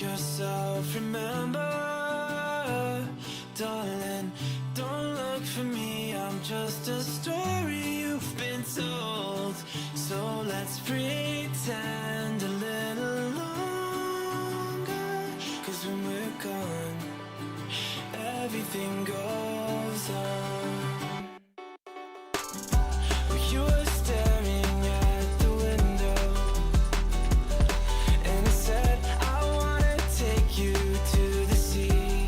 yourself. Remember, darling, don't look for me, I'm just a story you've been told. So let's pretend a little longer, 'cause when we're gone, everything goes on. You were staring at the window, and I said, I wanna take you to the sea.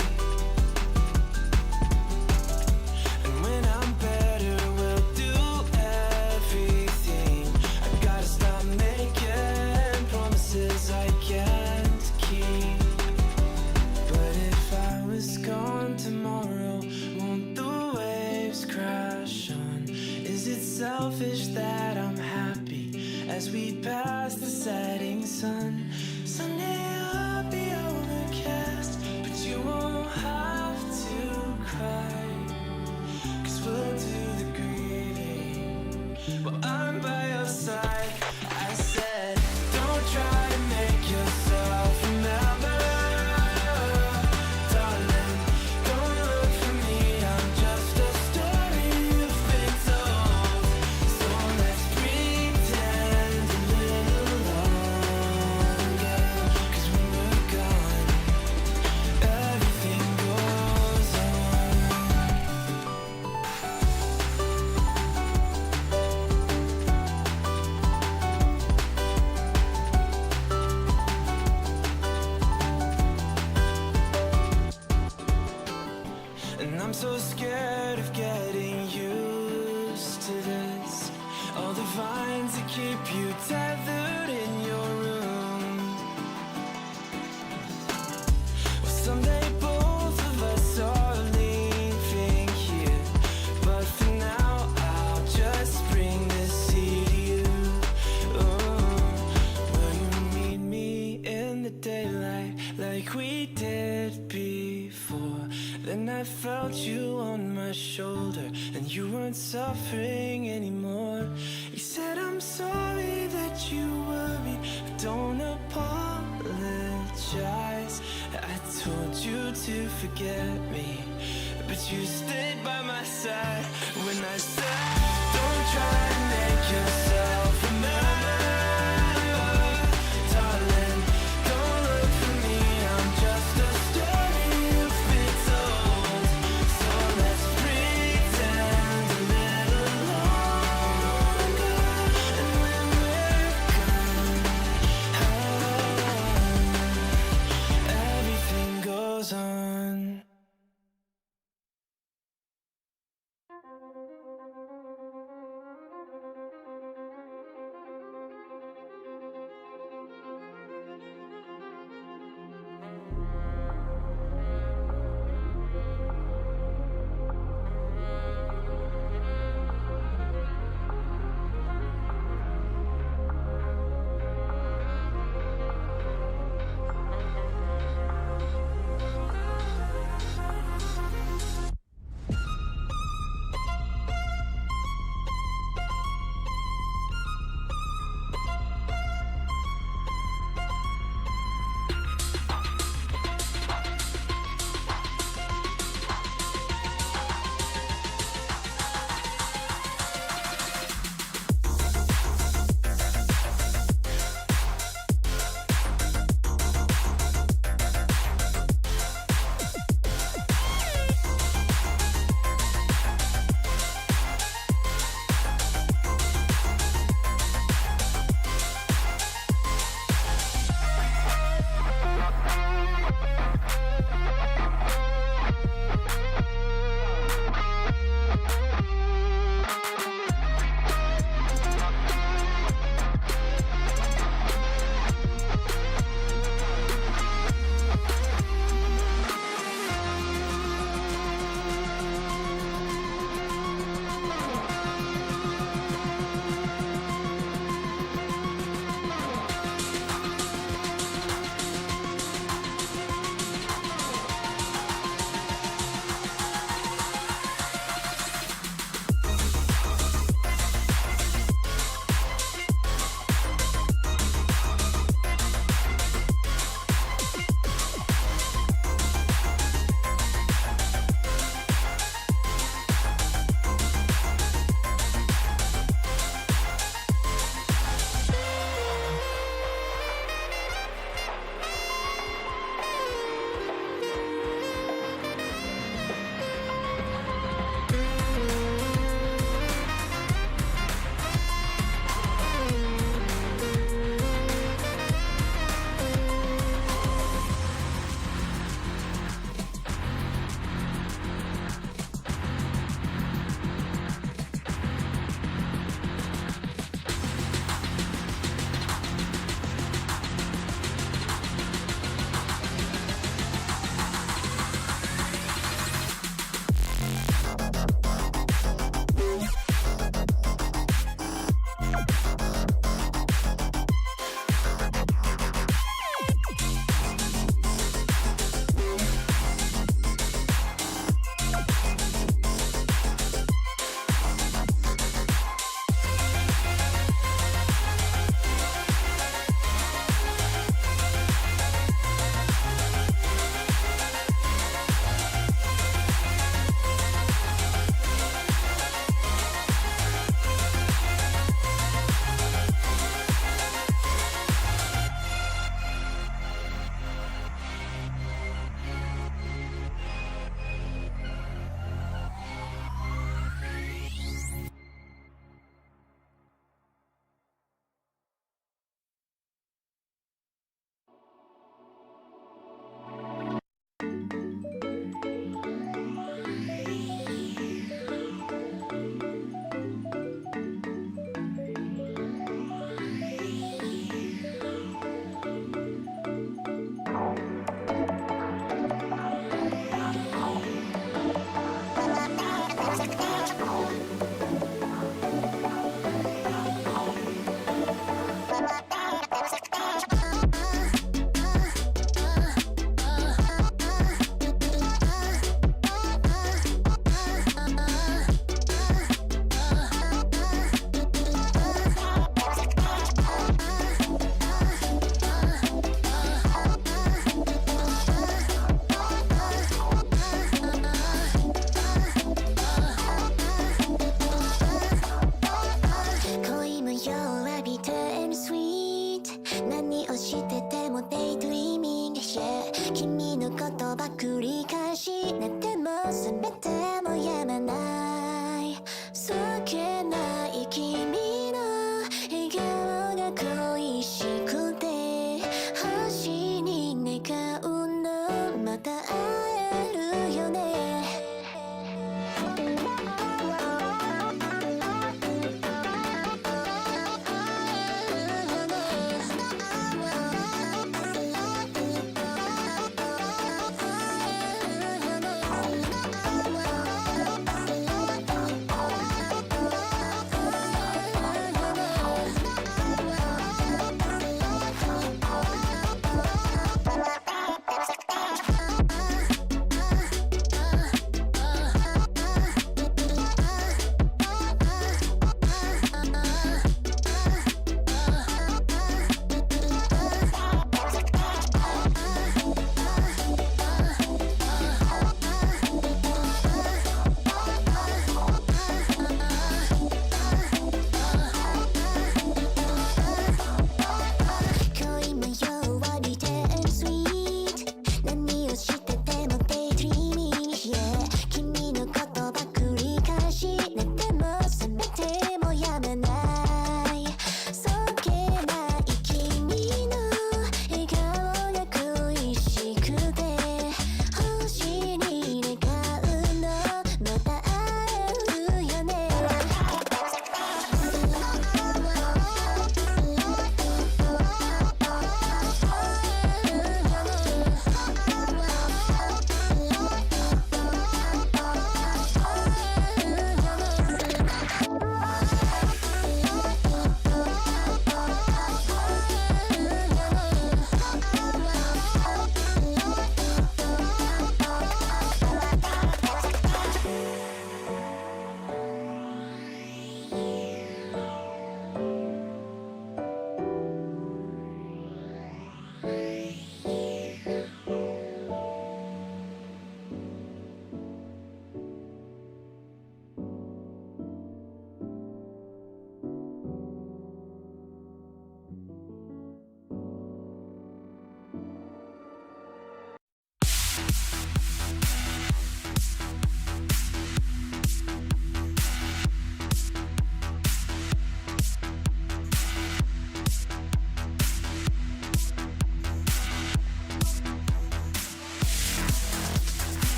And when I'm better, we'll do everything. I gotta stop making promises I can't keep. But if I was gone tomorrow, won't the waves crash on? Is it selfish that I'm happy as we pass the setting sun? Someday I'll be overcast, but you won't have to cry, 'cause we'll do the grieving while I'm by your side. I said, don't try to make yourself remember, darling, don't look for me, I'm just a story you've been told. So let's pretend a little longer, 'cause when we're gone, everything goes on. And I'm so scared of getting used to this. All the vines that keep you tethered in your room. Well, someday both of us are leaving here, but for now I'll just bring this sea to you. Will you meet me in the daylight like we did before? Then I felt you on my shoulder, and you weren't suffering anymore. You said, I'm sorry that you worried, but don't apologize. I told you to forget me, but you stayed by my side when I said, don't try to make yourself remember, darling, don't look for me, I'm just a story you've been told. So let's pretend a little longer, and when we're gone, everything goes on.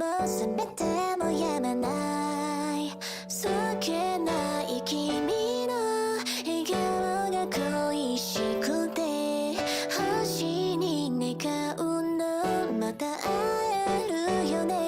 も冷めてもやまないそっけない君の笑顔が恋しくて星に願うのまた会えるよね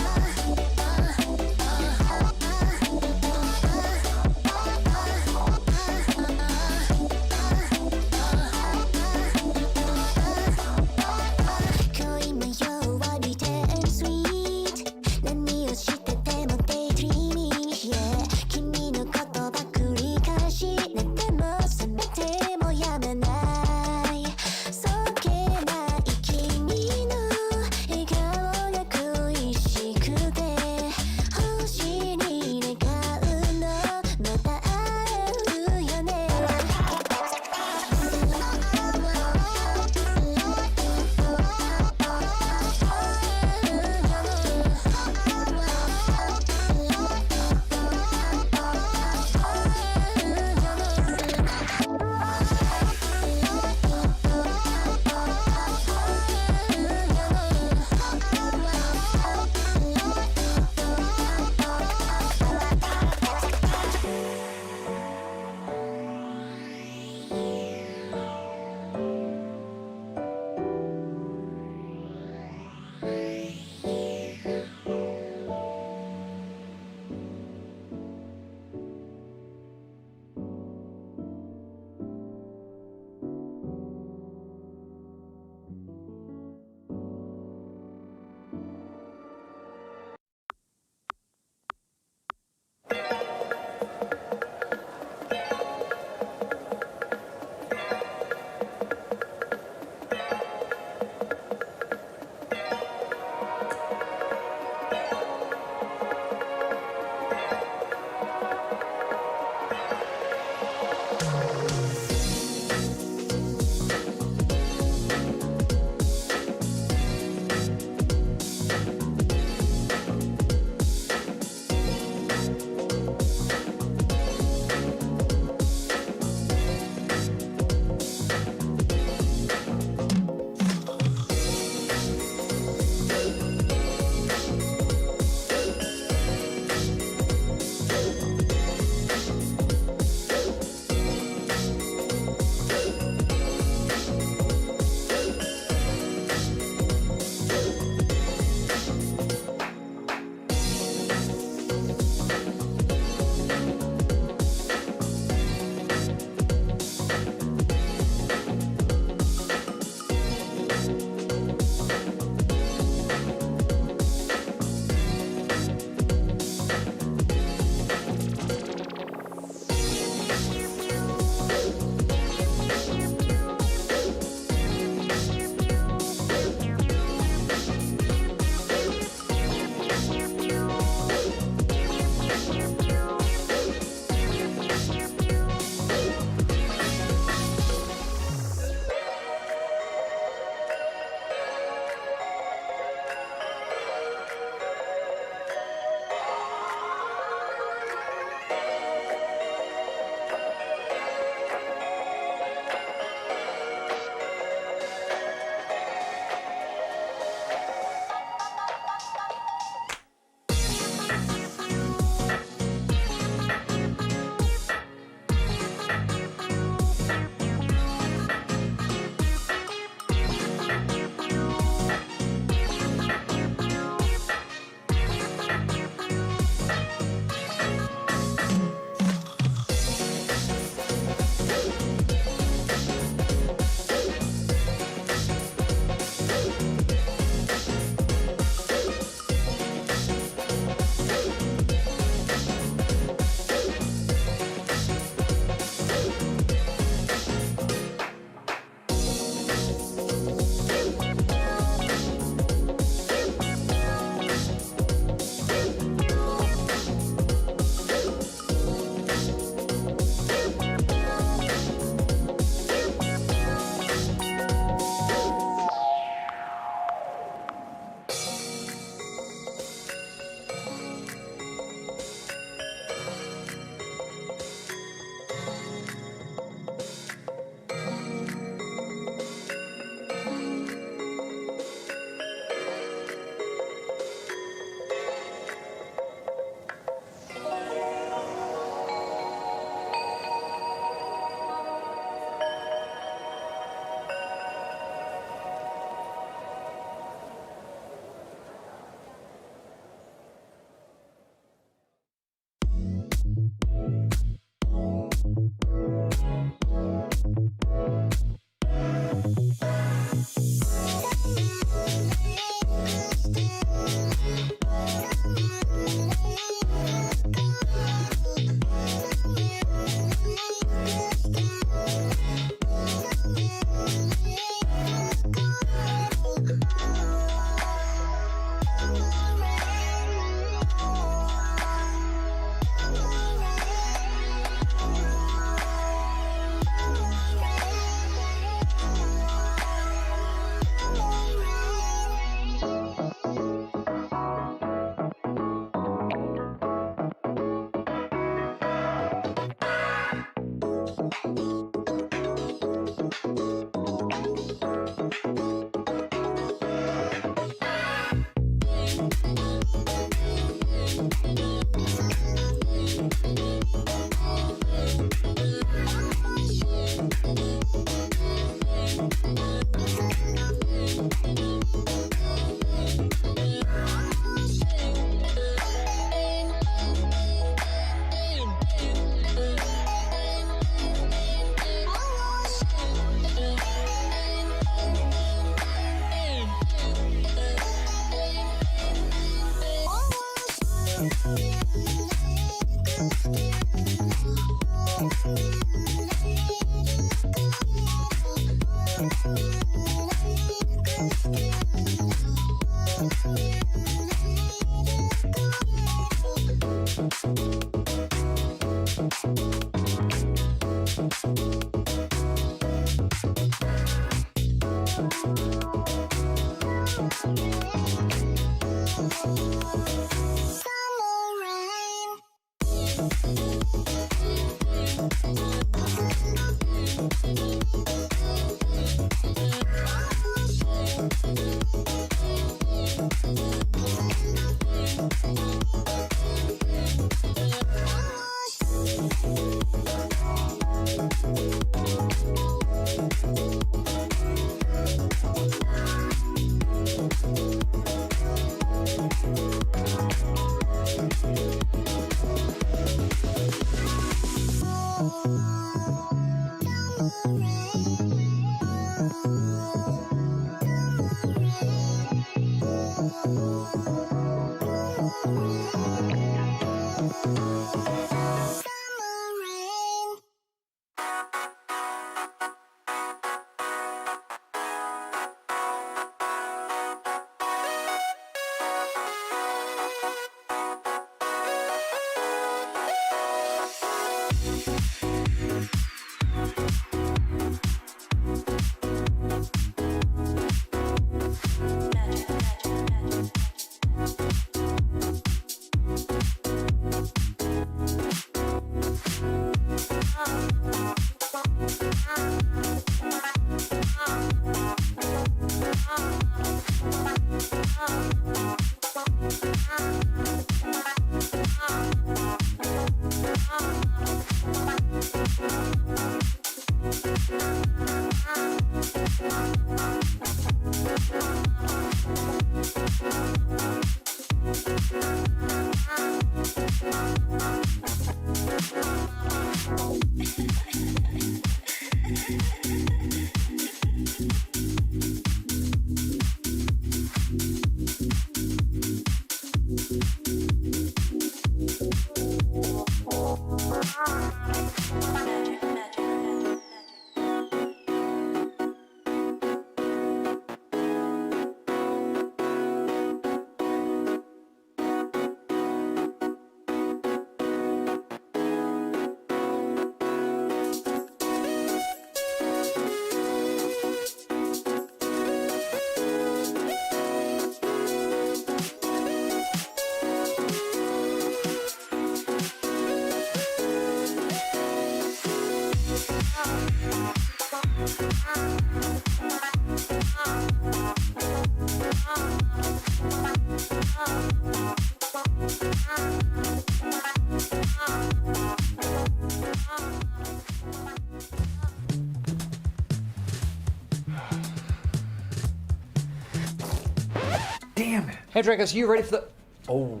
Damn it. Hey Dragos, you ready for the... Oh,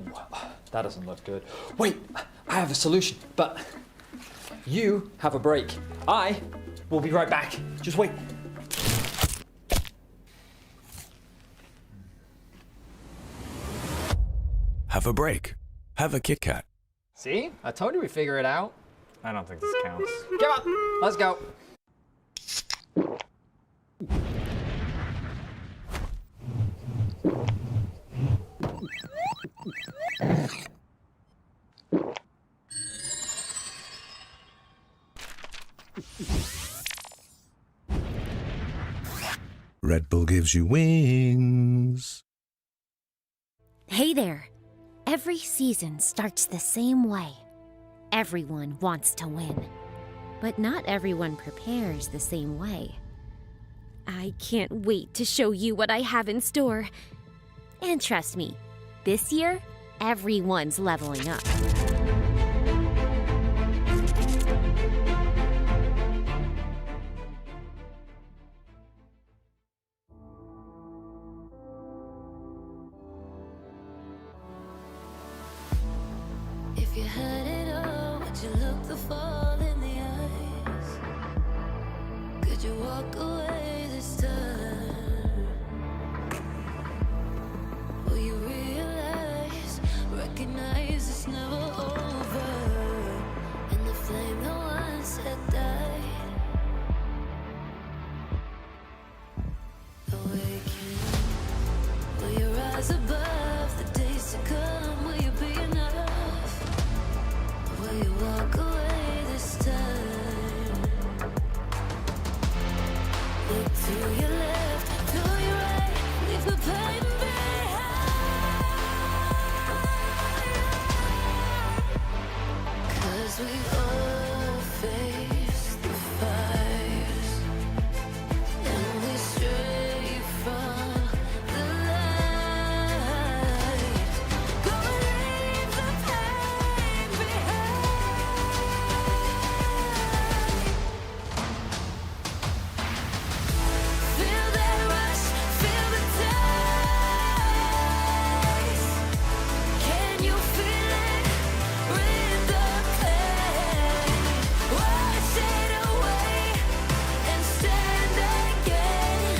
that doesn't look good. Wait, I have a solution, but you have a break. I will be right back. Just wait. Have a break. Have a Kit Kat. See? I told you we'd figure it out. I don't think this counts. Come on, let's go. Red Bull gives you wings. Hey there! Every season starts the same way. Everyone wants to win. but not everyone prepares the same way. I can't wait to show you what I have in store. And trust me, this year, everyone's leveling up. If you had it all, would you look the fall in the eyes? Could you walk away this time? Will you realize, recognize it's never over? And the flame that once had died, awaken. Will you rise above the days to come? Will you be enough? Will you walk away this time? Look to your left, to your right, leave the pain behind. 'Cause we all face the fires, and we stray from the light. Go and leave the pain behind. Feel that rush, feel the taste. Can you feel it? Rid the pain. Wash it away and stand again.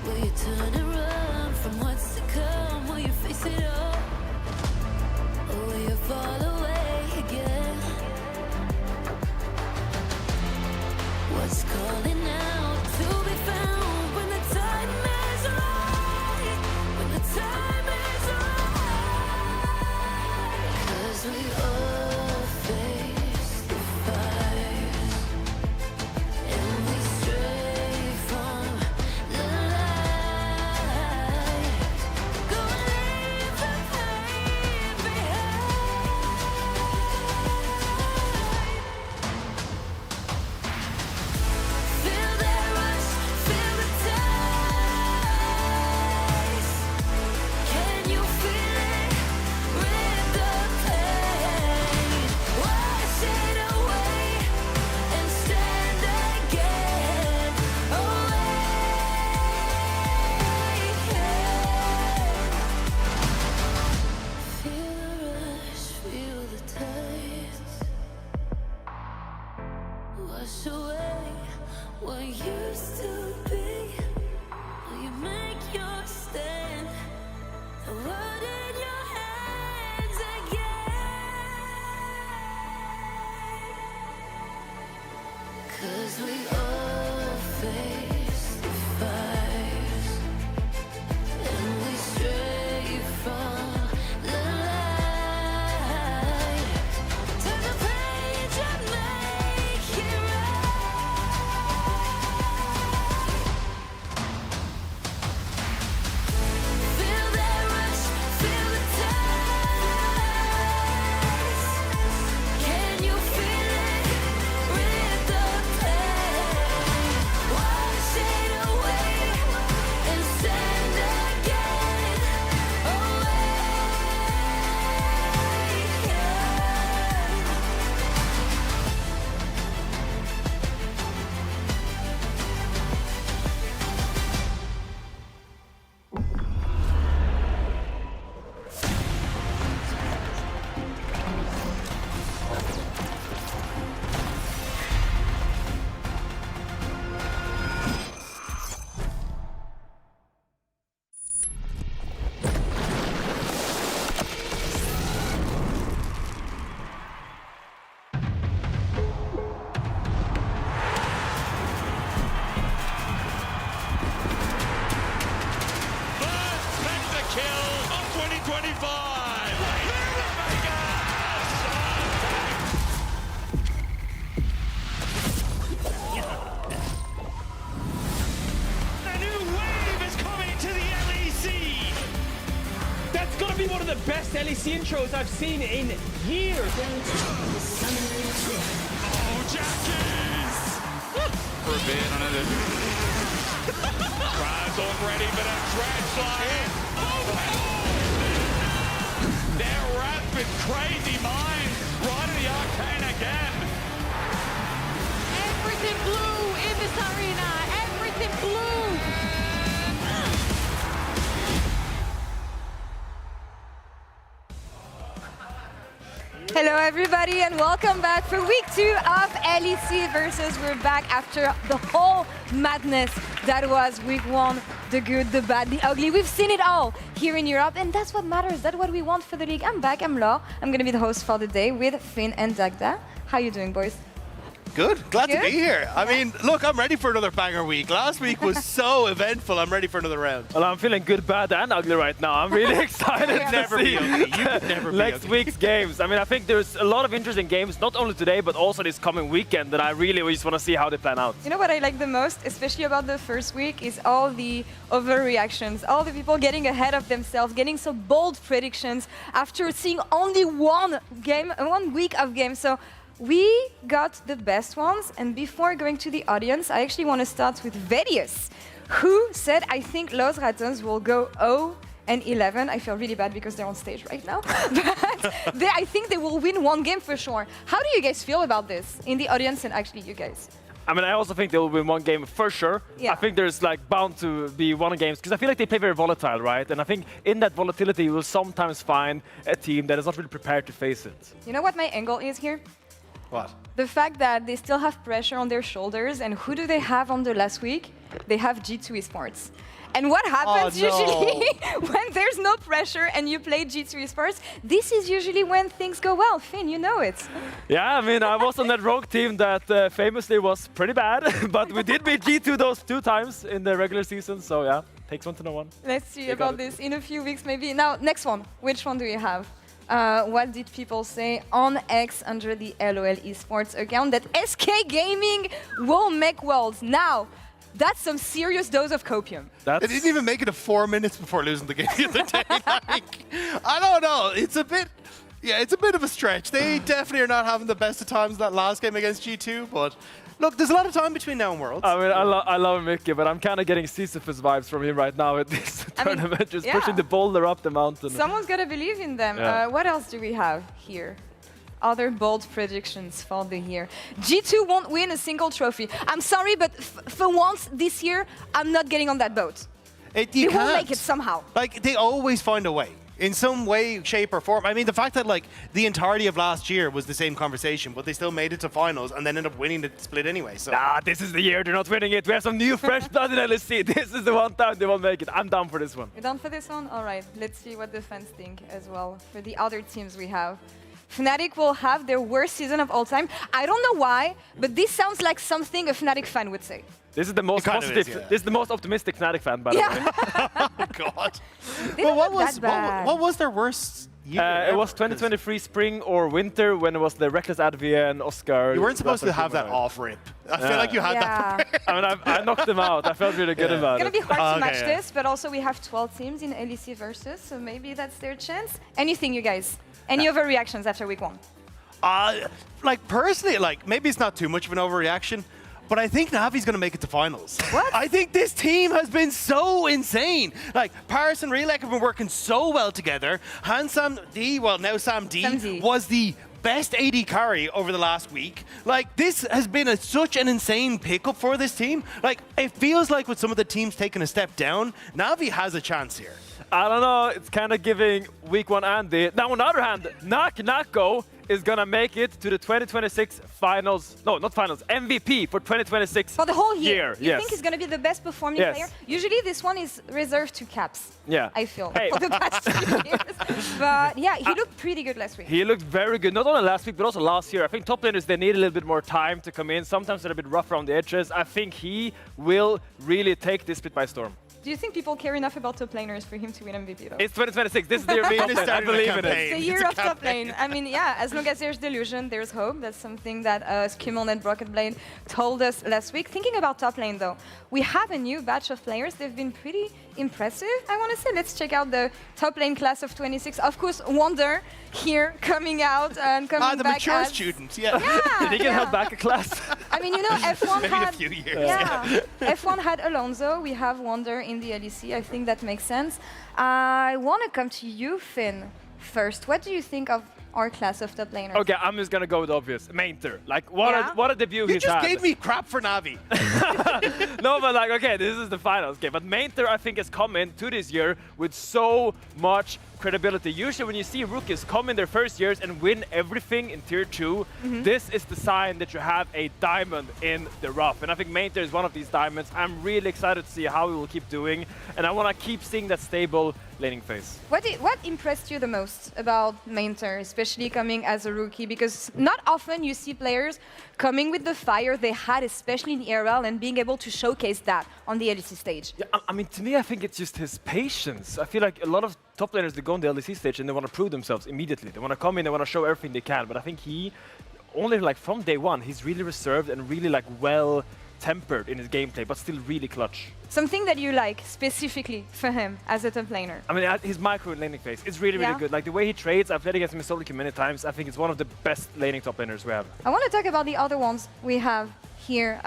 Will you turn and run from what's to come? Will you face it all? Or will you fall away again? What's calling out to be found when the time is right? When the time is right. 'Cause we all face the fires, and we stray from the light. A new wave is coming to the LEC. That's gotta be one of the best LEC intros I've seen in years. Oh, Jackies! For a bit, I know that. Crowd's already been a dread flying. Their rapid, crazy minds brought the arcane again. Everything blue in this arena. Everything blue. Hello everybody and welcome back for week 2 of LEC versus. We're back after the whole madness that was week 1, the good, the bad, the ugly. We've seen it all here in Europe and that's what matters. That's what we want for the league. I'm back, I'm Law. I'm gonna be the host for the day with Finn and Dagda. How you doing, boys? Good. Glad to Good? be here. I mean, look, I'm ready for another banger week. Last week was so eventful. I'm ready for another round. Well, I'm feeling good, bad, and ugly right now. I'm really excited to Never see be ugly. You could never be next ugly. week's games. I mean, I think there's a lot of interesting games, not only today, but also this coming weekend that I really just want to see how they plan out. You know what I like the most, especially about the first week, is all the overreactions, all the people getting ahead of themselves, getting so bold predictions after seeing only one week of games. So we got the best ones, and before going to the audience, I actually want to start with Vedius, who said, I think Los Ratons will go 0-11. I feel really bad because they're on stage right now, but I think they will win one game for sure. How do you guys feel about this in the audience and actually you guys? I mean, I also think they will win one game for sure. Yeah. I think there's like bound to be one games because I feel like they play very volatile, right? And I think in that volatility, you will sometimes find a team that is not really prepared to face it. You know what my angle is here? What? The fact that they still have pressure on their shoulders, and who do they have on the last week? They have G2 Esports. And what happens no. usually when there's no pressure and you play G2 Esports? This is usually when things go well. Finn, you know it. Yeah, I mean, I was on that Rogue team that famously was pretty bad, but we did beat G2 those 2 times in the regular season, so yeah, takes one to know one. Let's see They got about it. this in a few weeks maybe. Now, next one. Which one do you have? What did people say on X under the LOL Esports account that SK Gaming will make worlds? Now, that's some serious dose of copium. They didn't even make it to 4 minutes before losing the game the other day. Like, I don't know. It's a bit of a stretch. They definitely are not having the best of times in that last game against G2, but look, there's a lot of time between now and Worlds. I mean, I love Mickey, but I'm kind of getting Sisyphus vibes from him right now at this tournament, just yeah. pushing the boulder up the mountain. Someone's got to believe in them. Yeah. What else do we have here? Other bold predictions for the year. G2 won't win a single trophy. I'm sorry, but for once this year, I'm not getting on that boat. You They will can't. make it somehow. Like, they always find a way. In some way, shape, or form. I mean, the fact that, like, the entirety of last year was the same conversation, but they still made it to finals and then ended up winning the split anyway, so... Nah, this is the year they're not winning it. We have some new fresh blood in LEC. This is the one time they won't make it. I'm down for this one. You done for this one? All right, let's see what the fans think as well. For the other teams we have. Fnatic will have their worst season of all time. I don't know why, but this sounds like something a Fnatic fan would say. This is the most kind of positive. is, yeah. This is the most optimistic Fnatic fan, by the way. Yeah. Oh, God. They Well, don't look that bad. what was their worst year? It ever? was 2023 spring or winter when it was the Reckless Advia and Oscar. You weren't supposed to Rapper have that team. off rip. I feel Yeah. like you had Yeah. that. I mean, I knocked them out. I felt really good about It's gonna it. be hard to Okay, match yeah. this, but also we have 12 teams in LEC versus, so maybe that's their chance. Anything, you guys? Any other reactions after week 1? Like, personally, like, maybe it's not too much of an overreaction, but I think Navi's going to make it to finals. What? I think this team has been so insane. Like, Paris and Relec have been working so well together. Sam D, well, now Sam D, Sam D. was the best AD carry over the last week. Like, this has been such an insane pickup for this team. Like, it feels like with some of the teams taking a step down, Navi has a chance here. I don't know. It's kind of giving week 1 Andy. Now, on the other hand, Nako is going to make it to the 2026 finals. No, not finals. MVP for 2026. For the whole year. You yes. think he's gonna be the best performing Yes. player? Usually this one is reserved to Caps. Yeah. I feel, Hey. for the past few years. But yeah, he looked pretty good last week. He looked very good, not only last week, but also last year. I think top laners, they need a little bit more time to come in. Sometimes they're a bit rough around the edges. I think he will really take this split by storm. Do you think people care enough about top laners for him to win MVP though? It's 2026. This is the European top lane. I believe in it. It's the year of top lane. I mean, yeah, as long as there's delusion, there's hope. That's something that Skimon and Broken Blade told us last week. Thinking about top lane though, we have a new batch of players. They've been pretty impressive, I want to say. Let's check out the top lane class of 26. Of course, Wonder here coming out and coming the back mature as... students, yeah. Did he get held back a class? I mean, you know, F1 Maybe in had... a few years. Yeah, F1 had Alonso. We have Wonder in the LEC. I think that makes sense. I want to come to you, Finn, first. What do you think of our class of top laners? Okay, I'm just gonna go with obvious. Mainter. Like, what a debut You he's just had. gave me crap for Navi. No, but like, okay, this is the finals game. But Mainter, I think, has come into this year with so much credibility. Usually when you see rookies come in their first years and win everything in Tier 2, this is the sign that you have a diamond in the rough. And I think Mainter is one of these diamonds. I'm really excited to see how he will keep doing. And I want to keep seeing that stable laning phase. What impressed you the most about Mainter, especially coming as a rookie? Because not often you see players coming with the fire they had, especially in ERL, and being able to showcase that on the LEC stage. Yeah, I mean, to me, I think it's just his patience. I feel like a lot of top laners, they go on the LEC stage and they want to prove themselves immediately. They want to come in, they want to show everything they can. But I think he, only like from day one, he's really reserved and really like well tempered in his gameplay, but still really clutch. Something that you like specifically for him as a top laner? I mean, his micro laning phase is really, really good. Like the way he trades, I've played against him in solo queue many times. I think it's one of the best laning top laners we have. I want to talk about the other ones we have here.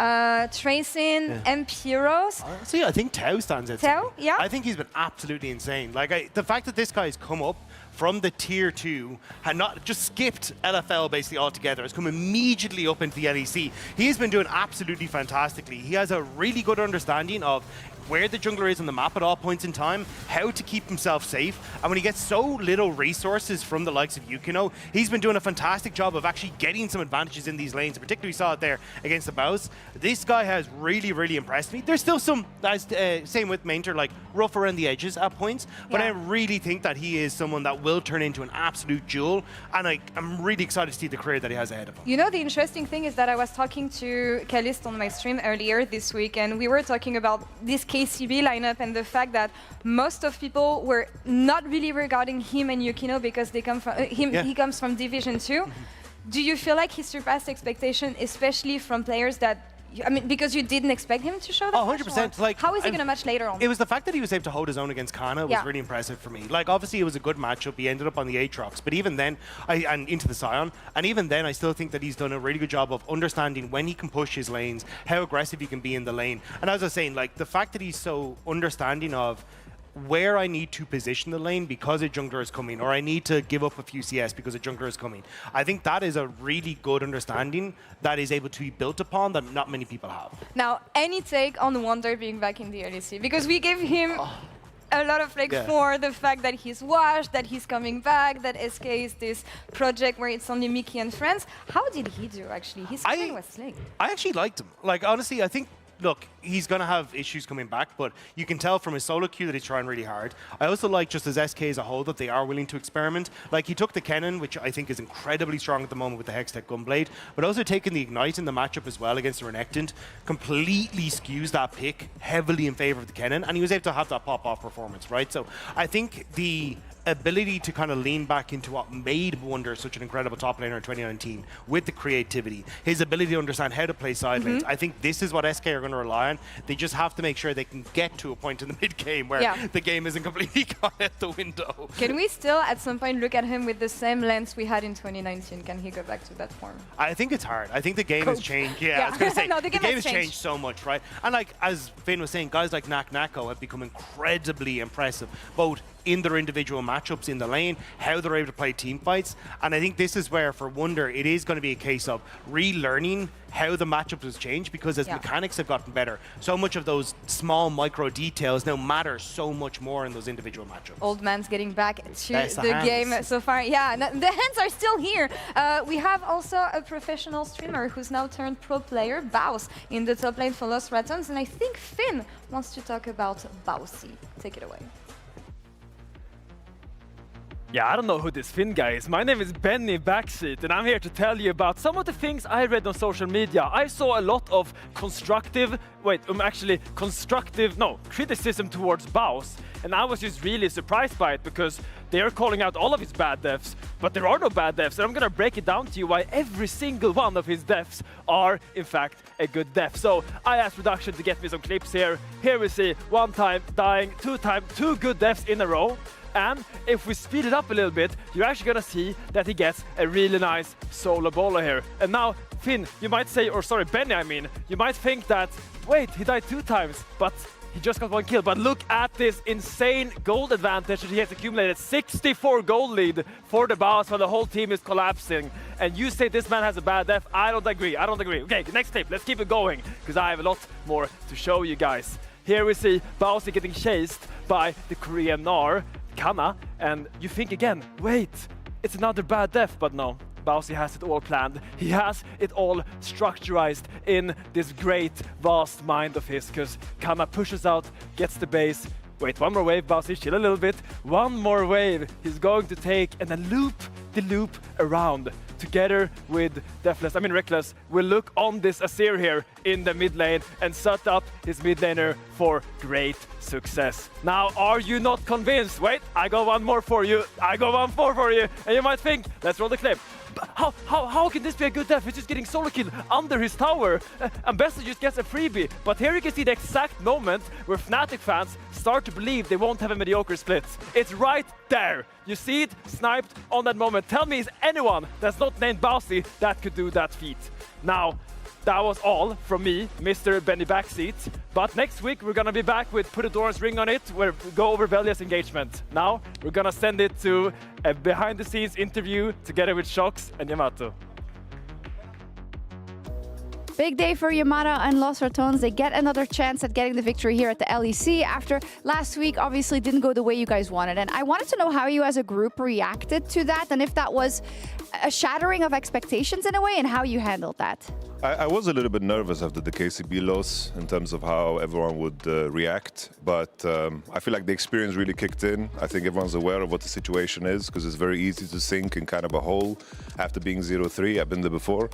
Tracing, Empiros. See, I think Tao stands out. Tao, yeah. I think he's been absolutely insane. Like the fact that this guy has come up from the Tier 2, had not just skipped LFL basically altogether, has come immediately up into the LEC. He's been doing absolutely fantastically. He has a really good understanding of where the jungler is on the map at all points in time, how to keep himself safe, and when he gets so little resources from the likes of Yukino, he's been doing a fantastic job of actually getting some advantages in these lanes. Particularly saw it there against the Bows. This guy has really, really impressed me. There's still some, same with Mainter, like rough around the edges at points, but I really think that he is someone that will turn into an absolute jewel, and I'm really excited to see the career that he has ahead of him. You know, the interesting thing is that I was talking to Calist on my stream earlier this week, and we were talking about this KCB lineup and the fact that most of people were not really regarding him and Yukino because they come from he comes from Division 2. Do you feel like he surpassed expectation, especially from players that, I mean, because you didn't expect him to show that? 100%. Like, how is he going to match later on? It was the fact that he was able to hold his own against Kana was really impressive for me. Like, obviously, it was a good matchup. He ended up on the Aatrox, but even then, and into the Scion, and even then, I still think that he's done a really good job of understanding when he can push his lanes, how aggressive he can be in the lane. And as I was saying, like, the fact that he's so understanding of where I need to position the lane because a jungler is coming, or I need to give up a few CS because a jungler is coming. I think that is a really good understanding that is able to be built upon that not many people have. Now, any take on Wonder being back in the LEC? Because we gave him a lot of like for the fact that he's washed, that he's coming back, that SK is this project where it's only Mickey and friends. How did he do, actually? His screen was slick. I actually liked him. Like, honestly, I think, look, he's going to have issues coming back, but you can tell from his solo queue that he's trying really hard. I also like, just as SK as a whole, that they are willing to experiment. Like, he took the Kennen, which I think is incredibly strong at the moment with the Hextech Gunblade, but also taking the Ignite in the matchup as well against the Renekton, completely skews that pick heavily in favor of the Kennen, and he was able to have that pop-off performance, right? So I think the ability to kind of lean back into what made Wonder such an incredible top laner in 2019 with the creativity, his ability to understand how to play side lanes. I think this is what SK are going to rely on. They just have to make sure they can get to a point in the mid game where the game isn't completely gone out the window. Can we still at some point look at him with the same lens we had in 2019? Can he go back to that form? I think it's hard. I think the game has changed. Yeah, I was going to say, no, the game has changed so much, right? And like, as Finn was saying, guys like Nako have become incredibly impressive, both in their individual matchups in the lane, how they're able to play team fights. And I think this is where, for Wonder, it is going to be a case of relearning how the matchups has changed, because as mechanics have gotten better, so much of those small micro details now matter so much more in those individual matchups. Old man's getting back to the game so far. Yeah, the hands are still here. We have also a professional streamer who's now turned pro player, Baus, in the top lane for Lost Ratons. And I think Finn wants to talk about Bausi. Take it away. Yeah, I don't know who this Finn guy is. My name is Benny Backseat, and I'm here to tell you about some of the things I read on social media. I saw a lot of constructive criticism towards Baus, and I was just really surprised by it because they are calling out all of his bad deaths, but there are no bad deaths, and I'm gonna break it down to you why every single one of his deaths are, in fact, a good death. So I asked production to get me some clips here. Here we see 1 time dying, 2 time, 2 good deaths in a row. And if we speed it up a little bit, you're actually gonna see that he gets a really nice solo bowler here. And now, Finn, you might say, or sorry, Benny, I mean, you might think that, wait, he died 2 times, but he just got 1 kill. But look at this insane gold advantage that he has accumulated. 64 gold lead for the Baus while the whole team is collapsing. And you say this man has a bad death? I don't agree. Okay, next clip, let's keep it going, because I have a lot more to show you guys. Here we see Bowsy getting chased by the Korean Gnar, Kana, and you think again, wait, it's another bad death, but no. Bowsy has it all planned. He has it all structurized in this great, vast mind of his, because Kana pushes out, gets the base. Wait, 1 more wave, Bowsy, chill a little bit. 1 more wave he's going to take and then loop the loop around. Together with Reckless will look on this Azir here in the mid lane and set up his mid laner for great success. Now, are you not convinced? Wait, I got 1 more for you. And you might think, let's roll the clip. How can this be a good death? He's just getting solo kill under his tower. And Bessa just gets a freebie. But here you can see the exact moment where Fnatic fans start to believe they won't have a mediocre split. It's right there. You see it sniped on that moment. Tell me, is anyone that's not named Bowsy that could do that feat? Now, that was all from me, Mr. Benny Backseat. But next week, we're gonna be back with Put a Doran's ring on it, where we go over Velia's engagement. Now, we're gonna send it to a behind-the-scenes interview together with Shox and Yamato. Big day for Yamato and Los Ratones. They get another chance at getting the victory here at the LEC after last week obviously didn't go the way you guys wanted. And I wanted to know how you as a group reacted to that and if that was a shattering of expectations in a way and how you handled that. I was a little bit nervous after the KCB loss in terms of how everyone would react, but I feel like the experience really kicked in. I think everyone's aware of what the situation is because it's very easy to sink in kind of a hole after being 0-3. I've been there before.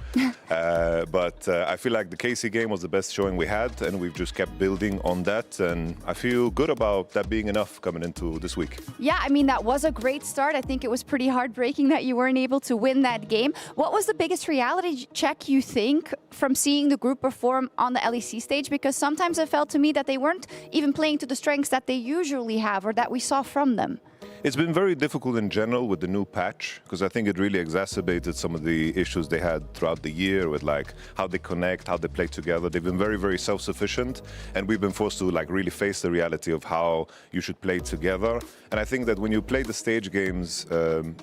But I feel like the KC game was the best showing we had, and we've just kept building on that, and I feel good about that being enough coming into this week. Yeah, I mean, that was a great start. I think it was pretty heartbreaking that you weren't able to win that game. What was the biggest reality check, you think, from seeing the group perform on the LEC stage? Because sometimes it felt to me that they weren't even playing to the strengths that they usually have or that we saw from them. It's been very difficult in general with the new patch because I think it really exacerbated some of the issues they had throughout the year with like how they connect, how they play together. They've been very, very self-sufficient, and we've been forced to like really face the reality of how you should play together. And I think that when you play the stage games,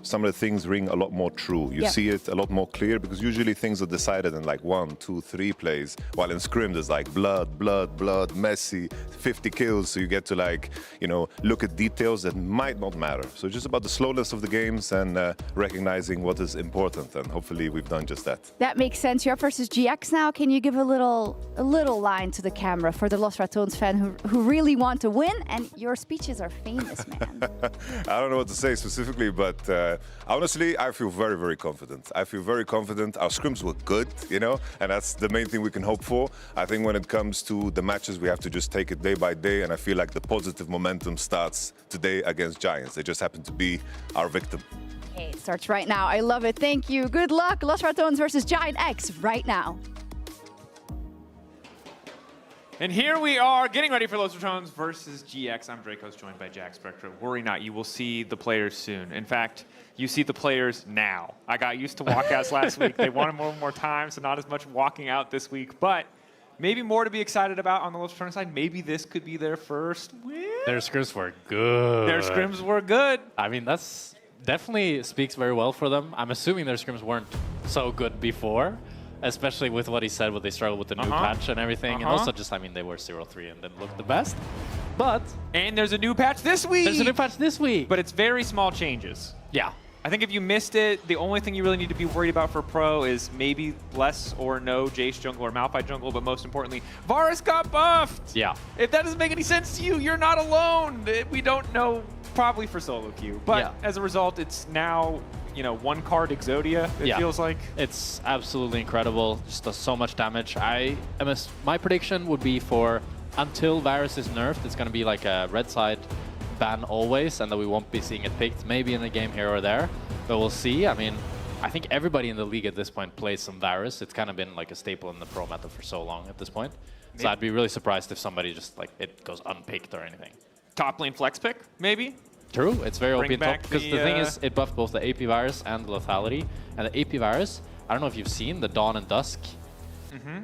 some of the things ring a lot more true. You see it a lot more clear because usually things are decided in like 1, 2, 3 plays, while in Scrim there's like blood, messy, 50 kills. So you get to like, you know, look at details that might not matter. So just about the slowness of the games and recognizing what is important, and hopefully we've done just that. That makes sense. You're up versus GX now. Can you give a little line to the camera for the Los Ratones fan who really want to win? And your speeches are famous, man. I don't know what to say specifically, but honestly, I feel very, very confident. Our scrims were good, you know, and that's the main thing we can hope for. I think when it comes to the matches, we have to just take it day by day, and I feel like the positive momentum starts today against Giants. They just happen to be our victim. Okay, it starts right now. I love it. Thank you. Good luck. Los Ratones versus Giant X right now. And here we are getting ready for Los Ratones versus GX. I'm Dracos, joined by Jack Spectra. Worry not, you will see the players soon. In fact, you see the players now. I got used to walkouts last week. They wanted more time, so not as much walking out this week. But maybe more to be excited about on the Los Ratones side. Maybe this could be their first win. Their scrims were good. Their scrims were good. I mean, that's definitely speaks very well for them. I'm assuming their scrims weren't so good before, especially with what he said, when they struggled with the new patch and everything. And also just, I mean, they were 0-3 and didn't look the best. And there's a new patch this week. There's a new patch this week. But it's very small changes. Yeah. I think if you missed it, the only thing you really need to be worried about for Pro is maybe less or no Jace jungle or Malphite jungle, but most importantly, Varus got buffed! Yeah. If that doesn't make any sense to you, you're not alone! We don't know probably for solo queue. But as a result, it's now, you know, one card Exodia, it feels like. It's absolutely incredible. Just does so much damage. My prediction would be for until Varus is nerfed, it's going to be like a red side ban always, and that we won't be seeing it picked, maybe in a game here or there. But we'll see. I mean, I think everybody in the league at this point plays some Varus. It's kind of been like a staple in the pro meta for so long at this point. So I'd be really surprised if somebody just like it goes unpicked or anything. Top lane flex pick, maybe? True, it's very OP Bring in top. back Because the thing is, it buffed both the AP Virus and the lethality. And the AP Virus, I don't know if you've seen the Dawn and Dusk.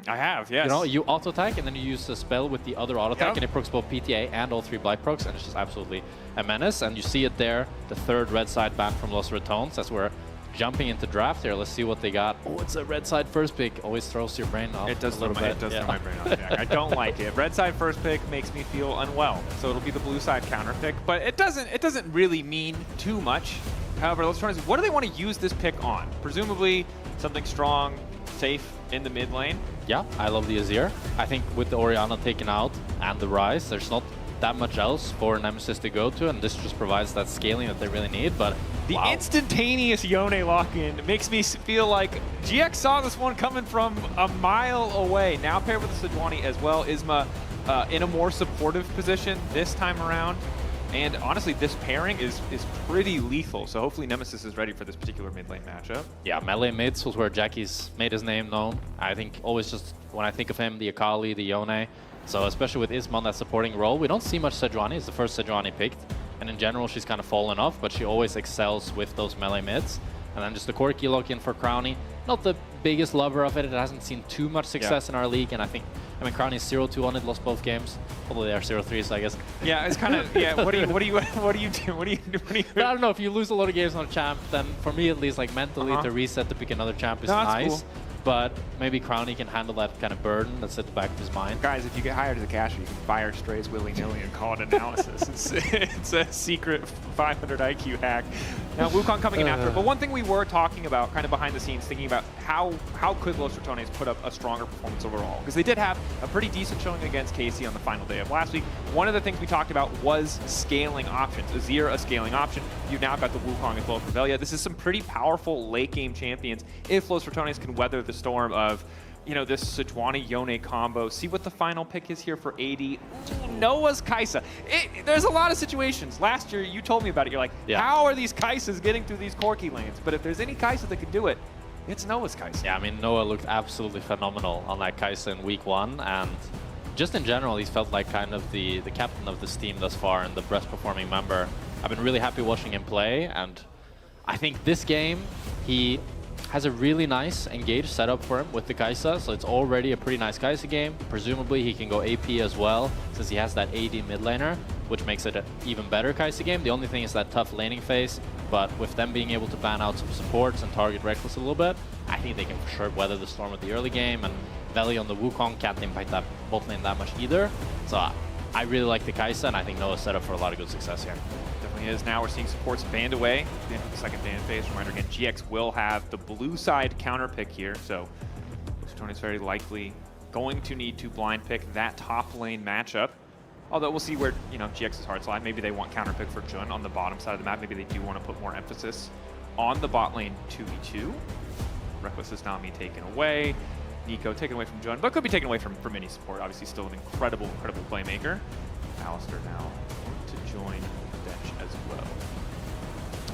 I have, yes. You know, you auto attack and then you use the spell with the other auto attack and it procs both PTA and all 3 Blight procs, and it's just absolutely a menace. And you see it there, the third red side ban from Los Ratones, as we're jumping into draft here. Let's see what they got. Oh, it's a red side first pick. Always throws your brain off. It does a little bit. It does throw my brain off. Yeah. I don't like it. Red side first pick makes me feel unwell, so it'll be the blue side counter pick. But it doesn't really mean too much. However, let's try to see, what do they want to use this pick on? Presumably something strong, safe in the mid lane. Yeah, I love the Azir. I think with the Orianna taken out and the Rise, there's not that much else for Nemesis to go to, and this just provides that scaling that they really need. But the instantaneous Yone lock-in makes me feel like GX saw this one coming from a mile away. Now paired with the Sejuani as well, Isma in a more supportive position this time around. And honestly, this pairing is pretty lethal, so hopefully Nemesis is ready for this particular mid lane matchup. Yeah, melee mids was where Jackie's made his name known. I think always just when I think of him, the Akali, the Yone. So especially with Isma on that supporting role, we don't see much Sejuani. It's the first Sejuani picked. And in general, she's kind of fallen off, but she always excels with those melee mids. And then just the Corki lock-in for Crownie. Not the biggest lover of it. It hasn't seen too much success in our league, and I mean, Crownie's 0-2 on it, lost both games. Although they are 0-3, so I guess. Yeah, it's kind of, yeah, what do you do? I don't know, if you lose a lot of games on a champ, then for me at least, like mentally to reset to pick another champ is nice. Cool. But maybe Crownie can handle that kind of burden that's at the back of his mind. Guys, if you get hired as a caster, you can fire strays willy-nilly and call it analysis. it's a secret 500 IQ hack. Now, Wukong coming in after. But one thing we were talking about, kind of behind the scenes, thinking about how could Los Ratones put up a stronger performance overall? Because they did have a pretty decent showing against Casey on the final day of last week. One of the things we talked about was scaling options. Azir, a scaling option. You've now got the Wukong as well for Velia. This is some pretty powerful late-game champions if Los Ratones can weather the storm of, you know, this Sejuani-Yone combo. See what the final pick is here for AD. Ooh, Noah's Kai'Sa. There's a lot of situations. Last year, you told me about it. You're like, how are these Kai'Sas getting through these Corki lanes? But if there's any Kai'Sa that can do it, it's Noah's Kai'Sa. Yeah, I mean, Noah looked absolutely phenomenal on that Kai'Sa in week 1. And just in general, he's felt like kind of the captain of this team thus far and the best performing member. I've been really happy watching him play. And I think this game, he has a really nice engaged setup for him with the Kai'Sa, so it's already a pretty nice Kai'Sa game. Presumably he can go AP as well, since he has that AD mid laner, which makes it an even better Kai'Sa game. The only thing is that tough laning phase, but with them being able to ban out some supports and target Reckless a little bit, I think they can for sure weather the storm of the early game, and Veli on the Wukong can't impact that bot lane that much either. So I really like the Kai'Sa, and I think Noah's set up for a lot of good success here. Is now we're seeing supports banned away at the end of the second ban phase. Reminder again, GX will have the blue side counter pick here, so Tony is very likely going to need to blind pick that top lane matchup. Although we'll see where, you know, GX's hearts lie. Maybe they want counter pick for Jun on the bottom side of the map. Maybe they do want to put more emphasis on the bot lane 2v2. Reckless is Nami taken away. Nico taken away from Jun, but could be taken away from any support. Obviously still an incredible playmaker. Alistair now to join as well.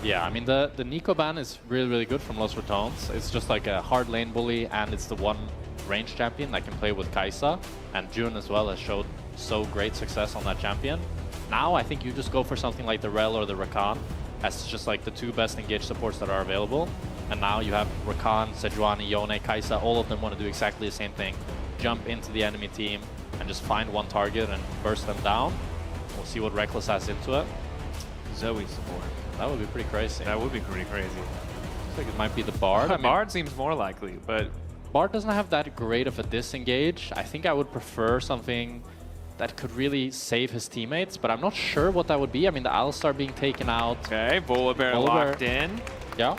Yeah, I mean, the Nico ban is really, really good from Los Ratones. It's just like a hard lane bully, and it's the one range champion that can play with Kai'Sa. And Jun as well has showed so great success on that champion. Now I think you just go for something like the Rel or the Rakan, as just like the 2 best engaged supports that are available. And now you have Rakan, Sejuani, Yone, Kai'Sa, all of them want to do exactly the same thing. Jump into the enemy team and just find one target and burst them down. We'll see what Reckless has into it. Zoe support. That would be pretty crazy. That would be pretty crazy. I think it might be the Bard. I mean, Bard seems more likely, but Bard doesn't have that great of a disengage. I think I would prefer something that could really save his teammates, but I'm not sure what that would be. I mean, the Alistar being taken out. Okay, Volibear locked in. Yeah.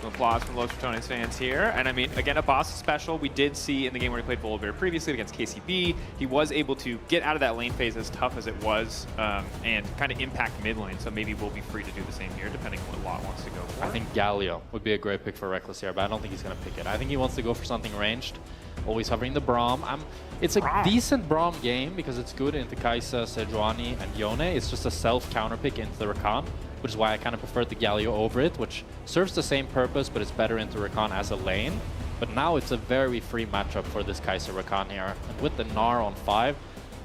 Some applause from Los Ratones fans here. And I mean, again, a boss special. We did see in the game where he played Volibear previously against KCB, he was able to get out of that lane phase as tough as it was and kind of impact mid lane. So maybe we'll be free to do the same here, depending on what Lot wants to go for. I think Galio would be a great pick for Reckless here, but I don't think he's going to pick it. I think he wants to go for something ranged, always hovering the Braum. It's a decent Braum game because it's good into Kai'Sa, Sejuani, and Yone. It's just a self-counter pick into the Rakan, which is why I kind of preferred the Galio over it, which serves the same purpose, but it's better into Rakan as a lane. But now it's a very free matchup for this Kai'Sa Rakan here. And with the Gnar on 5,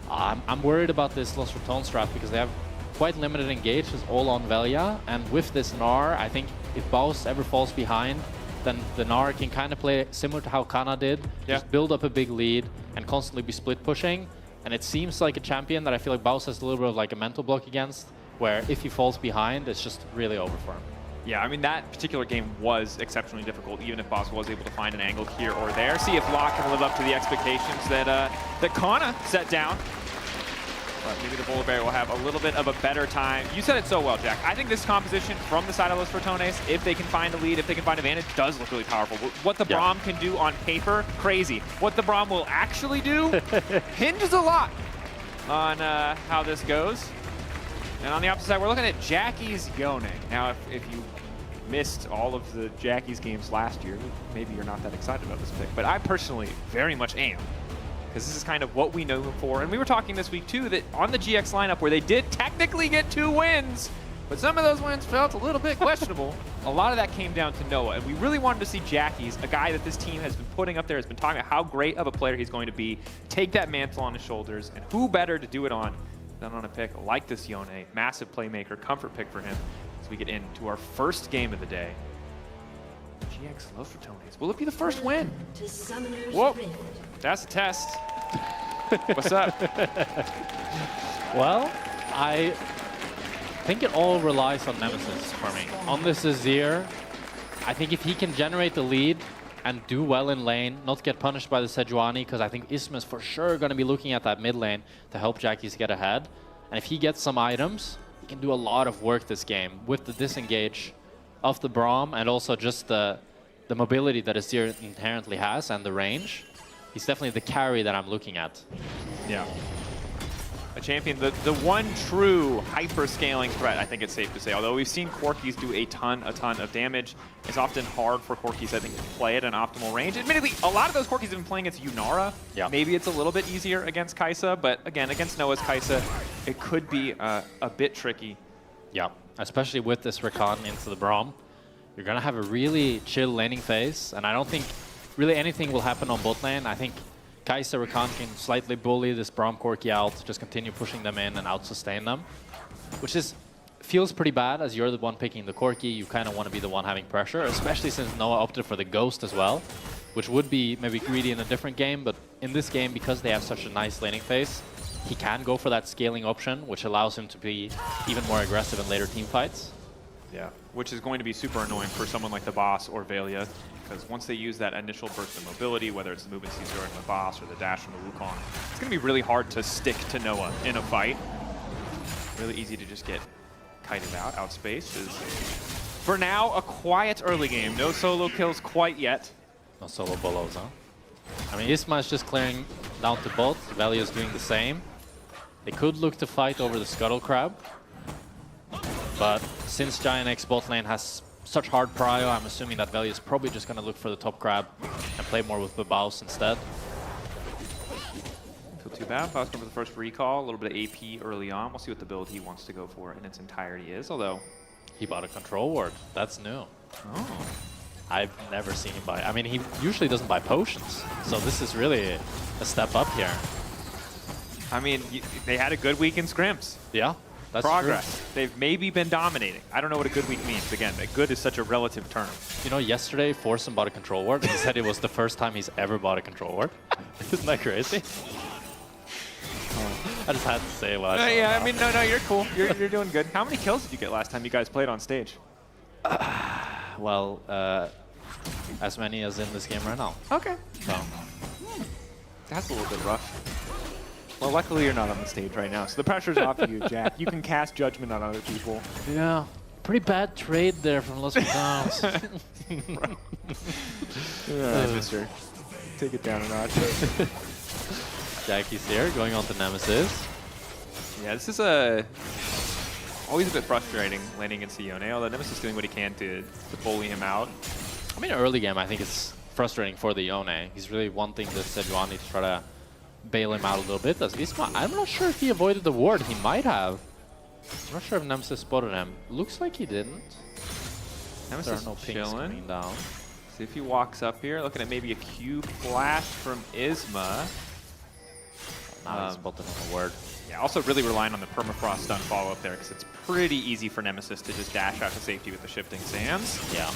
I'm worried about this Los Ratones draft because they have quite limited engage. It's all on Velia. And with this Gnar, I think if Baus ever falls behind, then the Gnar can kind of play similar to how Kana did. Just build up a big lead and constantly be split pushing. And it seems like a champion that I feel like Baus has a little bit of like a mental block against, where if he falls behind, it's just really over for him. Yeah, I mean, that particular game was exceptionally difficult, even if Boss was able to find an angle here or there. See if Locke can live up to the expectations that that Kana set down. But maybe the Volibear will have a little bit of a better time. You said it so well, Jack. I think this composition from the side of Los Ratones, if they can find a lead, if they can find advantage, does look really powerful. What the Braum can do on paper, crazy. What the Braum will actually do hinges a lot on how this goes. And on the opposite side, we're looking at Jackie's Yone. Now, if you missed all of the Jackie's games last year, maybe you're not that excited about this pick. But I personally very much am, because this is kind of what we know him for. And we were talking this week, too, that on the GX lineup where they did technically get 2 wins, but some of those wins felt a little bit questionable. A lot of that came down to Noah. And we really wanted to see Jackie's, a guy that this team has been putting up there, has been talking about how great of a player he's going to be, take that mantle on his shoulders. And who better to do it on than on a pick like this Yone. Massive playmaker, comfort pick for him as we get into our first game of the day. GX Los Ratones. Will it be the first win? Whoa, that's a test. What's up? Well, I think it all relies on Nemesis for me. On this Azir, I think if he can generate the lead and do well in lane, not get punished by the Sejuani, because I think Isma's for sure going to be looking at that mid lane to help Jackie's get ahead. And if he gets some items, he can do a lot of work this game with the disengage of the Braum and also just the mobility that Azir inherently has and the range. He's definitely the carry that I'm looking at. Yeah. A champion, the one true hyper-scaling threat, I think it's safe to say. Although we've seen Corkis do a ton of damage, it's often hard for Corkis, I think, to play at an optimal range. Admittedly, a lot of those Corkis have been playing against Yunara. Yeah. Maybe it's a little bit easier against Kai'Sa, but again, against Noah's Kai'Sa, it could be a bit tricky. Yeah, especially with this Rakan into the Braum. You're going to have a really chill laning phase, and I don't think really anything will happen on bot lane. I think Kai'Sa Rakan can slightly bully this Braum Corki out, just continue pushing them in and out-sustain them, which feels pretty bad as you're the one picking the Corki. You kind of want to be the one having pressure, especially since Noah opted for the Ghost as well, which would be maybe greedy in a different game, but in this game, because they have such a nice laning phase, he can go for that scaling option, which allows him to be even more aggressive in later team fights. Yeah, which is going to be super annoying for someone like the Boss or Velia, because once they use that initial burst of mobility, whether it's the movement Caesar from the Boss or the dash from the Wukong, it's going to be really hard to stick to Noah in a fight. Really easy to just get kited out, outspaced. For now, a quiet early game. No solo kills quite yet. No solo bolos, huh? I mean, Isma is just clearing down to bot. Velia is doing the same. They could look to fight over the Scuttle Crab. But since Giant X bot lane has such hard prio, I'm assuming that Velia is probably just going to look for the top grab and play more with Babaus instead. Feel too bad. Babaus going for the first recall, a little bit of AP early on. We'll see what the build he wants to go for in its entirety is, although... He bought a control ward. That's new. Oh. I've never seen him buy... I mean, he usually doesn't buy potions, so this is really a step up here. I mean, they had a good week in scrims. Yeah. That's progress. True. They've maybe been dominating. I don't know what a good week means. Again, a good is such a relative term. You know, yesterday, Forsen bought a control ward. He said it was the first time he's ever bought a control ward. Isn't that crazy? I just had to say what I saw. Yeah, I mean, no, you're cool. You're doing good. How many kills did you get last time you guys played on stage? Well, as many as in this game right now. Okay. So. That's a little bit rough. Well, luckily you're not on the stage right now, so the pressure's off of you, Jack. You can cast judgment on other people. Yeah. Pretty bad trade there from Los Towns. Mister, take it down a notch. Jackie's here, going on to Nemesis. Yeah, this is always a bit frustrating landing against Yone, although Nemesis is doing what he can to bully him out. I mean, early game, I think it's frustrating for the Yone. He's really wanting the Sejuani to try to bail him out a little bit. I'm not sure if he avoided the ward. He might have. I'm not sure if Nemesis spotted him. Looks like he didn't. Nemesis there are no pings coming down. See if he walks up here. Looking at maybe a Q flash from Isma. Now he's spotted on the ward. Yeah, also really relying on the permafrost stun follow-up there, because it's pretty easy for Nemesis to just dash out to safety with the shifting sands. Yeah.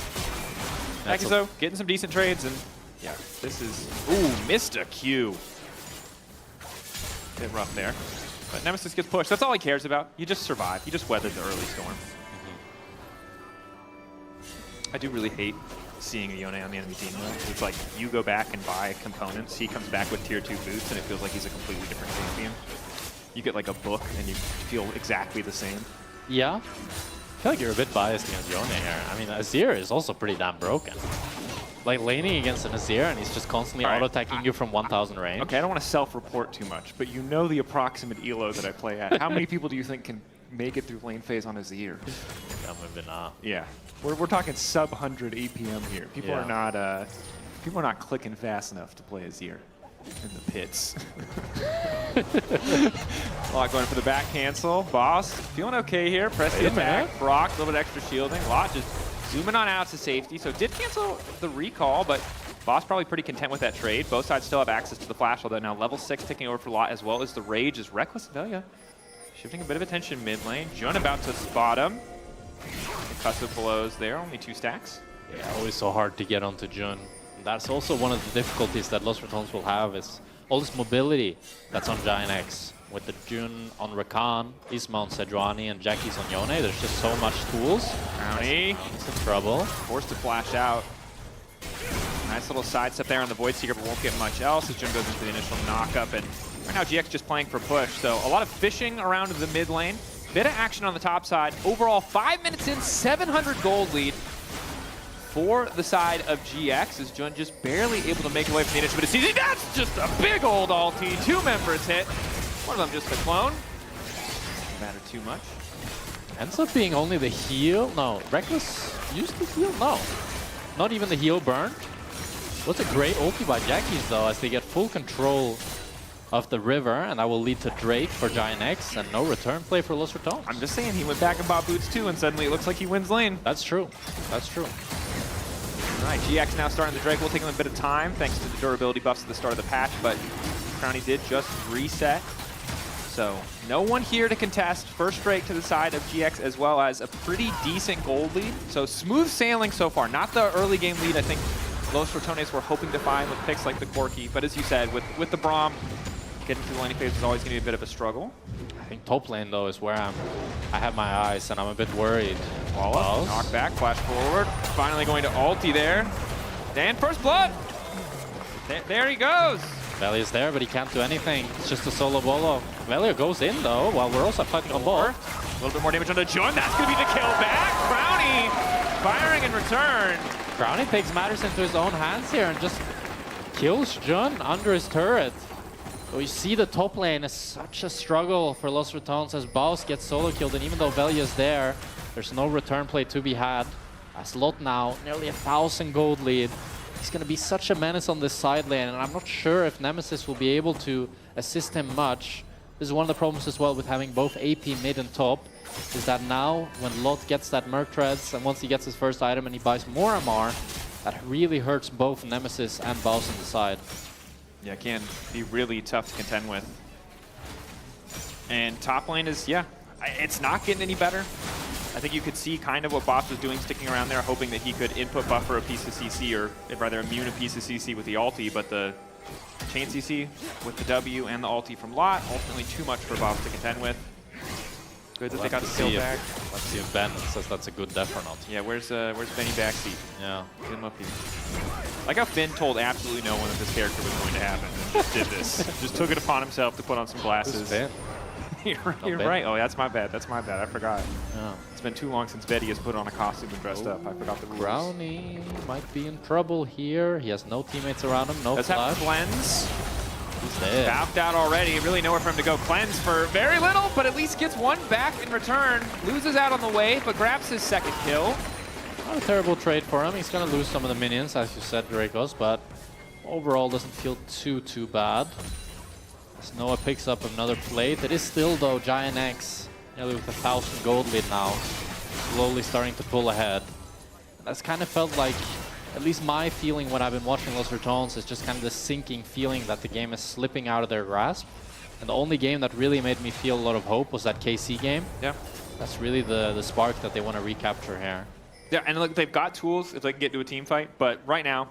Akizo getting some decent trades, and yeah, this is... Ooh, missed a Q. Bit rough there. But Nemesis gets pushed. That's all he cares about. You just survive. You just weathered the early storm. I do really hate seeing a Yone on the enemy team. It's like you go back and buy components, he comes back with tier 2 boots, and it feels like he's a completely different champion. You get like a book and you feel exactly the same. Yeah. I feel like you're a bit biased against Yone here. I mean, Azir is also pretty damn broken. Like laning against an Azir and he's just constantly auto-attacking you from 1000 range. Okay, I don't want to self-report too much, but you know the approximate elo that I play at. How many people do you think can make it through lane phase on Azir? Yeah, maybe not. Yeah. We're talking sub 100 APM here. People are not clicking fast enough to play Azir in the pits. Lot going for the back cancel. Boss feeling okay here. Press the attack. Brock, a little bit extra shielding. Lot just zooming on out to safety. So did cancel the recall, but Boss probably pretty content with that trade. Both sides still have access to the flash, although now level 6 taking over for Lot, as well as the Rage is Reckless Velia. Shifting a bit of attention mid lane. Jun about to spot him. Concussive blows there, only 2 stacks. Yeah, always so hard to get onto Jun. That's also one of the difficulties that Los Ratons will have, is all this mobility that's on Giant X. With the Jun on Rakan, Isma on Sejuani, and Jackie's on Yone, there's just so much tools. Brownie. He's in trouble. Forced to flash out. Nice little sidestep there on the Void Seeker, but won't get much else as Jun goes into the initial knockup. And right now GX just playing for push, so a lot of fishing around the mid lane. Bit of action on the top side. Overall, 5 minutes in, 700 gold lead for the side of GX, as Jun just barely able to make away from the initiative. But it's easy. That's just a big old ulti. 2 members hit. One of them just a clone. Doesn't matter too much. Ends up being only the heal. No, Reckless used the heal? No. Not even the heal burned. What's a great ulti by Jackie's though, as they get full control of the river, and that will lead to Drake for Giant X and no return play for Los Ratons. I'm just saying, he went back and bought boots too, and suddenly it looks like he wins lane. That's true. That's true. All right, GX now starting the Drake. Will take him a bit of time thanks to the durability buffs at the start of the patch, but Crownie did just reset. So no one here to contest. First Drake to the side of GX, as well as a pretty decent gold lead. So smooth sailing so far. Not the early game lead I think Los Ratones were hoping to find with picks like the Corki, but as you said, with the Braum, getting through the laning phase is always going to be a bit of a struggle. I think top lane though is where I have my eyes, and I'm a bit worried. Wall up, knock back, flash forward. Finally going to ulti there. Dan, first blood. There he goes. Velia's there, but he can't do anything. It's just a solo bolo. Velia goes in though, while we're also fighting on board. A little bit more damage on the Jun. That's going to be the kill back. Crownie firing in return. Crownie takes matters into his own hands here and just kills Jun under his turret. So you see the top lane is such a struggle for Los Ratons as Baus gets solo killed, and even though Velia's there, there's no return play to be had. As Lot now, nearly 1,000 gold lead. He's going to be such a menace on this side lane, and I'm not sure if Nemesis will be able to assist him much. This is one of the problems as well with having both AP mid and top, is that now when Lot gets that Merc Treads, and once he gets his first item and he buys more MR, that really hurts both Nemesis and Baus on the side. Yeah, can be really tough to contend with. And top lane is, yeah, it's not getting any better. I think you could see kind of what Boss was doing, sticking around there, hoping that he could input buffer a piece of CC, or rather immune a piece of CC with the ulti, but the chain CC with the W and the ulti from Lot, ultimately too much for Boss to contend with. Good that they got the kill back. Let's see if Ben says that's a good def or not. Yeah, where's Benny backseat? Yeah. Get him up here. Like how Finn told absolutely no one that this character was going to happen, and just did this. Just took it upon himself to put on some glasses. Who's Finn? You're right. Oh, that's my bad. That's my bad. I forgot. Yeah. It's been too long since Betty has put on a costume and dressed up. I forgot the rules. Brownie might be in trouble here. He has no teammates around him, no Let's have flash. cleanse. He's dead. Backed out already. Really nowhere for him to go. Cleanse for very little, but at least gets one back in return. Loses out on the way, but grabs his second kill. Not a terrible trade for him. He's going to lose some of the minions, as you said, Dracos, but overall doesn't feel too bad. As Noah picks up another plate. It is still, though, Giant X, nearly with 1,000 gold lead now, slowly starting to pull ahead. That's kind of felt like, at least my feeling when I've been watching Los Ratones, is just kind of the sinking feeling that the game is slipping out of their grasp. And the only game that really made me feel a lot of hope was that KC game. Yeah. That's really the spark that they want to recapture here. Yeah, and look, they've got tools if they can get to a team fight, but right now,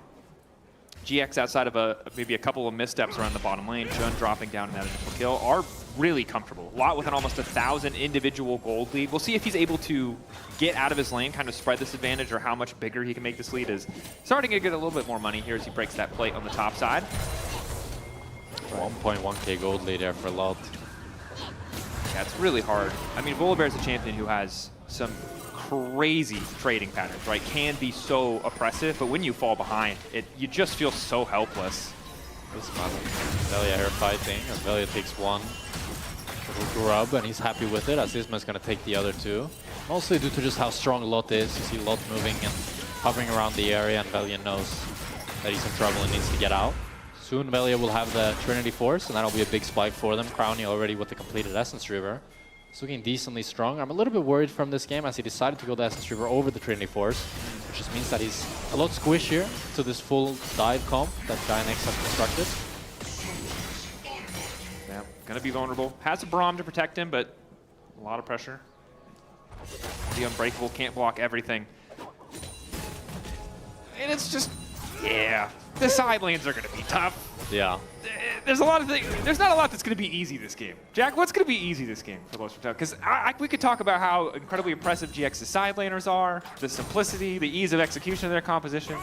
GX, outside of maybe a couple of missteps around the bottom lane, Jun dropping down in that initial kill, are really comfortable. A lot with an almost 1,000 individual gold lead. We'll see if he's able to get out of his lane, kind of spread this advantage, or how much bigger he can make this lead. Is starting to get a little bit more money here as he breaks that plate on the top side. 1.1k gold lead there for Lot. Yeah, it's really hard. I mean, Volibear's a champion who has some crazy trading patterns, right? Can be so oppressive, but when you fall behind, you just feel so helpless. This man, Velia here fighting, as Velia takes one little grub, and he's happy with it, as Isma's going to take the other two. Mostly due to just how strong Lot is. You see Lot moving and hovering around the area, and Velia knows that he's in trouble and needs to get out. Soon Velia will have the Trinity Force, and that'll be a big spike for them. Crowny already with the completed Essence Reaver. He's looking decently strong. I'm a little bit worried from this game as he decided to go the Essence Reaver over the Trinity Force, which just means that he's a lot squishier to this full dive comp that Giant X has constructed. Yeah, gonna be vulnerable. Has a Braum to protect him, but a lot of pressure. The Unbreakable can't block everything. And it's just, yeah, the side lanes are gonna be tough. Yeah. There's a lot of things. There's not a lot that's going to be easy this game. Jack, what's going to be easy this game for Los Ratones? Because we could talk about how incredibly impressive GX's side laners are, the simplicity, the ease of execution of their composition.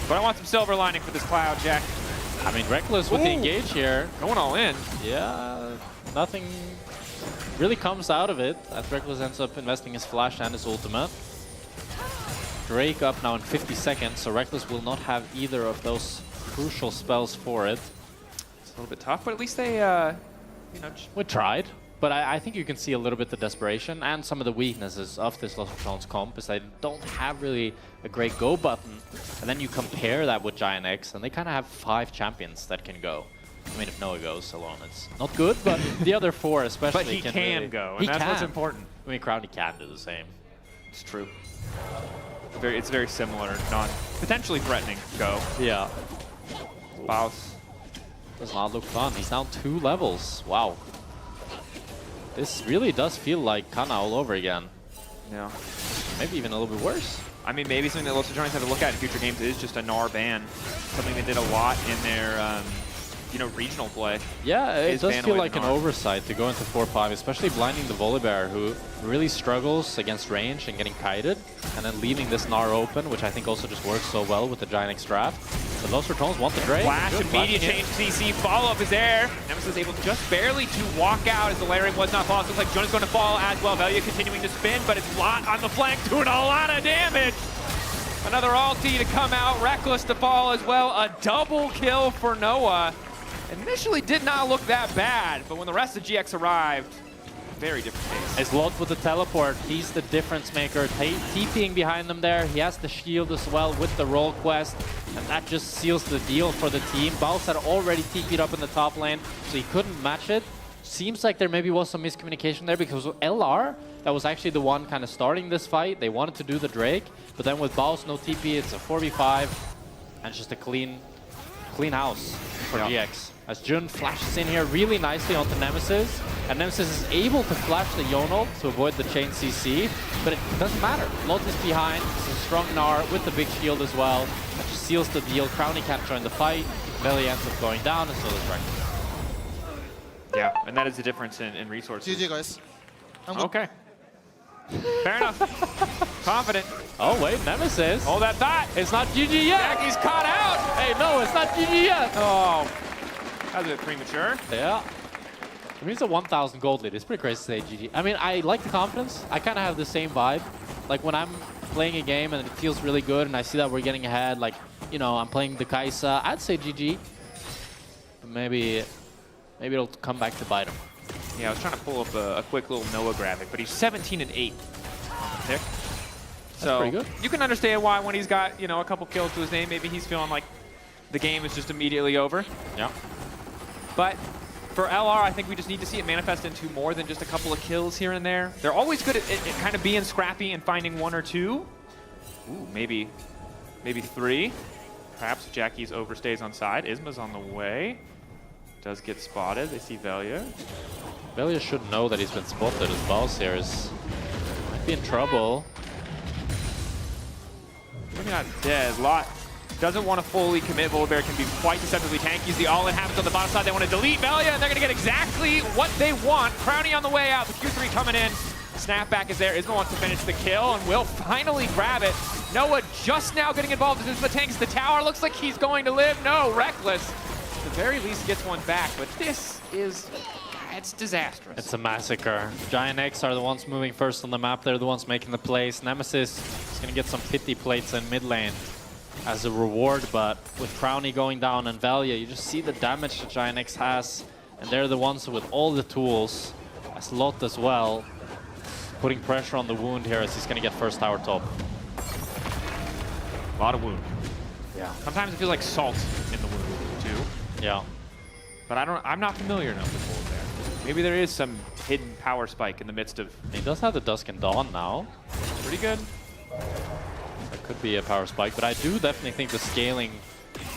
But I want some silver lining for this Cloud, Jack. I mean, Reckless with the engage here. Going all in. Yeah, nothing really comes out of it, as Reckless ends up investing his flash and his ultimate. Drake up now in 50 seconds, so Reckless will not have either of those crucial spells for it. It's a little bit tough, but at least they, you know... We tried, but I think you can see a little bit the desperation and some of the weaknesses of this Los Ratones comp is they don't have really a great go button. And then you compare that with Giant X, and they kind of have 5 champions that can go. I mean, if Noah goes alone, it's not good, but the other 4 especially but he can really, go, and that's what's important. I mean, Crowny can do the same. It's true. It's very similar, potentially threatening go. Yeah. Baus. Does not look fun. He's down 2 levels. Wow. This really does feel like Kana all over again. Yeah. Maybe even a little bit worse. I mean, maybe something that Los Ratones have to look at in future games is just a Gnar ban. Something they did a lot in their, regional play. Yeah, it does feel like an Gnar. oversight to go into 4-5, especially blinding the Volibear, who really struggles against range and getting kited, and then leaving this Gnar open, which I think also just works so well with the Giant X draft. But Los Ratones want the Drake. Flash, immediate change CC, follow-up is there. Nemesis able just barely to walk out as the layering was not falling. Looks like Jun is going to fall as well. Velia continuing to spin, but it's Lot on the flank doing a lot of damage. Another ulti to come out, Reckless to fall as well. A double kill for Noah. Initially did not look that bad, but when the rest of GX arrived, very different case. As Lot with the teleport, he's the difference maker. TPing behind them there. He has the shield as well with the roll quest, and that just seals the deal for the team. Baus had already TP'd up in the top lane, so he couldn't match it. Seems like there maybe was some miscommunication there because LR, that was actually the one kind of starting this fight. They wanted to do the Drake, but then with Baus no TP, it's a 4v5, and it's just a clean house for GX. As Jun flashes in here really nicely onto Nemesis, and Nemesis is able to flash the Yonel to avoid the chain CC, but it doesn't matter. Lot is behind, it's a strong Gnar with the big shield as well. That just seals the deal. Crowny can't join the fight, Velia ends up going down, and so does Reckless. Yeah, and that is the difference in resources. GG, guys. Okay. Fair enough. Confident. Oh, wait, Nemesis. Hold that thought. It's not GG yet. Jackie's caught out. Hey, no, it's not GG yet. Oh. That was a bit premature. Yeah. I mean, it's a 1,000 gold lead. It's pretty crazy to say GG. I mean, I like the confidence. I kind of have the same vibe. Like when I'm playing a game and it feels really good and I see that we're getting ahead, like, you know, I'm playing the Kaisa, I'd say GG. But maybe it'll come back to bite him. Yeah, I was trying to pull up a quick little Noah graphic, but he's 17 and 8 on the pick. So pretty good. You can understand why when he's got, you know, a couple kills to his name, maybe he's feeling like the game is just immediately over. Yeah. But for LR, I think we just need to see it manifest into more than just a couple of kills here and there. They're always good at kind of being scrappy and finding 1 or 2. Ooh, maybe 3. Perhaps Jackie's overstays on side. Isma's on the way. Does get spotted. They see Velia. Velia should know that he's been spotted. His boss here might be in trouble. Maybe not dead. Lot doesn't want to fully commit. Volibear can be quite deceptively tanky. He's the all-in happens on the bottom side. They want to delete Velia, and they're going to get exactly what they want. Crowny on the way out. The Q3 coming in. Snapback is there. Isma wants to finish the kill and will finally grab it. Noah just now getting involved as Isma tanks the tower. Looks like he's going to live. No, Reckless. At the very least gets one back, but this is, it's disastrous. It's a massacre. Giant X are the ones moving first on the map. They're the ones making the plays. Nemesis is going to get some pity plates in mid lane as a reward, but with Crowny going down and Velia, you just see the damage that Giant X has, and they're the ones with all the tools, as Lot as well, putting pressure on the wound here as he's going to get first tower top. A lot of wound. Yeah. Sometimes it feels like salt in the wound too. Yeah. But I'm not familiar enough with Bold there. Maybe there is some hidden power spike in the midst of... He does have the Dusk and Dawn now. Pretty good. That could be a power spike, but I do definitely think the scaling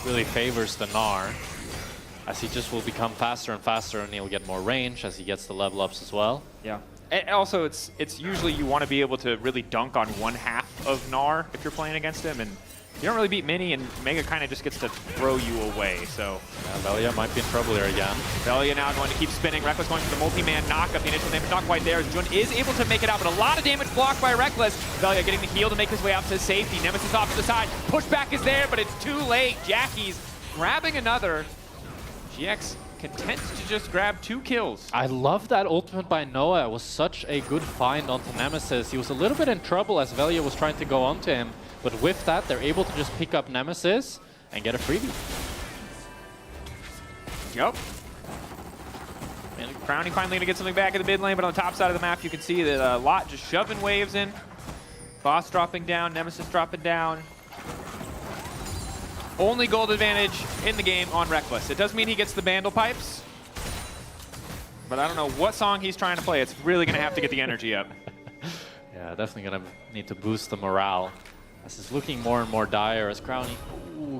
really favors the Gnar, as he just will become faster and faster, and he'll get more range as he gets the level ups as well. Yeah. And also, it's usually you want to be able to really dunk on one half of Gnar if you're playing against him, and you don't really beat Mini, and Mega kind of just gets to throw you away, so... Yeah, Velia might be in trouble here again. Velia now going to keep spinning. Reckless going for the multi-man knock-up. The initial damage not quite there, as Jun is able to make it out, but a lot of damage blocked by Reckless. Velia getting the heal to make his way out to safety. Nemesis off to the side. Pushback is there, but it's too late. Jackie's grabbing another. GX content to just grab 2 kills. I love that ultimate by Noah. It was such a good find onto Nemesis. He was a little bit in trouble as Velia was trying to go onto him. But with that, they're able to just pick up Nemesis and get a freebie. Yep. And Crowny finally gonna get something back in the mid lane, but on the top side of the map, you can see that Lot just shoving waves in. Boss dropping down, Nemesis dropping down. Only gold advantage in the game on Reckless. It does mean he gets the Bandle Pipes, but I don't know what song he's trying to play. It's really gonna have to get the energy up. Yeah, definitely gonna need to boost the morale. This is looking more and more dire as Crowny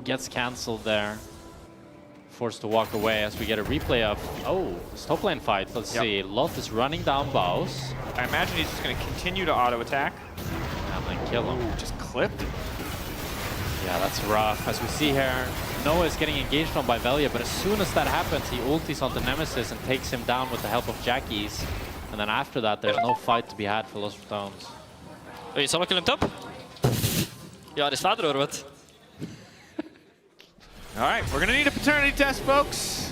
gets cancelled there. Forced to walk away as we get a replay of, this top lane fight. Let's see, Lot is running down Baus. I imagine he's just going to continue to auto attack. And then kill him. Ooh, just clipped it. Yeah, that's rough. As we see here, Noah is getting engaged on by Velia, but as soon as that happens, he ultis onto Nemesis and takes him down with the help of Jackie's. And then after that, there's no fight to be had for Lost Stones. Oj, sama killen top. Ja, det är orvet. All right, we're going to need a paternity test, folks.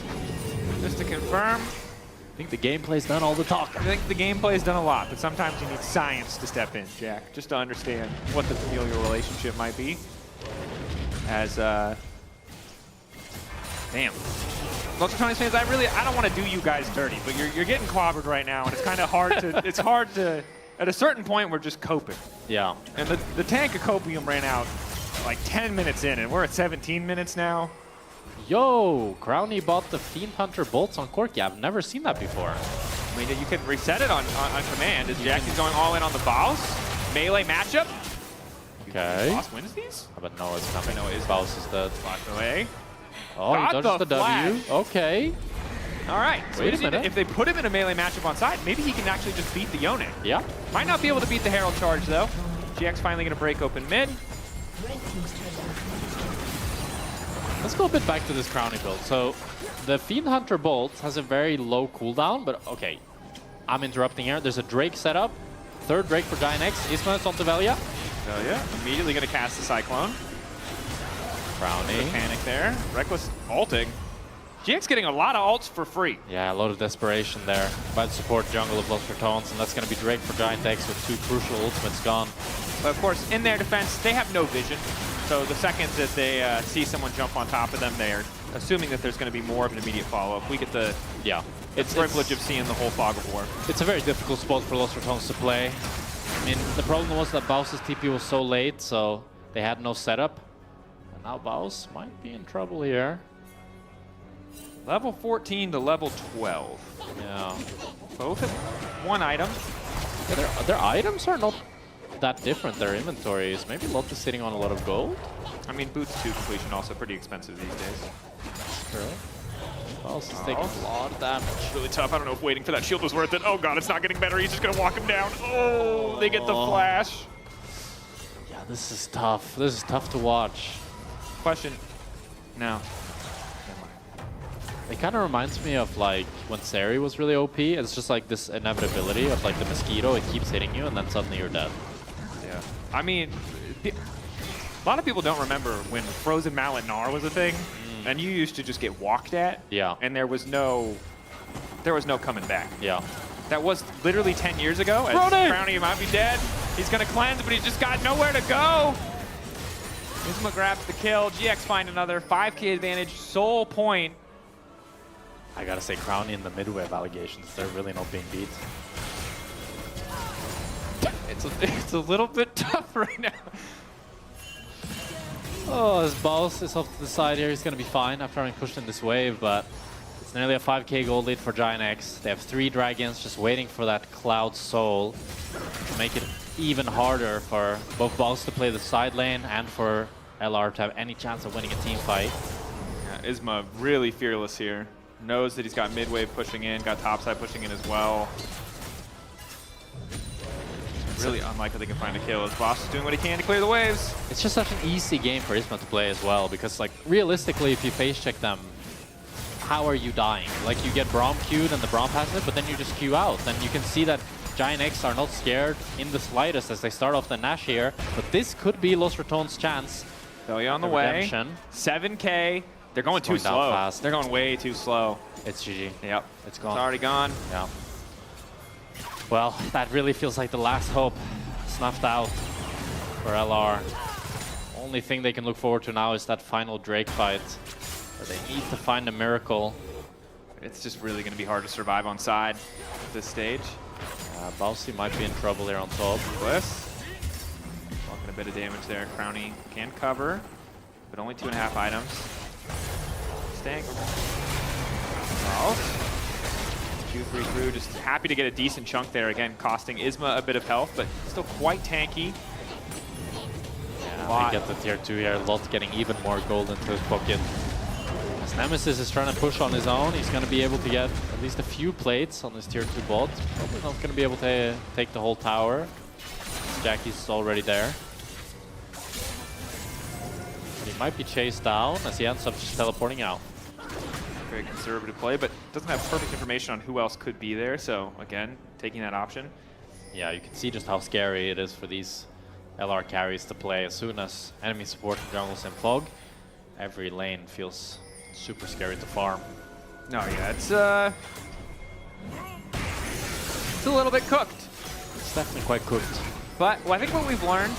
Just to confirm. I think the gameplay's done all the talk. I think the gameplay's done a lot, but sometimes you need science to step in, Jack, just to understand what the familial relationship might be. As, damn. Lots of Tony's fans, I don't want to do you guys dirty, but you're getting clobbered right now, and it's kind of hard to, it's hard to, at a certain point, we're just coping. Yeah. And the tank of copium ran out like 10 minutes in, and we're at 17 minutes now. Yo, Crowny bought the Fiend Hunter bolts on Corki. I've never seen that before. I mean, you can reset it on command. As Jackie's going all in on the Baus. Melee matchup. Okay. Boss wins these? But no, it's coming. No, it is. Baus is dead. Locked away. Oh, he dodges the W. Okay. All right. So Wait a minute. if they put him in a melee matchup on side, maybe he can actually just beat the Yone. Yeah. Might not be able to beat the Herald charge, though. GX finally going to break open mid. Let's go a bit back to this Crowny build. So the Fiend Hunter bolt has a very low cooldown, but okay. I'm interrupting here. There's a Drake setup. Third Drake for Giant X. Isma's onto Velia. Velia immediately going to cast the Cyclone. Crowny. Panic there. Reckless ulting. GX getting a lot of ults for free. Yeah, a lot of desperation there by the support jungle of Lost Ratones, and that's going to be Drake for Giant X with 2 crucial ultimates gone. But of course, in their defense, they have no vision. So the second that they see someone jump on top of them, they're assuming that there's going to be more of an immediate follow-up. We get the privilege of seeing the whole fog of war. It's a very difficult spot for Lost Ratones to play. I mean, the problem was that Baus's TP was so late, so they had no setup. And now Baus might be in trouble here. Level 14 to level 12. Yeah. Both have 1 item. Yeah, their items are not that different. Their inventory is maybe Lot is sitting on a lot of gold. I mean, boots to completion also pretty expensive these days. That's true. Baus is taking a lot of damage. It's really tough. I don't know if waiting for that shield was worth it. Oh god, it's not getting better. He's just gonna walk him down. Oh, they get the flash. Yeah, this is tough. This is tough to watch. Question. No. It kind of reminds me of like when Seri was really OP. It's just like this inevitability of like the mosquito. It keeps hitting you and then suddenly you're dead. Yeah. I mean, a lot of people don't remember when Frozen Mallet Gnar was a thing, and you used to just get walked at. Yeah. And there was no coming back. Yeah. That was literally 10 years ago. As Crownie might be dead. He's gonna cleanse, but he's just got nowhere to go. Isma grabs the kill. GX find another 5k advantage. Soul point. I gotta say, Crownie in the mid-wave allegations, they're really not being beat. It's a little bit tough right now. Oh, his Baus is off to the side here. He's gonna be fine after having pushed in this wave, but it's nearly a 5k gold lead for Giant X. They have 3 dragons just waiting for that Cloud Soul to make it even harder for both Baus to play the side lane and for LR to have any chance of winning a team fight. Yeah, Isma really fearless here. Knows that he's got mid-wave pushing in, got topside pushing in as well. It's really unlikely they can find a kill as Boss is doing what he can to clear the waves. It's just such an easy game for Isma to play as well, because like realistically, if you face check them, how are you dying? Like you get Braum queued and the Braum passive, but then you just queue out. Then you can see that Giant X are not scared in the slightest as they start off the Nash here, but this could be Lost Ratone's chance. Delia on the way. 7k. They're going too slow. Fast. They're going way too slow. It's GG. Yep. It's gone. It's already gone. Yeah. Well, that really feels like the last hope snuffed out for LR. Only thing they can look forward to now is that final Drake fight, where they need to find a miracle. It's just really going to be hard to survive on side at this stage. Bausy might be in trouble here on top. Bliss. Talking a bit of damage there. Crownie can cover, but only 2.5 items. Stank. Well, 2-3 through, just happy to get a decent chunk there. Again, costing Isma a bit of health, but still quite tanky. Yeah, we get the tier 2 here. Lot getting even more gold into his pocket. As Nemesis is trying to push on his own, he's going to be able to get at least a few plates on his tier 2 bot. Probably not going to be able to take the whole tower. Jackie's already there. But he might be chased down as he ends up just teleporting out. Very conservative play, but doesn't have perfect information on who else could be there. So again, taking that option. Yeah, you can see just how scary it is for these LR carries to play. As soon as enemy support from jungles and fog, every lane feels super scary to farm. No, yeah, it's a little bit cooked. It's definitely quite cooked. But well, I think what we've learned,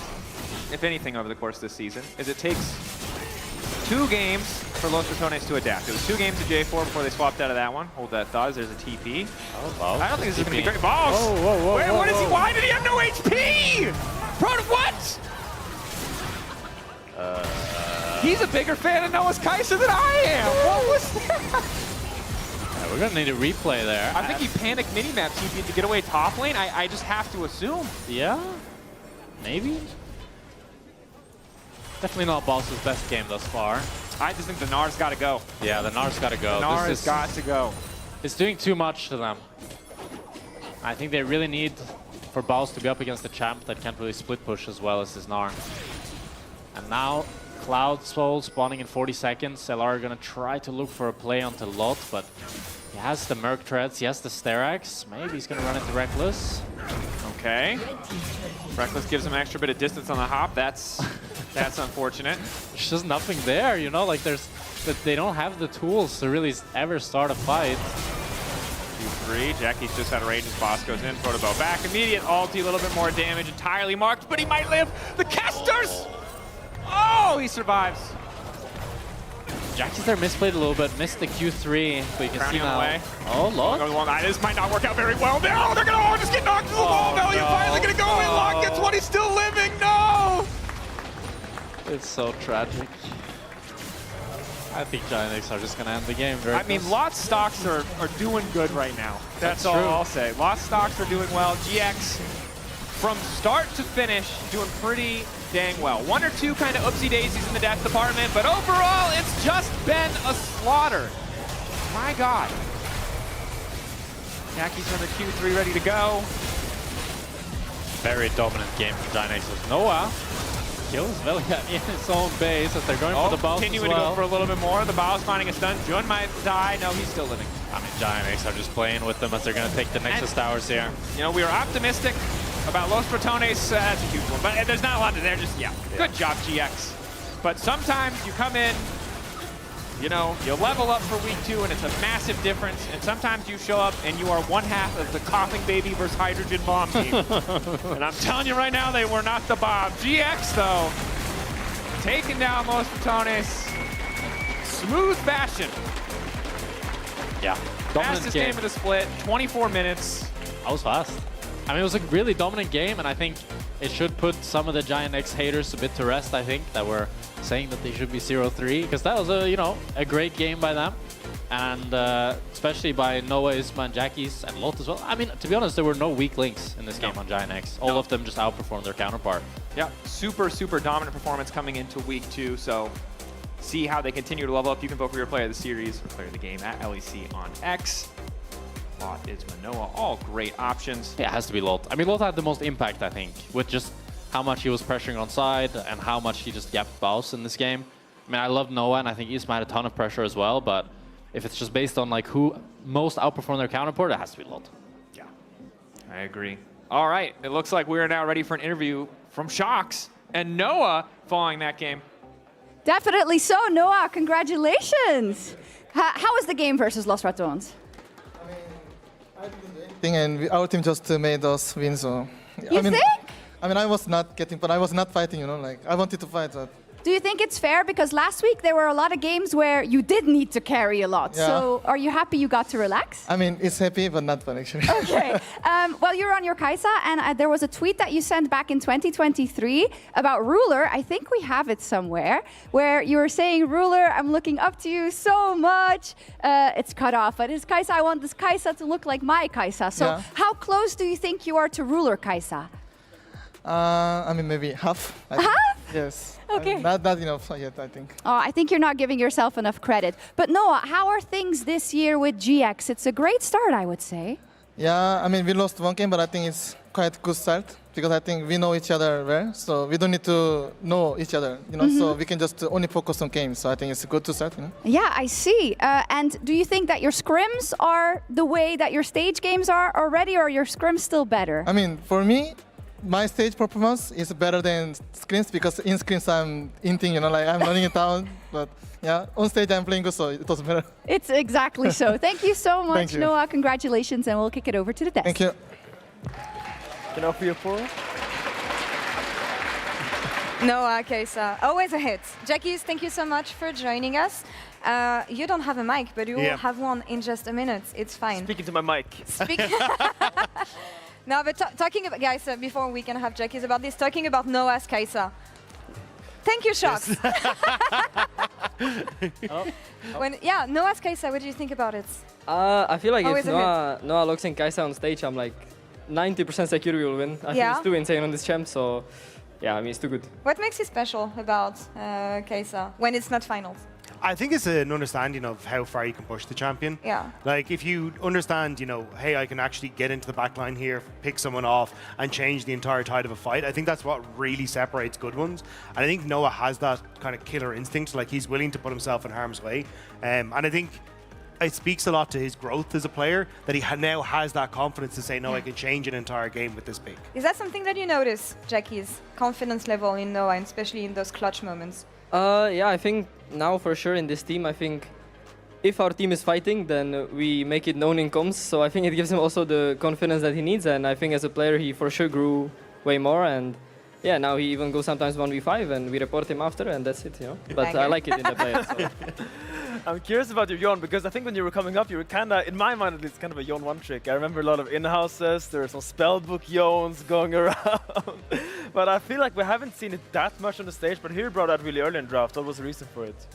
if anything, over the course of this season, is it takes 2 games for Los Ratones to adapt. It was 2 games to J4 before they swapped out of that one. Hold that thought. There's a TP. Oh, Baus. I don't think this is going to be great. Baus! Whoa, whoa, whoa, Wait, what is he? whoa. Why did he have no HP? What? He's a bigger fan of Noah's Kai'Sa than I am. What was that? Yeah, we're going to need a replay there. I think he panicked minimap TP to get away top lane. I just have to assume. Yeah? Maybe? Definitely not Baus's best game thus far. I just think the Gnar's got to go. Yeah, the Gnar's got to go. The Gnar has got to go. It's doing too much to them. I think they really need for Baus to be up against a champ that can't really split push as well as his Gnar. And now Cloud Soul spawning in 40 seconds. LR are going to try to look for a play onto Lot, but he has the Merc Treads, he has the Sterax. Maybe he's going to run into Reckless. Okay. Reckless gives him an extra bit of distance on the hop. That's unfortunate. There's just nothing there, you know, like they don't have the tools to really ever start a fight. 2-3. Jackie's just out of range as boss goes in. Protobell back. Immediate ulti, a little bit more damage. Entirely marked, but he might live. The casters! Oh, he survives. Jackie's there misplayed a little bit, missed the Q3, but you can see now. Away. Oh, Lock. This might not work out very well. No, they're going to all just get knocked to the wall. Value finally going to go in. Lock gets one. He's still living. No! It's so tragic. I think Giant X are just going to end the game very I mean, Lost stocks are doing good right now. That's all true. I'll say. Lost stocks are doing well. GX, from start to finish, doing pretty dang well. One or two kind of oopsie daisies in the death department, but overall, it's just been a slaughter. My God. Jackie's on the Q3 ready to go. Very dominant game from Giant X. Noah kills Velia in his own base as they're going for the bounce continuing as well. to go for a little bit more. The Bao's finding a stun. Jun might die. No, he's still living. I mean, Giant X are just playing with them as they're going to take the Nexus towers here. You know, we were optimistic about Los Protones. That's a huge one, but there's not a lot to there. Just, good job, GX. But sometimes you come in, you know, you level up for week 2, and it's a massive difference. And sometimes you show up and you are one half of the coughing baby versus hydrogen bomb team. And I'm telling you right now, they were not the bomb. GX, though, taking down Los Protones. Smooth fashion. Yeah, Fastest game of the split, 24 minutes. That was fast. I mean, it was a really dominant game, and I think it should put some of the Giant X haters a bit to rest, I think, that were saying that they should be 0-3, because that was a great game by them. And especially by Noah, Isma, and Jackie's, and Lot as well. I mean, to be honest, there were no weak links in this game on Giant X. All of them just outperformed their counterpart. Yeah, super, super dominant performance coming into week 2, so see how they continue to level up. You can vote for your player of the series or player of the game at LEC on X. Lot, Isma, Noah, all great options. Yeah, it has to be Lot. I mean, Lot had the most impact, I think, with just how much he was pressuring on side and how much he just yapped Baus in this game. I mean, I love Noah, and I think Isma had a ton of pressure as well, but if it's just based on like who most outperformed their counterpart, it has to be Lot. Yeah, I agree. All right, it looks like we are now ready for an interview from Shox and Noah following that game. Definitely so, Noah. Congratulations. How was the game versus Los Ratones? And our team just made us win, so... You think? I mean, I was not fighting, you know, like, I wanted to fight, but... Do you think it's fair? Because last week there were a lot of games where you did need to carry a lot. Yeah. So are you happy you got to relax? I mean, it's happy, but not fun, actually. Okay. Well, you're on your Kai'Sa, and there was a tweet that you sent back in 2023 about Ruler. I think we have it somewhere, where you were saying, Ruler, I'm looking up to you so much. It's cut off, but it's Kai'Sa. I want this Kai'Sa to look like my Kai'Sa. So how close do you think you are to Ruler Kai'Sa? I mean, maybe half. Half? Yes. Okay. Not enough yet, I think. Oh, I think you're not giving yourself enough credit. But Noah, how are things this year with GX? It's a great start, I would say. Yeah, I mean, we lost one game, but I think it's quite a good start because I think we know each other well, so we don't need to know each other, you know, so we can just only focus on games. So I think it's good to start, you know. Yeah, I see. And do you think that your scrims are the way that your stage games are already, or are your scrims still better? I mean, for me, my stage performance is better than screens because in screens I'm inting, you know, like I'm running it down. But yeah, on stage I'm playing good, so it doesn't matter. It's exactly so. Thank you so much, Thank you. Noah. Congratulations, and we'll kick it over to the desk. Thank you. Can I offer you a pour? Noah, Kai'Sa, always a hit. Jackies, thank you so much for joining us. You don't have a mic, but you will have one in just a minute. It's fine. Speaking to my mic. No, but talking about, guys, before we can have Jackies about this, talking about Noah's Kai'Sa. Thank you, Shox. Yes. Noah's Kai'Sa, what do you think about it? I feel like Always if a Noah looks in Kai'Sa on stage, I'm like 90% secure we will win. I think it's too insane on this champ, so yeah, I mean, it's too good. What makes it special about Kai'Sa when it's not finals? I think it's an understanding of how far you can push the champion. Yeah. Like, if you understand, you know, hey, I can actually get into the back line here, pick someone off, and change the entire tide of a fight, I think that's what really separates good ones. And I think Noah has that kind of killer instinct. Like, he's willing to put himself in harm's way. And I think it speaks a lot to his growth as a player that he now has that confidence to say, no, I can change an entire game with this pick. Is that something that you notice, Jackie's confidence level in Noah, and especially in those clutch moments? Yeah, I think now for sure in this team, I think if our team is fighting, then we make it known in comms. So I think it gives him also the confidence that he needs. And I think as a player, he for sure grew way more. And yeah, now he even goes sometimes 1v5 and we report him after and that's it, you know. But I like it in the player. So. I'm curious about your Yon, because I think when you were coming up, you were kind of, in my mind at least, kind of a Yon one trick. I remember a lot of in-houses, there were some spellbook Yons going around. But I feel like we haven't seen it that much on the stage, but here you brought out really early in draft. What was the reason for it?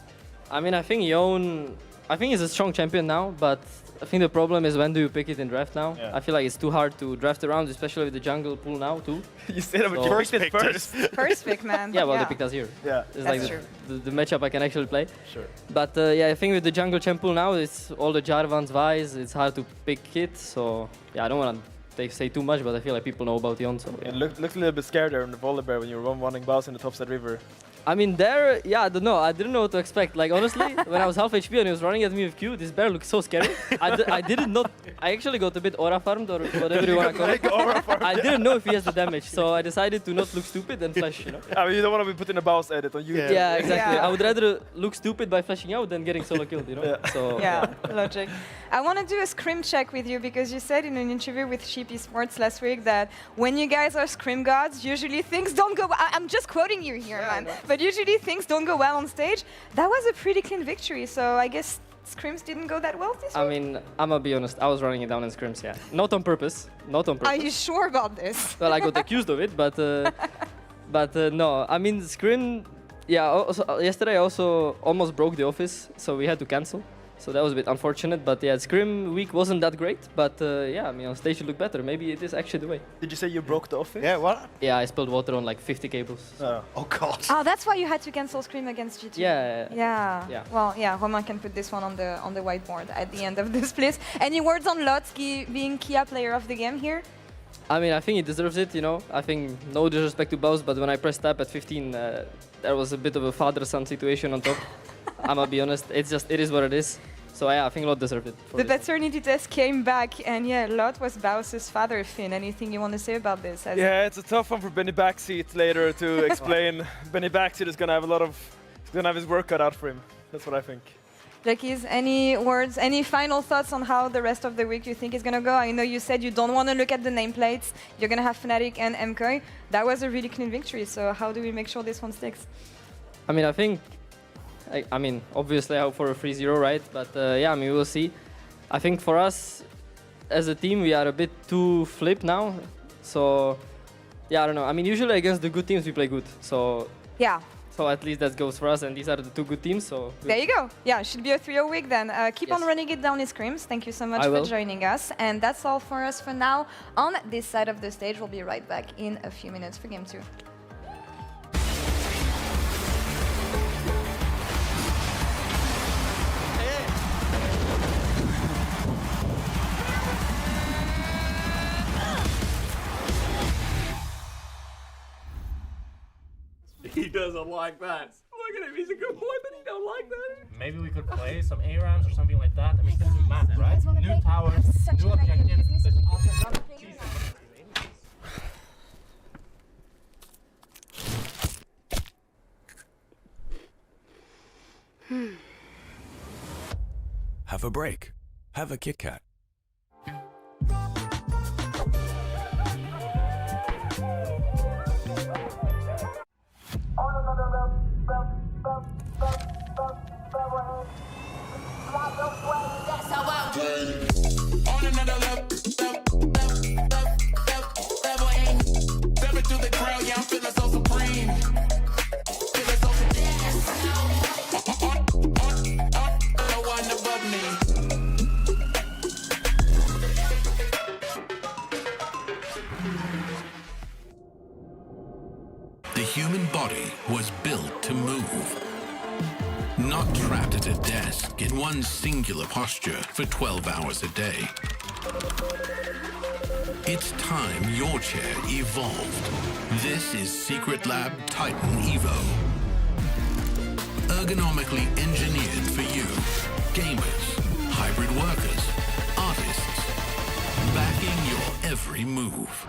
I mean, I think Yon, I think he's a strong champion now, but I think the problem is when do you pick it in draft now? Yeah. I feel like it's too hard to draft around, especially with the jungle pool now too. You said it, but you picked it first. First pick, man. Yeah, well, they picked us here. Yeah, it's that's like true. The matchup I can actually play. Sure. But yeah, I think with the jungle champ pool now, it's all the Jarvans, Vi's, it's hard to pick it. So yeah, I don't want to say too much, but I feel like people know about Yon. So yeah. It looks a little bit scared there in the Volibear when you were one-wanting boss in the topside river. I mean, there, yeah, I don't know. I didn't know what to expect. Like, honestly, when I was half HP and he was running at me with Q, this bear looked so scary. I didn't know. I actually got a bit aura farmed or whatever you want to call it. I didn't know if he has the damage, so I decided to not look stupid and flash, you know. I mean, you don't want to be put in a boss edit on YouTube. Yeah, exactly. Yeah. I would rather look stupid by flashing out than getting solo killed, you know. Yeah. So, yeah, logic. I want to do a scrim check with you because you said in an interview with Sheep Esports last week that when you guys are scrim gods, usually things don't go. I'm just quoting you here, man. But usually things don't go well on stage. That was a pretty clean victory, so I guess scrims didn't go that well this week? I mean, I'm gonna be honest, I was running it down in scrims, yeah. Not on purpose, not on purpose. Are you sure about this? Well, I got accused of it, but no. I mean, scrim, yeah, also, yesterday I also almost broke the office, so we had to cancel. So that was a bit unfortunate, but yeah, scrim week wasn't that great, but yeah, I mean, on stage it looked better. Maybe it is actually the way. Did you say you broke the office? Yeah, what? Yeah, I spilled water on like 50 cables. Oh, God. Oh, that's why you had to cancel scrim against G2. Yeah. Well, yeah, Romain can put this one on the whiteboard at the end of this, please. Any words on Lotsky being Kia player of the game here? I mean, I think he deserves it, you know. I think no disrespect to Baus, but when I pressed tab at 15, there was a bit of a father-son situation on top. I'm gonna be honest, it is what it is. So yeah, I think Lot deserved it. The paternity test came back, and yeah, Lot was Baus's father, Finn. Anything you want to say about this? Yeah, it's a tough one for Benny Backseat later to explain. Benny Backseat is gonna have he's gonna have his work cut out for him. That's what I think. Jackies, any words, any final thoughts on how the rest of the week you think is gonna go? I know you said you don't want to look at the nameplates. You're gonna have Fnatic and MKOI. That was a really clean victory. So how do we make sure this one sticks? I mean, I mean, obviously I hope for a 3-0, right? But yeah, I mean, we'll see. I think for us, as a team, we are a bit too flip now. So, yeah, I don't know. I mean, usually against the good teams, we play good. So, yeah. So at least that goes for us, and these are the two good teams, so... Good. There you go. Yeah, should be a 3-0 week then. Keep on running it down in scrims. Thank you so much for joining us. And that's all for us for now. On this side of the stage, we'll be right back in a few minutes for Game 2. He doesn't like that. Look at him, he's a good boy, but he don't like that. Maybe we could play some ARAMs or something like that. I mean, it's a new map, right? New towers, new objectives. Have a break. Have a Kit Kat. The human body was built to move. Not trapped at a desk in one singular posture for 12 hours a day. It's time your chair evolved. This is Secret Lab Titan Evo. Ergonomically engineered for you, gamers, hybrid workers, artists, backing your every move.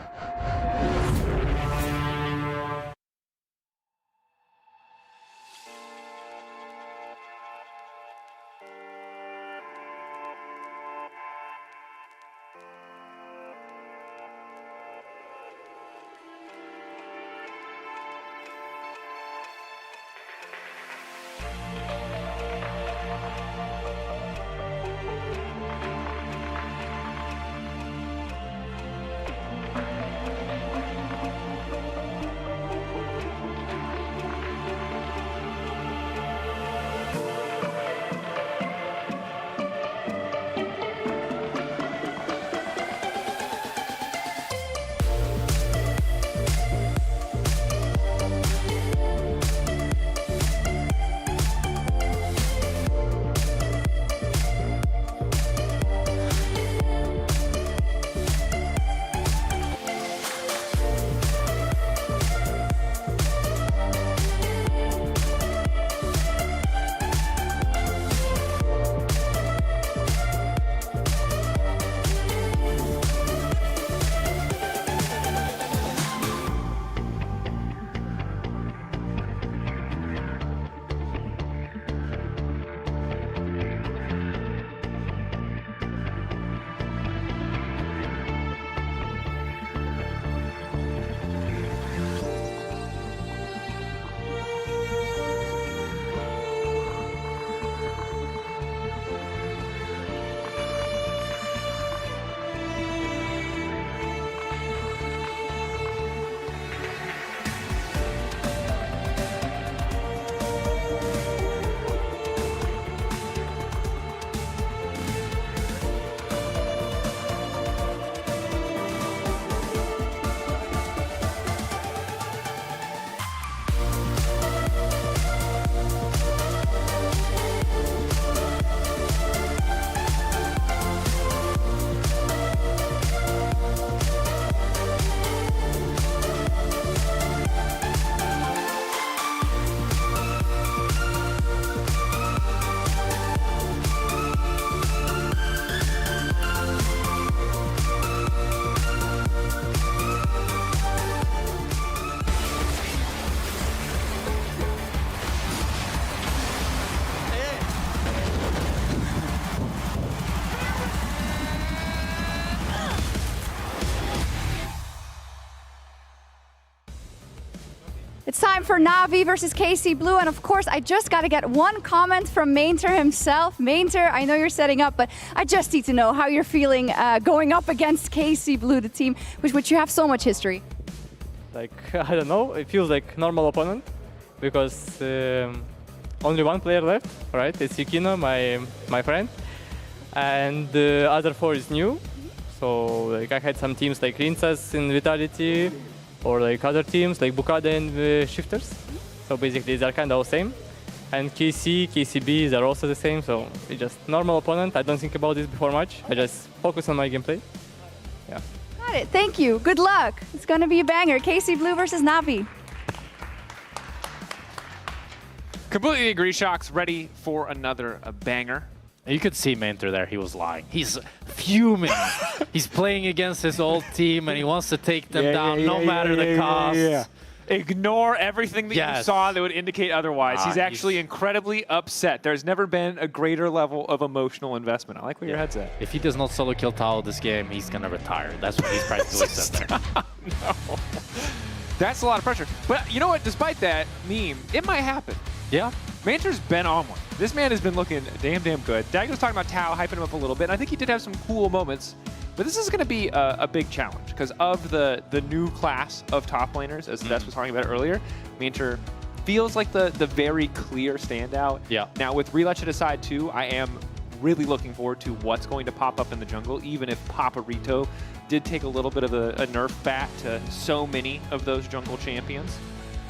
It's time for Na'Vi versus KC Blue, and of course, I just got to get one comment from Mainter himself. Mainter, I know you're setting up, but I just need to know how you're feeling going up against KC Blue, the team with which you have so much history. Like, I don't know, it feels like normal opponent because only one player left, right? It's Yukino, my friend, and the other four is new. So like I had some teams like Rinsas in Vitality, or like other teams like Bukada and Shifters. So basically they're kind of the same. And KC, KCB, they're also the same. So it's just normal opponent. I don't think about this before much. I just focus on my gameplay. Yeah. Got it. Thank you. Good luck. It's going to be a banger. KC Blue versus Na'Vi. Completely agree, Shocks. Ready for another banger. You could see Mainter there. He was lying. He's fuming. He's playing against his old team, and he wants to take them down no matter the cost. Ignore everything that you saw that would indicate otherwise. He's actually incredibly upset. There's never been a greater level of emotional investment. I like where your head's at. If he does not solo kill Tao this game, he's going to retire. That's what he's practically said there. No. That's a lot of pressure. But you know what? Despite that meme, it might happen. Yeah. Mainter's been on one. This man has been looking damn good. Dag was talking about Tao, hyping him up a little bit, and I think he did have some cool moments. But this is going to be a big challenge because of the new class of top laners, as Des was talking about earlier. Mainter feels like the very clear standout. Yeah. Now, with Relech at his side, too, I am really looking forward to what's going to pop up in the jungle, even if Paparito did take a little bit of a nerf bat to so many of those jungle champions.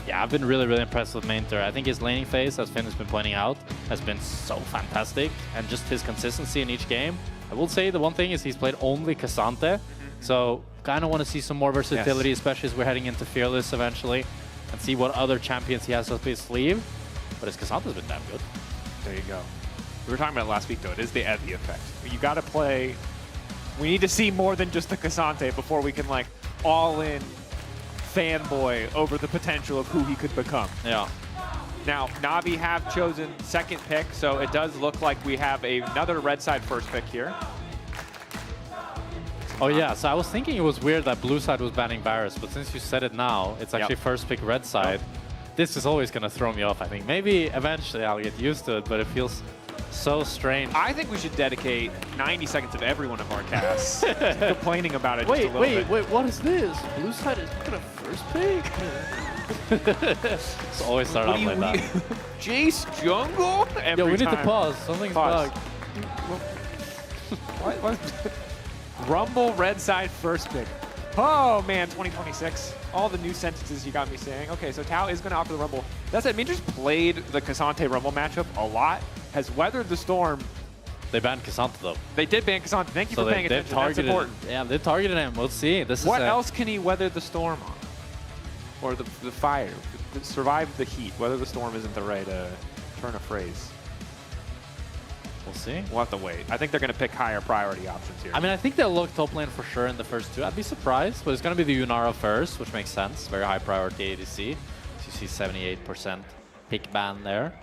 Yeah, I've been really impressed with Mainter. I think his laning phase, as Finn has been pointing out, has been so fantastic. And just his consistency in each game. I will say the one thing is he's played only Cassante. So kind of want to see some more versatility, especially as we're heading into Fearless eventually. And see what other champions he has up his sleeve. But his Cassante's been damn good. There you go. We were talking about it last week, though. It is the Evie effect. You got to play. We need to see more than just the Cassante before we can, like, all in fanboy over the potential of who he could become. Yeah. Now, Navi have chosen second pick, so it does look like we have another red side first pick here. Oh yeah, so I was thinking it was weird that blue side was banning Varus, but since you said it now, it's actually first pick red side. This is always going to throw me off, I think. Maybe eventually I'll get used to it, but it feels so strange. I think we should dedicate 90 seconds of every one of our casts to complaining about it just a little bit. Wait, what is this? Blue side is picking a first pick? It's always start off like that. Jace jungle? Yo, we need to pause. Something's bugged. What? Rumble red side first pick. Oh man, 2026. All the new sentences you got me saying. Okay, so Tao is going to opt for the Rumble. That said, Mingers played the Cassante Rumble matchup a lot, has weathered the storm. They banned Cassante though. They did ban Cassante. Thank you for paying attention. That's important. Yeah, they targeted him. We'll see. What else can he weather the storm on? Or the fire? Survive the heat. Weather the storm isn't the right turn of phrase. We'll see. We'll have to wait. I think they're going to pick higher priority options here. I mean, I think they'll look top lane for sure in the first two. I'd be surprised, but it's going to be the Yunara first, which makes sense. Very high priority ADC. So you see 78% pick ban there.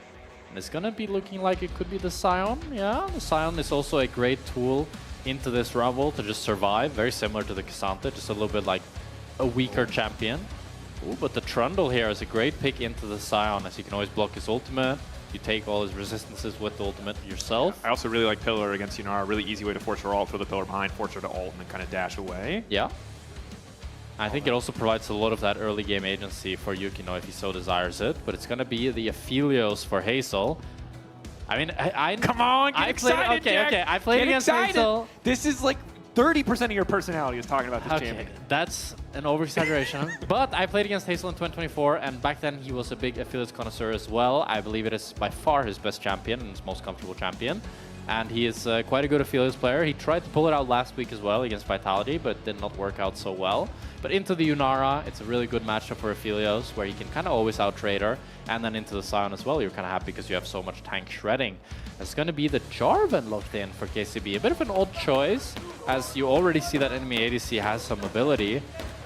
And it's going to be looking like it could be the Sion. Yeah, the Sion is also a great tool into this Rumble to just survive. Very similar to the Cassante, just a little bit like a weaker champion. Ooh, but the Trundle here is a great pick into the Sion, as you can always block his ultimate. You take all his resistances with the ultimate yourself. I also really like Pillar against Yunara. Really easy way to force her ult, throw the Pillar behind, force her to ult, and then kind of dash away. Yeah. I think it also provides a lot of that early game agency for Yukino if he so desires it. But it's going to be the Aphelios for Hazel. I mean, come on, get excited, Jack. Okay, I played against Hazel. This is like 30% of your personality is talking about this champion. That's an over-exaggeration. But I played against Hazel in 2024, and back then he was a big Aphelios connoisseur as well. I believe it is by far his best champion and his most comfortable champion. And he is quite a good Aphelios player. He tried to pull it out last week as well against Vitality, but did not work out so well. But into the Yunara, it's a really good matchup for Aphelios, where you can kind of always out-trade her. And then into the Sion as well, you're kind of happy because you have so much tank shredding. It's going to be the Jarvan locked in for KCB. A bit of an odd choice, as you already see that enemy ADC has some ability.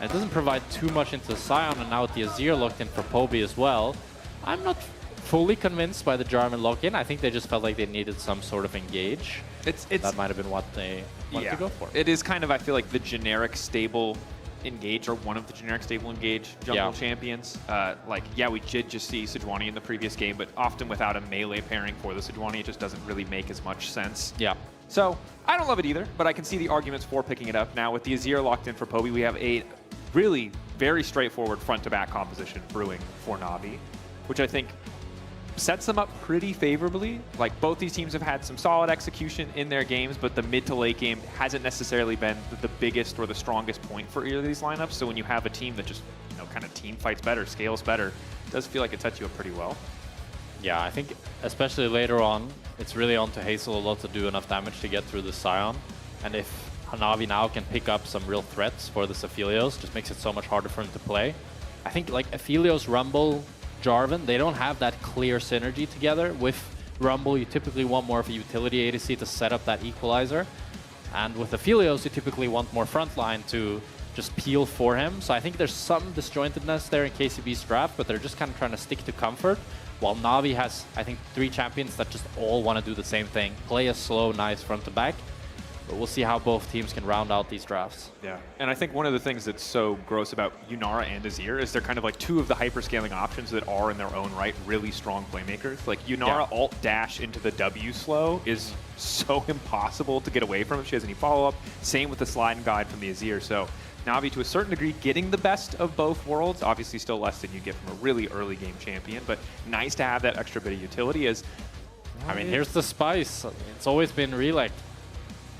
And it doesn't provide too much into the Sion, and now with the Azir locked in for Poby as well. I'm not fully convinced by the Jarvan lock-in. I think they just felt like they needed some sort of engage. That might have been what they wanted to go for. It is kind of, I feel like, the generic stable engage, or one of the generic stable engage jungle champions. We did just see Sejuani in the previous game, but often without a melee pairing for the Sejuani, it just doesn't really make as much sense. Yeah. So I don't love it either, but I can see the arguments for picking it up. Now with the Azir locked in for Poby, we have a really very straightforward front-to-back composition brewing for Navi, which I think sets them up pretty favorably. Like, both these teams have had some solid execution in their games, but the mid to late game hasn't necessarily been the biggest or the strongest point for either of these lineups. So when you have a team that just, kind of team fights better, scales better, it does feel like it sets you up pretty well. Yeah, I think especially later on, it's really on to Hazel a lot to do enough damage to get through the Sion. And if Hanavi now can pick up some real threats for the Aphelios, just makes it so much harder for him to play. I think like Aphelios, Rumble, Jarvan, they don't have that clear synergy together. With Rumble, you typically want more of a utility ADC to set up that equalizer. And with Aphelios, you typically want more frontline to just peel for him. So I think there's some disjointedness there in KCB's draft, but they're just kind of trying to stick to comfort. While Navi has, I think, 3 champions that just all want to do the same thing. Play a slow, nice front to back. But we'll see how both teams can round out these drafts. Yeah, and I think one of the things that's so gross about Yunara and Azir is they're kind of like 2 of the hyperscaling options that are in their own right really strong playmakers. Like Yunara alt dash into the W slow is so impossible to get away from if she has any follow-up. Same with the slide and guide from the Azir. So Navi, to a certain degree, getting the best of both worlds. Obviously still less than you get from a really early game champion, but nice to have that extra bit of utility. As I mean, here's the spice. It's always been Relec,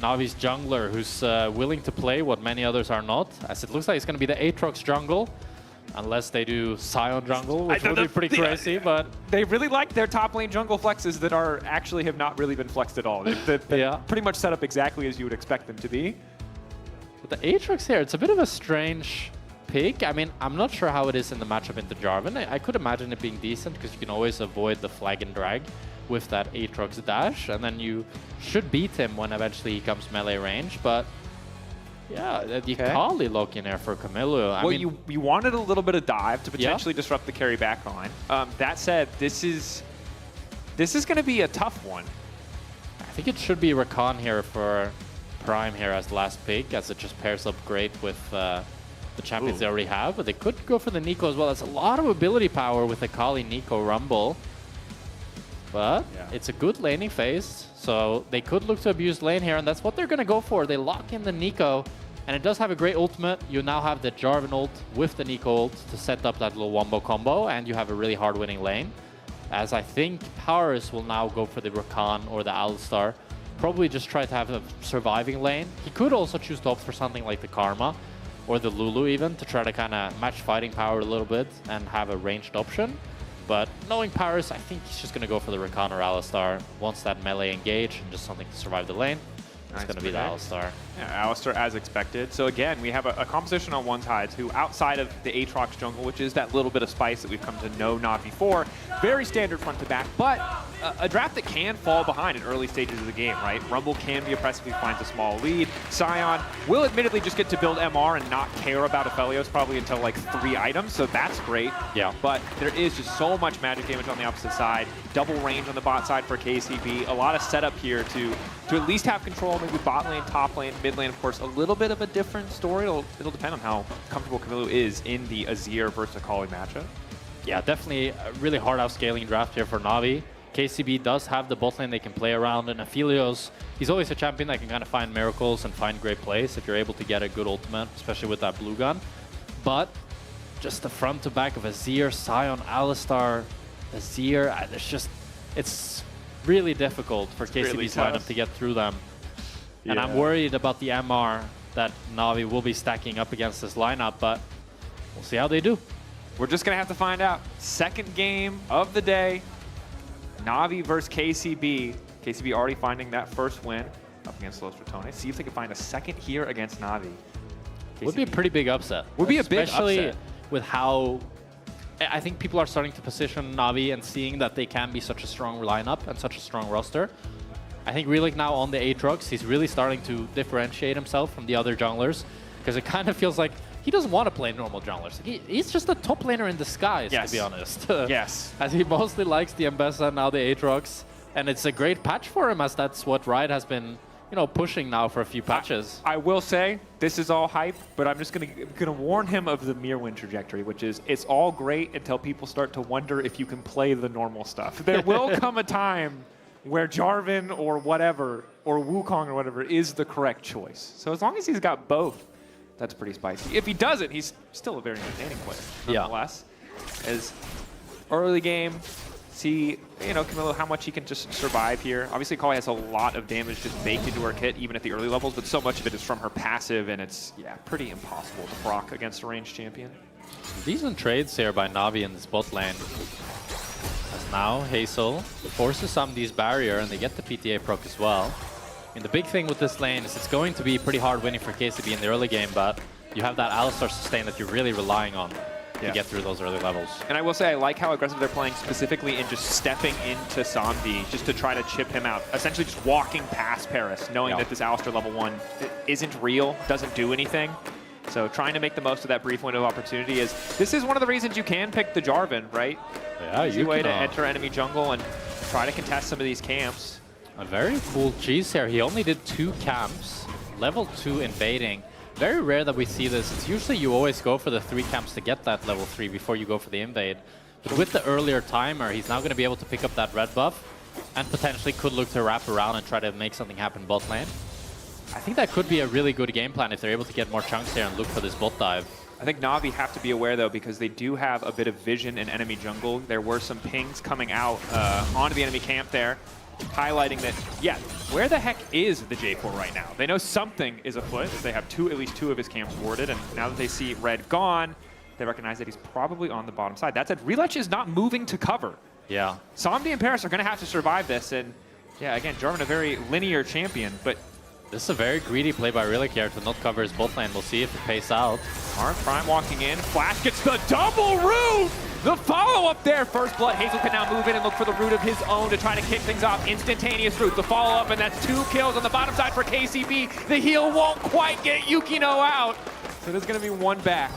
Navi's jungler, who's willing to play what many others are not, as it looks like it's going to be the Aatrox jungle, unless they do Sion jungle, which would be pretty crazy, but... They really like their top lane jungle flexes that are actually have not really been flexed at all. They're pretty much set up exactly as you would expect them to be. But the Aatrox here, it's a bit of a strange pick. I mean, I'm not sure how it is in the matchup into Jarvan. I could imagine it being decent because you can always avoid the flag and drag with that Aatrox dash, and then you should beat him when eventually he comes melee range. But yeah, the Kali lock in there for Camilo. I mean, you wanted a little bit of dive to potentially disrupt the carry back line. That said, this is going to be a tough one. I think it should be Rakan here for Prime here as the last pick, as it just pairs up great with the champions they already have. But they could go for the Nico as well. That's a lot of ability power with the Kali Nico Rumble. But it's a good laning phase, so they could look to abuse lane here, and that's what they're going to go for. They lock in the Nico, and it does have a great ultimate. You now have the Jarvan ult with the Nico ult to set up that little wombo combo, and you have a really hard-winning lane. As I think Paris will now go for the Rakan or the Alistar. Probably just try to have a surviving lane. He could also choose to opt for something like the Karma or the Lulu even to try to kind of match fighting power a little bit and have a ranged option. But knowing Paris, I think he's just going to go for the Rakan or Alistar. Wants that melee engage and just something to survive the lane. It's going to be the Alistar. Yeah, Alistar as expected. So again, we have a composition on one side who, outside of the Aatrox jungle, which is that little bit of spice that we've come to know Navi for, very standard front to back, but a draft that can fall behind in early stages of the game, right? Rumble can be oppressive if he finds a small lead. Sion will admittedly just get to build MR and not care about Aphelios probably until like 3 items, so that's great. Yeah. But there is just so much magic damage on the opposite side. Double range on the bot side for KCB. A lot of setup here to at least have control, maybe bot lane, top lane, mid lane, of course, a little bit of a different story. It'll depend on how comfortable Camilo is in the Azir versus Akali matchup. Yeah, definitely a really hard out-scaling draft here for Navi. KCB does have the bot lane they can play around, and Aphelios, he's always a champion that can kind of find miracles and find great plays if you're able to get a good ultimate, especially with that blue gun. But just the front to back of Azir, Sion, Alistar, Azir, it's really difficult for KCB's lineup to get through them. And I'm worried about the MR that Navi will be stacking up against this lineup, but we'll see how they do. We're just going to have to find out. Second game of the day, Navi versus KCB. KCB already finding that first win up against Los Ratones. See if they can find a second here against Navi. KCB. Would be a pretty big upset. Would be a big upset. Especially with how I think people are starting to position Navi and seeing that they can be such a strong lineup and such a strong roster. I think Relic now on the Aatrox, he's really starting to differentiate himself from the other junglers, because it kind of feels like he doesn't want to play normal junglers. He's just a top laner in disguise, to be honest. Yes. As he mostly likes the Ambessa and now the Aatrox. And it's a great patch for him, as that's what Riot has been, you know, pushing now for a few patches. I will say, this is all hype, but I'm just gonna warn him of the Mirwin trajectory, which is it's all great until people start to wonder if you can play the normal stuff. There will come a time where Jarvan or whatever, or Wukong or whatever, is the correct choice. So as long as he's got both, that's pretty spicy. If he doesn't, he's still a very entertaining player, nonetheless. As early game, see, you know, Camilo, how much he can just survive here. Obviously, Kali has a lot of damage just baked into her kit, even at the early levels, but so much of it is from her passive, and it's, pretty impossible to proc against a ranged champion. Decent trades here by Navi in this bot lane. As now, Hazel forces Samdi's barrier, and they get the PTA proc as well. And the big thing with this lane is it's going to be pretty hard winning for KCB in the early game, but you have that Alistar sustain that you're really relying on to get through those early levels. And I will say, I like how aggressive they're playing, specifically in just stepping into Samdi, just to try to chip him out. Essentially just walking past Paris, knowing that this Alistar level 1 isn't real, doesn't do anything. So trying to make the most of that brief window of opportunity this is one of the reasons you can pick the Jarvan, right? Yeah, Easy way to enter enemy jungle and try to contest some of these camps. A very cool cheese here. He only did 2 camps, level 2 invading. Very rare that we see this. It's usually you always go for the 3 camps to get that level 3 before you go for the invade. But with the earlier timer, he's now going to be able to pick up that red buff and potentially could look to wrap around and try to make something happen bot lane. I think that could be a really good game plan if they're able to get more chunks here and look for this bot dive. I think Navi have to be aware, though, because they do have a bit of vision in enemy jungle. There were some pings coming out onto the enemy camp there, highlighting that, where the heck is the J4 right now? They know something is afoot, as they have at least two of his camps warded, and now that they see red gone, they recognize that he's probably on the bottom side. That said, Relech is not moving to cover. Yeah. Samdi and Paris are going to have to survive this, and again, Jarvan a very linear champion, but This is a very greedy play by Relic here to not cover his bot lane. We'll see if it pays out. Mark Prime walking in. Flash gets the double root! The follow-up there. First blood. Hazel can now move in and look for the root of his own to try to kick things off. Instantaneous root. The follow-up, and that's 2 kills on the bottom side for KCB. The heal won't quite get Yukino out. So there's going to be 1 back.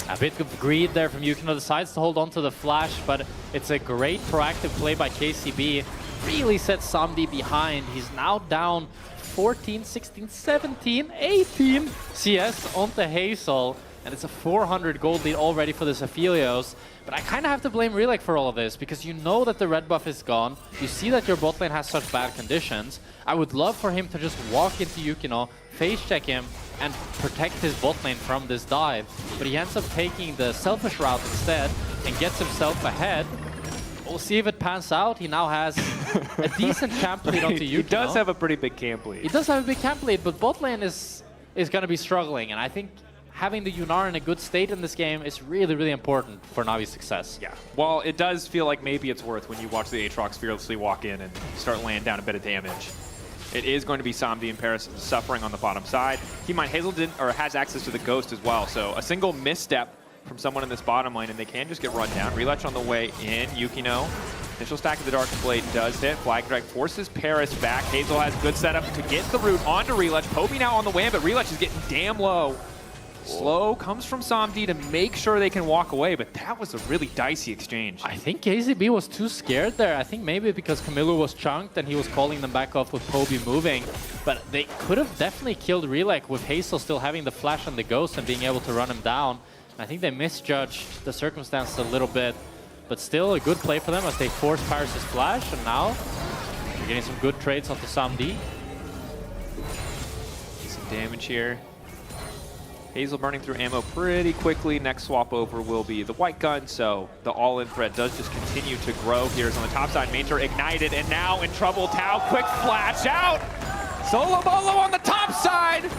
A bit of greed there from Yukino. Decides to hold on to the flash, but it's a great proactive play by KCB. Really sets Samdi behind. He's now down 14, 16, 17, 18 CS onto Hazel. And it's a 400 gold lead already for the Aphelios. But I kind of have to blame Relic for all of this, because you know that the red buff is gone. You see that your bot lane has such bad conditions. I would love for him to just walk into Yukino, face check him, and protect his bot lane from this dive. But he ends up taking the selfish route instead and gets himself ahead. We'll see if it pans out. He now has a decent camp lead onto Yukino. He does have a pretty big camp lead. He does have a big camp lead, but bot lane is going to be struggling. And I think having the Yunar in a good state in this game is really, really important for Navi's success. Yeah. Well, it does feel like maybe it's worth when you watch the Aatrox fearlessly walk in and start laying down a bit of damage. It is going to be Samdi and Paris suffering on the bottom side. Keep in mind, Hazel didn't, or has access to the Ghost as well, so a single misstep from someone in this bottom lane and they can just get run down. Relech on the way in. Yukino. Initial stack of the Dark Blade does hit. Flag Drag forces Paris back. Hazel has good setup to get the root onto Relech. Poby now on the way, but Relech is getting damn low. Slow comes from Samdi to make sure they can walk away, but that was a really dicey exchange. I think KCB was too scared there. I think maybe because Camilo was chunked and he was calling them back off with Poby moving. But they could have definitely killed Relec with Hazel still having the flash and the ghost and being able to run him down. I think they misjudged the circumstances a little bit, but still a good play for them as they force Paris' flash, and now they're getting some good trades onto Samdi. Some damage here. Hazel burning through ammo pretty quickly. Next swap over will be the white gun, so the all-in threat does just continue to grow. Here's on the top side, Mater ignited and now in trouble. Tau, quick flash out! Solo Bolo on the top side!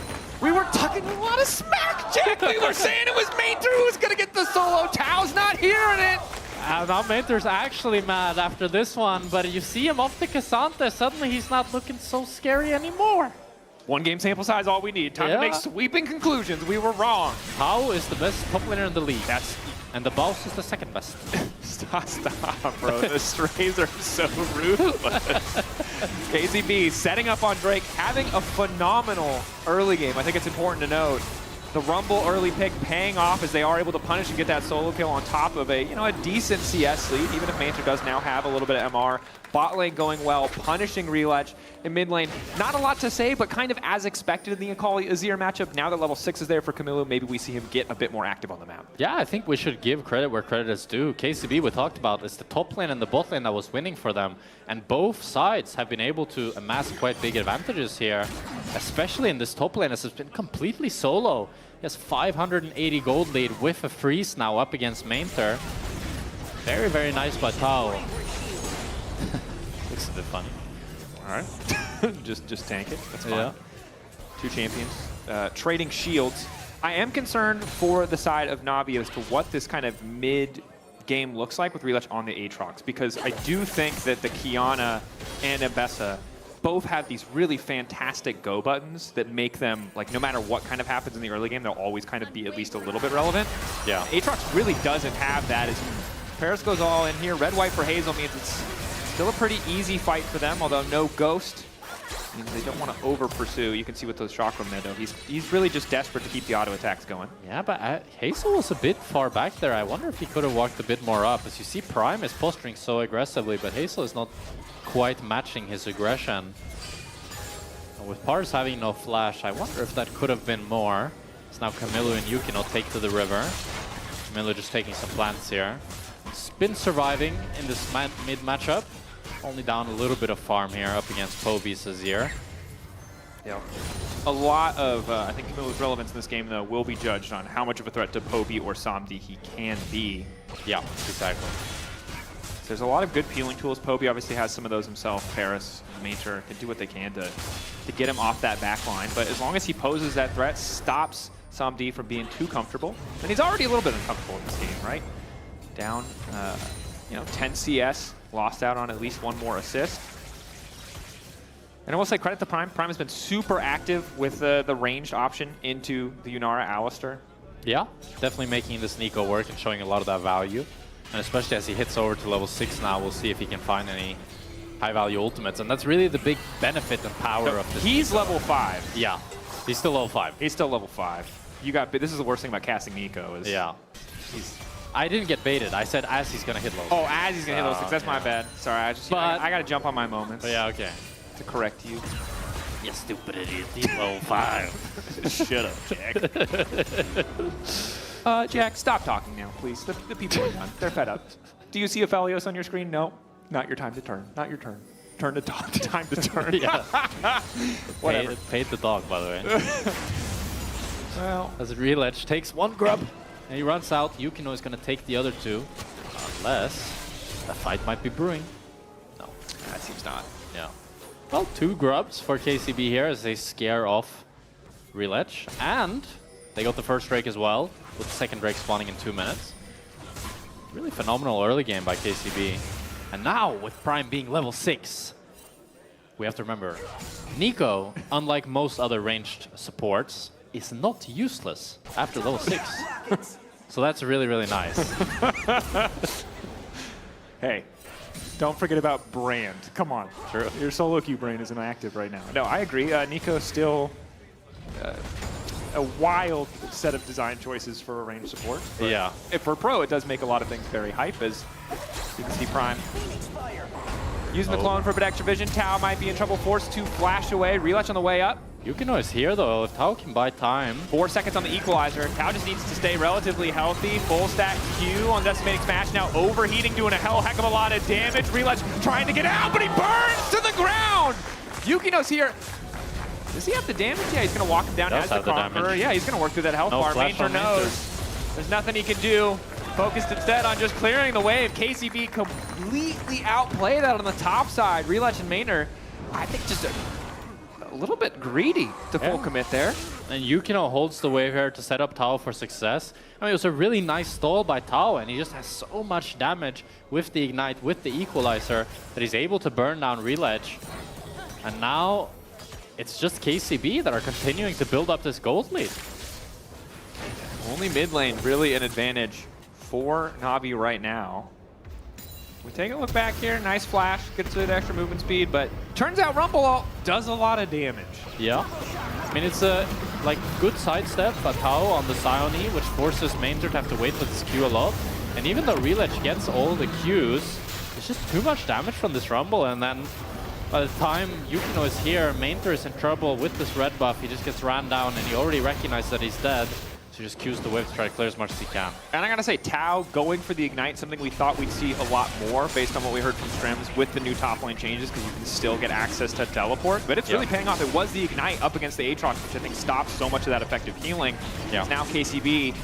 We were talking a lot of smack, Jack! We were saying it was Mater who was gonna get the solo. Tau's not hearing it! Now Mater's actually mad after this one, but you see him off to Cassandra. Suddenly he's not looking so scary anymore. 1 game sample size, all we need. Time to make sweeping conclusions. We were wrong. Tau is the best top laner in the league. And the Baus is the second best. Stop, bro. The strays are so ruthless. KCB setting up on Drake, having a phenomenal early game. I think it's important to note. The Rumble early pick paying off as they are able to punish and get that solo kill on top of a decent CS lead, even if Mantra does now have a little bit of MR. Bot lane going well, punishing Relech. In mid lane, not a lot to say, but kind of as expected in the Akali Azir matchup. Now that level 6 is there for Camilo, maybe we see him get a bit more active on the map. Yeah, I think we should give credit where credit is due. KCB, we talked about, is the top lane and the bot lane that was winning for them. And both sides have been able to amass quite big advantages here, especially in this top lane, as it's been completely solo. He has 580 gold lead with a freeze now up against Mainter. Very, very nice by Tau. Looks a bit funny. All right. just tank it. That's fine. Yeah. 2 champions. Trading shields. I am concerned for the side of Navi as to what this kind of mid-game looks like with Relech on the Aatrox, because I do think that the Kiana and Ebessa both have these really fantastic go buttons that make them, like, no matter what kind of happens in the early game, they'll always kind of be at least a little bit relevant. Yeah. Aatrox really doesn't have that. As Paris goes all in here. Red-white for Hazel means it's still a pretty easy fight for them, although no ghost means they don't want to over-pursue. You can see with those Chakram there, though. He's really just desperate to keep the auto attacks going. Yeah, but Hazel was a bit far back there. I wonder if he could have walked a bit more up. As you see, Prime is posturing so aggressively, but Hazel is not quite matching his aggression. And with Pars having no flash, I wonder if that could have been more. It's now Camilo and Yukino take to the river. Camilo just taking some plants here. He's been surviving in this mid matchup. Only down a little bit of farm here up against Poby's Azir. Yeah. A lot of, I think Camilo's relevance in this game, though, will be judged on how much of a threat to Poby or Samdi he can be. Yeah, exactly. So there's a lot of good peeling tools. Poby obviously has some of those himself. Paris, Mater can do what they can to get him off that back line. But as long as he poses that threat, stops Samdi from being too comfortable. And he's already a little bit uncomfortable in this game, right? Down, 10 CS, lost out on at least 1 more assist. And I will say credit to Prime. Prime has been super active with the ranged option into the Yunara Alistar. Yeah, definitely making this Nico work and showing a lot of that value. And especially as he hits over to level 6 now, we'll see if he can find any high-value ultimates. And that's really the big benefit and power of this. He's Nico. level 5. Yeah, he's still level 5. He's still level 5. You got. This is the worst thing about casting Nico. Is yeah. I didn't get baited. I said as he's going to hit level 6. Oh, as he's going to hit level 6. That's my bad. Sorry, I got to jump on my moments. Yeah, okay. To correct you. You stupid idiot. He's level 5. Shut up, Jack. Jack, stop talking now, please. The people are done. They're fed up. Do you see a Phalios on your screen? No. Not your time to turn. Not your turn. Turn to talk. Time to turn. Yeah. Whatever. Paid the dog, by the way. Well. As Real Edge takes one grub and he runs out, Yukino is going to take the other two. Unless a fight might be brewing. No. That seems not. Yeah. Well, 2 grubs for KCB here as they scare off Real Edge. And they got the first Drake as well, with the second Drake spawning in 2 minutes. Really phenomenal early game by KCB. And now, with Prime being level 6, we have to remember, Nico, unlike most other ranged supports, is not useless after level 6. So that's really, really nice. Hey. Don't forget about brand. Come on. True. Your solo queue brain isn't active right now. No, I agree. Nico's still a wild set of design choices for a range support. But yeah. For pro, it does make a lot of things very hype, as you can see Prime using the clone for a bit extra vision. Tao might be in trouble, forced to flash away. Relutch on the way up. Yukino is here though. If Tao can buy time. 4 seconds on the equalizer. Tao just needs to stay relatively healthy. Full stack Q on Decimating Smash now overheating, doing a heck of a lot of damage. Relutch trying to get out, but he burns to the ground! Yukino's here. Does he have the damage? Yeah, he's going to walk him down as the Conqueror. Yeah, he's going to work through that health bar. Major knows there's nothing he can do. Focused instead on just clearing the wave. KCB completely outplay that on the top side. Relutch and Maynard, I think just a little bit greedy to full commit there. And Yukino holds the wave here to set up Tao for success. I mean, it was a really nice stall by Tao, and he just has so much damage with the Ignite, with the Equalizer, that he's able to burn down Real Edge. And now it's just KCB that are continuing to build up this gold lead. Only mid lane really an advantage for Na'Vi right now. We take a look back here, nice flash, gets the extra movement speed, but turns out Rumble Ult does a lot of damage. Yeah, I mean it's a good sidestep by Tao on the Sione, which forces Maynard to have to wait for this Q a lot. And even though Real Edge gets all the Qs, it's just too much damage from this Rumble, and then by the time Yukino is here, Maynard is in trouble with this red buff. He just gets ran down and he already recognized that he's dead. So just Qs the wave to try to clear as much as he can. And I gotta say, Tao going for the Ignite, something we thought we'd see a lot more based on what we heard from Strems with the new top lane changes, because you can still get access to teleport. But it's really paying off. It was the Ignite up against the Aatrox, which I think stops so much of that effective healing. Yeah. Now KCB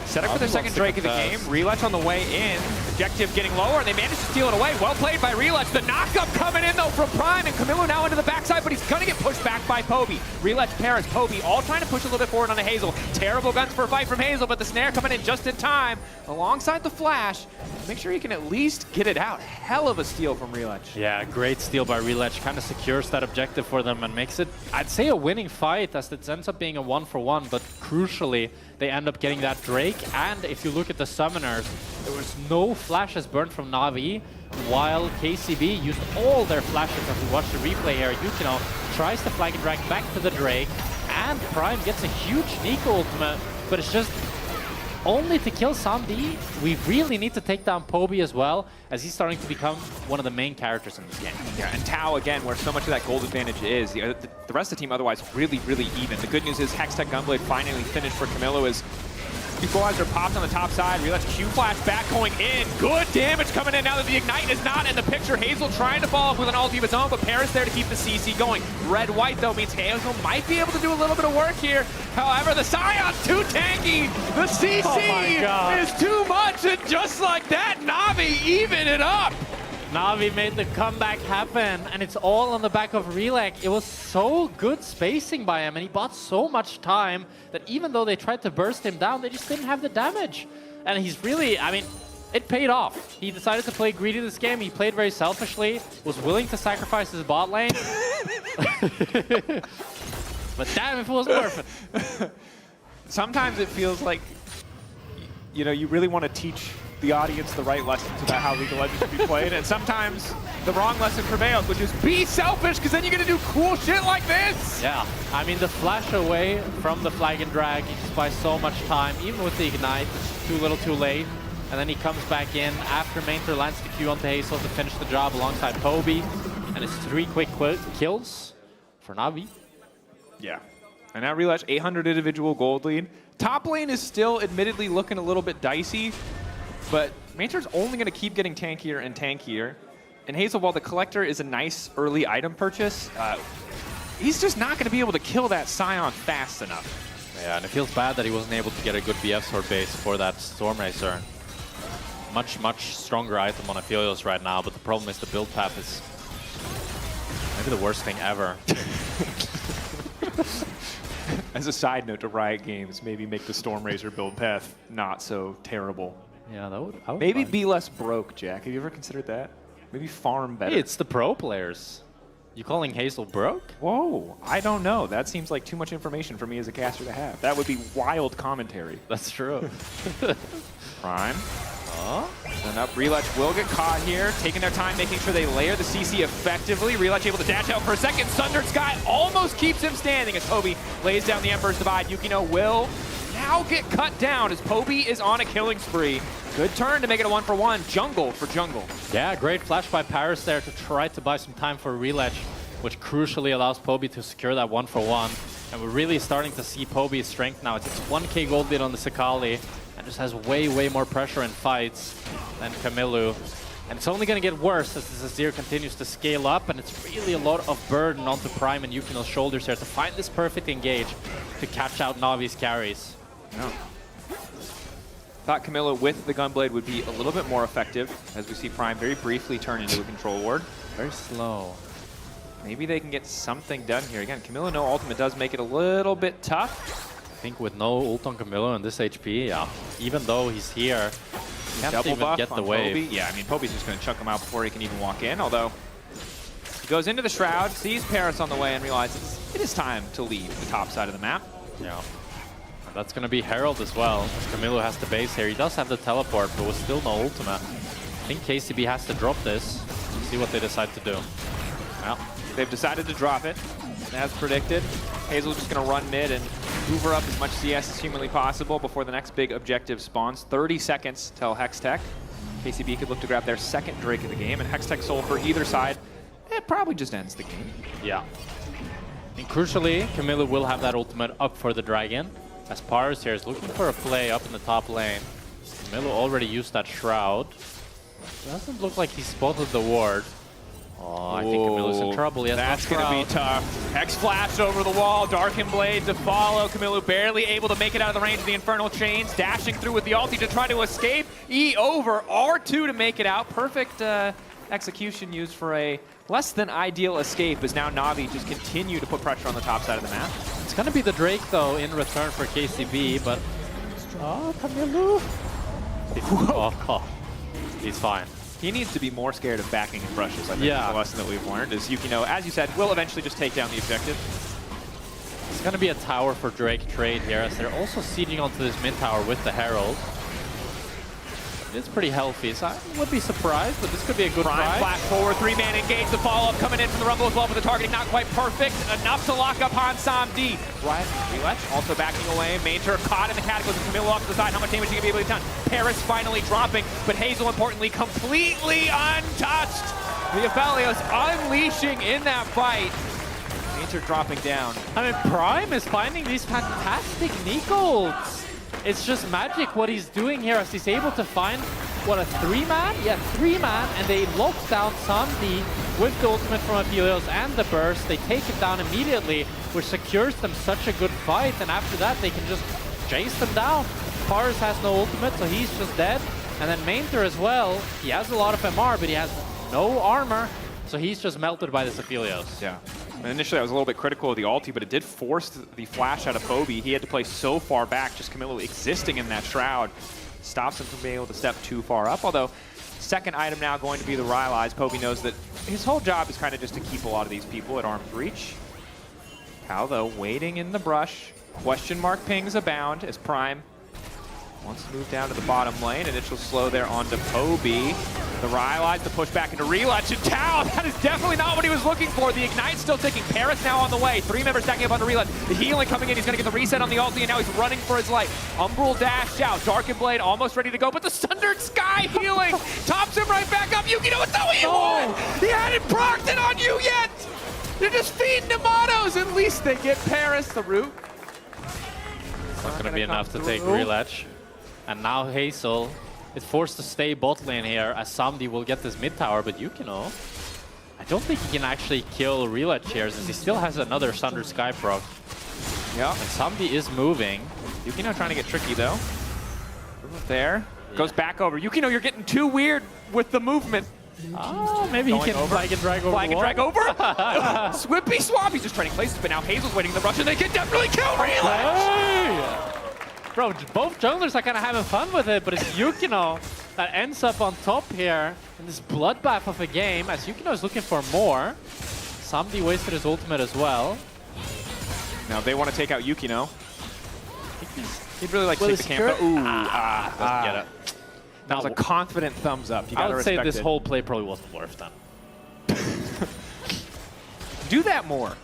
set up for their second Drake of the game. Relutch on the way in. Objective getting lower, and they managed to steal it away. Well played by Relutch. The knockup coming in, though, from Prime, and Camilo now into the backside, but he's going to get pushed back by Poby. Relutch, Paris, Poby, all trying to push a little bit forward on a Hazel. Terrible guns for a fight from Hazel, but the snare coming in just in time, alongside the flash. Make sure he can at least get it out. Hell of a steal from Relutch. Yeah, great steal by Relutch. Kind of secures that objective for them and makes it, I'd say, a winning fight, as it ends up being a 1-for-1, but crucially, they end up getting that Drake. And if you look at the summoners, there was no flashes burned from Na'Vi, while KCB used all their flashes. As we watch the replay here, Yukino tries to flag and drag back to the Drake, and Prime gets a huge Nico ultimate, but it's just only to kill Sandy. We really need to take down Poby as well, as he's starting to become one of the main characters in this game. Yeah, and Tao, again, where so much of that gold advantage is. The rest of the team otherwise really, really even. The good news is Hextech Gunblade finally finished for Camilo as Equalizer popped on the top side. Relutch Q flash back going in. Good damage coming in now that the Ignite is not in the picture. Hazel trying to follow up with an ulti of his own, but Paris there to keep the CC going. Red-white, though, means Hazel might be able to do a little bit of work here. However, the Scion's too tanky. The CC is too much, and just like that, Na'Vi even it up. Na'Vi made the comeback happen, and it's all on the back of Relec. It was so good spacing by him, and he bought so much time that even though they tried to burst him down, they just didn't have the damage. And he's really, I mean, it paid off. He decided to play greedy this game. He played very selfishly, was willing to sacrifice his bot lane, But damn, if it wasn't worth it. Sometimes it feels like, you know, you really want to teach the audience the right lessons about how League of Legends should be played, and sometimes the wrong lesson prevails, which is be selfish, because then you're going to do cool shit like this! Yeah, I mean, the flash away from the flag and drag, he just buys so much time, even with the ignite, it's too little too late. And then he comes back in after Mainter lands the Q onto Hazel to finish the job alongside Poby. And it's 3 quick kills for Navi. Yeah. And now Relash 800 individual gold lead. Top lane is still admittedly looking a little bit dicey, but Mainter's only going to keep getting tankier and tankier. And Hazel, while the Collector is a nice early item purchase, he's just not going to be able to kill that Scion fast enough. Yeah, and it feels bad that he wasn't able to get a good BF sword base for that Storm Racer. Much, much stronger item on Aphelios right now, but the problem is the build path is maybe the worst thing ever. As a side note to Riot Games, maybe make the Storm Racer build path not so terrible. Yeah, that would maybe fine. be less broke, Jack. Have you ever considered that? Maybe farm better. Hey, it's the pro players. You calling Hazel broke? Whoa, I don't know. That seems like too much information for me as a caster to have. That would be wild commentary. That's true. Prime. And up, Relech will get caught here, taking their time, making sure they layer the CC effectively. Relech able to dash out for a second. Sundered Sky almost keeps him standing as Poby lays down the Emperor's Divide. Yukino will now get cut down as Poby is on a killing spree. Good turn to make it a 1-for-1. Jungle for jungle. Yeah, great flash by Paris there to try to buy some time for Relech, which crucially allows Poby to secure that 1-for-1. And we're really starting to see Poby's strength now. It's 1k gold lead on the Sakali. And just has way, way more pressure in fights than Camilo. And it's only going to get worse as the Azir continues to scale up, and it's really a lot of burden onto Prime and Yukino's shoulders here to find this perfect engage to catch out Navi's carries. No. Thought Camilo with the Gunblade would be a little bit more effective, as we see Prime very briefly turn into a control ward. Very slow. Maybe they can get something done here. Again, Camilo no ultimate does make it a little bit tough. I think with no ult on Camilo and this HP, yeah, even though he's here, he can't Double even buff get the on wave. Poby. Yeah, I mean, Poby's just going to chuck him out before he can even walk in, although he goes into the Shroud, sees Paris on the way, and realizes it is time to leave the top side of the map. Yeah. And that's going to be Herald as well, as Camilo has the base here. He does have the teleport, but with still no ultimate. I think KCB has to drop this and see what they decide to do. Well, they've decided to drop it, as predicted. Hazel's just going to run mid and hoover up as much CS as humanly possible before the next big objective spawns. 30 seconds till Hextech. KCB could look to grab their second Drake of the game, and Hextech soul for either side. It probably just ends the game. Yeah. And crucially, Camilo will have that ultimate up for the Dragon, as Paris here is looking for a play up in the top lane. Camilo already used that Shroud. Doesn't look like he spotted the ward. Oh, I think Camilo's in trouble. He has That's no going to be tough. Hex flash over the wall. Darken Blade to follow. Camilo barely able to make it out of the range of the Infernal Chains. Dashing through with the ulti to try to escape. E over. R2 to make it out. Perfect execution used for a less than ideal escape as now Na'Vi just continue to put pressure on the top side of the map. It's going to be the Drake, though, in return for KCB, but... Oh, Camilo! Oh, he's fine. He needs to be more scared of backing in brushes, I think, yeah. is the lesson that we've learned. Is Yukino, as you said, will eventually just take down the objective. It's going to be a tower for Drake trade here, as they're also sieging onto this mid tower with the Herald. It's pretty healthy, so I would be surprised, but this could be a good Prime try. flash forward, 3-man engage, the follow-up coming in from the Rumble as well, but the targeting not quite perfect. Enough to lock up Han Sam D. Right, Relech also backing away. Mainter caught in the Cataclysm. Camilo off to the side. How much damage he can be able to done? Paris finally dropping, but Hazel, importantly, completely untouched. The Aphelios unleashing in that fight. Mainter dropping down. I mean, Prime is finding these fantastic Nico-ults. It's just magic what he's doing here as he's able to find, what, a 3-man? Yeah, 3-man, and they lock down Samdi with the ultimate from Aphelios and the burst. They take him down immediately, which secures them such a good fight, and after that they can just chase them down. Paris has no ultimate, so he's just dead. And then Mainter as well, he has a lot of MR, but he has no armor, so he's just melted by this Aphelios. Yeah. And initially I was a little bit critical of the ulti, but it did force the flash out of Poby. He had to play so far back, just Camilo existing in that Shroud stops him from being able to step too far up. Although, second item now going to be the Rylai's. Poby knows that his whole job is kind of just to keep a lot of these people at arm's reach. Tao, though, waiting in the brush. Question mark pings abound as Prime wants to move down to the bottom lane. Initial slow there onto Poby. The Rylai's to push back into Relutch, and Tao, that is definitely not what he was looking for. The Ignite still ticking. Paris now on the way. 3 members stacking up onto Relutch. The healing coming in. He's going to get the reset on the ulti, and now he's running for his life. Umbral dashed out. Darkened Blade almost ready to go, but the Sundered Sky healing tops him right back up. Yukino with the E1! He hadn't procced it on you yet! They're just feeding him autos. At least they get Paris the root. Not going to be enough to take Relutch. And now Hazel is forced to stay bot lane here as Samdi will get this mid tower, but Yukino, I don't think he can actually kill Relutch here since he still has another Sundered Sky proc. Yeah. And Samdi is moving. Yukino trying to get tricky though. There. Goes back over. Yukino, you're getting too weird with the movement. Oh, maybe he can flag and drag over. Flag and drag over. Swimpy swap. He's just trading places, but now Hazel's waiting in the rush, and they can definitely kill Relutch. Bro, both junglers are kind of having fun with it, but it's Yukino that ends up on top here in this bloodbath of a game, as Yukino is looking for more. Samdi wasted his ultimate as well. Now they want to take out Yukino. He'd really like to take the camp. Ooh, doesn't get it. That was a confident thumbs up. You gotta respect I would say this it. whole play probably wasn't worth them. Do that more.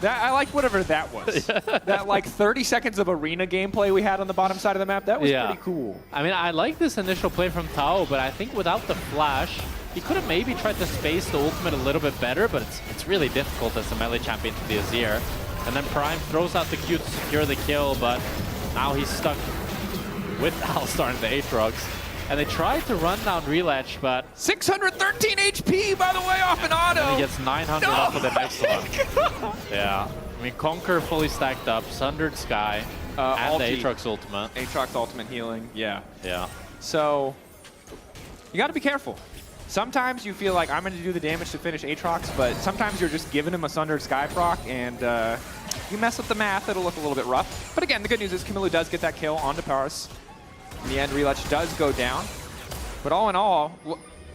I like whatever that was. That like 30 seconds of arena gameplay we had on the bottom side of the map, that was pretty cool. I mean, I like this initial play from Tao, but I think without the flash, he could have maybe tried to space the ultimate a little bit better, but it's really difficult as a melee champion to the Azir. And then Prime throws out the Q to secure the kill, but now he's stuck with Alistar and the Aatrox. And they tried to run down Relutch, but 613 HP, by the way, off an auto. And he gets 900 off of the next one. Yeah. I mean, Conquer fully stacked up, Sundered Sky, and the Aatrox ultimate. Aatrox ultimate healing, yeah. Yeah. So, you got to be careful. Sometimes you feel like I'm going to do the damage to finish Aatrox, but sometimes you're just giving him a Sundered Sky proc, and you mess with the math, it'll look a little bit rough. But again, the good news is Kamilu does get that kill onto Paris. In the end, Relutch does go down. But all in all,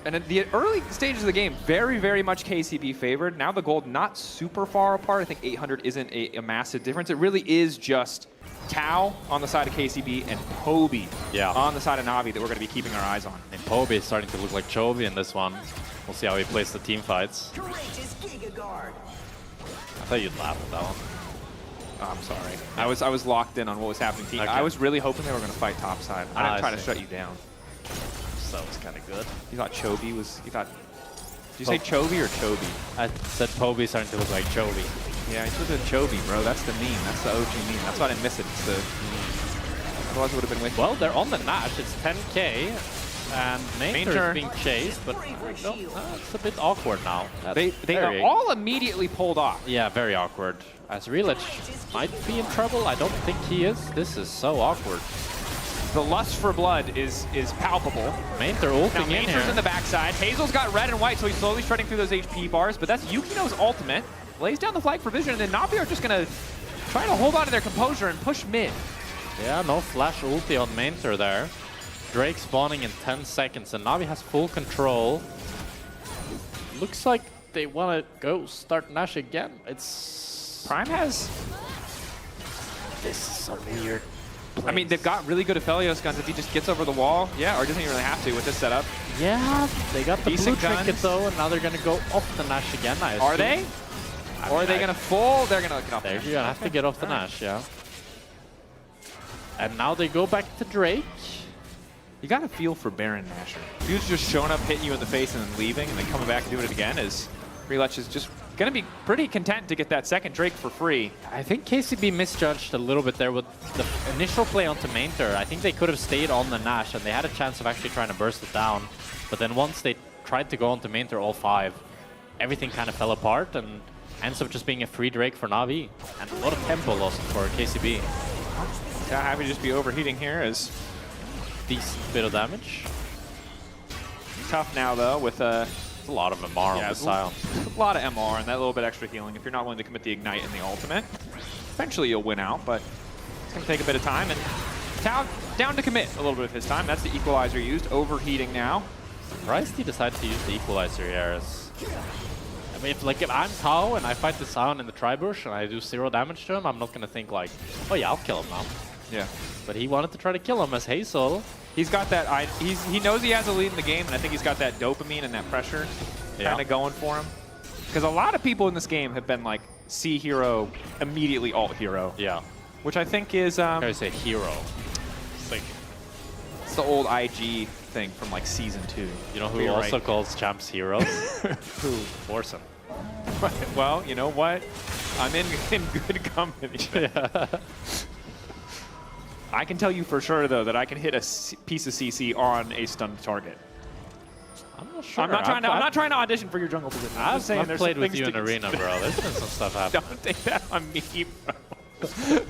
and at the early stages of the game, very, very much KCB favored. Now the gold not super far apart. I think 800 isn't a massive difference. It really is just Tao on the side of KCB and Poby on the side of Na'Vi that we're going to be keeping our eyes on. And Poby is starting to look like Chovy in this one. We'll see how he plays the team fights. I thought you'd laugh at that one. Oh, I'm sorry. I was locked in on what was happening. Okay. I was really hoping they were going to fight topside. I didn't try to shut you down. So it was kind of good. You thought Chovy was... You thought... Did you say Chovy or Chovy? I said Poby starting to look like Chovy. Yeah, he's with a Chovy, bro. That's the meme. That's the OG meme. That's why I didn't miss it. It's the... Otherwise it would have been with... Well, they're on the Nash. It's 10k. And Maynter is being chased, but it's a bit awkward now. They are all immediately pulled off. Yeah, very awkward. As Relutch might be in trouble. I don't think he is. This is so awkward. The lust for blood is palpable. Maynter ulting in here. Maynter's in the backside. Hazel's got red and white, so he's slowly shredding through those HP bars, but that's Yukino's ultimate. Lays down the flag for vision, and then Na'Vi are just going to try to hold on to their composure and push mid. Yeah, no flash ulti on Maynter there. Drake spawning in 10 seconds, and Na'Vi has full control. Looks like they want to go start Nash again. It's... Prime has... This is so weird. I mean, they've got really good Aphelios guns if he just gets over the wall. Yeah, or doesn't even really have to with this setup. Yeah, they got the decent blue trinket though, and now they're going to go off the Nash again, I assume. Are they? Or are they going to full? They're going to get off the Nash. They're going to have to get off the Nash, yeah. And now they go back to Drake. You got to feel for Baron Nashor. Dude's just showing up, hitting you in the face, and then leaving, and then coming back and doing it again is... Relutch is just going to be pretty content to get that second Drake for free. I think KCB misjudged a little bit there with the initial play onto Maynter. I think they could have stayed on the Nash, and they had a chance of actually trying to burst it down. But then once they tried to go onto Maynter all 5, everything kind of fell apart, and ends up just being a free Drake for Na'Vi. And a lot of tempo lost for KCB. Yeah, happy to just be overheating here as... Decent bit of damage. Tough now, though, with a lot of MR on the side. A lot of MR and that little bit extra healing. If you're not willing to commit the Ignite and the ultimate, eventually you'll win out, but it's going to take a bit of time. And Tao down to commit a little bit of his time. That's the equalizer used. Overheating now. Surprised he decided to use the equalizer here. I mean, if I'm Tao and I fight the Sion in the tri-bush and I do 0 damage to him, I'm not gonna think like, oh yeah, I'll kill him now. Yeah. But he wanted to try to kill him as Hazel. He's got that. He knows he has a lead in the game, and I think he's got that dopamine and that pressure kind of going for him. Because a lot of people in this game have been like C hero, immediately alt hero. Yeah. Which I think is. I say hero. It's like it's the old IG thing from like season 2. You know who also calls champs heroes? Who? Forsen. Well, you know what? I'm in good company. Yeah. I can tell you for sure, though, that I can hit a piece of CC on a stunned target. I'm not sure. I'm not trying to audition for your jungle position. I'm just saying I've there's played some with things you in to arena, bro. There's been some stuff happening. Don't take that on me, bro.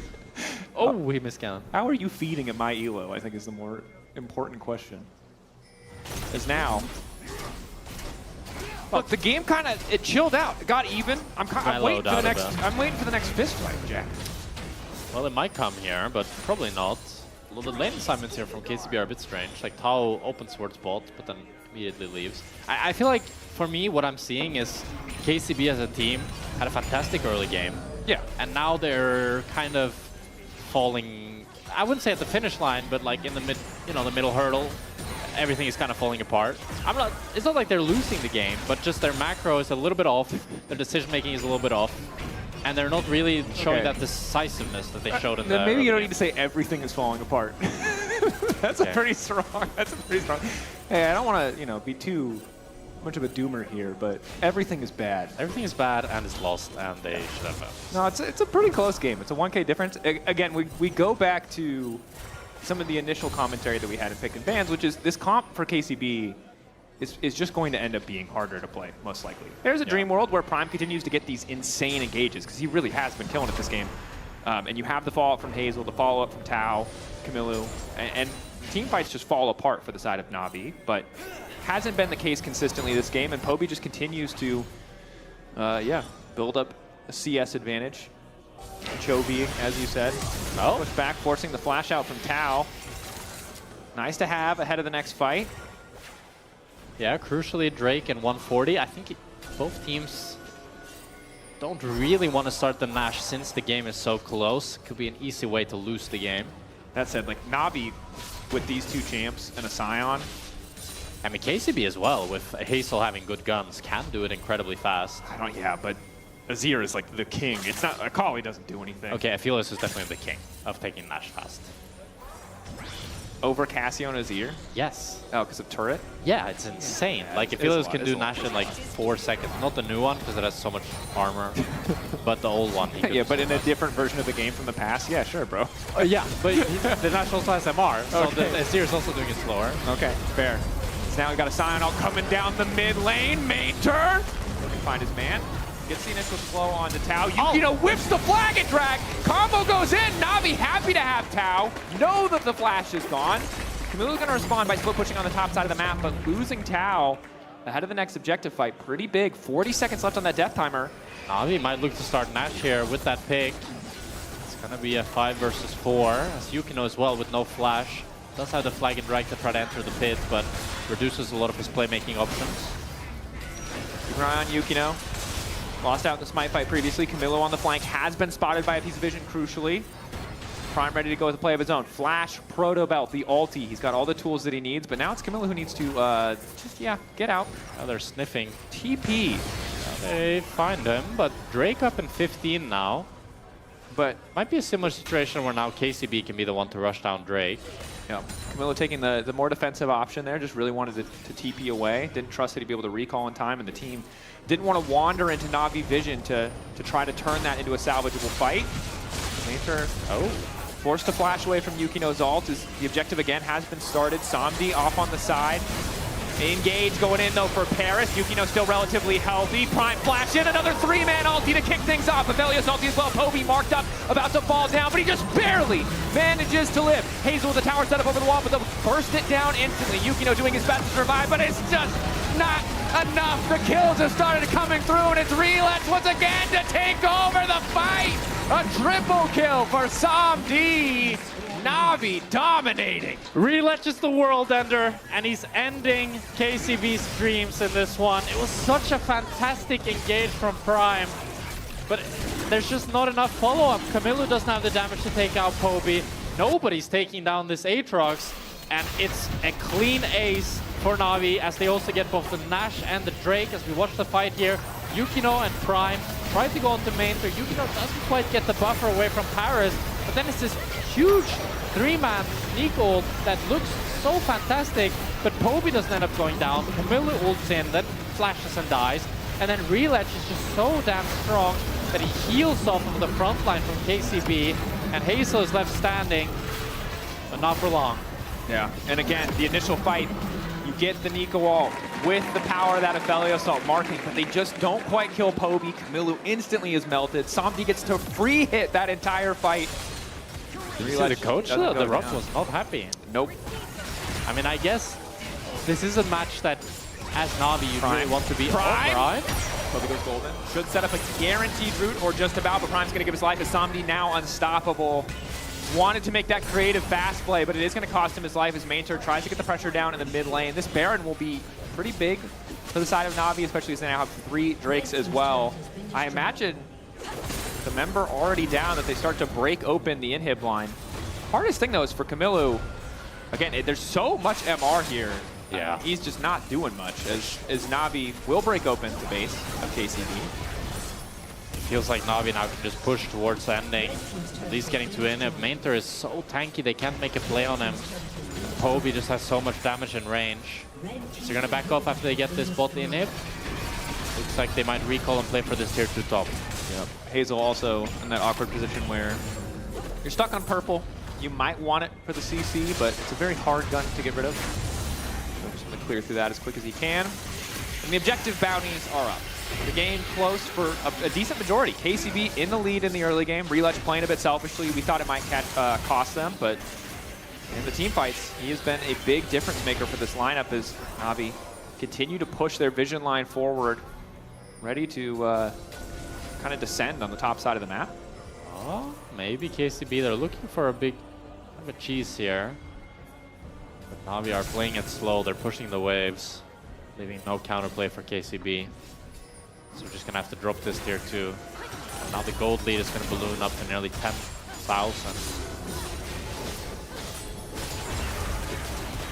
Oh, he miscounted. How are you feeding at my elo, I think is the more important question. Because now, look, the game kind of, it chilled out. It got even. I'm waiting for the next, I'm waiting for the next fist fight, Jack. Well, it might come here, but probably not. Well, the lane assignments here from KCB are a bit strange. Like, Tao opens towards bot, but then immediately leaves. I feel like, for me, what I'm seeing is KCB as a team had a fantastic early game. Yeah. And now they're kind of falling, I wouldn't say at the finish line, but like in the the middle hurdle, everything is kind of falling apart. It's not like they're losing the game, but just their macro is a little bit off, their decision making is a little bit off, and they're not really showing that decisiveness that they showed in the Then maybe you don't game. need to say everything is falling apart. That's a pretty strong. That's a pretty strong. Hey, I don't want to, be too much of a doomer here, but everything is bad. Everything is bad and it's lost, and they should have found. No, it's a pretty close game. It's a 1K difference. Again, we go back to some of the initial commentary that we had in Pick and Bans, which is this comp for KCB is just going to end up being harder to play, most likely. There's a dream world where Prime continues to get these insane engages, because he really has been killing it this game. And you have the follow-up from Hazel, the follow-up from Tao, Kamilu, and team fights just fall apart for the side of Na'Vi, but hasn't been the case consistently this game, and Poby just continues to, build up a CS advantage. Chovy, as you said. Push back, forcing the flash out from Tao. Nice to have ahead of the next fight. Yeah, crucially, Drake and 140. I think both teams don't really want to start the Nash since the game is so close. Could be an easy way to lose the game. That said, like, Na'Vi with these two champs and a Sion. I mean, KCB as well, with Hazel having good guns, can do it incredibly fast. But Azir is like the king. It's not, Akali doesn't do anything. Okay, Aphelios is definitely the king of taking Nash fast. Over Cassio and Azir? Yes. Oh, because of turret? Yeah, it's insane. Yeah, like, Aphelios can do Nash in like 4 seconds. Not the new one, because it has so much armor, but the old one. Yeah, but in a different version of the game from the past? Yeah, sure, bro. Yeah, but the Nash also has MR, so the Azir is also doing it slower. Okay, fair. So now we got a Sion all coming down the mid lane. Main turn. Looking to find his man. Gets the initial slow on to Tao. Whips the flag and drag. Combo goes in. Na'Vi happy to have Tao. Know that the flash is gone. Kamilu's going to respond by split pushing on the top side of the map, but losing Tao ahead of the next objective fight. Pretty big. 40 seconds left on that death timer. Na'Vi might look to start Nash here with that pick. It's going to be a 5 versus 4, as Yukino as well with no flash. Does have the flag and drag to try to enter the pit, but reduces a lot of his playmaking options. Keep an eye on Yukino. Lost out in the Smite fight previously. Camilo on the flank has been spotted by a piece of vision, crucially. Prime ready to go with a play of his own. Flash, Proto Belt, the ulti. He's got all the tools that he needs, but now it's Camilo who needs to get out. Now they're sniffing. TP. Now they find him, but Drake up in 15 now. But might be a similar situation where now KCB can be the one to rush down Drake. Yeah, Camilo taking the more defensive option there, just really wanted to TP away. Didn't trust that he'd be able to recall in time, and the team didn't want to wander into Na'Vi vision to try to turn that into a salvageable fight. Later, forced to flash away from Yukino's ult. As the objective again has been started. Samdi off on the side. Engage going in though for Paris. Yukino still relatively healthy. Prime flash in, another 3-man ulti to kick things off. Aphelios ulti as well. Poby marked up, about to fall down, but he just barely manages to live. Hazel with the tower set up over the wall, but they'll burst it down instantly. Yukino doing his best to survive, but it's just not enough. The kills have started coming through, and it's Relets once again to take over the fight. A triple kill for Samdi. Na'Vi dominating. LEC is the world ender, and he's ending KCB's dreams in this one. It was such a fantastic engage from Prime, but there's just not enough follow-up. Camilo doesn't have the damage to take out Poby. Nobody's taking down this Aatrox, and it's a clean ace for Na'Vi as they also get both the Nash and the Drake. As we watch the fight here, Yukino and Prime try to go onto main, so Yukino doesn't quite get the buffer away from Paris, but then it's this huge 3-man sneak ult that looks so fantastic, but Poby doesn't end up going down. Camilo ults in, then flashes and dies, and then LEC is just so damn strong that he heals off of the front line from KCB, and Hazel is left standing, but not for long. Yeah, and again, the initial fight, you get the Nico ult with the power of that Aphelios Assault marking, but they just don't quite kill Poby. Camilo instantly is melted. Somdi gets to free hit that entire fight. Did you see the coach? The Rock was not happy. Nope. I mean, I guess this is a match that, as Na'Vi, you really want to be Prime. Poby goes golden. Should set up a guaranteed route, or just about, but Prime's going to give his life as Somdi now unstoppable. Wanted to make that creative fast play, but it is going to cost him his life as Mainter tries to get the pressure down in the mid lane. This Baron will be pretty big for the side of Na'Vi, especially as they now have 3 Drakes as well. I imagine the member already down that they start to break open the inhib line. Hardest thing though is for Camilo. Again, there's so much MR here. Yeah. He's just not doing much as Na'Vi will break open the base of KCB. Feels like Na'Vi now can just push towards ending. At least getting to inhib. Mainter is so tanky, they can't make a play on him. Poby just has so much damage and range. So they're gonna back off after they get this bot inhib. Looks like they might recall and play for this tier 2 top. Yep. Hazel also in that awkward position where you're stuck on purple. You might want it for the CC, but it's a very hard gun to get rid of. So just gonna clear through that as quick as he can. And the objective bounties are up. The game close for a decent majority. KCB in the lead in the early game. LEC playing a bit selfishly. We thought it might cost them, but in the team fights, he has been a big difference maker for this lineup as Na'Vi continue to push their vision line forward, ready to kind of descend on the top side of the map. Oh, maybe KCB. They're looking for a big cheese here. But Na'Vi are playing it slow. They're pushing the waves, leaving no counterplay for KCB. So we're just going to have to drop this tier 2. And now the gold lead is going to balloon up to nearly 10,000.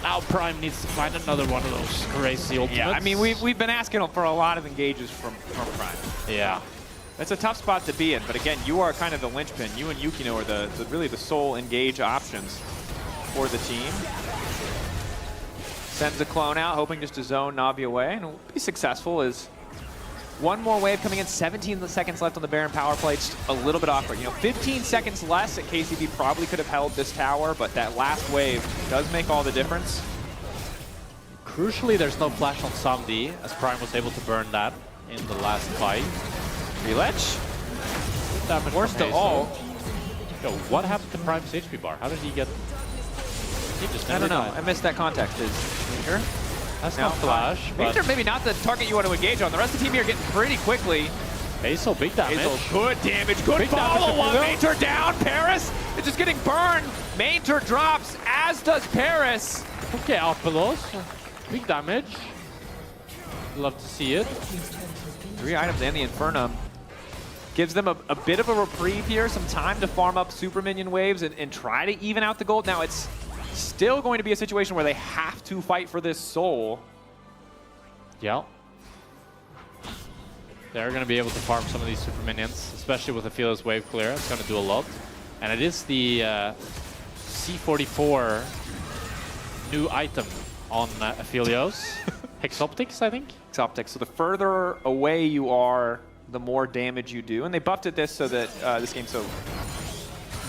Now Prime needs to find another one of those crazy ultimates. Yeah, I mean, we've been asking for a lot of engages from Prime. Yeah. It's a tough spot to be in, but again, you are kind of the linchpin. You and Yukino are really the sole engage options for the team. Sends a clone out, hoping just to zone Na'Vi away, and will be successful as one more wave coming in, 17 seconds left on the Baron power play. Just a little bit awkward. 15 seconds less at KCB probably could have held this tower, but that last wave does make all the difference. Crucially, there's no flash on Somdi, as Prime was able to burn that in the last fight. LEC? Worst of all. Yo, what happened to Prime's HP bar? How did he get... He just I don't know. I missed that context. Is Mainter? That's not flash, but... Mainter maybe not the target you want to engage on. The rest of the team here getting pretty quickly. Hazel, big damage. Hazel, good damage. Good follow-up. Mainter down. Paris is just getting burned. Mainter drops, as does Paris. Okay, Alpelos. Big damage. Love to see it. 3 items and the Infernum. Gives them a bit of a reprieve here, some time to farm up super minion waves and try to even out the gold. Now it's still going to be a situation where they have to fight for this soul. Yeah. They're going to be able to farm some of these super minions, especially with Aphelios wave clear. It's going to do a lot. And it is the C44 new item on Aphelios. Hexoptics, I think? Hexoptics. So the further away you are, the more damage you do. And they buffed it this so that this game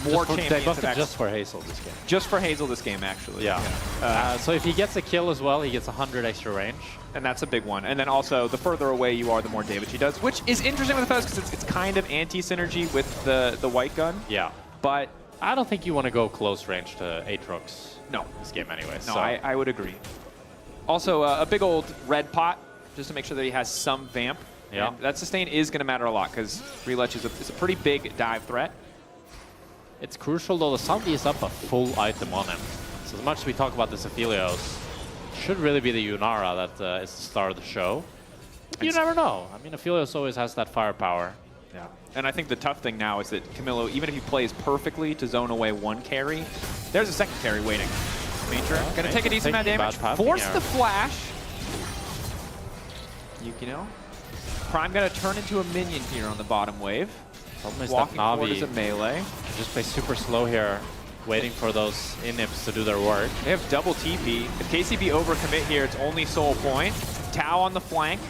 more champions. They buffed it just for Hazel this game. Just for Hazel this game, actually. Yeah. So if he gets a kill as well, he gets 100 extra range. And that's a big one. And then also, the further away you are, the more damage he does, which is interesting with the Fez because it's kind of anti-synergy with the white gun. Yeah. But I don't think you want to go close range to Aatrox. No. This game anyway. No, so. I would agree. Also, a big old red pot, just to make sure that he has some vamp. Yeah. And that sustain is going to matter a lot because LEC is a pretty big dive threat. It's crucial though, the Zombie is up a full item on him. So as much as we talk about this Aphelios, should really be the Yunara that is the star of the show. You never know. I mean, Aphelios always has that firepower. Yeah. And I think the tough thing now is that Camilo, even if he plays perfectly to zone away one carry, there's a second carry waiting. Matra gonna take a decent amount of damage. Force the flash. Yukino. Prime gonna turn into a minion here on the bottom wave. Walking forward as a melee. Just play super slow here, waiting for those inhibs to do their work. They have double TP. If KCB overcommit here, it's only soul point. Tau on the flank.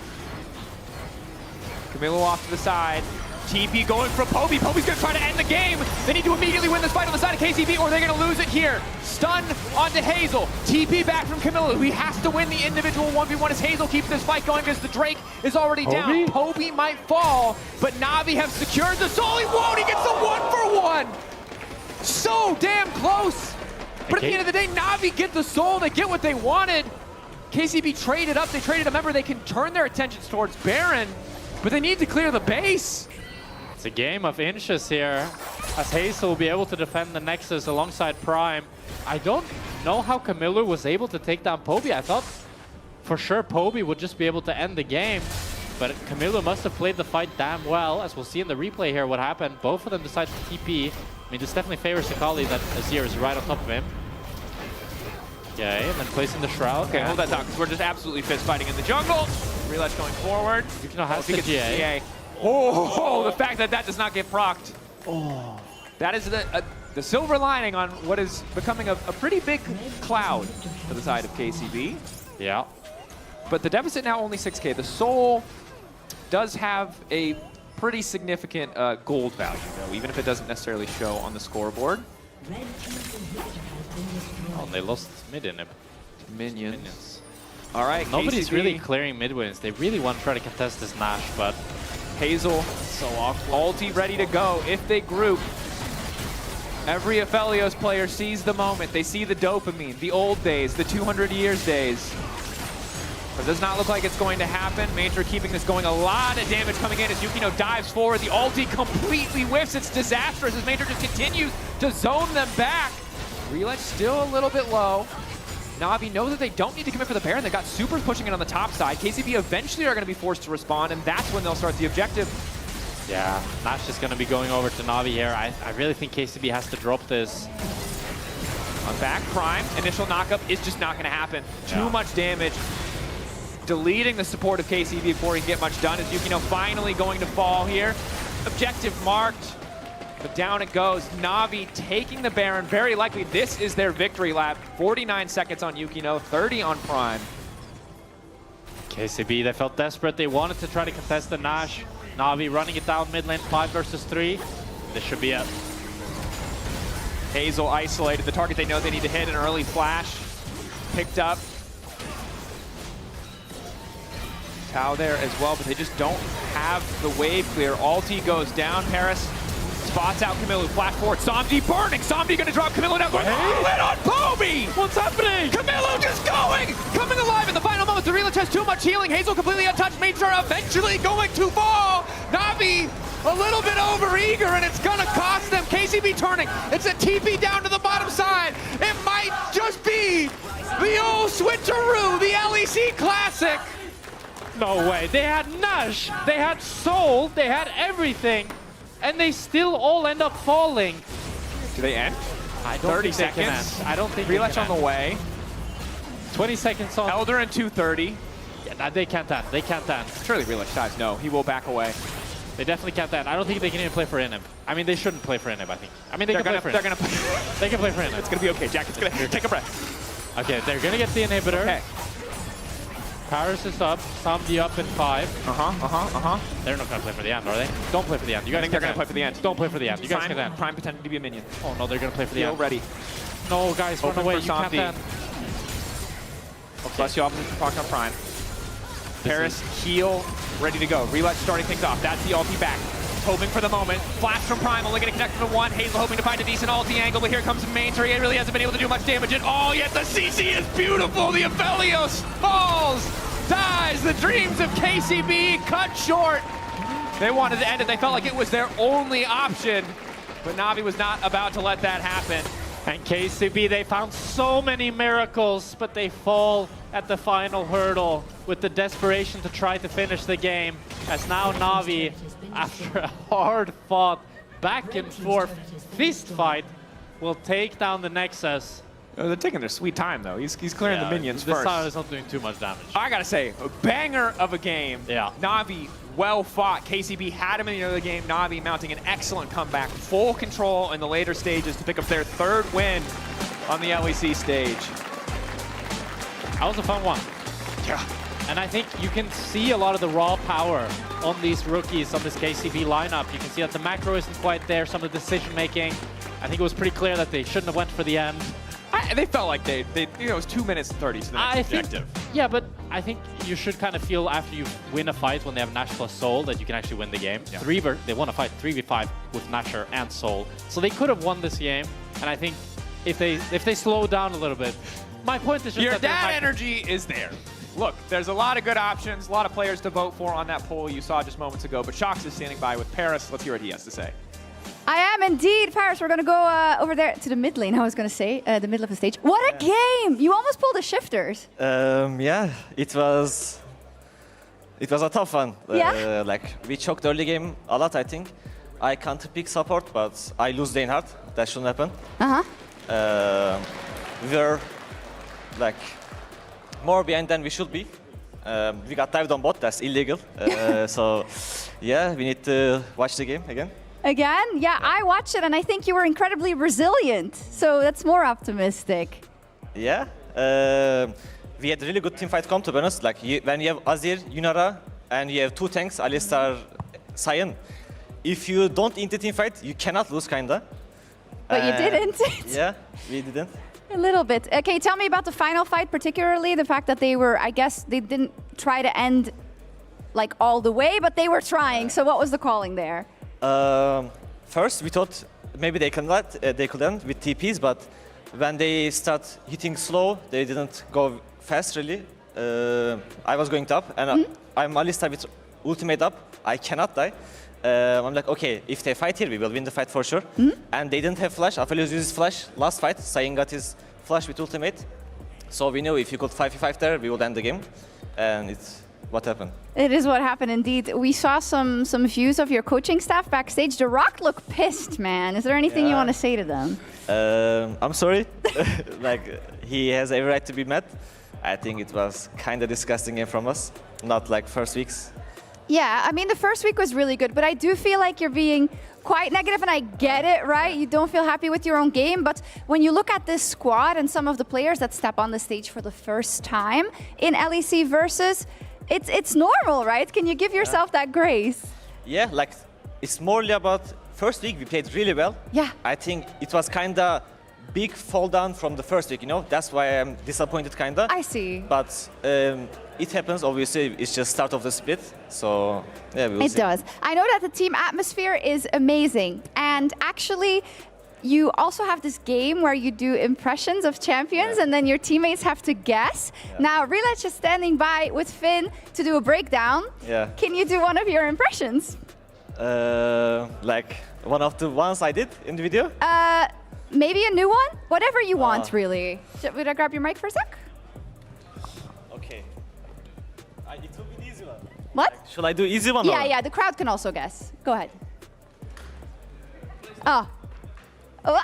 Camilo off to the side. TP going for Poby. Poby's going to try to end the game. They need to immediately win this fight on the side of KCB or they're going to lose it here. Stun onto Hazel. TP back from Camilo. He has to win the individual 1v1 as Hazel keeps this fight going because the Drake is already down. Poby might fall, but Na'Vi have secured the soul. He won't. He gets the 1-for-1. So damn close. But at the end of the day, Na'Vi get the soul. They get what they wanted. KCB traded up. They traded a member. They can turn their attentions towards Baron, but they need to clear the base. It's a game of inches here, as Hazel will be able to defend the Nexus alongside Prime. I don't know how Camilo was able to take down Poby. I thought for sure Poby would just be able to end the game, but Camilo must have played the fight damn well, as we'll see in the replay here what happened. Both of them decide to TP. I mean, this definitely favors Sakali that Azir is right on top of him. Okay, and then placing the Shroud. Okay, hold that thought, because we're just absolutely fist fighting in the jungle. Relatch going forward. Yukino has the GA. Oh, the fact that that does not get procced. Oh, that is the silver lining on what is becoming a pretty big cloud to the side of KCB. Yeah. But the deficit now only 6K. The Soul does have a pretty significant gold value, though, even if it doesn't necessarily show on the scoreboard. Oh, they lost mid in it. Minions. All right, nobody's KCB. really clearing mid wins. They really want to try to contest this Nash, but Hazel, so off. Ulti ready to go. If they group, every Aphelios player sees the moment. They see the dopamine, the old days, the 200 years days. But it does not look like it's going to happen. Matra keeping this going. A lot of damage coming in as Yukino dives forward. The ulti completely whiffs. It's disastrous as Matra just continues to zone them back. Relatch still a little bit low. Na'Vi know that they don't need to commit for the Baron. They got supers pushing it on the top side. KCB eventually are going to be forced to respond, and that's when they'll start the objective. Yeah, Nash is going to be going over to Na'Vi here. I really think KCB has to drop this. On back Prime, initial knockup is just not going to happen. Too much damage. Deleting the support of KCB before he can get much done as Yukino finally going to fall here. Objective marked. But down it goes. Na'Vi taking the Baron. Very likely this is their victory lap. 49 seconds on Yukino, 30 on Prime. KCB, they felt desperate. They wanted to try to contest the Nash. Na'Vi running it down mid lane, 5 versus 3. This should be it. Hazel isolated the target they know they need to hit. An early flash. Picked up. Tau there as well, but they just don't have the wave clear. Ulti goes down. Paris spots out Camilo, flash forward. Somdi burning. Somdi gonna drop Camilo down. Going all in on Poby! What's happening? Camilo just going! Coming alive in the final moments. The Relatch has too much healing. Hazel completely untouched. Matra eventually going to fall. Na'Vi a little bit overeager, and it's gonna cost them. KCB turning. It's a TP down to the bottom side. It might just be the old switcheroo, the LEC Classic. No way. They had Nash, they had Soul, they had everything, and they still all end up falling. Do they end? I don't 30 think seconds. They can end. I don't think Relatch on the way. 20 seconds on. Elder in 230. Yeah, they can't end. They can't end. Surely Relatch dies. No, he will back away. They definitely can't end. I don't think they can even play for Inhib. I mean, they shouldn't play for Inhib, I think. I mean, they can play for Inhib. They're gonna play. They can play for Inhib. It's gonna be okay, Jack. It's gonna take a breath. Okay, they're gonna get the inhibitor. Okay. Paris is up, Somdi up in 5. They're not gonna play for the end, are they? Don't play for the end. You guys I think they're gonna play for the end. Don't play for the end. You guys can end. Prime pretending to be a minion. Oh no, they're gonna play for the end. ready. No, guys, run away. You can't end. Okay. Plus you opposite proc on Prime. Paris, heal, ready to go. Relatch starting things off. That's the ulti back. Hoping for the moment. Flash from Prime, only going to connect to one. Hazel hoping to find a decent ulti angle, but here comes Matra. He really hasn't been able to do much damage at all yet. The CC is beautiful. The Aphelios falls, dies. The dreams of KCB cut short. They wanted to end it. They felt like it was their only option. but Na'Vi was not about to let that happen. And KCB, they found so many miracles, but they fall at the final hurdle with the desperation to try to finish the game. As now Na'Vi, after a hard-fought back and forth fist fight, will take down the Nexus. They're taking their sweet time, though. He's clearing the minions this first. This time is not doing too much damage. I gotta say, a banger of a game. Yeah. Na'Vi, well fought. KCB had him in the other game. Na'Vi mounting an excellent comeback. Full control in the later stages to pick up their 3rd win on the LEC stage. That was a fun one. Yeah. And I think you can see a lot of the raw power on these rookies, on this KCB lineup. You can see that the macro isn't quite there, some of the decision-making. I think it was pretty clear that they shouldn't have went for the end. They felt like they it was 2 minutes and 30 to the next objective. Yeah, but I think you should kind of feel after you win a fight when they have Nash plus Soul that you can actually win the game. Yeah. They won a fight 3v5 with Nasher and Soul. So they could have won this game. And I think if they slow down a little bit, my point is just your that dad energy is there. Look, there's a lot of good options, a lot of players to vote for on that poll you saw just moments ago, but Shox is standing by with Paris. Let's hear what he has to say. I am indeed, Paris. We're going to go over there to the mid lane, I was going to say, the middle of the stage. What a game! You almost pulled the shifters. Yeah, it was a tough one. Yeah? Like, we choked early game a lot, I think. I can't pick support, but I lose lane hard. That shouldn't happen. We were, like, more behind than we should be. We got dived on bot, that's illegal. So, yeah, we need to watch the game again. Again? Yeah, I watched it and I think you were incredibly resilient. So that's more optimistic. Yeah. We had a really good team fight come, to be honest. Like, when you have Azir, Yunara, and you have 2 tanks, Alistar, Sion, if you don't in the team fight, you cannot lose, kinda. But you didn't. Yeah, we didn't. A little bit. Okay, tell me about the final fight, particularly the fact that they were, I guess, they didn't try to end like all the way, but they were trying. So what was the calling there? First, we thought maybe they could end with TPs, but when they start hitting slow, they didn't go fast really. I was going top, and I'm Alistar with ultimate up. I cannot die. I'm like, okay, if they fight here, we will win the fight for sure. And they didn't have flash. Aphelios used his flash last fight. Sayin got his flash with ultimate. So we knew if you could 5v5 there, we would end the game. And it's what happened. It is what happened indeed. We saw some views of your coaching staff backstage. The Rock looked pissed, man. Is there anything you want to say to them? I'm sorry. Like, he has every right to be mad. I think it was kind of disgusting game from us. Not like first weeks. Yeah, I mean, the first week was really good, but I do feel like you're being quite negative, and I get it, right? You don't feel happy with your own game, but when you look at this squad and some of the players that step on the stage for the first time in LEC Versus, it's normal, right? Can you give yourself that grace? Yeah, like, it's morely about first week we played really well. Yeah. I think it was kind of big fall down from the first week, you know? That's why I'm disappointed, kind of. I see. But it happens, obviously. It's just start of the split. So, yeah, we will see. It does. I know that the team atmosphere is amazing. And actually, you also have this game where you do impressions of champions and then your teammates have to guess. Now, Relech is standing by with Finn to do a breakdown. Yeah. Can you do one of your impressions? Like one of the ones I did in the video? Maybe a new one? Whatever you want, really. Would I grab your mic for a sec? Okay. It will be the easy one. What? Should I do easy one? Yeah, or? yeah, the crowd can also guess. Go ahead. Oh. Oh.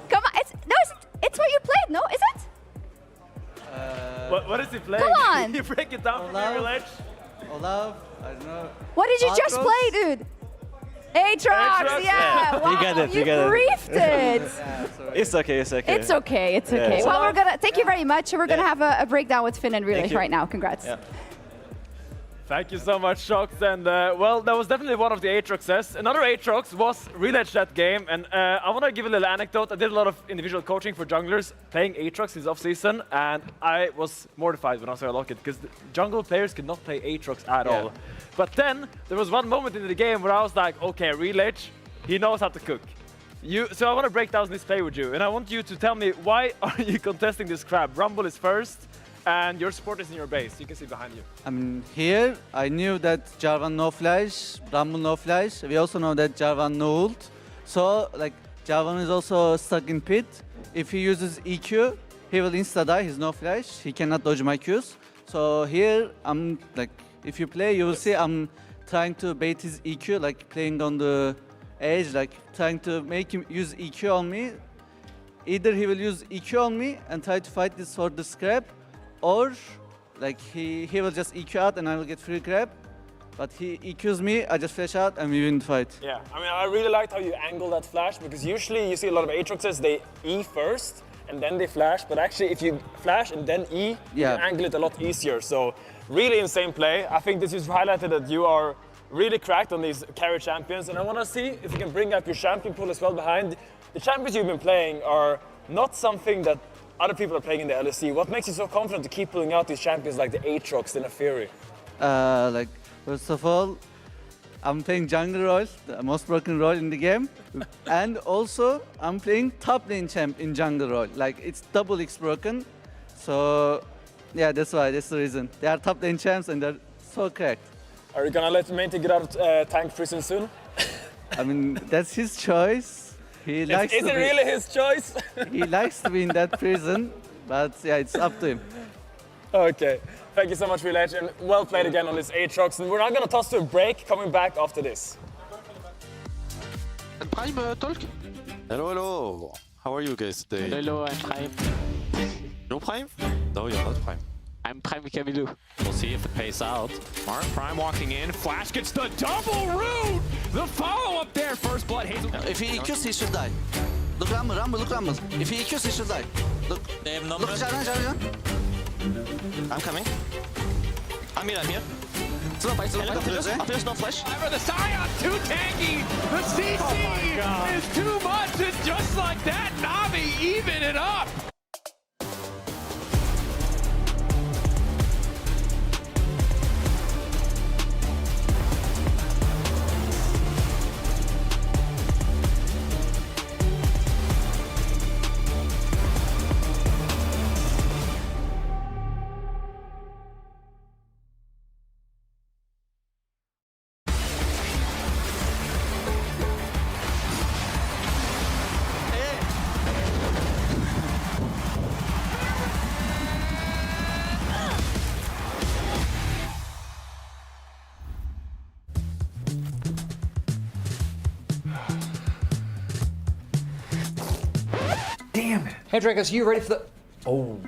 Come on, it's what you played, no? Is it? What is he playing? Come on. You break it down for me, Relech. Olaf, I don't know. What did you just Aatrox? play, dude? Aatrox, yeah. Wow, You got it, you got it. briefed it. It's okay, it's okay. It's okay, it's Yeah, okay. it's Well, okay. we're gonna thank you very much. We're gonna have a breakdown with Finn and Relech you. right now. Congrats. Yeah. Thank you so much, Shox. And well, that was definitely one of the Aatroxes. Another Aatrox was Relech that game. And I want to give a little anecdote. I did a lot of individual coaching for junglers playing Aatrox this off-season. And I was mortified when I saw Lockett because jungle players cannot play Aatrox at all. But then there was one moment in the game where I was like, okay, Relech, he knows how to cook. So I want to break down this play with you. And I want you to tell me, why are you contesting this crab? Rumble is first. And your support is in your base. You can see behind you. I mean, here I knew that Jarvan no flash, Rumble no flash. We also know that Jarvan no ult. So like Javan is also stuck in pit. If he uses EQ, he will insta die. He's no flash. He cannot dodge my Qs. So here I'm like, if you play, you will see I'm trying to bait his EQ, like playing on the edge, like trying to make him use EQ on me. Either he will use EQ on me and try to fight this for the scrap, or like he will just EQ out and I will get free grab. But he EQs me, I just flash out and we win the fight. Yeah, I mean, I really liked how you angle that flash, because usually you see a lot of Aatroxes, they E first and then they flash, but actually if you flash and then E, you can angle it a lot easier. So really insane play. I think this just highlighted that you are really cracked on these carry champions, and I want to see if you can bring up your champion pool as well behind. The champions you've been playing are not something that other people are playing in the LEC. What makes you so confident to keep pulling out these champions like the Aatrox and the Fury? Like, first of all, I'm playing jungle role, the most broken role in the game. And also, I'm playing top lane champ in jungle role. Like, it's double X broken. So, yeah, that's why, that's the reason. They are top lane champs and they're so cracked. Are you gonna let Mainty get out of tank prison soon? I mean, that's his choice. He likes Is it really his choice? He likes to be in that prison, but yeah, it's up to him. Okay, thank you so much, Village, and well played again on this Aatrox. And we're now gonna toss to a break, coming back after this. And Prime talk? Hello, hello. How are you guys today? Hello, I'm Prime. No Prime? No, you're not Prime. I'm Prime Camilo. We'll see if it pays out. Mark Prime walking in. Flash gets the double root! The follow-up there. First blood. Hazel. If he EQs, he should die. Look Rumble, look Rumble. If he EQs, he should die. Look, look, Jarvan. I'm coming. I'm here. Still no fight, After this, no flash. However, the Scion too tanky. The CC is too much, and just like that, Navi even it up. Damn it. Hey, Dracos, you ready for the... Oh,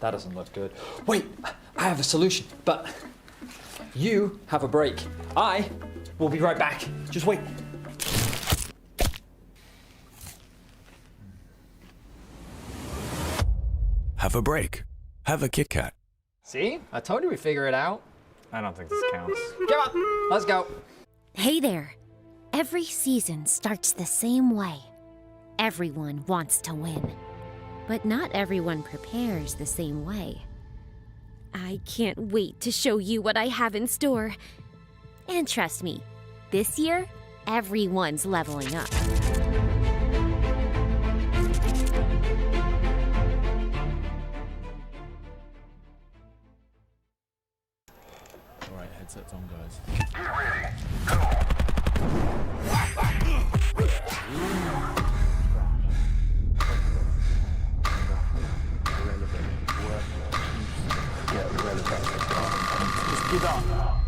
that doesn't look good. Wait, I have a solution, but you have a break. I will be right back. Just wait. Have a break. Have a Kit Kat. See? I told you we'd figure it out. I don't think this counts. Come on, let's go. Hey there. Every season starts the same way. Everyone wants to win. But not everyone prepares the same way. I can't wait to show you what I have in store. And trust me, this year, everyone's leveling up. Alright, headsets on, guys. Get ready. Go. Just get up.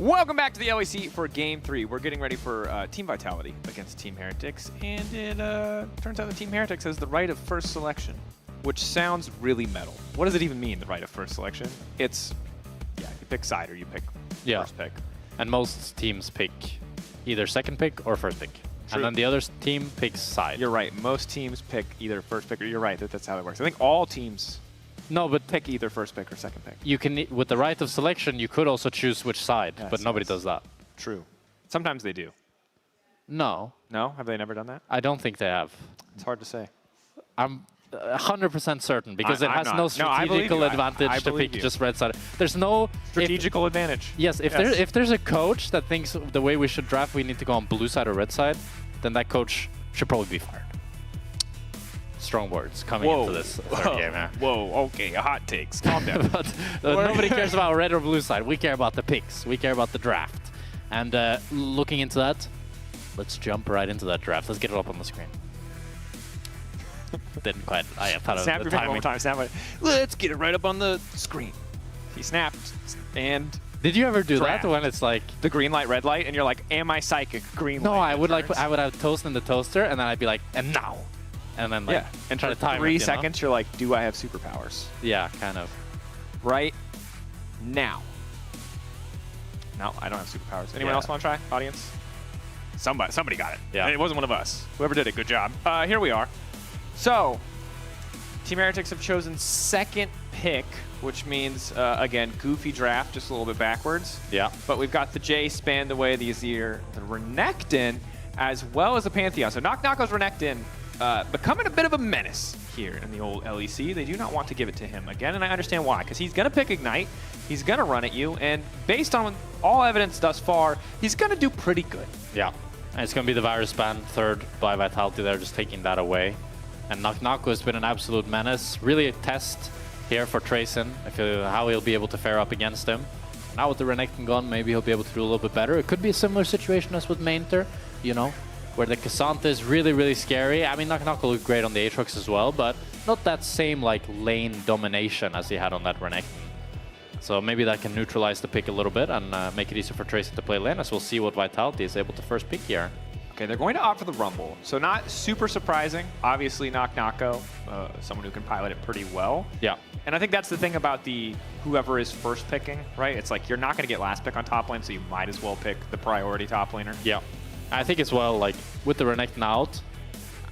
Welcome back to the LEC for Game 3. We're getting ready for Team Vitality against Team Heretics, and it turns out the Team Heretics has the right of first selection, which sounds really metal. What does it even mean, the right of first selection? It's, you pick side or you pick first pick. And most teams pick either second pick or first pick. True. And then the other team picks side. You're right. Most teams pick either first pick or you're right. That's how it works. I think all teams pick either first pick or second pick. You can, with the right of selection, you could also choose which side, Yes, but nobody does that. True. Sometimes they do. No. No? Have they never done that? I don't think they have. It's hard to say. I'm 100% certain because it I'm has not. no I believe strategical you. advantage I to believe pick you. just red side. There's no strategical advantage. Yes, if there's a coach that thinks the way we should draft, we need to go on blue side or red side, then that coach should probably be fired. Strong words coming into this third game. Huh? Whoa, okay, hot takes. Calm down. But nobody cares about red or blue side. We care about the picks. We care about the draft. And looking into that, let's jump right into that draft. Let's get it up on the screen. Didn't quite. I thought of Snap the your finger one timing. more time. Snap it. Let's get it right up on the screen. He snapped and. Did you ever do draft. that when it's like the green light, red light, and you're like, "Am I psychic?" Green No, light. I would I would have toast in the toaster, and then I'd be like, "And now," and then like and try for to time 3 it, you know? seconds, you're like, "Do I have superpowers?" Yeah, kind of. Right now. No, I don't have superpowers. Anyone else want to try? Audience? Somebody got it. Yeah. It wasn't one of us. Whoever did it, good job. Here we are. So, Team Heretics have chosen second pick, which means, again, goofy draft, just a little bit backwards. Yeah. But we've got the J, Span the Way, the Azir, the Renekton, as well as the Pantheon. So Knock Knocko's Renekton becoming a bit of a menace here in the old LEC. They do not want to give it to him again, and I understand why, because he's going to pick Ignite, he's going to run at you, and based on all evidence thus far, he's going to do pretty good. Yeah. And it's going to be the Virus Ban, third by Vitality. They're just taking that away. And Knock Knock has been an absolute menace. Really a test here for Trayson. I feel how he'll be able to fare up against him. Now with the Renekton gone, maybe he'll be able to do a little bit better. It could be a similar situation as with Mainter, you know, where the Cassandra is really, really scary. I mean, Knock Knock will look great on the Aatrox as well, but not that same like lane domination as he had on that Renekton. So maybe that can neutralize the pick a little bit and make it easier for Trayson to play lane, as we'll see what Vitality is able to first pick here. Okay, they're going to opt for the Rumble. So not super surprising. Obviously, Knock Knocko, someone who can pilot it pretty well. Yeah. And I think that's the thing about the whoever is first picking, right? It's like you're not going to get last pick on top lane, so you might as well pick the priority top laner. Yeah. I think as well, like, with the Renekton out,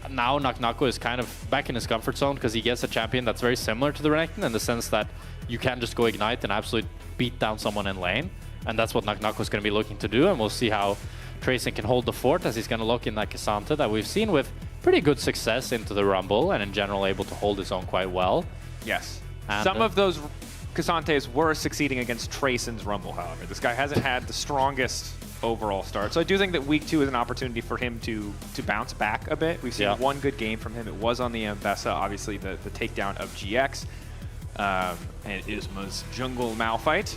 now Knock Knocko is kind of back in his comfort zone because he gets a champion that's very similar to the Renekton in the sense that you can just go Ignite and absolutely beat down someone in lane. And that's what Knock Knocko is going to be looking to do, and we'll see how Trayson can hold the fort as he's going to lock in that Cassandra that we've seen with pretty good success into the Rumble and in general able to hold his own quite well. Yes. And, Some of those Cassantes were succeeding against Trayson's Rumble, however. This guy hasn't had the strongest overall start. So I do think that week 2 is an opportunity for him to bounce back a bit. We've seen one good game from him. It was on the Ambessa, obviously the takedown of GX and Isma's jungle Malphite.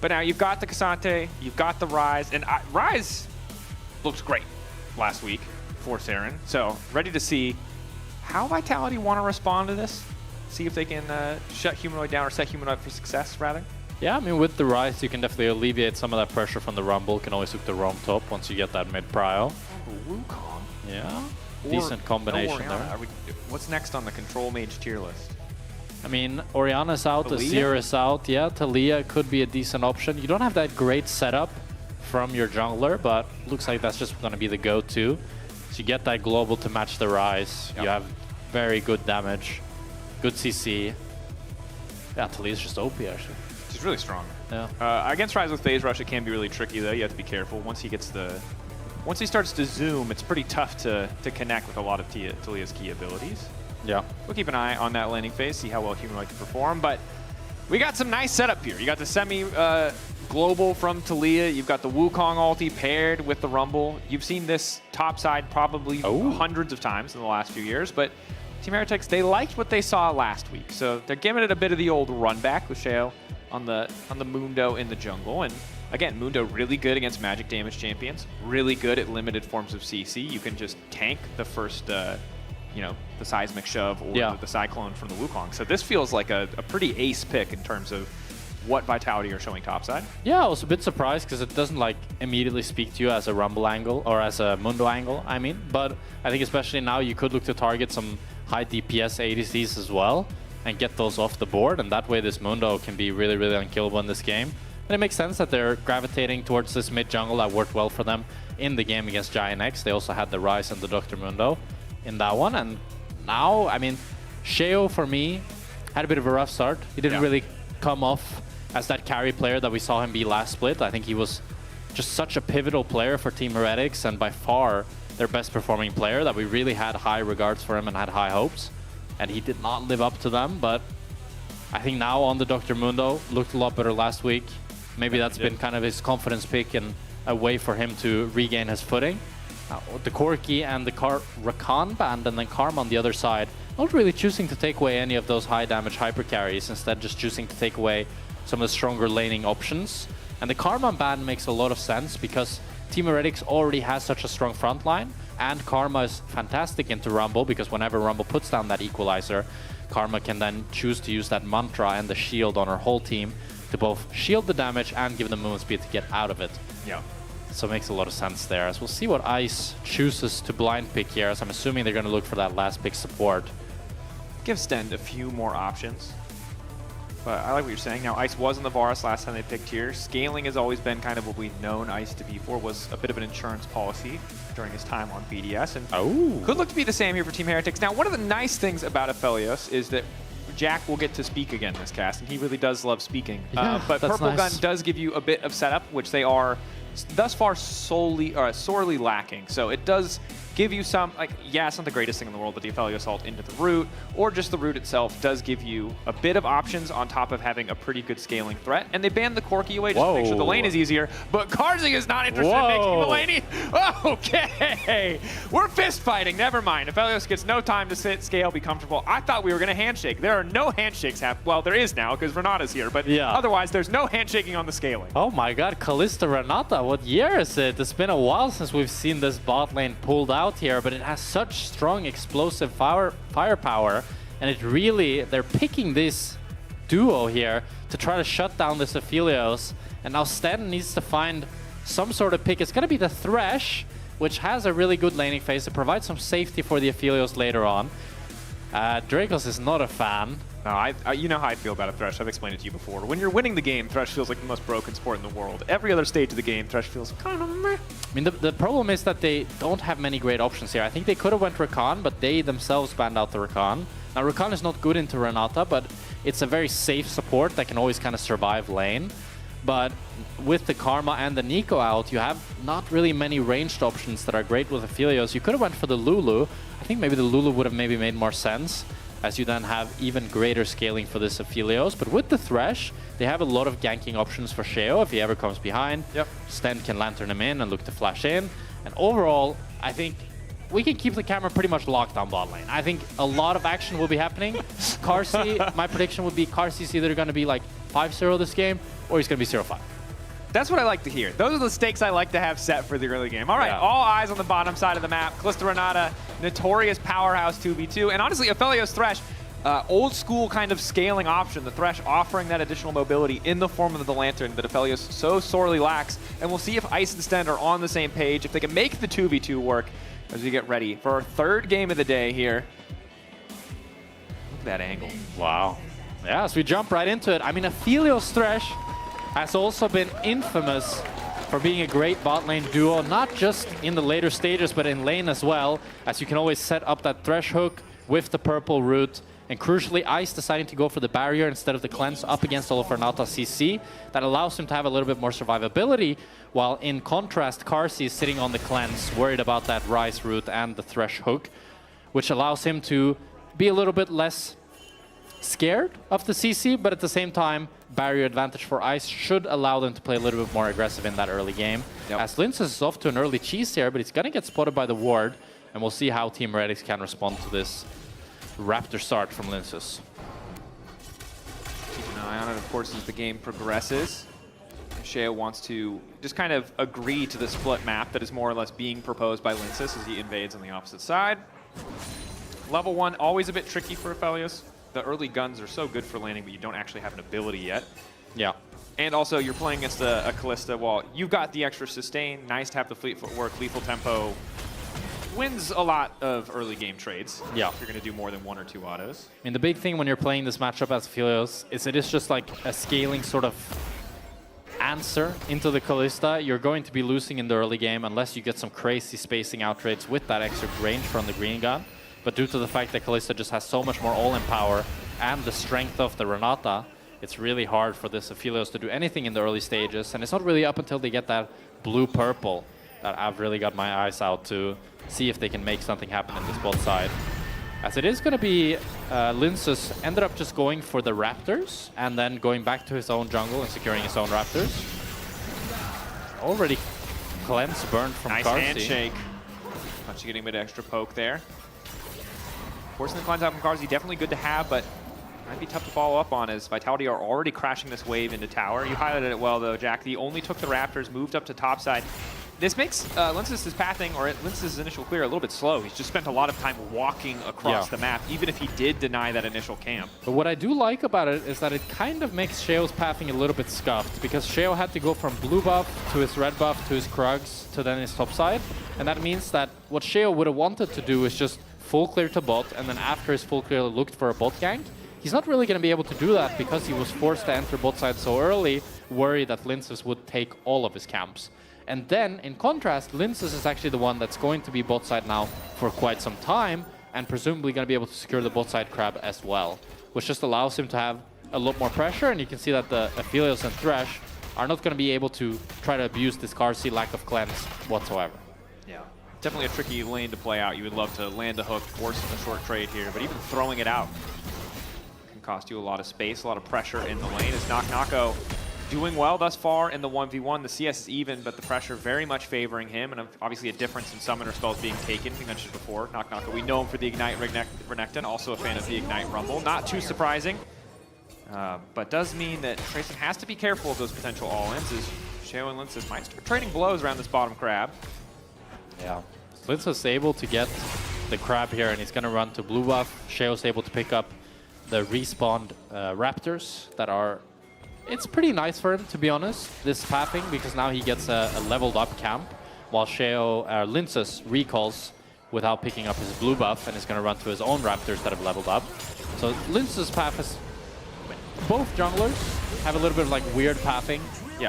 But now you've got the Cassante, you've got the Ryze, and Ryze looked great last week for Saren. So ready to see how Vitality want to respond to this. See if they can shut Humanoid down or set Humanoid up for success, rather. Yeah, I mean, with the Ryze, you can definitely alleviate some of that pressure from the Rumble. Can always look the roam top once you get that mid-prio. Wukong. Yeah, decent combination there. What's next on the Control Mage tier list? I mean, Orianna's out, Taliyah? Azir is out. Yeah, Taliyah could be a decent option. You don't have that great setup from your jungler, but looks like that's just going to be the go-to. So you get that global to match the Ryze. Yep. You have very good damage, good CC. Yeah, Taliyah's just OP, actually. She's really strong. Yeah. Against Ryze with Phase Rush, it can be really tricky, though. You have to be careful. Once he starts to zoom, it's pretty tough to connect with a lot of Taliyah's key abilities. Yeah. We'll keep an eye on that landing phase, see how well Humanoid can perform. But we got some nice setup here. You got the semi-global from Taliyah. You've got the Wukong ulti paired with the Rumble. You've seen this top side probably hundreds of times in the last few years. But Team Heretics, they liked what they saw last week. So they're giving it a bit of the old run back with Sheo on the Mundo in the jungle. And again, Mundo really good against magic damage champions. Really good at limited forms of CC. You can just tank the first... the seismic shove or the cyclone from the Wukong. So this feels like a pretty ace pick in terms of what Vitality are showing topside. Yeah, I was a bit surprised because it doesn't like immediately speak to you as a Rumble angle or as a Mundo angle, I mean. But I think especially now you could look to target some high DPS ADCs as well and get those off the board, and that way this Mundo can be really, really unkillable in this game. And it makes sense that they're gravitating towards this mid jungle that worked well for them in the game against Giant X. They also had the Ryze and the Dr. Mundo in that one, and now, I mean, Sheo for me had a bit of a rough start. He didn't really come off as that carry player that we saw him be last split. I think he was just such a pivotal player for Team Heretics and by far their best performing player, that we really had high regards for him and had high hopes. And he did not live up to them, but I think now on the Dr. Mundo, looked a lot better last week. Maybe that's been kind of his confidence pick and a way for him to regain his footing. The Corki and the Rakan band and then Karma on the other side, not really choosing to take away any of those high damage hyper carries, instead just choosing to take away some of the stronger laning options. And the Karma ban makes a lot of sense because Team Heretics already has such a strong front line, and Karma is fantastic into Rumble because whenever Rumble puts down that equalizer, Karma can then choose to use that mantra and the shield on her whole team to both shield the damage and give them movement speed to get out of it. Yeah. So it makes a lot of sense there. As we'll see what Ice chooses to blind pick here, as I'm assuming they're going to look for that last pick support. Give Stend a few more options. But I like what you're saying. Now, Ice was in the Varus last time they picked here. Scaling has always been kind of what we've known Ice to be for, was a bit of an insurance policy during his time on BDS. And could look to be the same here for Team Heretics. Now, one of the nice things about Aphelios is that Jack will get to speak again this cast, and he really does love speaking. Yeah, but Purple nice. Gun does give you a bit of setup, which they are thus far sorely lacking. So it does give you some, like, yeah, it's not the greatest thing in the world, but the Aphelios ult into the root, or just the root itself does give you a bit of options on top of having a pretty good scaling threat. And they banned the Corki away just to make sure the lane is easier, but Karzi is not interested in making the lane Okay, we're fist fighting, never mind. Aphelios gets no time to sit, scale, be comfortable. I thought we were gonna handshake. There are no handshakes happening. Well, there is now, because Renata's here, but otherwise there's no handshaking on the scaling. Oh my god, Kalista Renata, what year is it? It's been a while since we've seen this bot lane pulled out here, but it has such strong explosive firepower, and it really, they're picking this duo here to try to shut down this Aphelios, and now Sten needs to find some sort of pick. It's going to be the Thresh, which has a really good laning phase to provide some safety for the Aphelios later on. Dracos is not a fan. No, you know how I feel about a Thresh. I've explained it to you before. When you're winning the game, Thresh feels like the most broken sport in the world. Every other stage of the game, Thresh feels kind of meh. I mean, the problem is that they don't have many great options here. I think they could have went Rakan, but they themselves banned out the Rakan. Now, Rakan is not good into Renata, but it's a very safe support that can always kind of survive lane. But with the Karma and the Nico out, you have not really many ranged options that are great with Aphelios. You could have went for the Lulu. I think maybe the Lulu would have maybe made more sense, as you then have even greater scaling for this Aphelios. But with the Thresh, they have a lot of ganking options for Sheo if he ever comes behind. Sten can lantern him in and look to flash in. And overall, I think we can keep the camera pretty much locked on bot lane. I think a lot of action will be happening. Karsi, my prediction would be Karsi's either going to be like 5-0 this game, or he's going to be 0-5. That's what I like to hear. Those are the stakes I like to have set for the early game. All right, all eyes on the bottom side of the map. Kalista Renata, notorious powerhouse 2v2. And honestly, Aphelios Thresh, old school kind of scaling option. The Thresh offering that additional mobility in the form of the Lantern that Aphelios so sorely lacks. And we'll see if Ice and Sten are on the same page, if they can make the 2v2 work as we get ready for our third game of the day here. Look at that angle. Wow. Yeah, so we jump right into it. I mean, Aphelios Thresh has also been infamous for being a great bot lane duo, not just in the later stages, but in lane as well, as you can always set up that Thresh hook with the purple root. And crucially, Ice deciding to go for the barrier instead of the cleanse up against all of Renata's CC. That allows him to have a little bit more survivability, while in contrast, Karsi is sitting on the cleanse, worried about that Ryze root and the Thresh hook, which allows him to be a little bit less scared of the CC, but at the same time, barrier advantage for Ice should allow them to play a little bit more aggressive in that early game. As Linces is off to an early cheese here, but he's going to get spotted by the ward, and we'll see how Team Heretics can respond to this Raptor start from Linces. Keep an eye on it, of course, as the game progresses. Sheo wants to just kind of agree to the split map that is more or less being proposed by Linces as he invades on the opposite side. Level 1, always a bit tricky for Aphelios. The early guns are so good for landing, but you don't actually have an ability yet. Yeah. And also, you're playing against a Kalista. Well, you've got the extra sustain. Nice to have the fleet footwork. Lethal tempo wins a lot of early game trades. Yeah. If you're going to do more than 1 or 2 autos. I mean, the big thing when you're playing this matchup as Aphelios is it is just like a scaling sort of answer into the Kalista. You're going to be losing in the early game unless you get some crazy spacing out trades with that extra range from the green gun. But due to the fact that Kalista just has so much more all-in power and the strength of the Renata, it's really hard for this Aphelios to do anything in the early stages. And it's not really up until they get that blue-purple that I've really got my eyes out to see if they can make something happen in this bot side. As it is going to be, Linsus ended up just going for the Raptors and then going back to his own jungle and securing his own Raptors. Already cleanse burn from Nice Karsi. handshake. Actually getting a bit of extra poke there. Forcing the cleanse out from Karsi, definitely good to have, but might be tough to follow up on as Vitality are already crashing this wave into tower. You highlighted it well though, Jack. He only took the Raptors, moved up to topside. This makes Linsus' pathing, or Linsus' initial clear, a little bit slow. He's just spent a lot of time walking across the map, even if he did deny that initial camp. But what I do like about it is that it kind of makes Sheo's pathing a little bit scuffed, because Sheo had to go from blue buff to his red buff to his Krugs to then his topside. And that means that what Sheo would have wanted to do is just full clear to bot, and then after his full clear looked for a bot gank. He's not really going to be able to do that because he was forced to enter bot side so early, worried that Linsus would take all of his camps. And then, in contrast, Linsus is actually the one that's going to be bot side now for quite some time, and presumably going to be able to secure the bot side crab as well, which just allows him to have a lot more pressure, and you can see that the Aphelios and Thresh are not going to be able to try to abuse this Karsi lack of cleanse whatsoever. Yeah, definitely a tricky lane to play out. You would love to land a hook, force a short trade here, but even throwing it out can cost you a lot of space, a lot of pressure in the lane. As Knock-Knocko doing well thus far in the 1v1. The CS is even, but the pressure very much favoring him, and obviously a difference in summoner spells being taken. We mentioned before, Knock-Knocko. We know him for the Ignite Renekton, also a fan of the Ignite Rumble. Not too surprising, but does mean that Trayson has to be careful of those potential all-ins, as Sheo and Linsus might start trading blows around this bottom crab. Yeah, Linsus is able to get the crab here, and he's going to run to blue buff. Sheo's able to pick up the respawned Raptors that are... It's pretty nice for him, to be honest, this pathing, because now he gets a leveled up camp, while Linsus recalls without picking up his blue buff and is going to run to his own Raptors that have leveled up. So Linsus' path is... Both junglers have a little bit of like weird pathing,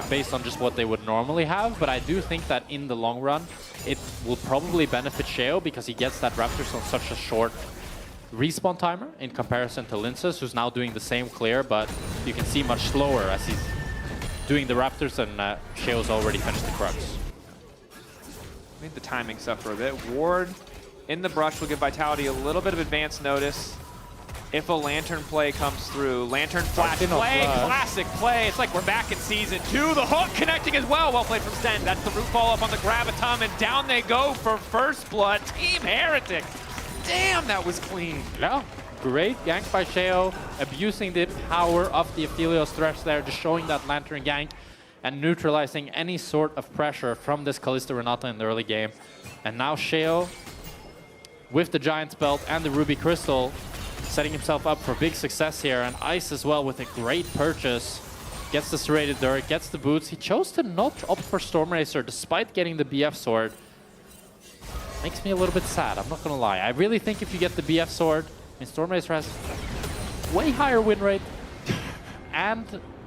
based on just what they would normally have, but I do think that in the long run, it will probably benefit Sheo because he gets that Raptors on such a short respawn timer in comparison to Linsus, who's now doing the same clear, but you can see much slower as he's doing the Raptors, and Sheo's already finished the Krugs. Made the timing suffer a bit. Ward in the brush will give Vitality a little bit of advance notice. If a Lantern play comes through, Lantern flash play, classic play. It's like we're back in Season 2. The hook connecting as well. Well played from Sten. That's the root follow-up on the Graviton, and down they go for first blood. Team Heretic. Damn, that was clean. Yeah, great gank by Sheo, abusing the power of the Aphelios Thresh there, just showing that Lantern gank and neutralizing any sort of pressure from this Kalista Renata in the early game. And now Sheo, with the Giant's Belt and the Ruby Crystal, setting himself up for big success here. And Ice as well with a great purchase. Gets the serrated dirt, gets the boots. He chose to not opt for Stormracer despite getting the BF sword. Makes me a little bit sad, I'm not gonna lie. I really think if you get the BF sword, I mean, Stormracer has way higher win rate.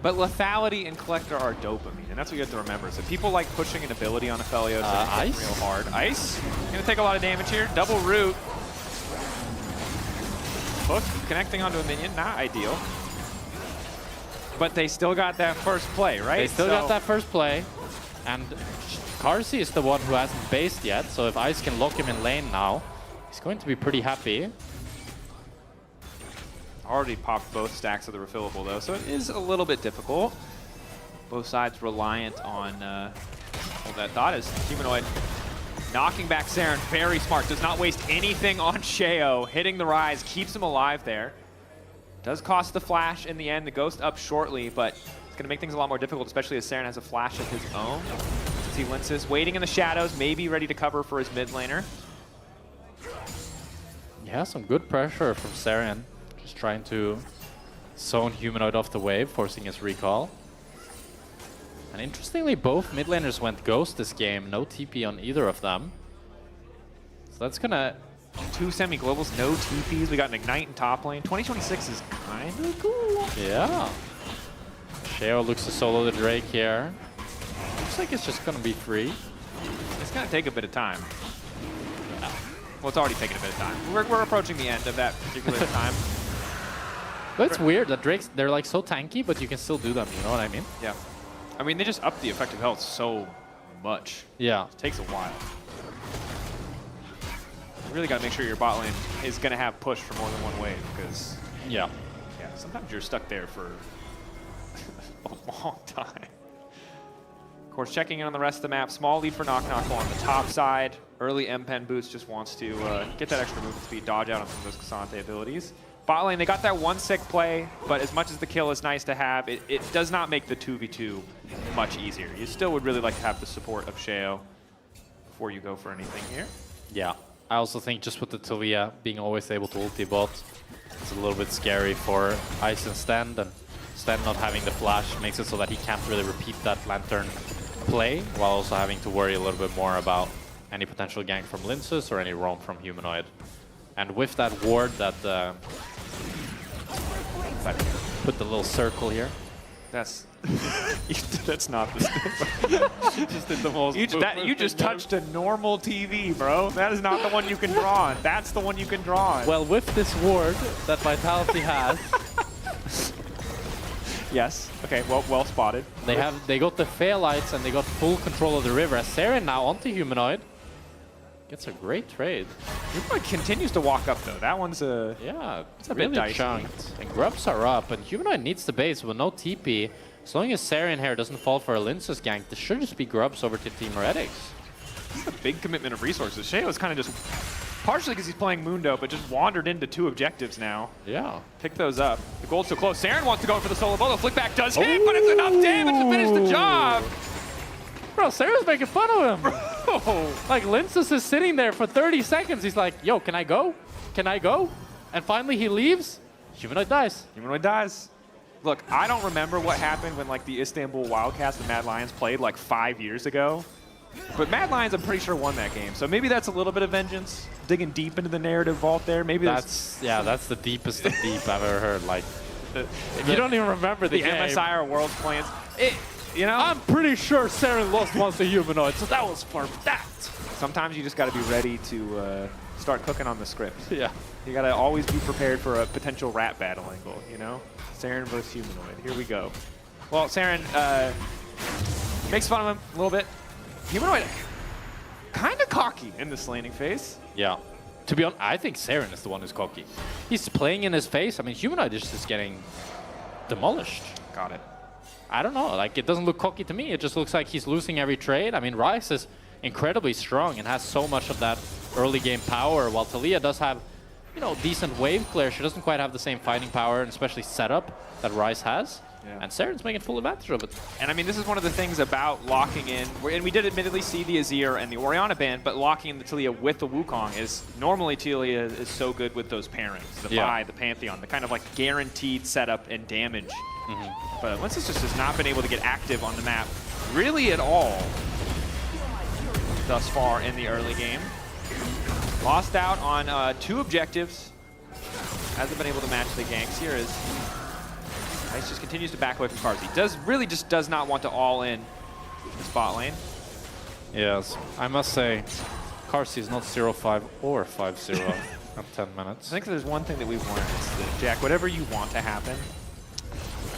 But lethality and collector are dopamine, and that's what you have to remember. So people like pushing an ability on Aphelios Ice? real hard. Ice, gonna take a lot of damage here. Double root. Hook connecting onto a minion, not ideal. But they still got that first play, right? They still got that first play, and Karsi is the one who hasn't based yet, so if Ice can lock him in lane now, he's going to be pretty happy. Already popped both stacks of the refillable though, so it is a little bit difficult. Both sides reliant on that thought is Humanoid knocking back Saren, very smart. Does not waste anything on Sheo, hitting the rise, keeps him alive there. Does cost the flash in the end, the Ghost up shortly, but it's gonna make things a lot more difficult, especially as Saren has a flash of his own. See Linsus waiting in the shadows, maybe ready to cover for his mid laner. Yeah, some good pressure from Saren. Just trying to zone Humanoid off the wave, forcing his recall. And interestingly, both mid laners went Ghost this game. No TP on either of them. So that's gonna... 2 semi-globals, no TPs. We got an Ignite in top lane. 2026 is kind of cool. Yeah. Sheo looks to solo the Drake here. Looks like it's just gonna be free. It's gonna take a bit of time. Yeah. Well, it's already taken a bit of time. We're approaching the end of that particular time. But it's weird that Drakes, they're like so tanky, but you can still do them, you know what I mean? Yeah. I mean, they just up the effective health so much. Yeah. It takes a while. You really got to make sure your bot lane is going to have push for more than one wave, because yeah, sometimes you're stuck there for a long time. Of course, checking in on the rest of the map. Small lead for Knock Knock on the top side. Early M-Pen boost just wants to get that extra movement speed, dodge out on some of those Cassante abilities. Bot lane, they got that 1-6 play, but as much as the kill is nice to have, it does not make the 2v2 much easier. You still would really like to have the support of Sheo before you go for anything here. Yeah. I also think just with the Talia being always able to ulti bot, it's a little bit scary for Ice and Stand not having the flash makes it so that he can't really repeat that Lantern play, while also having to worry a little bit more about any potential gank from Linsus or any roam from Humanoid. And with that ward that put the little circle here. That's that's not the just did the most. You just touched a normal TV, bro. That is not the one you can draw on. That's the one you can draw on. Well, with this ward that Vitality has. Yes. Okay. Well spotted. They got the Fairlights and they got full control of the river. As Saren now onto Humanoid. Gets a great trade. Humanoid continues to walk up though. That one's a it's a bit really dicey. chunked. And Grubs are up, and Humanoid needs the base with no TP. As long as Saren here doesn't fall for a Linsus gank, this should just be Grubs over to Team Heretics. This is a big commitment of resources. Sheo's kind of just partially because he's playing Mundo, but just wandered into 2 objectives now. Yeah. Pick those up. The gold's so close. Saren wants to go for the solo ball. The flick back does hit, but it's enough damage to finish the job. Bro, Saren's making fun of him. Like, Linsus is sitting there for 30 seconds. He's like, yo, can I go? Can I go? And finally he leaves. Humanoid dies. Humanoid dies. Look, I don't remember what happened when like the Istanbul Wildcats and Mad Lions played like 5 years ago. But Mad Lions, I'm pretty sure, won that game. So maybe that's a little bit of vengeance. Digging deep into the narrative vault there. Maybe that's the deepest of deep I've ever heard. Like, if you don't even remember the game. MSI or World Plans. You know? I'm pretty sure Saren lost once to Humanoid, so that was for that. Sometimes you just got to be ready to start cooking on the script. Yeah. You got to always be prepared for a potential rat battle angle, you know? Saren versus Humanoid. Here we go. Well, Saren makes fun of him a little bit. Humanoid kind of cocky in this laning phase. Yeah. To be honest, I think Saren is the one who's cocky. He's playing in his face. I mean, Humanoid is just getting demolished. Got it. I don't know. Like, it doesn't look cocky to me. It just looks like he's losing every trade. I mean, Ryze is incredibly strong and has so much of that early game power, while Talia does have, you know, decent wave clear. She doesn't quite have the same fighting power and especially setup that Ryze has. Yeah. And Saren's making full advantage of it. And I mean, this is one of the things about locking in, and we did admittedly see the Azir and the Orianna ban, but locking in the Talia with the Wukong is, normally Talia is so good with those pairings, the Vi, the Pantheon, the kind of like guaranteed setup and damage. But Linsus just has not been able to get active on the map really at all thus far in the early game. Lost out on 2 objectives. Hasn't been able to match the ganks here as Ice just continues to back away from Carzzy. Really just does not want to all in the spot lane. Yes, I must say, Carzzy is not 0-5 or 5-0 at 10 minutes. I think there's one thing that we've learned is that, Jack, whatever you want to happen,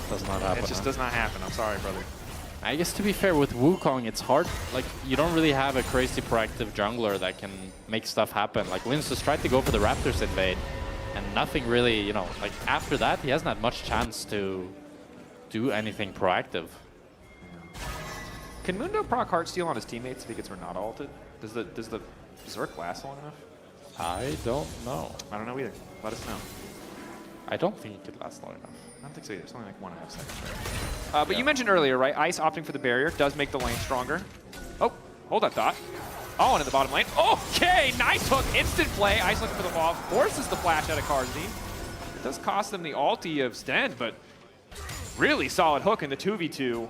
does not happen. It just does not happen. I'm sorry, brother. I guess to be fair, with Wukong, it's hard. Like, you don't really have a crazy proactive jungler that can make stuff happen. Like, Linsus tried to go for the Raptors invade, and nothing really, you know, like, after that, he hasn't had much chance to do anything proactive. Can Mundo proc Heartsteel on his teammates if he gets Renata ulted? Does the Berserk last long enough? I don't know. I don't know either. Let us know. I don't think it could last long enough. I don't think so either. It's only like 1.5 seconds, right? But you mentioned earlier, right? Ice opting for the barrier does make the lane stronger. Oh, hold that thought. Oh, into the bottom lane. Okay, nice hook. Instant play. Ice looking for the ball. Forces the flash out of Carzzy. It does cost them the ulti of Sten, but really solid hook in the 2v2.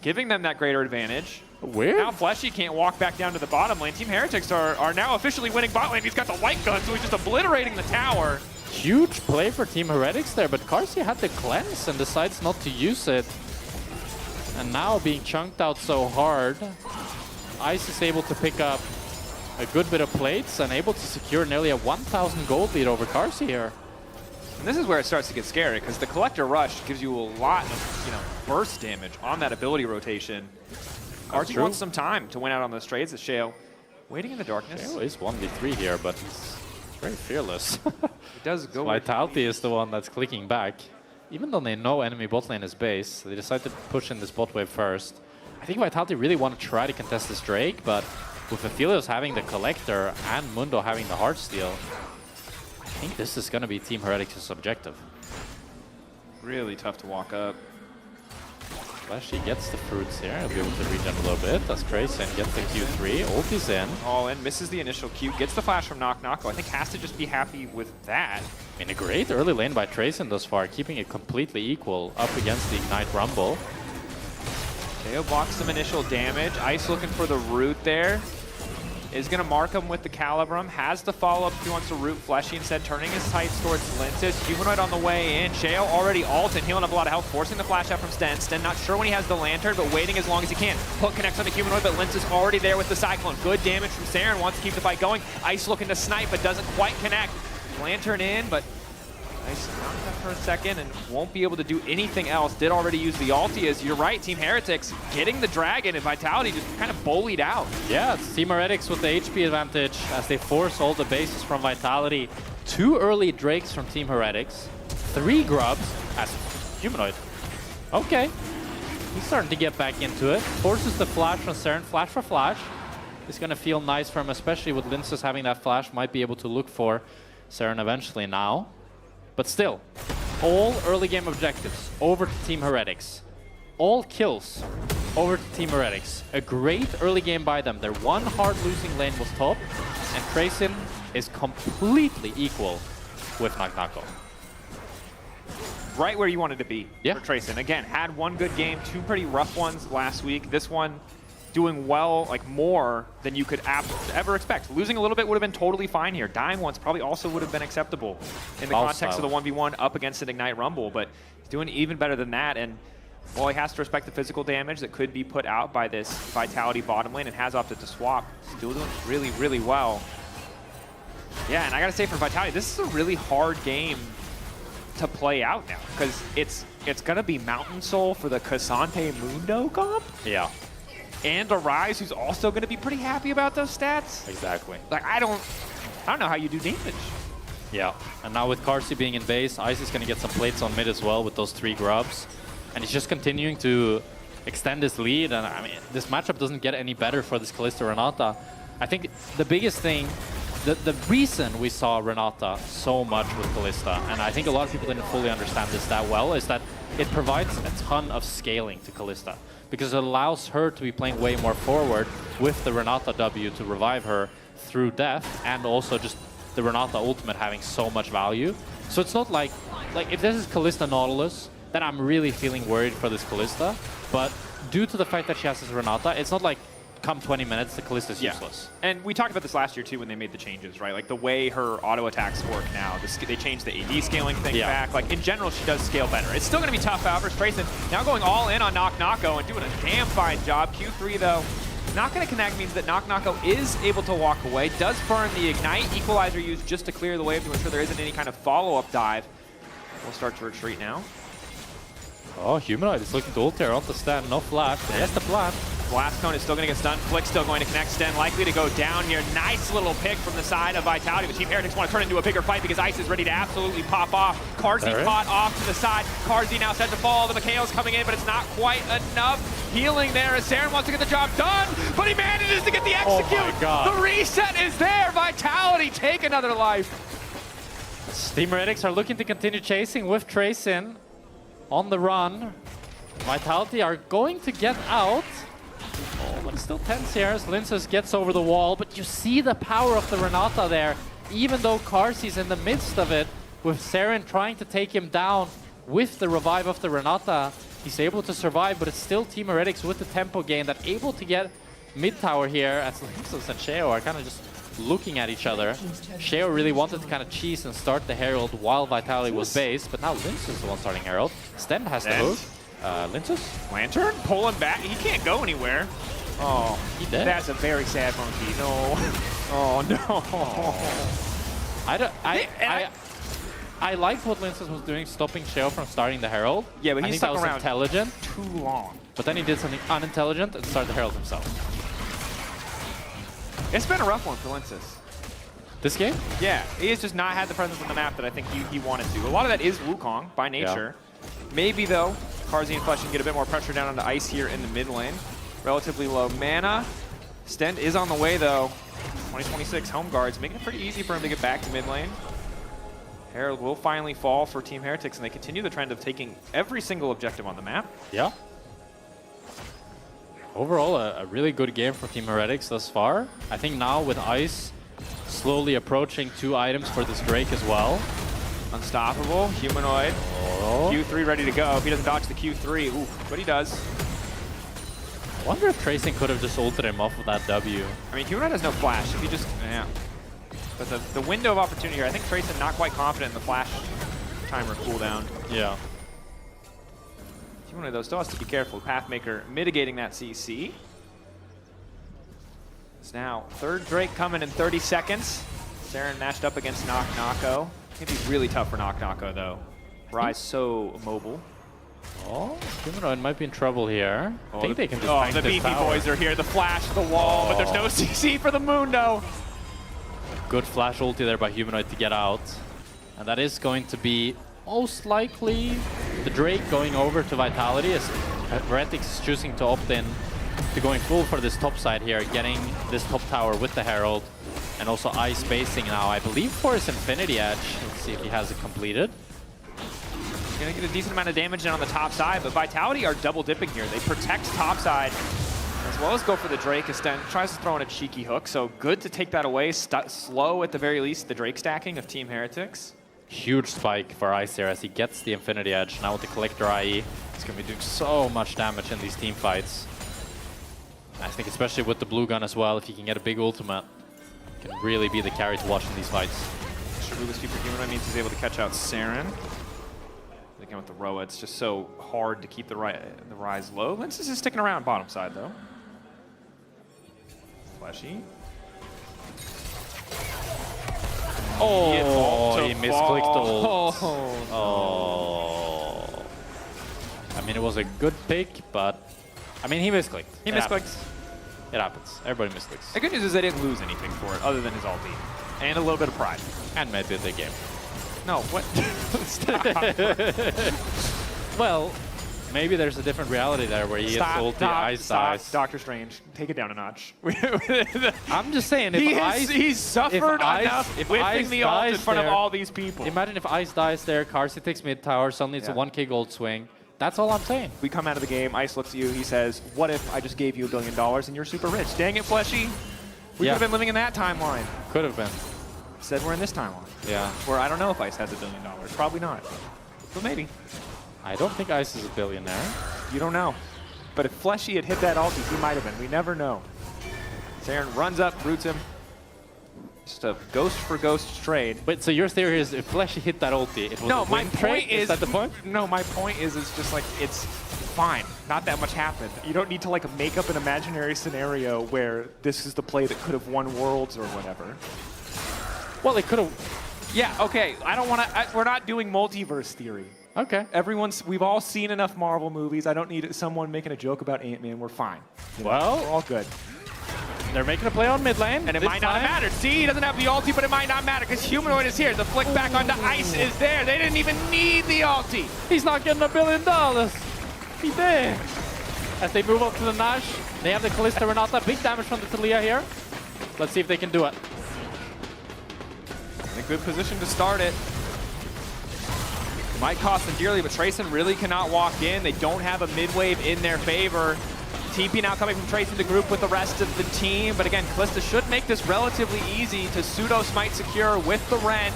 giving them that greater advantage. Weird. Now Fleshy can't walk back down to the bottom lane. Team Heretics are now officially winning bot lane. He's got the light gun, so he's just obliterating the tower. Huge play for Team Heretics there, but Carsey had the cleanse and decides not to use it. And now being chunked out so hard, Ice is able to pick up a good bit of plates and able to secure nearly a 1,000 gold lead over Carsey here. And this is where it starts to get scary, because the Collector Rush gives you a lot of, burst damage on that ability rotation. Carsey wants some time to win out on those trades. It's Shale waiting in the darkness. Shale is 1v3 here, but he's very fearless. It does go. Vitality is the one that's clicking back. Even though they know enemy bot lane is base, they decide to push in this bot wave first. I think Vitality really want to try to contest this Drake, but with Aphelios having the Collector and Mundo having the Heartsteel, I think this is going to be Team Heretics' objective. Really tough to walk up. Flashy gets the fruits here. He'll be able to regen a little bit. That's Trace and gets the Q3. Ult is in. All in, misses the initial Q, gets the flash from Knock Knock. I think has to just be happy with that. I mean, a great early lane by Trayson thus far, keeping it completely equal up against the Ignite Rumble. Teo blocks some initial damage. Ice looking for the root there. Is going to mark him with the Calibrum. Has the follow-up if he wants to root Fleshy instead, turning his sights towards Linces. Humanoid on the way in. Shale already ulted, healing up a lot of health, forcing the flash out from Sten. Sten not sure when he has the Lantern, but waiting as long as he can. Hook connects on the Humanoid, but Linces already there with the Cyclone. Good damage from Saren, wants to keep the fight going. Ice looking to snipe, but doesn't quite connect. Lantern in, but Ice knocked that for a second and won't be able to do anything else. Did already use the ulti, as you're right, Team Heretics getting the Dragon and Vitality just kind of bullied out. Yeah, it's Team Heretics with the HP advantage as they force all the bases from Vitality. 2 early Drakes from Team Heretics, 3 Grubs as Humanoid. Okay, he's starting to get back into it. Forces the flash from Saren, flash for flash. It's gonna feel nice for him, especially with Linces having that flash, might be able to look for Saren eventually now. But still, all early game objectives over to Team Heretics. All kills over to Team Heretics. A great early game by them. Their one hard losing lane was top, and Trayson is completely equal with Nagnako. Right where you wanted to be for Trayson. Again, had one good game, 2 pretty rough ones last week. This one doing well, like more than you could ever expect. Losing a little bit would have been totally fine here. Dying once probably also would have been acceptable in the context of the 1v1 up against an Ignite Rumble, but he's doing even better than that. And while he has to respect the physical damage that could be put out by this Vitality bottom lane and has opted to swap, still doing really, really well. Yeah, and I gotta say for Vitality, this is a really hard game to play out now, because it's gonna be Mountain Soul for the Cassante Mundo comp. Yeah. And Arise, who's also going to be pretty happy about those stats. Exactly. Like, I don't know how you do damage. Yeah, and now with Carsey being in base, Ice is going to get some plates on mid as well with those 3 Grubs. And he's just continuing to extend his lead. And I mean, this matchup doesn't get any better for this Kalista Renata. I think the biggest thing, the reason we saw Renata so much with Kalista, and I think a lot of people didn't fully understand this that well, is that it provides a ton of scaling to Kalista, because it allows her to be playing way more forward with the Renata W to revive her through death, and also just the Renata ultimate having so much value. So it's not like if this is Kalista Nautilus, then I'm really feeling worried for this Kalista. But due to the fact that she has this Renata, it's not like come 20 minutes, the Kalista is useless. And we talked about this last year too when they made the changes, right? Like the way her auto attacks work now, they changed the AD scaling thing back. Like in general, she does scale better. It's still going to be tough, however. Trayson now going all in on Knock Knocko and doing a damn fine job. Q3 though, not going to connect means that Knock Knocko is able to walk away. Does burn the Ignite. Equalizer used just to clear the wave to ensure there isn't any kind of follow-up dive. We'll start to retreat now. Oh, Humanoid is looking to ult here off the stand, no flash, but he has the plan. Blast Cone is still going to get stunned. Flick still going to connect. Sten likely to go down here. Nice little pick from the side of Vitality. But Team Heretics want to turn into a bigger fight because Ice is ready to absolutely pop off. Carsey caught off to the side. Carsey now set to fall. The Mikhail's coming in, but it's not quite enough. Healing there as Saren wants to get the job done, but he manages to get the execute. Oh my God. The reset is there. Vitality take another life. Team Heretics are looking to continue chasing with Trayson on the run. Vitality are going to get out. Oh, but it's still tense here as Linces gets over the wall, but you see the power of the Renata there, even though Carsey's in the midst of it, with Saren trying to take him down with the revive of the Renata. He's able to survive, but it's still Team Heretics with the tempo gain that able to get mid tower here as Linsus and Sheo are kind of just looking at each other. Sheo really wanted to kind of cheese and start the Herald while Vitality was based, but now Linsus is the one starting Herald. Sten has the hook. Linsus? Lantern? Pull him back. He can't go anywhere. Oh, he did. That's a very sad monkey. No. Oh, no. I liked what Linsus was doing, stopping Sheo from starting the Herald. Yeah, but he stuck around intelligent. Too long. But then he did something unintelligent and started the Herald himself. It's been a rough one for Linsus. This game? Yeah, he has just not had the presence on the map that I think he wanted to. A lot of that is Wukong by nature. Yeah. Maybe, though, Carzzy and Flesh can get a bit more pressure down onto Ice here in the mid lane. Relatively low mana. Stent is on the way, though. 2026 home guards, making it pretty easy for him to get back to mid lane. Herald will finally fall for Team Heretics, and they continue the trend of taking every single objective on the map. Yeah. Overall, a really good game for Team Heretics thus far. I think now with Ice slowly approaching 2 items for this Drake as well. Unstoppable, humanoid. Oh. Q3 ready to go. If he doesn't dodge the Q3, ooh, but he does. I wonder if Tracing could have just ulted him off of that W. I mean, humanoid has no flash. If he just, yeah. But the window of opportunity here, I think Tracing not quite confident in the flash timer cooldown. Yeah. Humanoid, though, still has to be careful. Pathmaker mitigating that CC. It's now third Drake coming in 30 seconds. Saren matched up against Knock Knocko. It's going to be really tough for Knock Knocko, though. Rise so mobile. Oh, Humanoid might be in trouble here. I think they can just the BP boys are here. The flash, the wall, but there's no CC for the Mundo. Good flash ulti there by Humanoid to get out. And that is going to be most likely the Drake going over to Vitality as Heretics is choosing to opt in to going full for this top side here, getting this top tower with the Herald. And also Ice spacing now, I believe, for his Infinity Edge. Let's see if he has it completed. He's going to get a decent amount of damage in on the top side, but Vitality are double dipping here. They protect top side as well as go for the Drake. Sten tries to throw in a cheeky hook, so good to take that away. Slow at the very least the Drake stacking of Team Heretics. Huge spike for Ice here as he gets the Infinity Edge. Now with the Collector IE, he's going to be doing so much damage in these team fights. I think especially with the blue gun as well, if he can get a big ultimate, can really be the carry to watch in these fights. Shibuya speed for Humanoid means he's able to catch out Saren. Again with the Roa, it's just so hard to keep the rise low. Linsus is sticking around bottom side though. Flashy. Oh, he misclicked ult. Oh. I mean, it was a good pick, but I mean, he misclicked. He misclicked. It happens. Everybody misclicks. The good news is they didn't lose anything for it other than his ulti. And a little bit of pride. And maybe the game. No, what? Well, maybe there's a different reality there where he gets ulti, Ice dies. Doctor Strange, take it down a notch. I'm just saying, if he's suffered enough whipping the ult in front of all these people. Imagine if Ice dies there, Carzzy takes mid tower, suddenly it's a 1k gold swing. That's all I'm saying. We come out of the game, Ice looks at you, he says, what if I just gave you $1 billion and you're super rich? Dang it, Fleshy. We could have been living in that timeline. Could have been. Instead, we're in this timeline. Yeah. Where I don't know if Ice has $1 billion. Probably not. But maybe. I don't think Ice is a billionaire. You don't know. But if Fleshy had hit that ulti, he might have been. We never know. Saren runs up, roots him. Just a ghost for ghost trade. Wait, so your theory is if Fleshy hit that ulti, it was a win trade? Is that the point? No, my point is it's just like, it's fine. Not that much happened. You don't need to like make up an imaginary scenario where this is the play that could have won Worlds or whatever. Well, they could have. Yeah, okay. I don't want to. We're not doing multiverse theory. Okay. We've all seen enough Marvel movies. I don't need someone making a joke about Ant-Man. We're fine. Well, we're all good. They're making a play on mid lane. And it might not have mattered. See, he doesn't have the ulti, but it might not matter because Humanoid is here. The flick back onto Ice is there. They didn't even need the ulti. He's not getting $1 billion. He's there. As they move up to the Nash, they have the Kalista Renata. Big damage from the Taliyah here. Let's see if they can do it. In a good position to start it. It might cost them dearly, but Trayson really cannot walk in. They don't have a mid-wave in their favor. TP now coming from Trayson to group with the rest of the team. But again, Kalista should make this relatively easy to pseudo smite secure with the Ren.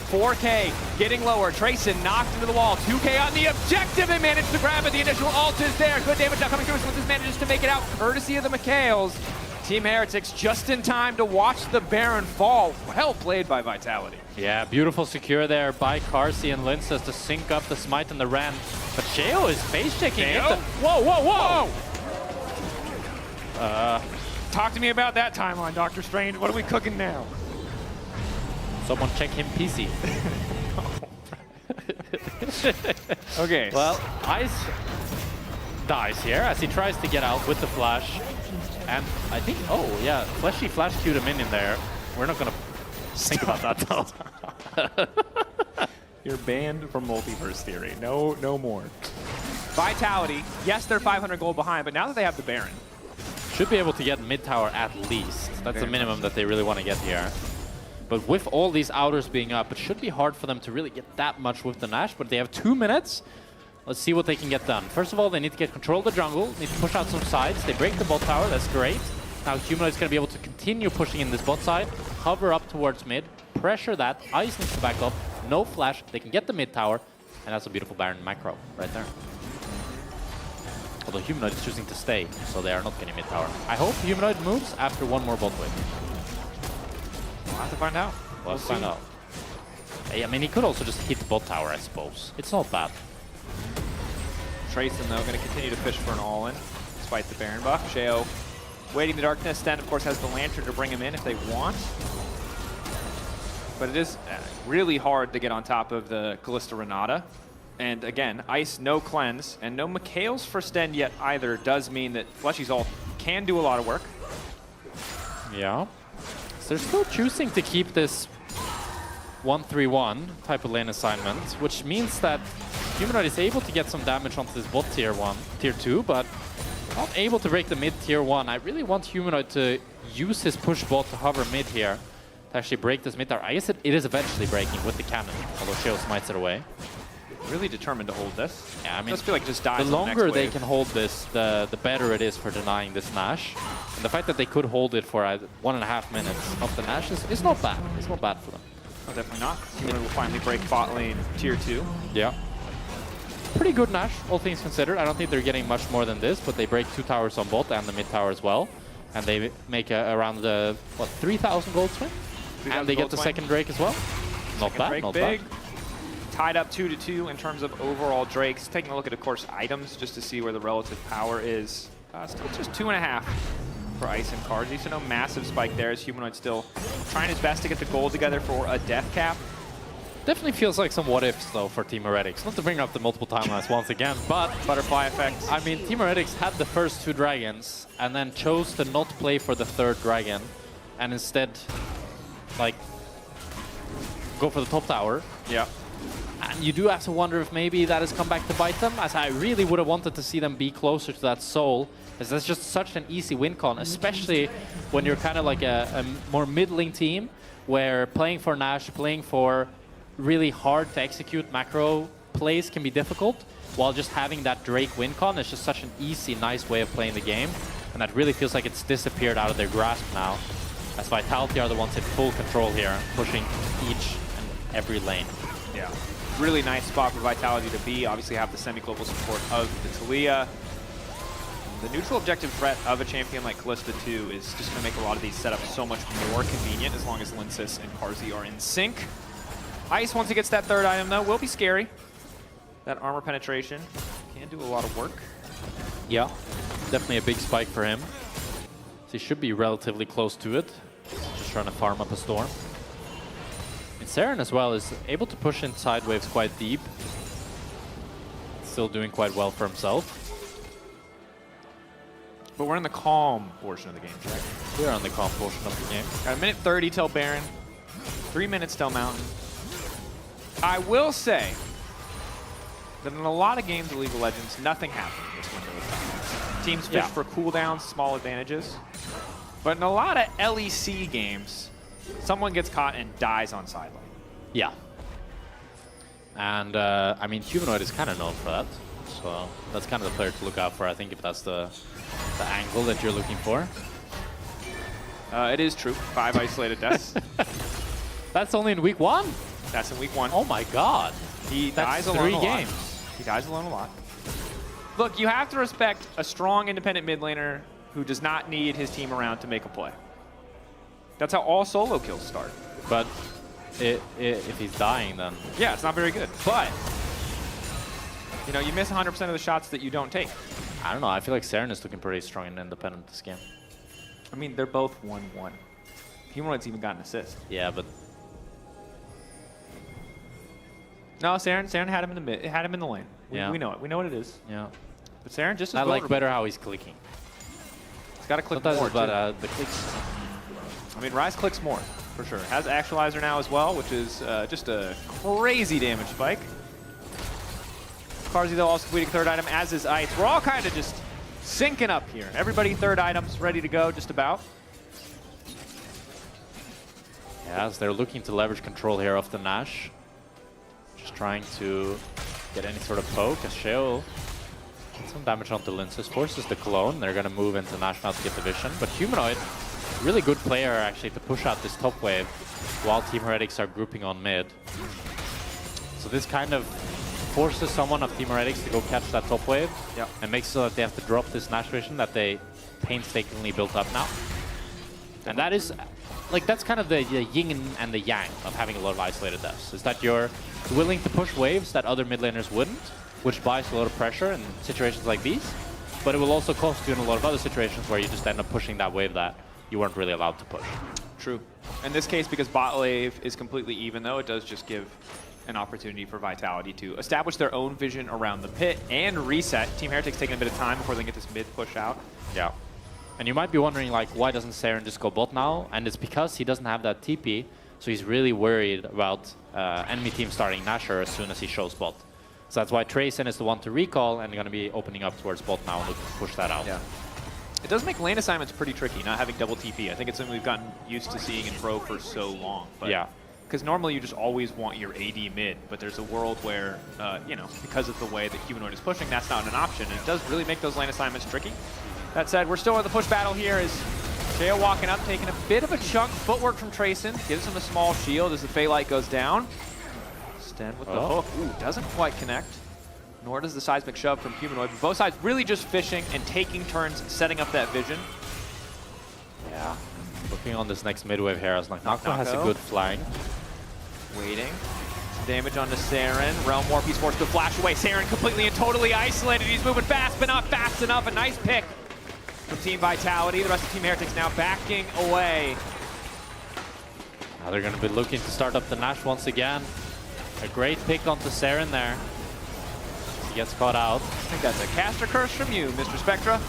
4K getting lower. Trayson knocked into the wall. 2K on the objective. They managed to grab it. The initial ult is there. Good damage now coming through. Swiss manages to make it out courtesy of the Mikhails. Team Heretics just in time to watch the Baron fall. Well played by Vitality. Yeah, beautiful secure there by Carsey and Linces to sync up the smite and the Ren. But Sheo is face checking it. Whoa, whoa, whoa! Talk to me about that timeline, Dr. Strange. What are we cooking now? Someone check him PC. Okay. Well, Ice dies here as he tries to get out with the flash. And I think, oh yeah, Fleshy flash queued a minion there. We're not gonna think about that though. You're banned from multiverse theory. No more. Vitality, yes, they're 500 gold behind, but now that they have the Baron, should be able to get mid tower at least. That's the minimum that they really want to get here. But with all these outers being up, it should be hard for them to really get that much with the Nash, but they have 2 minutes. Let's see what they can get done. First of all, they need to get control of the jungle, need to push out some sides. They break the bot tower, that's great. Now Humanoid's going to be able to continue pushing in this bot side, hover up towards mid, pressure that. Ice needs to back up, no flash, they can get the mid tower, and that's a beautiful Baron macro right there. Although Humanoid is choosing to stay, so they are not getting mid tower. I hope Humanoid moves after one more bot wave. We'll have to find out. We'll find out. I mean, he could also just hit bot tower, I suppose. It's not bad. Trayson, though, going to continue to fish for an all-in, despite the Baron buff. Sheo waiting the darkness, then, of course, has the Lantern to bring him in if they want. But it is really hard to get on top of the Callista Renata. And again, Ice, no cleanse, and no Mikhails for Sten yet either does mean that Fleshy's ult can do a lot of work. Yeah. So they're still choosing to keep this 1-3-1 type of lane assignment, which means that Humanoid is able to get some damage onto this bot tier 2, but not able to break the mid tier 1. I really want Humanoid to use his push bot to hover mid here to actually break this mid tower. I guess it is eventually breaking with the cannon, although Sheo smites it away. Really determined to hold this. Yeah, I mean, just feel like it just dies. The longer they can hold this, the better it is for denying this Nash. And the fact that they could hold it for 1.5 minutes of the Nash is not bad. It's not bad for them. No, definitely not. Humanoid will finally break bot lane tier 2. Yeah. Pretty good Nash, all things considered. I don't think they're getting much more than this, but they break 2 towers on bot and the mid tower as well. And they make around the, what, 3,000 gold swing? And they get the second Drake as well. Not bad, not bad. Tied up 2-2 in terms of overall Drakes. Taking a look at, of course, items just to see where the relative power is. Still just 2.5 for Ice and Carsey, so no massive spike there as Humanoid still trying his best to get the gold together for a death cap. Definitely feels like some what-ifs, though, for Team Heretics. Not to bring up the multiple timelines once again, but butterfly effect. I mean, Team Heretics had the first 2 dragons and then chose to not play for the 3rd dragon and instead, like, go for the top tower. Yeah. And you do have to wonder if maybe that has come back to bite them, as I really would have wanted to see them be closer to that soul, as that's just such an easy win con, especially when you're kind of like a more middling team, where playing for Nash, playing for really hard to execute macro plays can be difficult, while just having that Drake win con is just such an easy, nice way of playing the game, and that really feels like it's disappeared out of their grasp now, as Vitality are the ones in full control here, pushing each and every lane. Yeah. Really nice spot for Vitality to be. Obviously have the semi-global support of the Taliyah. The neutral objective threat of a champion like Callista 2 is just going to make a lot of these setups so much more convenient as long as Linces and Carsey are in sync. Ice, once he gets that 3rd item, though, will be scary. That armor penetration can do a lot of work. Yeah, definitely a big spike for him. So he should be relatively close to it. Just trying to farm up a storm. And Saren as well is able to push in side waves quite deep. Still doing quite well for himself. But we're in the calm portion of the game, right? We're on the calm portion of the game. Got a minute 30 till Baron. 3 minutes till Mountain. I will say that in a lot of games of League of Legends, nothing happened in this window of time. Teams fish for cooldowns, small advantages. But in a lot of LEC games, someone gets caught and dies on sideline. Yeah. And, I mean, Humanoid is kind of known for that. So that's kind of the player to look out for, I think, if that's the angle that you're looking for. It is true. 5 isolated deaths. That's only in week 1. That's in week 1. Oh my god. He That's dies alone 3 a games. lot. He dies alone a lot. Look, you have to respect a strong independent mid laner who does not need his team around to make a play. That's how all solo kills start. But if he's dying, then... Yeah, it's not very good. But, you know, you miss 100% of the shots that you don't take. I don't know. I feel like Saren is looking pretty strong and independent this game. I mean, they're both 1-1. Humanoid's even got an assist. Yeah, but... No, Saren had him in the mid, had him in the lane. We know it. We know what it is. Yeah. But Saren just as I like vulnerable. better how he's clicking. He's got to click Sometimes more, it's about the clicks. I mean, Ryze clicks more, for sure. Has Actualizer now as well, which is just a crazy damage spike. Carzzy, though, also completing 3rd item, as is Ice. We're all kind of just syncing up here. Everybody 3rd items ready to go, just about. Yeah, as they're looking to leverage control here of the Nash. Just trying to get any sort of poke, as Sheo gets some damage onto Linces, forces the clone. They're going to move into Nash now to get the vision. But Humanoid, really good player actually to push out this top wave while Team Heretics are grouping on mid. So this kind of forces someone of Team Heretics to go catch that top wave and makes so that they have to drop this Nash vision that they painstakingly built up now. And that is, like, that's kind of the yin and the yang of having a lot of isolated deaths, is that you're willing to push waves that other mid laners wouldn't, which buys a lot of pressure in situations like these, but it will also cost you in a lot of other situations where you just end up pushing that wave that you weren't really allowed to push. True. In this case, because bot wave is completely even, though, it does just give an opportunity for Vitality to establish their own vision around the pit and reset. Team Heretics taking a bit of time before they get this mid push out. Yeah. And you might be wondering, like, why doesn't Saren just go bot now? And it's because he doesn't have that TP, so he's really worried about enemy team starting Nasher as soon as he shows bot. So that's why Trayson is the one to recall and going to be opening up towards bot now and looking to push that out. Yeah. It does make lane assignments pretty tricky, not having double TP. I think it's something we've gotten used to seeing in Pro for so long. But yeah. Because normally you just always want your AD mid, but there's a world where, you know, because of the way that Humanoid is pushing, that's not an option. And it does really make those lane assignments tricky. That said, we're still in the push battle here as Sheo walking up, taking a bit of a chunk. Footwork from Trayson, gives him a small shield as the Fey Light goes down. Sten with the hook. Ooh, doesn't quite connect. Nor does the seismic shove from Humanoid. But both sides really just fishing and taking turns, setting up that vision. Yeah. Looking on this next mid wave here, as Nako has a good flank. Waiting. Some damage onto Saren. Realm Warp, he's forced to flash away. Saren completely and totally isolated. He's moving fast, but not fast enough. A nice pick from Team Vitality. The rest of Team Heretics now backing away. Now they're going to be looking to start up the Nash once again. A great pick onto Saren there. He gets caught out. I think that's a caster curse from you, Mr. Spectra.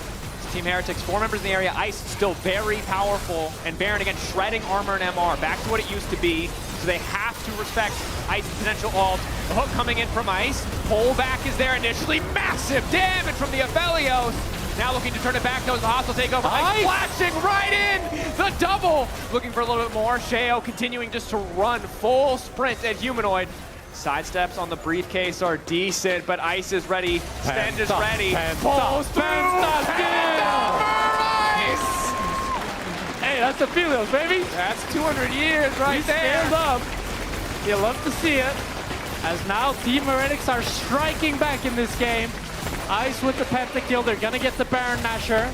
Team Heretics, 4 members in the area. Ice still very powerful, and Baron again shredding armor and MR back to what it used to be. So they have to respect Ice's potential ult. The hook coming in from Ice. Pullback is there initially. Massive damage from the Aphelios. Now looking to turn it back, though, as the hostile takeover. Ice flashing right in! The double! Looking for a little bit more. Sheo continuing just to run full sprint at Humanoid. Sidesteps on the briefcase are decent, but Ice is ready. Sten is ready. Pulls through! Hey, that's the Aphelios, baby! That's 200 years right there! Stands up. You love to see it. As now Team Heretics are striking back in this game. Ice with the pentakill. They're gonna get the Baron Nasher.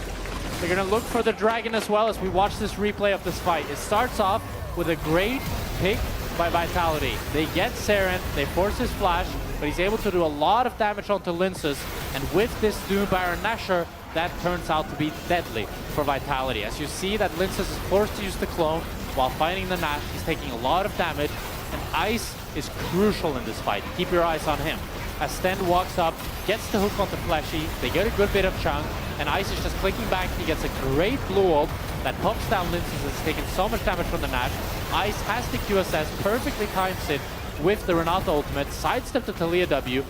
They're gonna look for the Dragon as well as we watch this replay of this fight. It starts off with a great pick by Vitality. They get Saren, they force his flash, but he's able to do a lot of damage onto Linces, and with this new Baron Nasher, that turns out to be deadly for Vitality. As you see that Linces is forced to use the clone while fighting the Nash, he's taking a lot of damage, and Ice is crucial in this fight. Keep your eyes on him. As Sten walks up, gets the hook onto Fleshy, they get a good bit of chunk, and Ice is just clicking back. He gets a great blue ult that pops down Linces, has taken so much damage from the Nash. Ice has the QSS, perfectly times it with the Renata ultimate, sidestep the Talia W.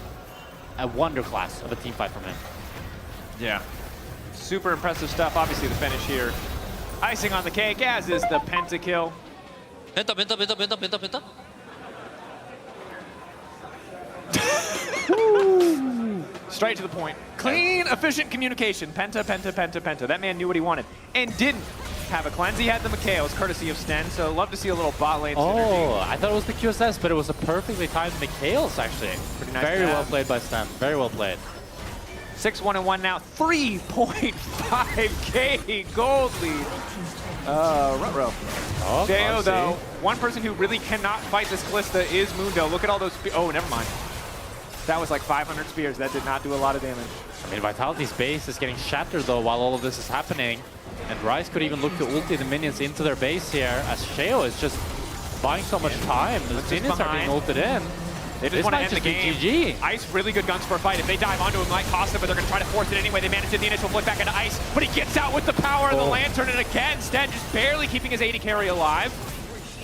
A wonder class of a team fight from him. Yeah. Super impressive stuff. Obviously the finish here. Icing on the cake, as is the pentakill. Penta. Straight to the point. Clean, efficient communication. Penta. That man knew what he wanted and didn't. have a cleanse. He had the Mikhails, courtesy of Sten, so love to see a little bot lane synergy. Oh, I thought it was the QSS, but it was a perfectly timed Mikhails, actually. Pretty nice. Very well played by Stan. Very well played. 6-1-1 now. 3.5k gold lead. Ruh-roh. Oh, Deo, though, one person who really cannot fight this Kalista is Mundo. Look at all those oh, never mind. That was like 500 spears. That did not do a lot of damage. I mean, Vitality's base is getting shattered, though, while all of this is happening. And Ryze could even look to ulti the minions into their base here, as Sheo is just buying so much time. The minions are being ulted in. They just want to end the game. GG. Ice, really good guns for a fight. If they dive onto him, might cost them, but they're going to try to force it anyway. They manage to get the initial flip back into Ice, but he gets out with the power of the Lantern, and again, Sten just barely keeping his AD carry alive.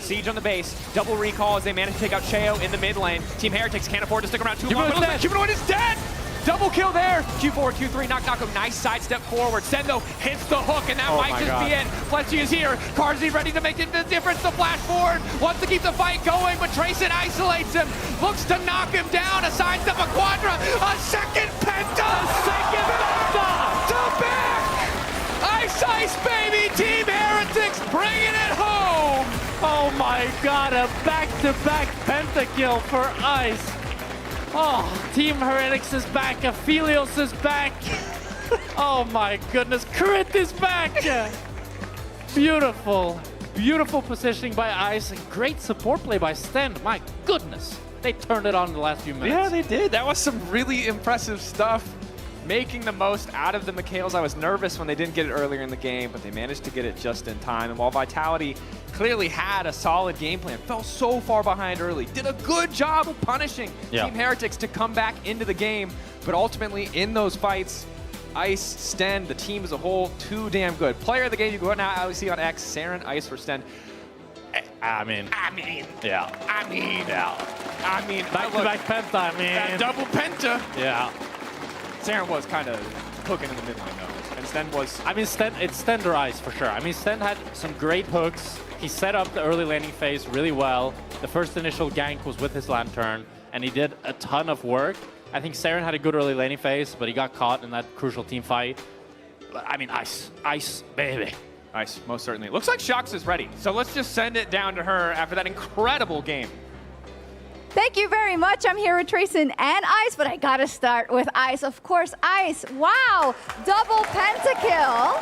Siege on the base, double recall as they manage to take out Sheo in the mid lane. Team Heretics can't afford to stick around too long, but looks like Humanoid is dead! Double kill there! Q4, Q3, knock, nice sidestep forward. Sendo hits the hook, and that might just be it. Fletchy is here, Carzzy ready to make the difference, the flash forward, wants to keep the fight going, but Trayson isolates him, looks to knock him down, a sidestep, a quadra, a second penta! To back! Ice, baby! Team Heretics bringing it home! Oh my god, a back-to-back pentakill for Ice. Oh, Team Heretics is back, Aphelios is back. Oh my goodness, Crit is back. Beautiful, beautiful positioning by Ice and great support play by Sten. My goodness, they turned it on in the last few minutes. Yeah, they did. That was some really impressive stuff. Making the most out of the Mikhails. I was nervous when they didn't get it earlier in the game, but they managed to get it just in time. And while Vitality clearly had a solid game plan, fell so far behind early, did a good job of punishing Team Heretics to come back into the game. But ultimately, in those fights, Ice, Sten, the team as a whole, too damn good. Player of the game, you go out now, LEC on X, Saren, Ice for Sten. I mean, back-to-back penta, I mean. That double penta. Yeah. Saren was kind of hooking in the mid lane, though. And Sten was... I mean, it's Sten or Ice, for sure. I mean, Sten had some great hooks. He set up the early laning phase really well. The first initial gank was with his Lantern, and he did a ton of work. I think Saren had a good early laning phase, but he got caught in that crucial team fight. I mean, Ice, baby. Ice, most certainly. Looks like Shox is ready, so let's just send it down to her after that incredible game. Thank you very much. I'm here with Trayson and Ice, but I gotta start with Ice. Of course, Ice. Wow, double pentakill.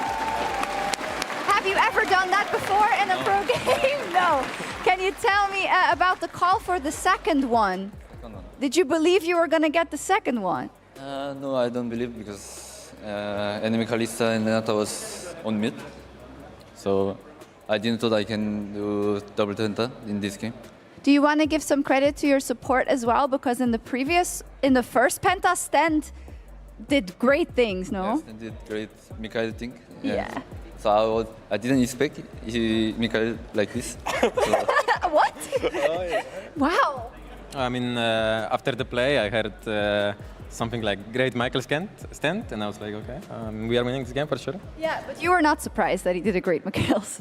Have you ever done that before in a pro game? No. Can you tell me about the call for the second one? Did you believe you were gonna get the second one? No, I don't believe because enemy Kalista and Renata was on mid. So I didn't thought I can do double penta in this game. Do you want to give some credit to your support as well? Because in the first Penta, Sten did great things, no? Yes, Sten did great Mikhail thing. Yeah. So I didn't expect Mikhail like this. So. What? Wow. I mean, after the play, I heard something like great Michael stand, and I was like, okay, we are winning this game for sure. Yeah, but you were not surprised that he did a great Mikhails.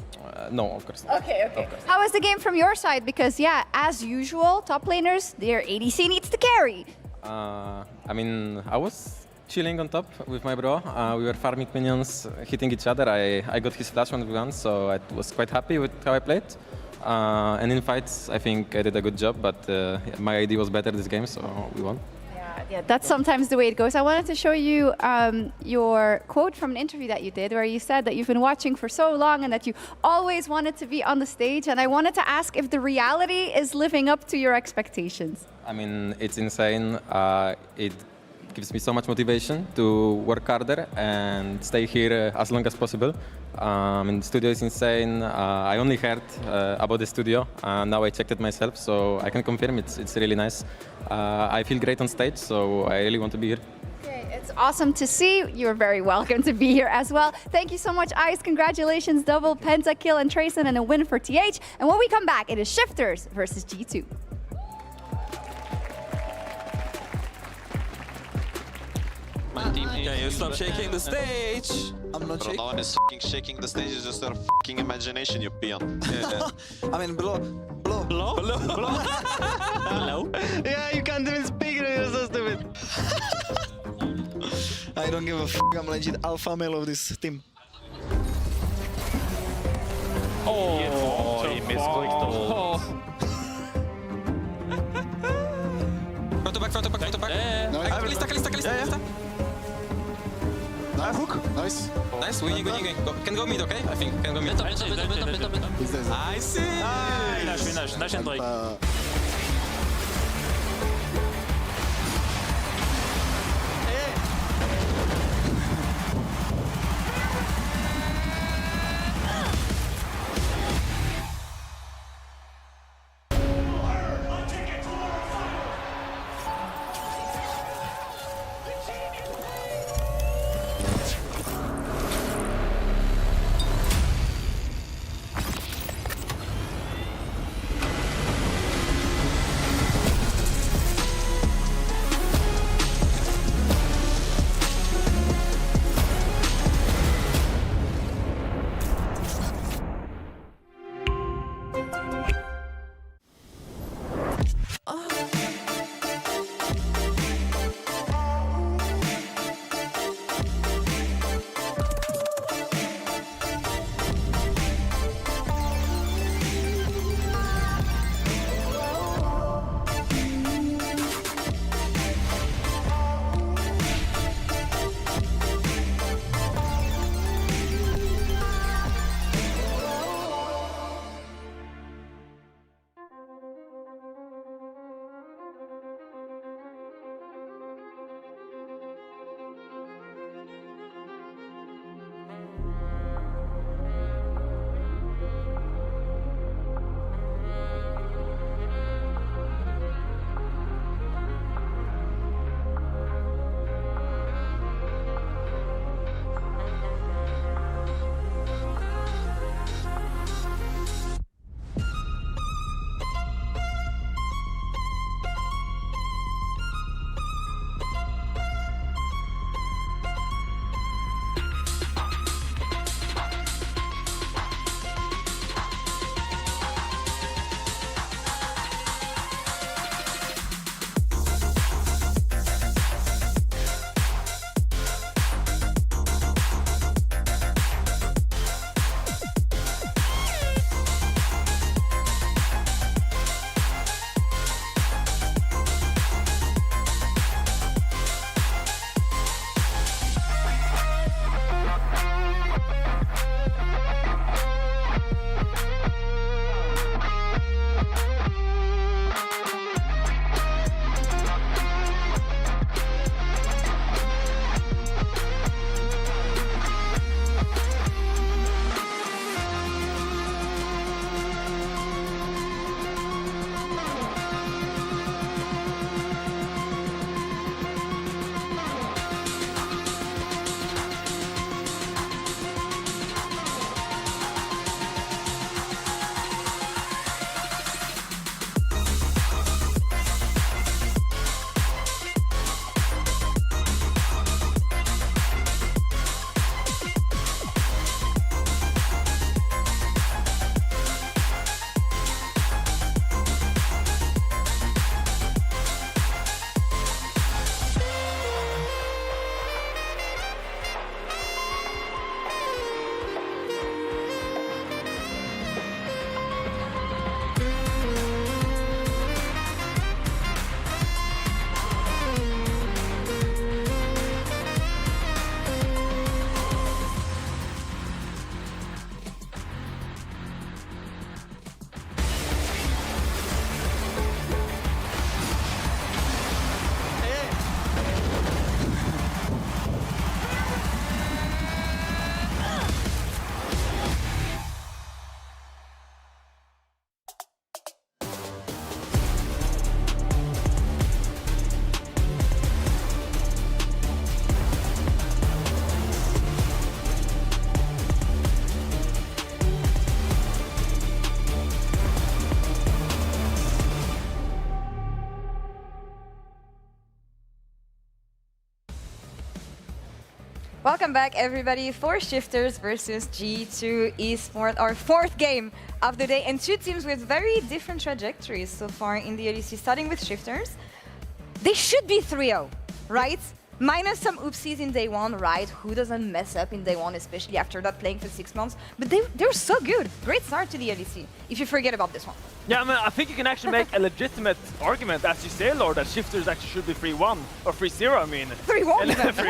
No, of course not. Okay. How was the game from your side? Because, yeah, as usual, top laners, their ADC needs to carry. I mean, I was chilling on top with my bro. We were farming minions, hitting each other. I got his flash one gun, so I was quite happy with how I played. And in fights, I think I did a good job, but my ID was better this game, so we won. Yeah, that's sometimes the way it goes. I wanted to show you your quote from an interview that you did where you said that you've been watching for so long and that you always wanted to be on the stage. And I wanted to ask if the reality is living up to your expectations. I mean, it's insane. It gives me so much motivation to work harder and stay here as long as possible. And the studio is insane. I only heard about the studio. Now I checked it myself, so I can confirm it's really nice. I feel great on stage, so I really want to be here. Okay, it's awesome to see. You're very welcome to be here as well. Thank you so much, Ice. Congratulations, double pentakill and Trayson, and a win for TH. And when we come back, it is Shifters versus G2. Can you stop shaking the stage? I'm not shaking. No one is fucking shaking the stage, it's just your fucking imagination, you peon. Yeah. I mean, blow. Hello? Yeah, you can't even speak, you're so stupid. I don't give a f***, I'm legit alpha male of this team. Oh, he misclicked the ult. Front to back, front to back, front to back. Kalista, Kalista, Kalista, Kalista. Nice hook. Nice. Nice, winning, winning, winning. Can go mid, okay? I think can go mid. I see. Nice and like. Welcome back, everybody, for Shifters versus G2 Esport, our fourth game of the day, and two teams with very different trajectories so far in the LEC, starting with Shifters. They should be 3-0, right? Minus some oopsies in day one, right? Who doesn't mess up in day one, especially after that playing for 6 months? But they're so good. Great start to the LEC, if you forget about this one. Yeah, I mean, I think you can actually make a legitimate argument, as you say, Lord, that Shifters actually should be 3-1, or 3-0, I mean. 3-1 even.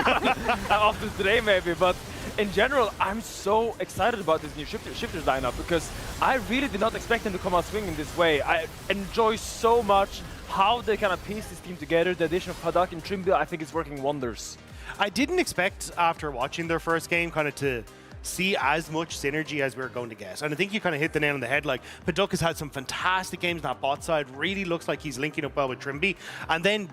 After today, maybe, but in general, I'm so excited about this new Shifters lineup, because I really did not expect them to come out swinging this way. I enjoy so much how they kind of piece this team together. The addition of Padak and Trimby, I think, is working wonders. I didn't expect, after watching their first game, kind of to see as much synergy as we were going to get. And I think you kind of hit the nail on the head. Like, Paduk has had some fantastic games on that bot side. Really looks like he's linking up well with Trimby. And then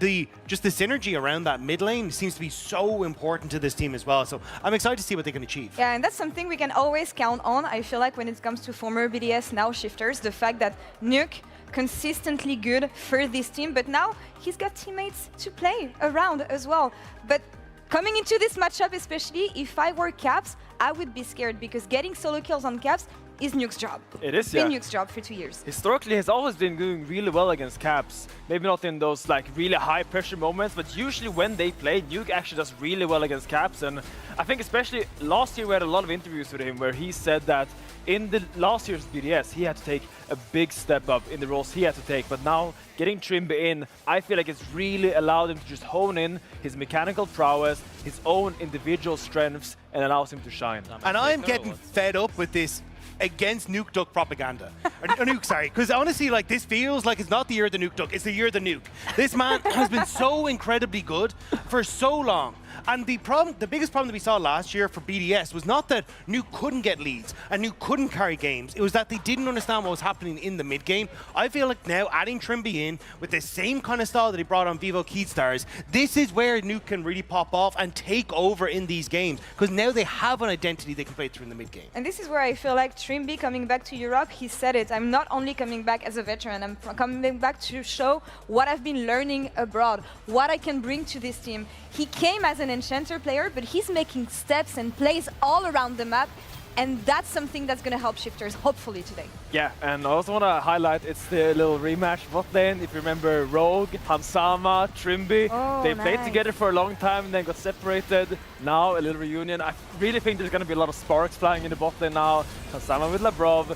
just the synergy around that mid lane seems to be so important to this team as well. So I'm excited to see what they can achieve. Yeah, and that's something we can always count on. I feel like when it comes to former BDS, now Shifters, the fact that Nuke consistently good for this team, but now he's got teammates to play around as well. But coming into this matchup, especially if I were Caps, I would be scared, because getting solo kills on Caps is Nuke's job. It is, It's been yeah. Nuke's job for 2 years. Historically, he's always been doing really well against Caps. Maybe not in those like really high pressure moments, but usually when they play, Nuke actually does really well against Caps. And I think especially last year we had a lot of interviews with him where he said that in the last year's BDS, he had to take a big step up in the roles he had to take. But now getting Trimby in, I feel like it's really allowed him to just hone in his mechanical prowess, his own individual strengths, and allows him to shine. And I'm getting fed up with this against Nuke Duck propaganda. or Nuke, sorry. Because honestly, like, this feels like it's not the year of the Nuke Duck, it's the year of the Nuke. This man has been so incredibly good for so long. And the biggest problem that we saw last year for BDS was not that Nuke couldn't get leads and Nuke couldn't carry games. It was that they didn't understand what was happening in the mid game. I feel like now adding Trimby in with the same kind of style that he brought on Vivo Keystars, this is where Nuke can really pop off and take over in these games, because now they have an identity they can play through in the mid game. And this is where I feel like Trimby coming back to Europe, he said it, I'm not only coming back as a veteran, I'm coming back to show what I've been learning abroad, what I can bring to this team. He came as an Enchanter player, but he's making steps and plays all around the map, and that's something that's going to help Shifters, hopefully, today. Yeah, and I also want to highlight, it's the little rematch bot lane. If you remember Rogue, Hansama, Trimby, they played together for a long time and then got separated. Now a little reunion. I really think there's going to be a lot of sparks flying in the bot lane now. Hansama with Labrov,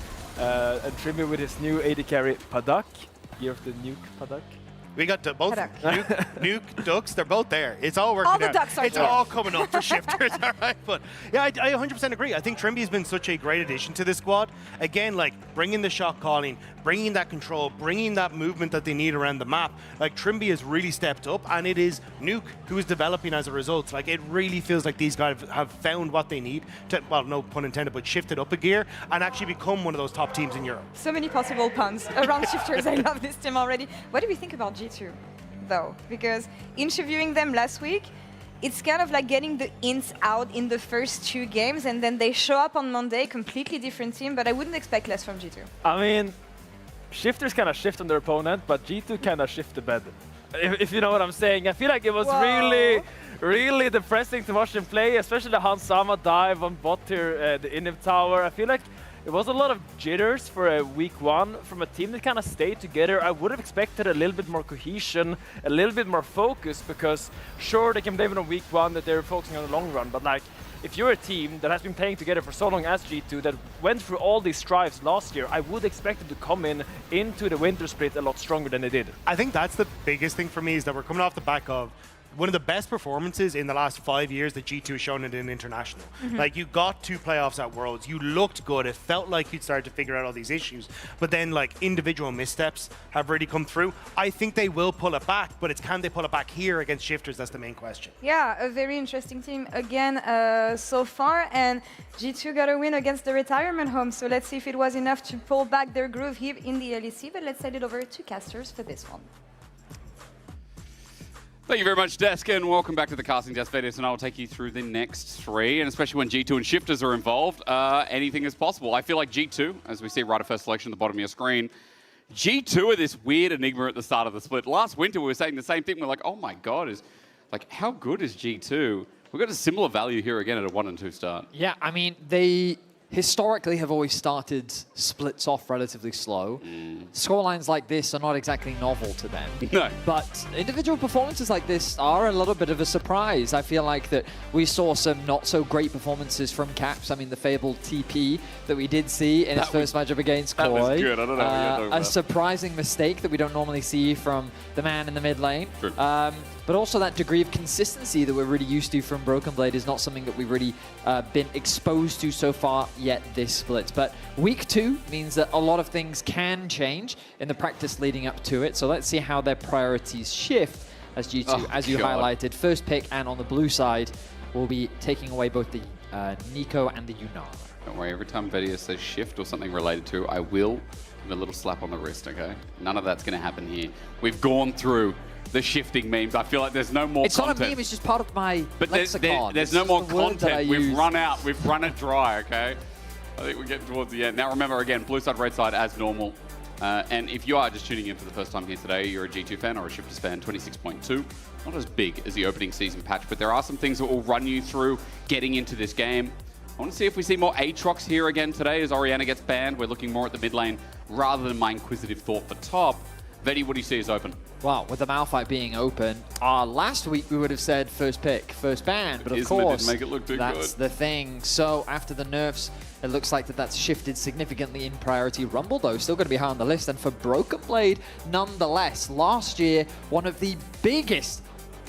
and Trimby with his new AD carry, Padak. Year of the Nuke, Padak. We got both Nuke, Ducks, they're both there. It's all working out. All the Ducks are It's there. all coming up for Shifters, all right? But yeah, I 100% agree. I think Trimby's been such a great addition to this squad. Again, like, bringing the shot calling, bringing that control, bringing that movement that they need around the map. Like, Trimby has really stepped up, and it is Nuke who is developing as a result. Like, it really feels like these guys have found what they need to, well, no pun intended, but shifted up a gear and actually become one of those top teams in Europe. So many possible puns around Shifters. I love this team already. What do we think about G2, though? Because interviewing them last week, it's kind of like getting the ins out in the first 2 games, and then they show up on Monday, completely different team, but I wouldn't expect less from G2. I mean, Shifters kind of shift on their opponent, but G2 kind of shift the bed. If you know what I'm saying. I feel like it was really depressing to watch them play, especially the Hansama dive on bot here, the Inhib tower. I feel like it was a lot of jitters for a week 1 from a team that kind of stayed together. I would have expected a little bit more cohesion, a little bit more focus, because sure, they can blame it on week 1 that they're focusing on the long run, but like, if you're a team that has been playing together for so long as G2, that went through all these strives last year, I would expect them to come into the winter split a lot stronger than they did. I think that's the biggest thing for me, is that we're coming off the back of one of the best performances in the last 5 years that G2 has shown in an international. Like, you got 2 playoffs at Worlds, you looked good, it felt like you'd started to figure out all these issues, but then like individual missteps have really come through. I think they will pull it back, but it's can they pull it back here against Shifters? That's the main question. Yeah, a very interesting team again so far, and G2 got a win against the retirement home, so let's see if it was enough to pull back their groove here in the LEC, but let's send it over to casters for this one. Thank you very much, Desk, and welcome back to the casting desk. Vedas and I will take you through the next 3, and especially when G2 and Shifters are involved, anything is possible. I feel like G2, as we see right at first selection at the bottom of your screen, G2 are this weird enigma at the start of the split. Last winter we were saying the same thing. We're like, oh my god, how good is G2? We've got a similar value here again at a 1 and 2 start. Yeah, I mean, they historically have always started splits off relatively slow. Scorelines like this are not exactly novel to them. No. But individual performances like this are a little bit of a surprise. I feel like that we saw some not so great performances from Caps. I mean, the fabled TP that we did see in his first matchup against Koi. That was good. I don't know what you're talking about. A surprising mistake that we don't normally see from the man in the mid lane. But also that degree of consistency that we're really used to from Broken Blade is not something that we've really been exposed to so far yet this split. But week 2 means that a lot of things can change in the practice leading up to it. So let's see how their priorities shift as G2, as you highlighted. First pick, and on the blue side, will be taking away both the Nico and the Yunar. Don't worry, every time Vedia says shift or something related to, I will give a little slap on the wrist, okay? None of that's going to happen here. We've gone through the shifting memes. I feel like there's no more content. It's not a meme, it's just part of my lexicon. There's no more content. We've run out. We've run it dry, okay? I think we're getting towards the end. Now remember, again, blue side, red side as normal. And if you are just tuning in for the first time here today, you're a G2 fan or a Shifters fan, 26.2. Not as big as the opening season patch, but there are some things that will run you through getting into this game. I want to see if we see more Aatrox here again today as Orianna gets banned. We're looking more at the mid lane rather than my inquisitive thought for top. Vedi, what do you see as open? Wow, with the Malphite being open, last week we would have said first pick, first ban, but of course, didn't make it look too that's the thing. So after the nerfs, it looks like that's shifted significantly in priority. Rumble, though, still going to be high on the list, and for Broken Blade, nonetheless, last year, one of the biggest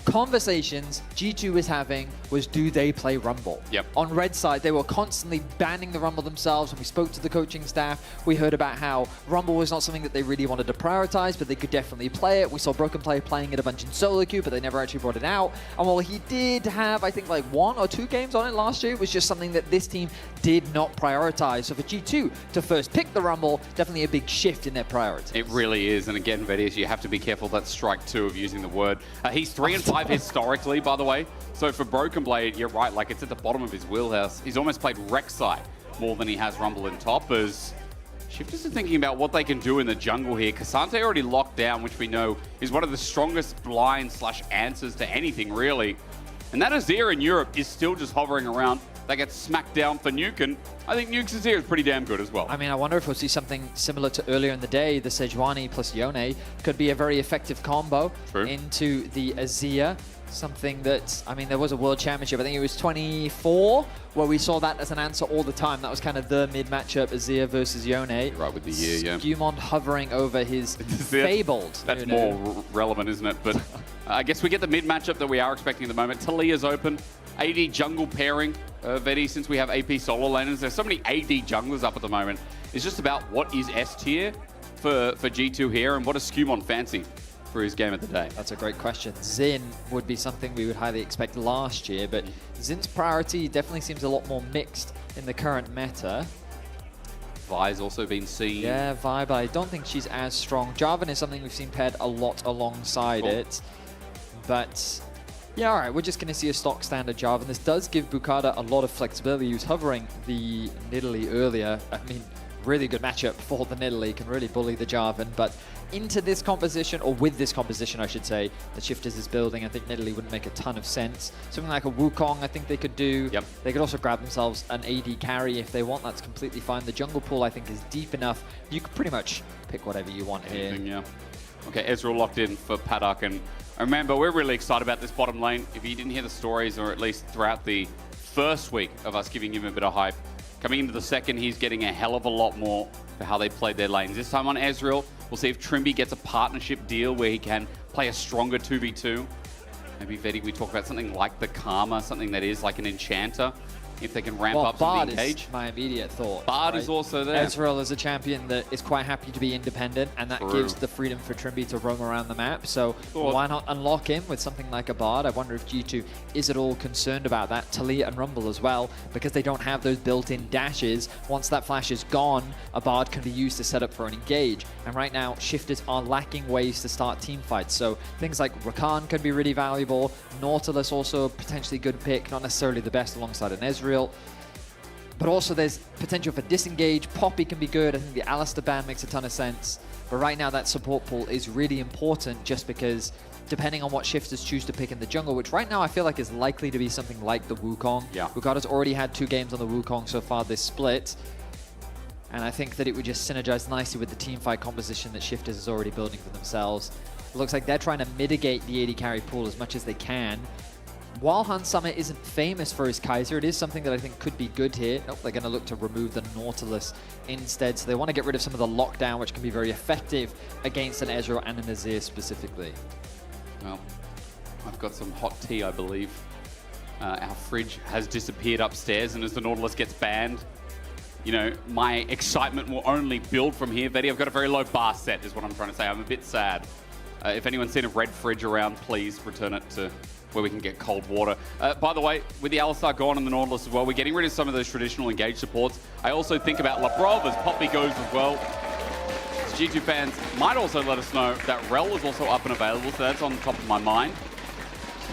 conversations G2 was having was, do they play Rumble? Yep. On red side, they were constantly banning the Rumble themselves. When we spoke to the coaching staff, we heard about how Rumble was not something that they really wanted to prioritize, but they could definitely play it. We saw Broken Play playing it a bunch in solo queue, but they never actually brought it out. And while he did have, I think, like 1 or 2 games on it last year, it was just something that this team did not prioritize. So for G2 to first pick the Rumble, definitely a big shift in their priorities. It really is. And again, Vedius, you have to be careful. That's strike 2 of using the word. He's 3 and 5 historically, by the way. So for Broken Blade, you're right, like it's at the bottom of his wheelhouse. He's almost played Rek'Sai more than he has Rumble in top, as Shifters are thinking about what they can do in the jungle here. Cassante already locked down, which we know is one of the strongest blind/answers to anything, really. And that Azir in Europe is still just hovering around. They get smacked down for Nuke, and I think Nuke's Azir is pretty damn good as well. I mean, I wonder if we'll see something similar to earlier in the day. The Sejuani plus Yone could be a very effective combo into the Azir. Something that, I mean, there was a World Championship, I think it was 24, where we saw that as an answer all the time. That was kind of the mid matchup, Azir versus Yone. Right with the year, yeah. Skewmond hovering over his fabled. That's more relevant, isn't it? But I guess we get the mid matchup that we are expecting at the moment. Talia's open. AD jungle pairing, Vedi, since we have AP solo laners. There's so many AD junglers up at the moment. It's just about what is S tier for G2 here, and what does Skewmond fancy for his game of the day? That's a great question. Xin would be something we would highly expect last year, but Xin's priority definitely seems a lot more mixed in the current meta. Vi's also been seen. Yeah, Vi, but I don't think she's as strong. Jarvan is something we've seen paired a lot alongside it. But yeah, all right, we're just going to see a stock standard Jarvan. This does give Bukada a lot of flexibility. He was hovering the Nidalee earlier. I mean, really good matchup for the Nidalee, can really bully the Jarvan, but into this composition, or with this composition, I should say, that Shifters is building, I think Nidalee wouldn't make a ton of sense. Something like a Wukong, I think they could do. Yep. They could also grab themselves an AD carry if they want. That's completely fine. The jungle pool, I think, is deep enough. You could pretty much pick whatever you want here. Yeah. Okay, Ezreal locked in for Paddock, and remember, we're really excited about this bottom lane. If you didn't hear the stories, or at least throughout the first week of us giving him a bit of hype, coming into the second, he's getting a hell of a lot more for how they played their lanes. This time on Ezreal, we'll see if Trimby gets a partnership deal where he can play a stronger 2v2. Maybe, Vedi, we talk about something like the Karma, something that is like an enchanter, if they can ramp up to Bard the engage. is my immediate thought. Bard is also there. Ezreal is a champion that is quite happy to be independent, and that gives the freedom for Trimby to roam around the map. So why not unlock him with something like a Bard? I wonder if G2 is at all concerned about that. Talia and Rumble as well, because they don't have those built-in dashes. Once that flash is gone, a Bard can be used to set up for an engage. And right now, Shifters are lacking ways to start team fights. So things like Rakan could be really valuable. Nautilus also a potentially good pick, not necessarily the best alongside an Ezreal. But also there's potential for disengage. Poppy can be good. I think the Alistar ban makes a ton of sense. But right now that support pool is really important just because depending on what shifters choose to pick in the jungle, which right now I feel like is likely to be something like the Wukong. Yeah. Riccardo's already had 2 games on the Wukong so far this split. And I think that it would just synergize nicely with the teamfight composition that Shifters is already building for themselves. It looks like they're trying to mitigate the AD carry pool as much as they can. While Hans Summit isn't famous for his Kaiser, it is something that I think could be good here. Nope, they're going to look to remove the Nautilus instead. So they want to get rid of some of the lockdown, which can be very effective against an Ezreal and an Azir specifically. Well, I've got some hot tea, I believe. Our fridge has disappeared upstairs, and as the Nautilus gets banned, you know, my excitement will only build from here, Betty. I've got a very low bar set, is what I'm trying to say. I'm a bit sad. If anyone's seen a red fridge around, please return it to where we can get cold water. By the way, with the Alistar gone and the Nautilus as well, we're getting rid of some of those traditional engage supports. I also think about Labrov as Poppy goes as well. G2 fans might also let us know that Rel is also up and available, so that's on the top of my mind.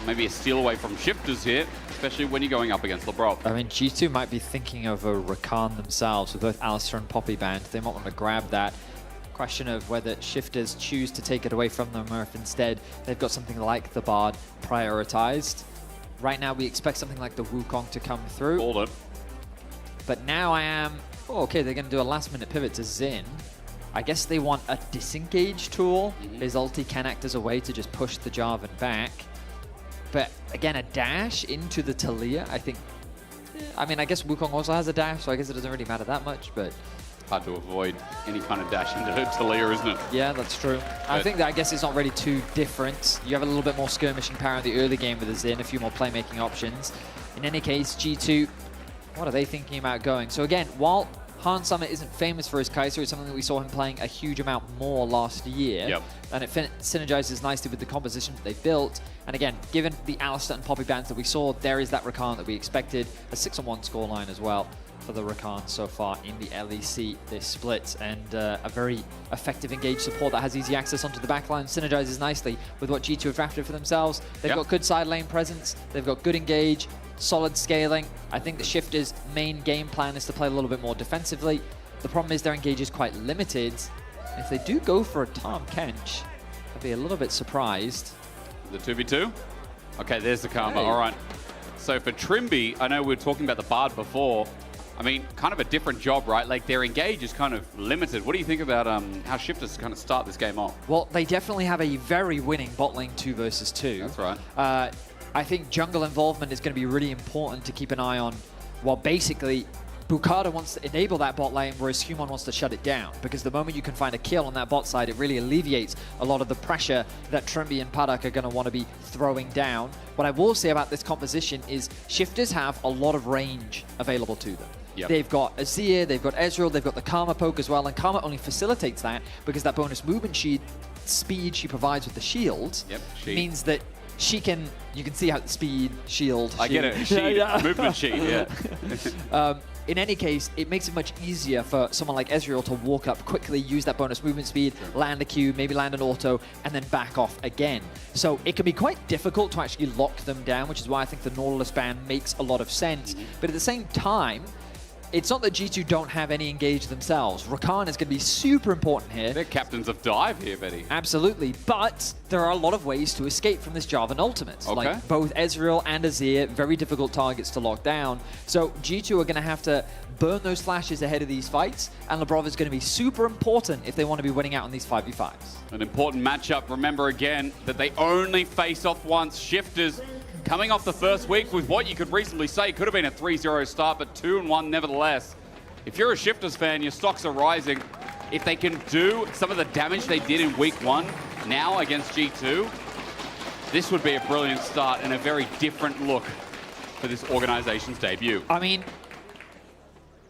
Maybe a steal away from Shifters here, especially when you're going up against Labrov. I mean, G2 might be thinking of a Rakan themselves with both Alistar and Poppy banned. They might want to grab that. Question of whether Shifters choose to take it away from them or if instead they've got something like the Bard prioritized. Right now we expect something like the Wukong to come through. Hold it. But now I am... Oh, okay, they're going to do a last-minute pivot to Xin. I guess they want a disengage tool. His ulti can act as a way to just push the Jarvan back. But again, a dash into the Talia, I think... I mean, I guess Wukong also has a dash, so I guess it doesn't really matter that much, but... Hard to avoid any kind of dash into Talia, isn't it? Yeah, that's true. I think that, I guess it's not really too different. You have a little bit more skirmishing power in the early game with the Xin, a few more playmaking options. In any case, G2, what are they thinking about going? So again, while Hans Summit isn't famous for his Kaiser, it's something that we saw him playing a huge amount more last year. Yep. And it synergizes nicely with the composition that they built. And again, given the Alistar and Poppy bans that we saw, there is that Rakan that we expected. A 6-on-1 scoreline as well for the Rakan so far in the LEC this split, and a very effective engage support that has easy access onto the backline, synergizes nicely with what G2 have drafted for themselves. They've got good side lane presence, they've got good engage, solid scaling. I think the Shifters' main game plan is to play a little bit more defensively. The problem is their engage is quite limited. If they do go for a Tahm Kench, I'd be a little bit surprised. The 2v2? Okay, there's the karma, all right. So for Trimby, I know we were talking about the Bard before. I mean, kind of a different job, right? Like, their engage is kind of limited. What do you think about how Shifters kind of start this game off? Well, they definitely have a very winning bot lane 2 versus 2. That's right. I think jungle involvement is going to be really important to keep an eye on. Well, basically, Bukada wants to enable that bot lane, whereas Human wants to shut it down. Because the moment you can find a kill on that bot side, it really alleviates a lot of the pressure that Trimby and Padak are going to want to be throwing down. What I will say about this composition is Shifters have a lot of range available to them. Yep. They've got Azir, they've got Ezreal, they've got the Karma poke as well, and Karma only facilitates that because that bonus movement speed she provides with the shield means that she can, you can see how the speed, shield. I get it, sheet, movement sheet, yeah. In any case, it makes it much easier for someone like Ezreal to walk up quickly, use that bonus movement speed, land a Q, maybe land an auto, and then back off again. So it can be quite difficult to actually lock them down, which is why I think the Nautilus ban makes a lot of sense. But at the same time, it's not that G2 don't have any engage themselves. Rakan is going to be super important here. They're captains of dive here, Betty. Absolutely, but there are a lot of ways to escape from this Jarvan ultimate. Okay. Like both Ezreal and Azir, very difficult targets to lock down. So G2 are going to have to burn those flashes ahead of these fights, and Labrov is going to be super important if they want to be winning out on these 5v5s. An important matchup. Remember again that they only face off once. Shifters coming off the first week with what you could reasonably say could have been a 3-0 start, but 2-1 nevertheless. If you're a Shifters fan, your stocks are rising. If they can do some of the damage they did in week 1 now against G2, this would be a brilliant start and a very different look for this organization's debut. I mean,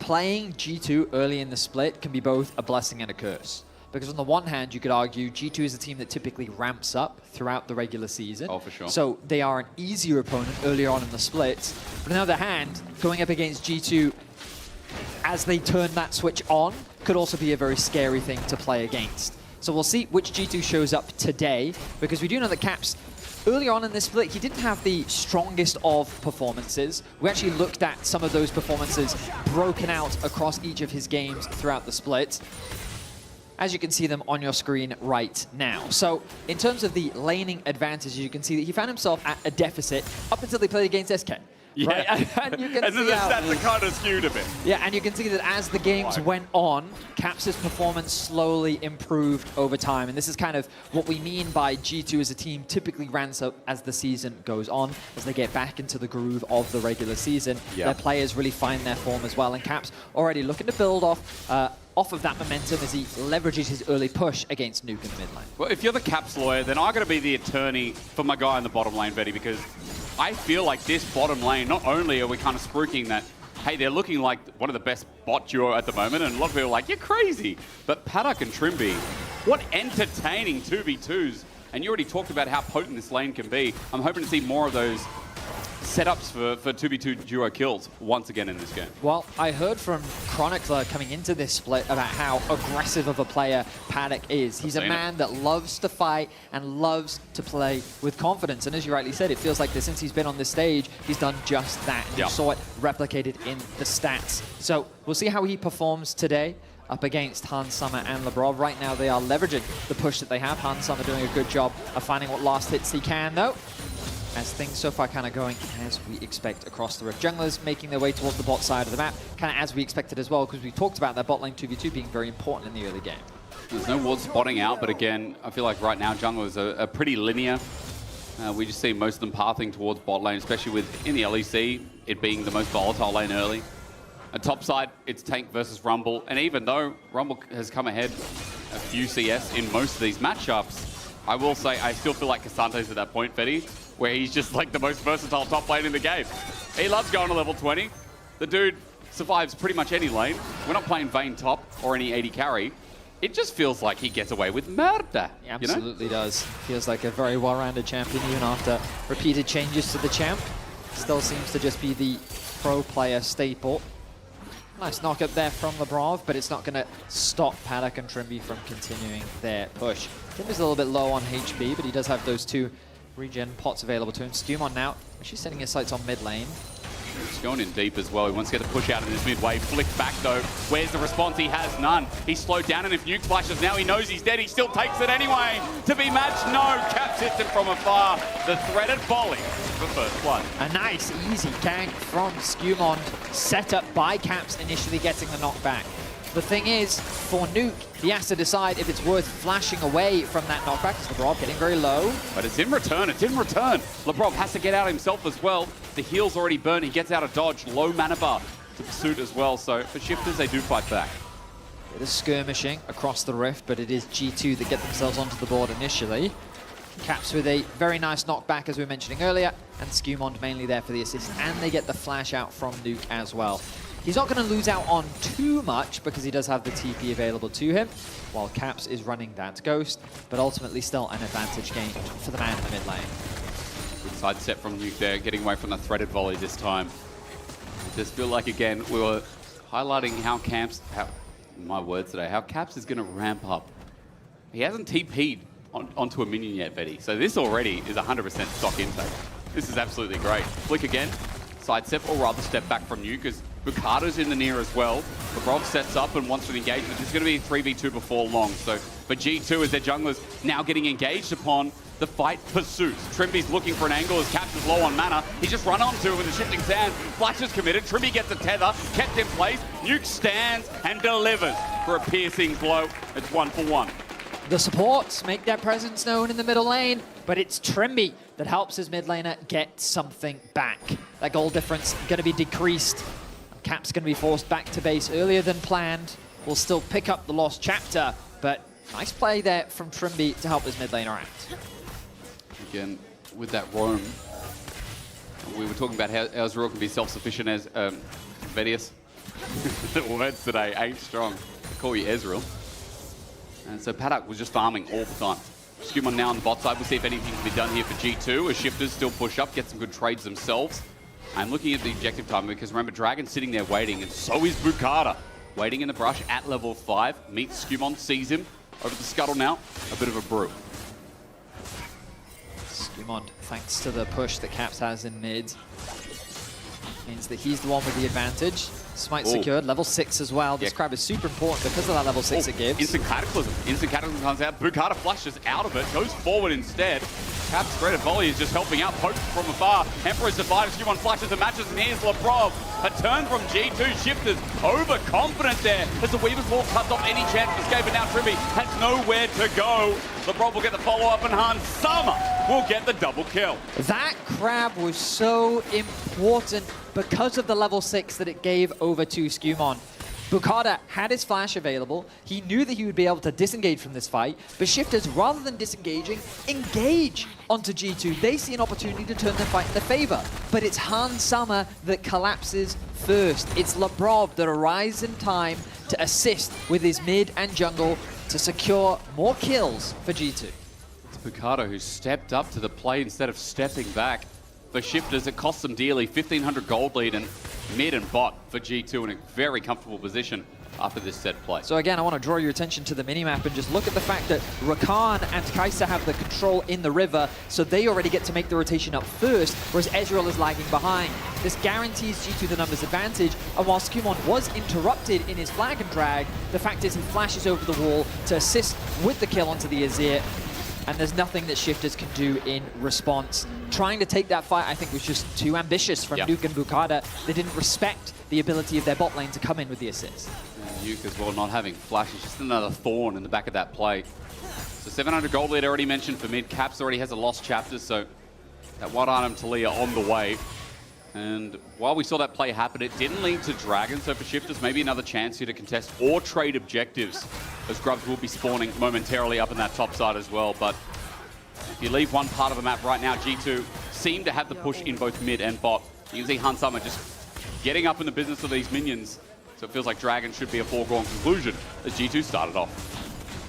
playing G2 early in the split can be both a blessing and a curse. Because on the one hand, you could argue G2 is a team that typically ramps up throughout the regular season. Oh, for sure. So they are an easier opponent earlier on in the split. But on the other hand, going up against G2 as they turn that switch on could also be a very scary thing to play against. So we'll see which G2 shows up today, because we do know that Caps, earlier on in this split, he didn't have the strongest of performances. We actually looked at some of those performances broken out across each of his games throughout the split. as you can see them on your screen right now. So in terms of the laning advantage, you can see that he found himself at a deficit up until they played against SK. Yeah. Right? And you can and then see the how stats are kind of skewed a bit. yeah, and you can see that as the games went on, Caps' performance slowly improved over time. And this is kind of what we mean by G2 as a team typically ramps up as the season goes on, as they get back into the groove of the regular season. Yeah. Their players really find their form as well. And Caps already looking to build off of that momentum as he leverages his early push against Nuke in the mid lane. Well, if you're the Caps lawyer, then I got to be the attorney for my guy in the bottom lane, Betty, because I feel like this bottom lane, not only are we kind of spruiking that, hey, they're looking like one of the best bot duo at the moment, and a lot of people are like, you're crazy. But Paddock and Trimby, what entertaining 2v2s. And you already talked about how potent this lane can be. I'm hoping to see more of those setups for 2v2 duo kills once again in this game. Well, I heard from Chronicler coming into this split about how aggressive of a player Paddock is. He's a man that loves to fight and loves to play with confidence. And as you rightly said, it feels like that since he's been on this stage, he's done just that. And you saw it replicated in the stats. So we'll see how he performs today up against Hans Summer and Labrov. Right now, they are leveraging the push that they have. Hans Summer doing a good job of finding what last hits he can, though. As things so far kind of going as we expect across the Rift. Junglers making their way towards the bot side of the map, kind of as we expected as well, because we talked about that bot lane 2v2 being very important in the early game. There's no ward spotting out, but again, I feel like right now junglers are pretty linear. We just see most of them pathing towards bot lane, especially with, in the LEC, it being the most volatile lane early. At top side, it's tank versus Rumble, and even though Rumble has come ahead a few CS in most of these matchups, I will say I still feel like Casante's at that point, Fetty, where he's just like the most versatile top lane in the game. He loves going to level 20. The dude survives pretty much any lane. We're not playing Vayne top or any 80 carry. It just feels like he gets away with murder. He absolutely does. Feels like a very well-rounded champion even after repeated changes to the champ. Still seems to just be the pro player staple. Nice knock up there from Labrov, but it's not going to stop Paddock and Trimby from continuing their push. Trimby's a little bit low on HP, but he does have those 2 regen pots available to him. Stumon now, actually setting his sights on mid lane. He's going in deep as well. He wants to get the push out in this mid wave. Flick back though. Where's the response? He has none. He's slowed down, and if Nuke flashes now, he knows he's dead. He still takes it anyway. To be matched, no. Caps hits him from afar. The threaded volley for first blood. A nice, easy gank from Skumond, set up by Caps, initially getting the knockback. The thing is, for Nuke, he has to decide if it's worth flashing away from that knockback. Labrov getting very low. But it's in return, it's in return. Labrov has to get out himself as well. The heal's already burned, he gets out of dodge. Low mana bar to pursuit as well. So for Shifters, they do fight back. It is skirmishing across the Rift, but it is G2 that get themselves onto the board initially. Caps with a very nice knockback, as we were mentioning earlier, and Skumond mainly there for the assist, and they get the flash out from Nuke as well. He's not going to lose out on too much because he does have the TP available to him, while Caps is running that Ghost, but ultimately still an advantage gained for the man in the mid lane. Good side step from Nuke there, getting away from the threaded volley this time. I just feel like, again, we were highlighting how Caps is going to ramp up. He hasn't TP'd onto a minion yet, Betty, so this already is 100% stock intake. This is absolutely great. Flick again, side step, or rather step back from Nuke, because Bukado's in the near as well. Labrov sets up and wants to engage, but there's going to be a 3v2 before long. So for G2, as their junglers now getting engaged upon, the fight pursues. Trimby's looking for an angle as Caps is low on mana. He's just run onto it with a shifting sand. Flash is committed. Trimby gets a tether, kept in place. Nuke stands and delivers for a piercing blow. It's 1-for-1. The supports make their presence known in the middle lane, but it's Trimby that helps his mid laner get something back. That goal difference going to be decreased. Caps going to be forced back to base earlier than planned. Will still pick up the lost chapter, but nice play there from Trimby to help his mid laner out. Again, with that roam, we were talking about how Ezreal can be self-sufficient as Vedius. The words today ain't strong. I call you Ezreal. And so Paddock was just farming all the time. Skumon now on the bot side. We'll see if anything can be done here for G2 as Shifters still push up, get some good trades themselves. I'm looking at the objective time because remember, Dragon's sitting there waiting, and so is Bukata. Waiting in the brush at level 5. Meets Skumon, sees him. Over the scuttle now. A bit of a brew. Skumon, thanks to the push that Caps has in mid, means that he's the one with the advantage. Smite secured, level 6 as well. This grab is super important because of that level 6 it gives. Instant Cataclysm. Instant Cataclysm comes out. Bukata flashes out of it, goes forward instead. Cap's threaded volley is just helping out, poked from afar. Emperor's divided, Skumon flashes and matches, and here's Lebrov. A turn from G2, Shifters overconfident there as the Weaver's Wall cuts off any chance of escape, and now Trimby has nowhere to go. Lebrov will get the follow-up, and Han Sama will get the double kill. That crab was so important because of the level 6 that it gave over to Skumon. Bukata had his flash available. He knew that he would be able to disengage from this fight, but Shifters, rather than disengaging, engage onto G2. They see an opportunity to turn their fight in their favor, but it's Han Sama that collapses first. It's Lebrov that arrives in time to assist with his mid and jungle to secure more kills for G2. It's Bukata who stepped up to the plate instead of stepping back. For Shifters, it costs them dearly, 1,500 gold lead, and mid and bot for G2 in a very comfortable position after this set play. So again, I want to draw your attention to the minimap and just look at the fact that Rakan and Kai'Sa have the control in the river, so they already get to make the rotation up first, whereas Ezreal is lagging behind. This guarantees G2 the numbers advantage, and while Skumon was interrupted in his flag and drag, the fact is he flashes over the wall to assist with the kill onto the Azir, and there's nothing that Shifters can do in response. Trying to take that fight, I think, was just too ambitious from Nuke and Bukata. They didn't respect the ability of their bot lane to come in with the assist. Nuke as well, not having flash, is just another thorn in the back of that play. So 700 gold lead already mentioned for mid. Caps already has a lost chapter, so that one item Talia on the way. And while we saw that play happen, it didn't lead to Dragon, so for Shifters, maybe another chance here to contest or trade objectives, as Grubs will be spawning momentarily up in that top side as well. But if you leave one part of the map right now, G2 seem to have the push in both mid and bot. You can see Han Sama just getting up in the business of these minions, so it feels like Dragon should be a foregone conclusion as G2 started off.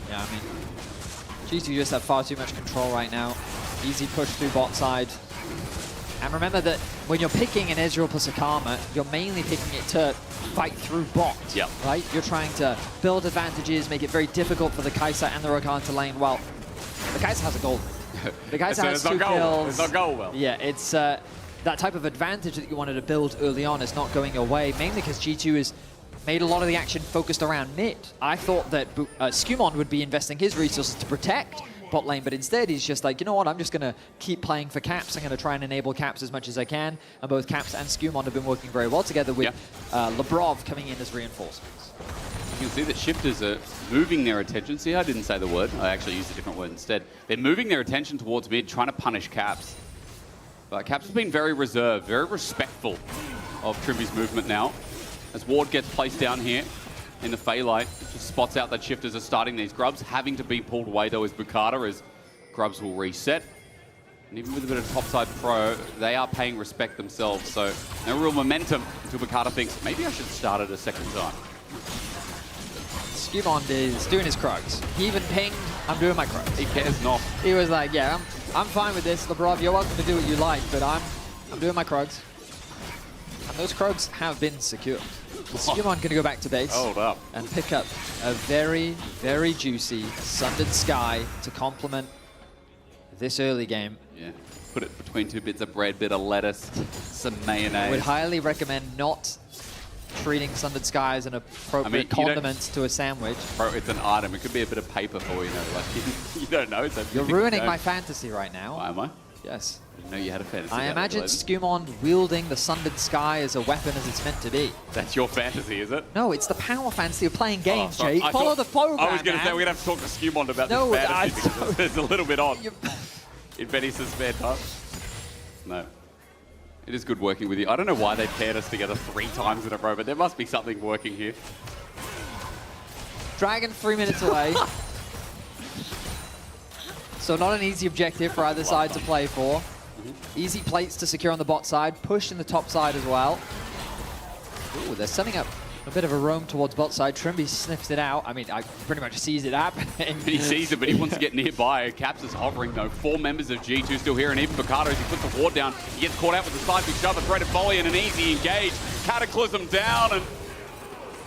Yeah, I mean, G2 just have far too much control right now. Easy push through bot side. And remember that when you're picking an Ezreal plus a Karma, you're mainly picking it to fight through bot, right? You're trying to build advantages, make it very difficult for the Kai'Sa and the Rakan to lane. Well, the Kai'Sa has a gold. The Kai'Sa has 2 kills. It's not go well. Yeah, it's that type of advantage that you wanted to build early on is not going away, mainly because G2 has made a lot of the action focused around mid. I thought that Skumon would be investing his resources to protect bot lane, but instead he's just like, you know what, I'm just going to keep playing for Caps. I'm going to try and enable Caps as much as I can. And both Caps and Skumon have been working very well together with Lebrov coming in as reinforcements. You can see that Shifters are moving their attention. See, I didn't say the word. I actually used a different word instead. They're moving their attention towards mid, trying to punish Caps. But Caps has been very reserved, very respectful of Trimby's movement now. As Ward gets placed down here in the Phaelite, just spots out that Shifters are starting these Grubs. Having to be pulled away, though, is Bukata, as Grubs will reset. And even with a bit of topside pro, they are paying respect themselves. So no real momentum until Bukata thinks, maybe I should start it a second time. Skumon is doing his Krugs. He even pinged, I'm doing my Krugs. He cares not. He was like, yeah, I'm fine with this. Lebrov, you're welcome to do what you like, but I'm doing my Krugs. And those Krugs have been secured. Skumon can go back to base and pick up a very, very juicy Sundered Sky to complement this early game. Yeah, put it between 2 bits of bread, bit of lettuce, some mayonnaise. I would highly recommend not treating Sundered Sky as an appropriate condiment to a sandwich. Bro, it's an item. It could be a bit of paper for you know. Like you don't know. You're ruining my fantasy right now. Why am I? Yes. I didn't know you had a fantasy. I imagine Skumon wielding the Sundered Sky as a weapon as it's meant to be. That's your fantasy, is it? No, it's the power fantasy of playing games, Jake. Follow the program, I was going to say, we're going to have to talk to Skumon about this fantasy because it's a little bit odd. In Benny's spare time. No. It is good working with you. I don't know why they paired us together 3 times in a row, but there must be something working here. Dragon 3 minutes away. So not an easy objective for either side to play for. Easy plates to secure on the bot side. Push in the top side as well. Ooh, they're setting up a bit of a roam towards bot side. Trimby sniffs it out. I mean, I pretty much sees it happening. He sees it, but he wants to get nearby. Caps is hovering, though. 4 members of G2 still here, and even Bukata, as he puts the ward down, he gets caught out with the seismic shove, a threaded volley, and an easy engage. Cataclysm down, and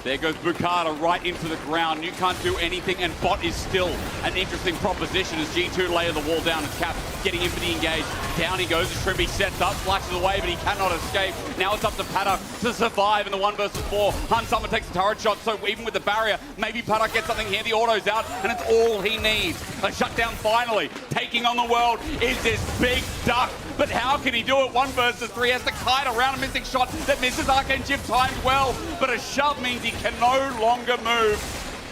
There goes Bukata right into the ground. You can't do anything, and bot is still an interesting proposition as G2 layer the wall down and Cap getting in for the engage. Down he goes as Trimby sets up, flashes away, but he cannot escape. Now it's up to Paddock to survive in the 1 versus 4. Hun Summer takes a turret shot, so even with the barrier, maybe Paddock gets something here. The auto's out, and it's all he needs. A shutdown finally. Taking on the world is this big duck, but how can he do it? 1 versus 3, has to kite around a missing shot that misses Arcane Shift timed well, but a shove means he can no longer move.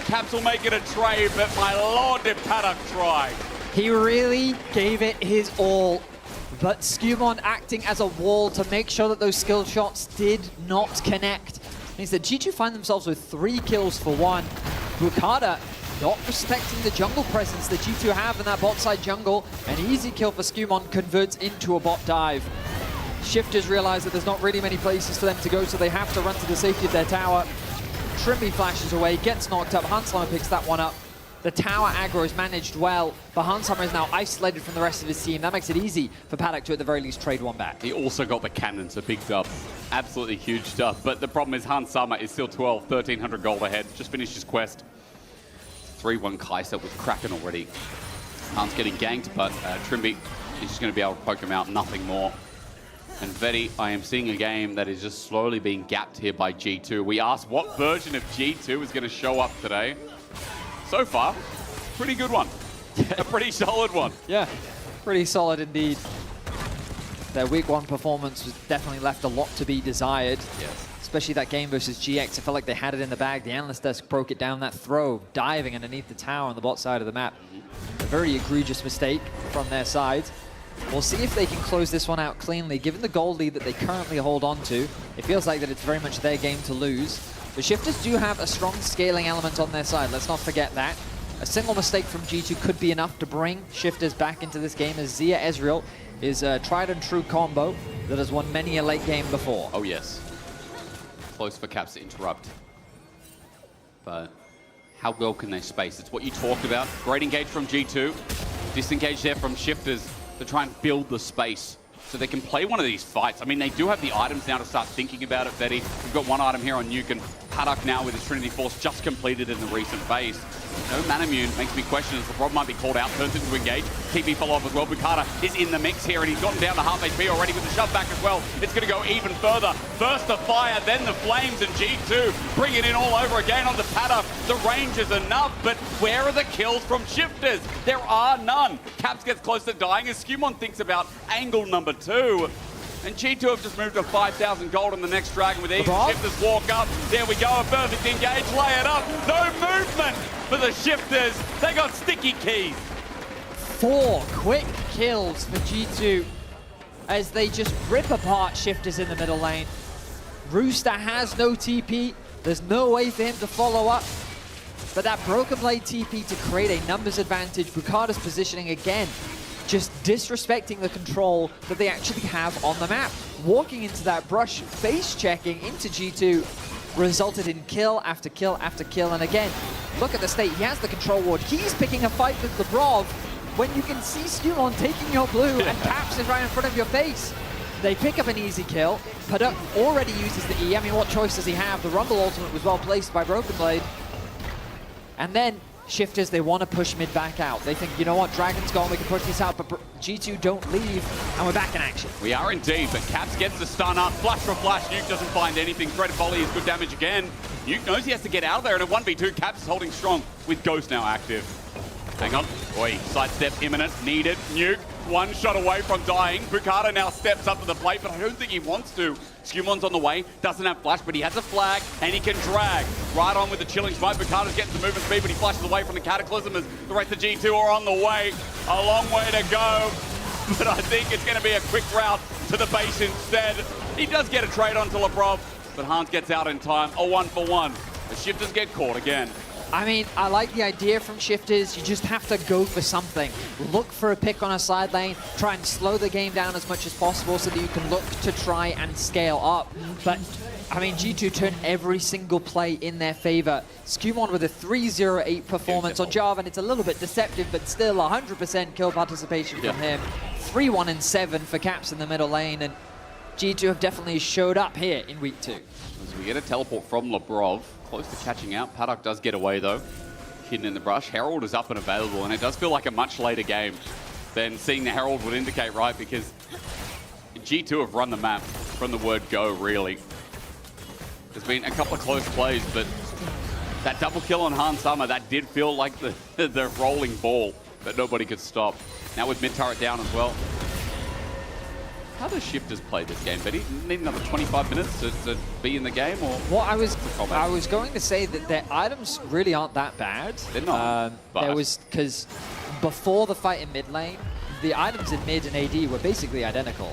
Caps will make it a trade, but my lord, did Paddock try. He really gave it his all, but Skewmon acting as a wall to make sure that those skill shots did not connect. Means that G2 find themselves with 3 kills for 1. Bukata not respecting the jungle presence that G2 have in that bot side jungle. An easy kill for Skewmon converts into a bot dive. Shifters realize that there's not really many places for them to go, so they have to run to the safety of their tower. Trimby flashes away, gets knocked up. Hanshammer picks that one up. The tower aggro is managed well, but Hanshammer is now isolated from the rest of his team. That makes it easy for Paddock to, at the very least, trade one back. He also got the cannons, a big dub. Absolutely huge stuff. But the problem is Hanshammer is still 1,300 gold ahead. Just finished his quest. 3-1 Kaiser with Kraken already. Hans getting ganked, but Trimby is just going to be able to poke him out, nothing more. And Vetty, I am seeing a game that is just slowly being gapped here by G2. We asked what version of G2 is going to show up today. So far, pretty good one. A pretty solid one. Yeah, pretty solid indeed. Their week 1 performance was definitely left a lot to be desired. Yes. Especially that game versus GX. I felt like they had it in the bag. The analyst desk broke it down. That throw, diving underneath the tower on the bot side of the map. A very egregious mistake from their side. We'll see if they can close this one out cleanly. Given the goal lead that they currently hold on to, it feels like that it's very much their game to lose. The Shifters do have a strong scaling element on their side. Let's not forget that. A single mistake from G2 could be enough to bring Shifters back into this game, as Zia Ezreal is a tried and true combo that has won many a late game before. Oh, yes. Close for Caps to interrupt. But how well can they space? It's what you talked about. Great engage from G2. Disengage there from Shifters to try and build the space so they can play one of these fights. I mean, they do have the items now to start thinking about it, Vetty. We've got one item here on Nuke, and Paddock now with his Trinity Force just completed in the recent phase. No Manamune makes me question as LeBron might be called out, turns into engage. TP follow up as well. Bukata is in the mix here, and he's gotten down to half HP already with the shove back as well. It's going to go even further. First the fire, then the flames, and G2 bring it in all over again onto Paddock. The range is enough, but where are the kills from Shifters? There are none. Caps gets close to dying as Skewmon thinks about angle number 2. And G2 have just moved to 5,000 gold on the next Dragon with ease. Shifters walk up. There we go, a perfect engage, lay it up. No movement for the Shifters. They got sticky keys. 4 quick kills for G2 as they just rip apart Shifters in the middle lane. Rooster has no TP. There's no way for him to follow up. But that Broken Blade TP to create a numbers advantage. Bukata's positioning again, just disrespecting the control that they actually have on the map. Walking into that brush, face checking into G2 resulted in kill after kill after kill. And again, look at the state. He has the control ward. He's picking a fight with Lebrov when you can see Skewmon taking your blue and Caps is right in front of your face. They pick up an easy kill. Paddock already uses the E. I mean, what choice does he have? The Rumble ultimate was well placed by Broken Blade. And then Shifters, they want to push mid back out. They think, you know what, Dragon's gone, we can push this out, but G2 don't leave, and we're back in action. We are indeed, but Caps gets the stun up. Flash for flash, Nuke doesn't find anything. Thread volley is good damage again. Nuke knows he has to get out of there, and a 1v2, Caps is holding strong with Ghost now active. Hang on. Oi, sidestep imminent, needed. Nuke, one shot away from dying. Bukata now steps up to the plate, but I don't think he wants to. Skewmon's on the way, doesn't have flash, but he has a flag, and he can drag. Right on with the chilling smite. Bukata's getting some movement speed, but he flashes away from the Cataclysm as the rest of G2 are on the way. A long way to go, but I think it's going to be a quick route to the base instead. He does get a trade onto Lebrov, but Hans gets out in time. A 1-for-1. The Shifters get caught again. I mean, I like the idea from Shifters. You just have to go for something. Look for a pick on a side lane. Try and slow the game down as much as possible so that you can look to try and scale up. But, I mean, G2 turn every single play in their favor. Skewmon with a 3-0-8 performance on Java, and it's a little bit deceptive, but still 100% kill participation from him. 3-1-7 for Caps in the middle lane, and G2 have definitely showed up here in week 2. As we get a teleport from Labrov, close to catching out. Paddock does get away though, hidden in the brush. Herald is up and available, and it does feel like a much later game than seeing the Herald would indicate, right? Because G2 have run the map from the word go, really. There's been a couple of close plays, but that double kill on Han Sama, that did feel like the rolling ball that nobody could stop. Now with mid turret down as well. How does Shifters play this game, Betty? Need another 25 minutes to be in the game, or? What I was going to say that their items really aren't that bad. They're not. There was, because before the fight in mid lane, the items in mid and AD were basically identical.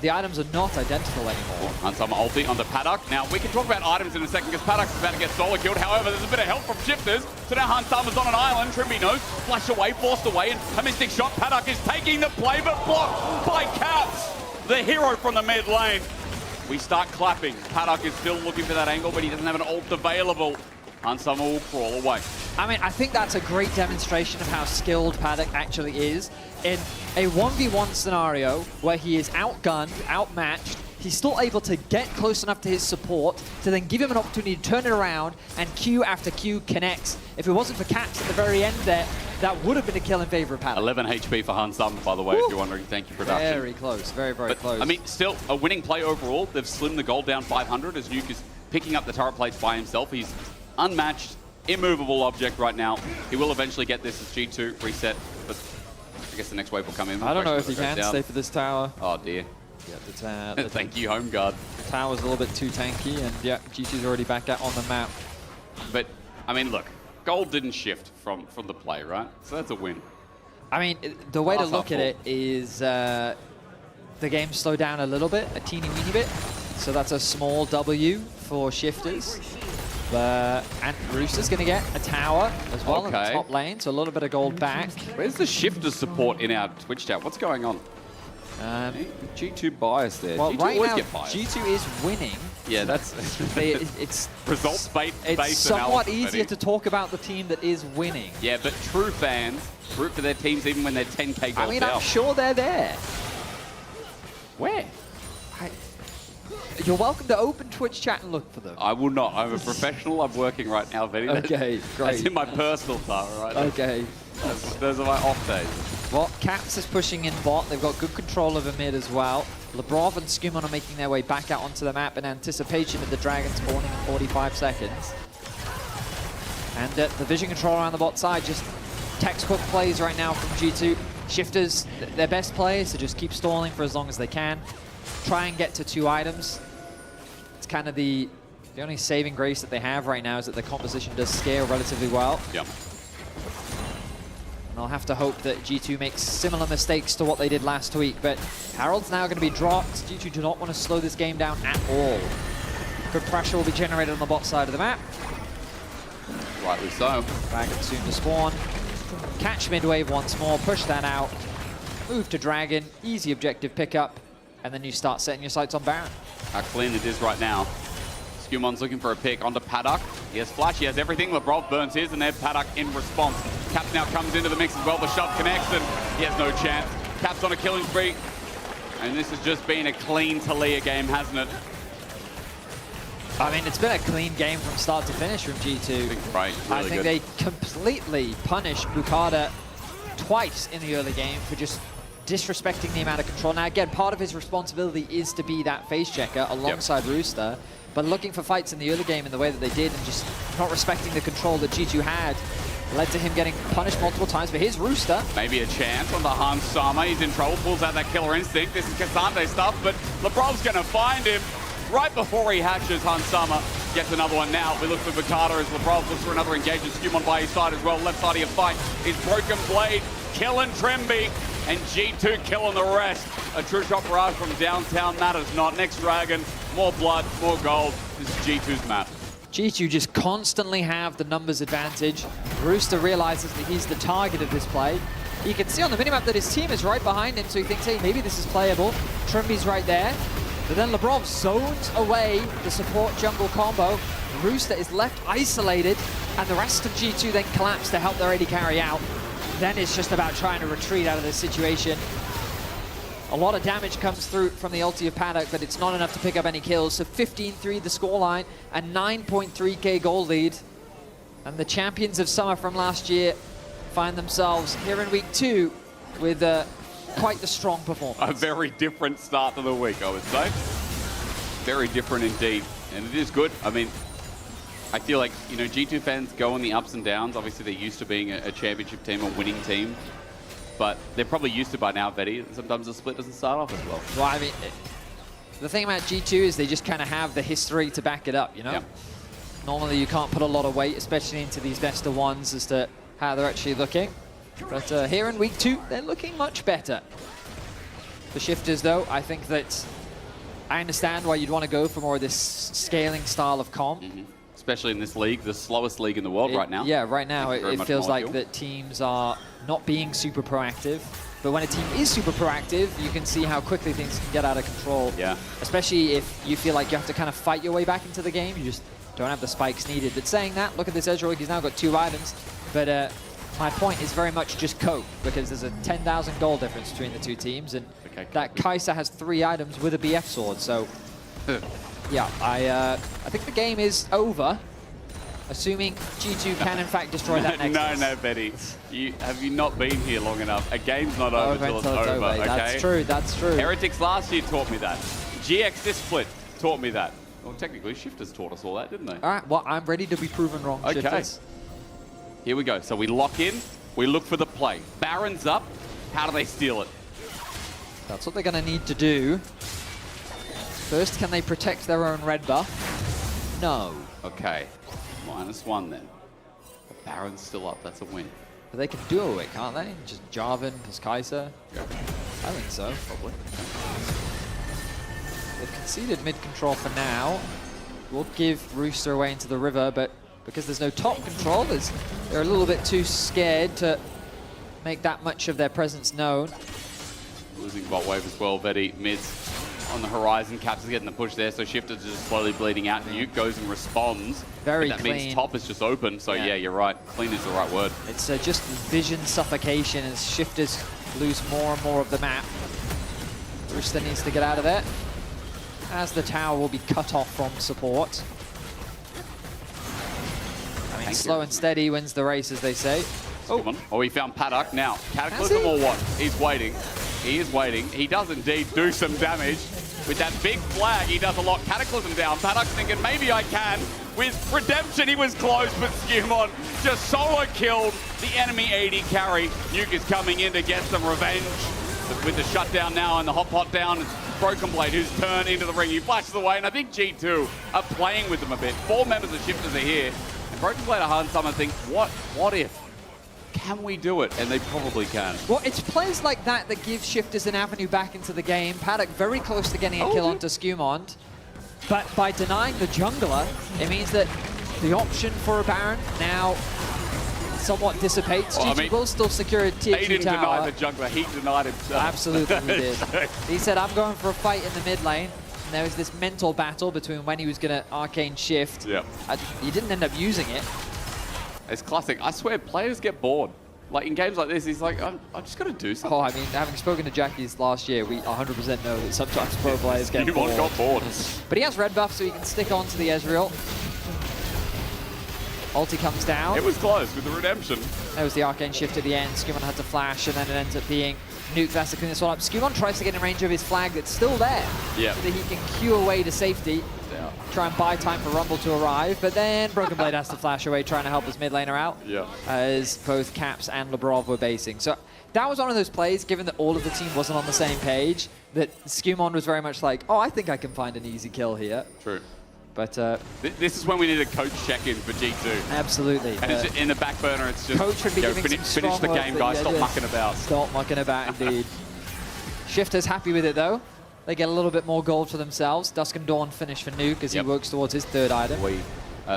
The items are not identical anymore. Han Sama ulti onto Paddock. Now, we can talk about items in a second because Paddock's about to get solo killed. However, there's a bit of help from Shifters. So now Han Sama's on an island. Trimby knows. Flash away, forced away, and a mystic shot. Paddock is taking the play, but blocked by Caps, the hero from the mid lane. We start clapping. Paddock is still looking for that angle, but he doesn't have an ult available. Han Sama will crawl away. I mean, I think that's a great demonstration of how skilled Paddock actually is. In a 1v1 scenario where he is outgunned, outmatched, he's still able to get close enough to his support to then give him an opportunity to turn it around, and Q after Q connects. If it wasn't for Caps at the very end there, that would have been a kill in favor of Paddock. 11 HP for Han Sama, by the way, if you're wondering. Thank you, production. Very close, very close. I mean, still a winning play overall. They've slimmed the gold down 500 as Nuke is picking up the turret plates by himself. He's unmatched, immovable object right now. He will eventually get this as G2 reset, but I guess the next wave will come in. I don't know if he can stay for this tower. Oh dear. Yeah, Thank you, home guard. The tower's a little bit too tanky, and yeah, G2's already back out on the map. But I mean, look, gold didn't shift from the play, right? So that's a win. I mean, the way to look at it is the game slowed down a little bit, a teeny weeny bit. So that's a small W for Shifters. And Rooster's going to get a tower as well in the top lane, so a little bit of gold back. Where's the Shifters support in our Twitch chat? What's going on? G2 bias there. Well, G2 right always now, get biased. G2 is winning. Yeah, that's it's results-based. It's somewhat easier to talk about the team that is winning. Yeah, but true fans root for their teams even when they're 10k gold I mean, down. I'm sure they're there. Where? You're welcome to open Twitch chat and look for them. I will not. I'm a professional. I'm working right now, Betty. Okay, great. That's in my personal tower, right? Okay. Those are my off days. Well, Caps is pushing in bot. They've got good control over mid as well. Labrov and Skimon are making their way back out onto the map in anticipation of the Dragon spawning in 45 seconds. And the vision control around the bot side, just textbook plays right now from G2. Shifters, their best players, to just keep stalling for as long as they can. Try and get to 2 items. It's kind of the only saving grace that they have right now is that the composition does scale relatively well. Yep. And I'll have to hope that G2 makes similar mistakes to what they did last week, but Harold's now going to be dropped. G2 do not want to slow this game down at all. Good pressure will be generated on the bot side of the map. Rightly so. Dragon soon to spawn. Catch mid wave once more, push that out. Move to Dragon, easy objective pickup, and then you start setting your sights on Baron. How clean it is right now. Skumon's looking for a pick onto Paddock. He has flash, he has everything. Labrov burns his, and then Paddock in response. Caps now comes into the mix as well. The shove connects, and he has no chance. Caps on a killing spree. And this has just been a clean Talia game, hasn't it? I mean, it's been a clean game from start to finish from G2. Right, really I think they completely punished Bukada twice in the early game for just disrespecting the amount of control. Now, again, part of his responsibility is to be that face checker alongside Rooster, but looking for fights in the early game in the way that they did and just not respecting the control that G2 had led to him getting punished multiple times. But here's Rooster. Maybe a chance on the Han Sama. He's in trouble, pulls out that killer instinct. This is Cassandre stuff, but Labrov's going to find him right before he hatches. Han Sama gets another one now. We look for Bukada as Labrov looks for another engagement. Skimon by his side as well. Left side of your fight is Broken Blade, killing Trimby, and G2 killing the rest. A true shot barrage from downtown matters not. Next Dragon, more blood, more gold. This is G2's map. G2 just constantly have the numbers advantage. Rooster realizes that he's the target of this play. He can see on the minimap that his team is right behind him, so he thinks, hey, maybe this is playable. Trimby's right there. But then Labrov zones away the support jungle combo. Rooster is left isolated, and the rest of G2 then collapse to help their AD carry out. Then it's just about trying to retreat out of this situation. A lot of damage comes through from the ulti of Paddock, but it's not enough to pick up any kills. So 15-3 the scoreline, a 9.3k goal lead. And the champions of summer from last year find themselves here in week 2 with quite the strong performance. A very different start to the week, I would say. Very different indeed. And it is good. I mean, I feel like, you know, G2 fans go on the ups and downs. Obviously, they're used to being a championship team, a winning team. But they're probably used to by now, Vetty. Sometimes the split doesn't start off as well. Well, I mean, the thing about G2 is they just kind of have the history to back it up, you know? Yep. Normally, you can't put a lot of weight, especially into these best of ones, as to how they're actually looking. But here in week 2, they're looking much better. The Shifters, though, I think that I understand why you'd want to go for more of this scaling style of comp. Especially in this league, the slowest league in the world right now. Yeah, right now it feels like molecule. that teams are not being super proactive. But when a team is super proactive, you can see how quickly things can get out of control. Yeah. Especially if you feel like you have to kind of fight your way back into the game. You just don't have the spikes needed. But saying that, look at this Ezreal. He's now got 2 items. But my point is very much just cope, because there's a 10,000 goal difference between the two teams. And that Kai'Sa has 3 items with a BF sword. So, yeah, I think the game is over, assuming G2 can in fact destroy that Nexus. No, Betty. Have you not been here long enough? A game's not over until it's over, okay? That's true, that's true. Heretics last year taught me that. GX this split taught me that. Well, technically, Shifters taught us all that, didn't they? All right, well, I'm ready to be proven wrong, Okay. Shifters. Here we go. So we lock in, we look for the play. Baron's up. How do they steal it? That's what they're going to need to do. First, can they protect their own red buff? No. Okay. -1 then. The Baron's still up. That's a win. But they can duo it, can't they? Just Jarvan plus Kai'Sa? Yeah. I think so. Probably. They've conceded mid-control for now. We'll give Rooster away into the river, but because there's no top control, they're a little bit too scared to make that much of their presence known. Losing bot wave as well. Vetty mids on the horizon. Caps is getting the push there, so Shifters is just slowly bleeding out. Nuke goes and responds. Very but that clean. means top is just open, so yeah, you're right. Clean is the right word. It's just vision suffocation as Shifters lose more and more of the map. Rooster needs to get out of there, as the tower will be cut off from support. I mean, slow and steady wins the race, as they say. Oh, he found Paddock. Now, Cataclysm or what? He's waiting. He is waiting. He does indeed do some damage. With that big flag, he does a lot. Cataclysm down. Paddock's thinking, maybe I can. With Redemption, he was close, but Skewmon just solo killed the enemy AD carry. Nuke is coming in to get some revenge. But with the shutdown now and the hot pot down, it's Broken Blade who's turned into the ring. He flashes away, and I think G2 are playing with them a bit. 4 members of Shifters are here. And Broken Blade are hard some and think, what if? Can we do it? And they probably can. Well, it's plays like that that give Shifters an avenue back into the game. Paddock very close to getting a kill onto Skewmon. But by denying the jungler, it means that the option for a Baron now somewhat dissipates. Well, I GG mean, will still secure a tier 2 He didn't tower. deny the jungler, he denied himself. Absolutely he did. He said, I'm going for a fight in the mid lane. And there was this mental battle between when he was going to arcane shift. Yeah. He didn't end up using it. It's classic. I swear, players get bored. Like, in games like this, he's like, I'm just got to do something. Oh, I mean, having spoken to Jackie's last year, we 100% know that sometimes pro players get bored. You got bored. But he has red buff, so he can stick on to the Ezreal. Ulti comes down. It was close with the Redemption. There was the arcane shift at the end. Skewmon had to flash, and then it ends up being Nuke that's to clean this one up. Skewmon tries to get in range of his flag that's still there, Yeah. so that he can queue away to safety. Yeah. Try and buy time for Rumble to arrive, but then Broken Blade has to flash away, trying to help his mid laner out. Yeah. As both Caps and Labrov were basing. So that was one of those plays, given that all of the team wasn't on the same page, that Skewmon was very much like, oh, I think I can find an easy kill here. True. But this is when we need a coach check-in for G2. Absolutely. And it's in the back burner, it's just, Coach would be giving finish some the strong game, words, guys. yeah, Stop just mucking about. Stop mucking about, indeed. Shifter's happy with it, though. They get a little bit more gold for themselves. Dusk and Dawn finish for Nuke as he works towards his 3rd item.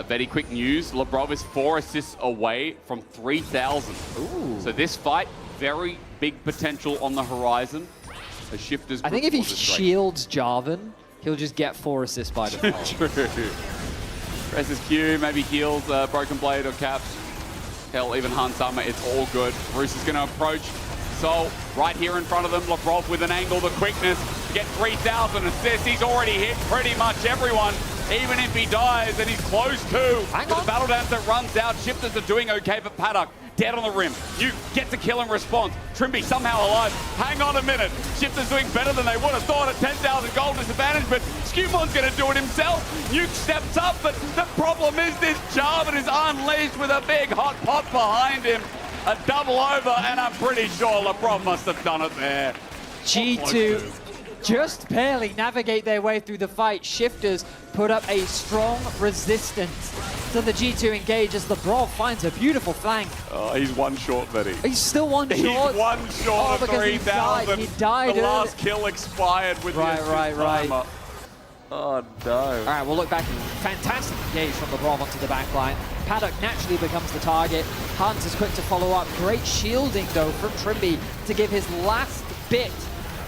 Very quick news. Labrov is 4 assists away from 3,000. So this fight, very big potential on the horizon. A Shifters. I think if he shields Jarvan, he'll just get 4 assists by default. True. Presses Q, maybe heals Broken Blade or Caps. Hell, even Han Summer, it's all good. Bruce is going to approach. Soul right here in front of them. Labrov with an angle, the quickness to get 3,000 assists. He's already hit pretty much everyone. Even if he dies, and he's close to. The Battle Dance that runs out. Shifters are doing okay, but Paddock dead on the rim. You get to kill in response. Trimby somehow alive. Hang on a minute. Shifters doing better than they would have thought at 10,000 gold disadvantage, but Scumon's going to do it himself. Nuke steps up, but the problem is this Jarvan is unleashed with a big hot pot behind him. A double over, and I'm pretty sure Labrov must have done it there. G2 just barely navigate their way through the fight. Shifters put up a strong resistance to the G2 engage as Labrov finds a beautiful flank. Oh, he's one short, Betty. He's still one short. He's one short of 3,000. He died the last kill expired with the right. Oh, no. All right, we'll look back. Fantastic engage from Labrov onto the back line. Paddock naturally becomes the target. Hunt is quick to follow up. Great shielding, though, from Trimby to give his last bit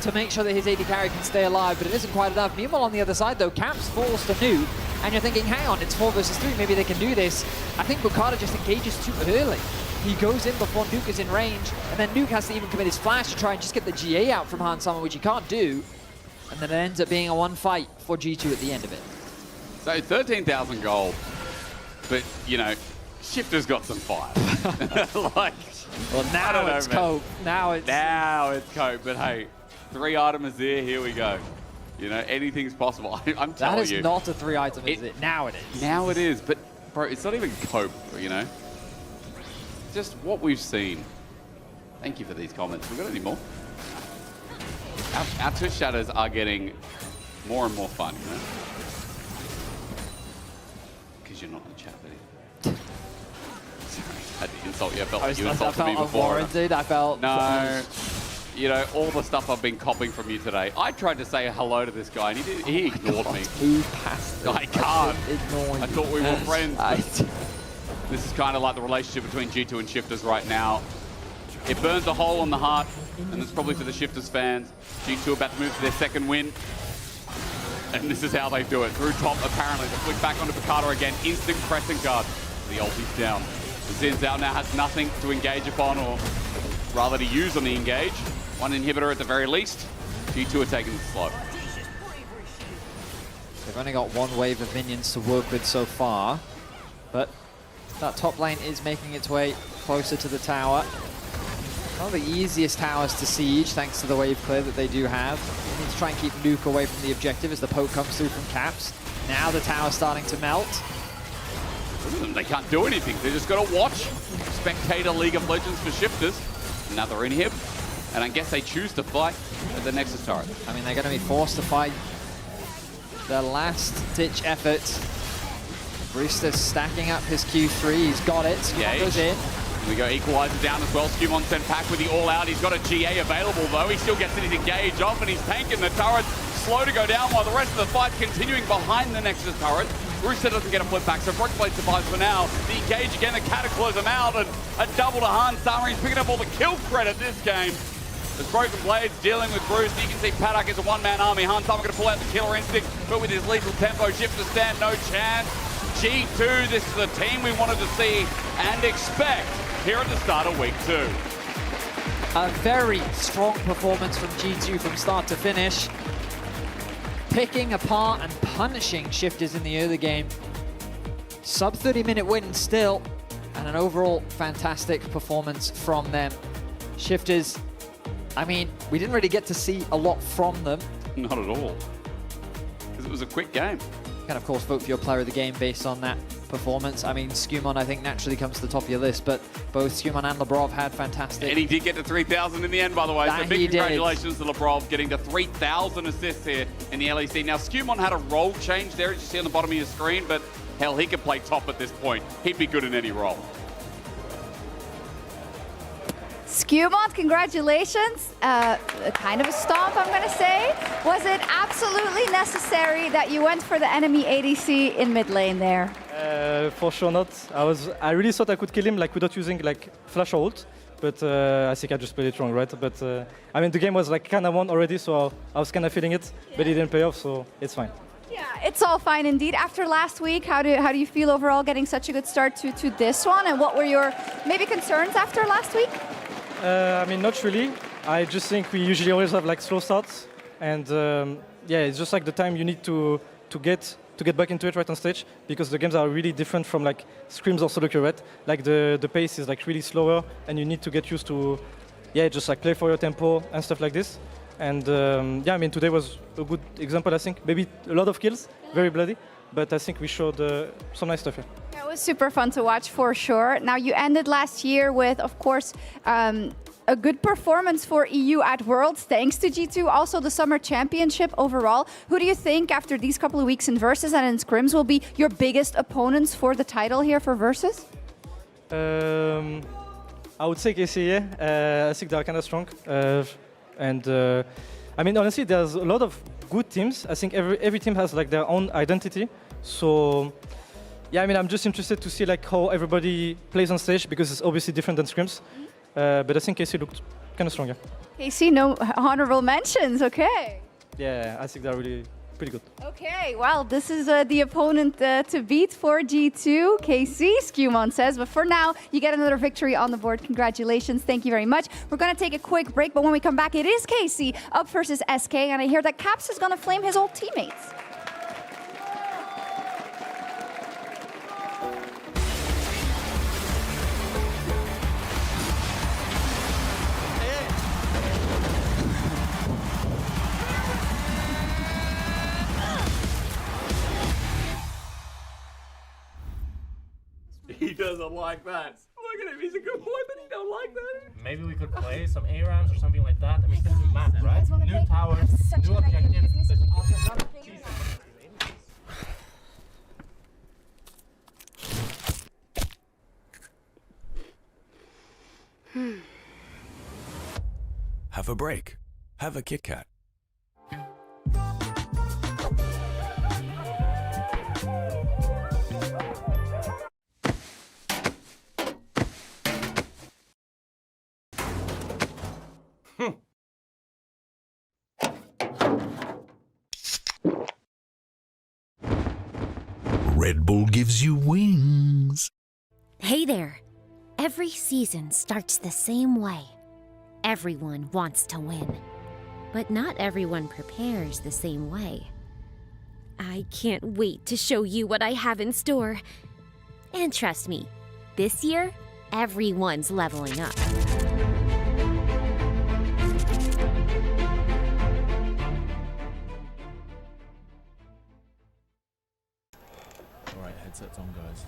to make sure that his AD carry can stay alive, but it isn't quite enough. Meanwhile, on the other side, though, Caps falls to Nuke, and you're thinking, hang on, it's 4 versus 3, maybe they can do this. I think Bukata just engages too early. He goes in before Nuke is in range, and then Nuke has to even commit his flash to try and just get the GA out from Han Sama, which he can't do. And then it ends up being a 1 fight for G2 at the end of it. So 13,000 gold, but, you know, Shifter's got some fire. Like, well, now it's Cope. Now it's Cope, but hey, 3 items there, here we go. You know, anything's possible. I'm telling you. That is not a 3 item, is it? Now it is. Now it is, but bro, it's not even Cope, you know? Just what we've seen. Thank you for these comments. We got any more? Our Twitch shadows are getting more and more fun, you know? Because you're not in the chat, Betty. Sorry, I had to insult you. I felt like you insulted me before. Unwarranted. I felt... No. You know, all the stuff I've been copying from you today. I tried to say hello to this guy, and he ignored me. Move past I can't. Ignore you. I thought we were friends. This is kind of like the relationship between G2 and Shifters right now. It burns a hole in the heart, and it's probably for the Shifters fans. G2 about to move to their second win. And this is how they do it. Through top, apparently. The flick back onto Picado again. Instant crescent guard. The ulti's down. Xin Zhao now has nothing to engage upon, or rather to use on the engage. 1 inhibitor at the very least. G2 are taking the slow. They've only got 1 wave of minions to work with so far, but that top lane is making its way closer to the tower. One of the easiest towers to siege, thanks to the wave clear that they do have. They need to try and keep Nuke away from the objective as the poke comes through from Caps. Now the tower's starting to melt. They can't do anything. They just got to watch. Spectator League of Legends for Shifters. Another inhib. And I guess they choose to fight at the Nexus turret. I mean, they're going to be forced to fight their last-ditch effort. Brewster's stacking up his Q3. He's got it. Scumon goes in. Here we go, Equalizer down as well. Scumon sent back with the all-out. He's got a GA available, though. He still gets his engage off, and he's tanking the turret. Slow to go down while the rest of the fight's continuing behind the Nexus turret. Brewster doesn't get a flip back, so Brookblade survives for now. The engage again, the Cataclysm out, and a double to Han Sama. He's picking up all the kill credit this game. As Broken Blades dealing with Bruce, you can see Paddock is a one-man army. Han Sama going to pull out the killer instinct, but with his lethal tempo, Shifter stand no chance. G2, this is the team we wanted to see and expect here at the start of week 2. A very strong performance from G2 from start to finish. Picking apart and punishing Shifters in the early game. Sub 30-minute win still, and an overall fantastic performance from them. Shifters, I mean, we didn't really get to see a lot from them. Not at all, because it was a quick game. You can, of course, vote for your player of the game based on that performance. I mean, Scumon, I think, naturally comes to the top of your list, but both Scumon and Labrov had fantastic. And he did get to 3,000 in the end, by the way. So big congratulations to Labrov getting to 3,000 assists here in the LEC. Now, Scumon had a role change there, as you see on the bottom of your screen, but hell, he could play top at this point. He'd be good in any role. Scumon, congratulations. Kind of a stomp, I'm going to say. Was it absolutely necessary that you went for the enemy ADC in mid lane there? For sure not. I really thought I could kill him like without using like flash ult, but I think I just played it wrong, right? But I mean, the game was like kind of won already, so I was kind of feeling it, but it didn't pay off, so it's fine. Yeah, it's all fine indeed. After last week, how do you feel overall getting such a good start to this one? And what were your maybe concerns after last week? I mean, not really. I just think we usually always have like slow starts, and yeah, it's just like the time you need to get back into it right on stage, because the games are really different from like scrims or solo queue, right? Like the pace is like really slower, and you need to get used to, yeah, just like play for your tempo and stuff like this. And yeah, I mean, today was a good example, I think. Maybe a lot of kills, very bloody, but I think we showed some nice stuff here. Yeah, it was super fun to watch for sure. Now, you ended last year with, of course, a good performance for EU at Worlds, thanks to G2, also the Summer Championship overall. Who do you think, after these couple of weeks in Versus and in Scrims, will be your biggest opponents for the title here for Versus? I would say KC, yeah. I think they are kind of strong. I mean, honestly, there's a lot of good teams. I think every team has like their own identity. So, yeah, I mean, I'm just interested to see like how everybody plays on stage, because it's obviously different than scrims. But I think KC looked kind of strong, yeah. KC, no honorable mentions, okay. Yeah, I think they're really pretty good. Okay, well, this is the opponent to beat for G2, KC, Skewmon says. But for now, you get another victory on the board. Congratulations, thank you very much. We're going to take a quick break, but when we come back, it is KC up versus SK, and I hear that Caps is going to flame his old teammates. He doesn't like that. Look at him, he's a good boy, but he don't like that. Maybe we could play some ARAMs or something like that. I mean, this is map, right? New towers, new objectives. There's also Have a break. Have a Kit Kat. Red Bull gives you wings. Hey there. Every season starts the same way. Everyone wants to win. But not everyone prepares the same way. I can't wait to show you what I have in store. And trust me, this year, everyone's leveling up. Alright, headsets on, guys.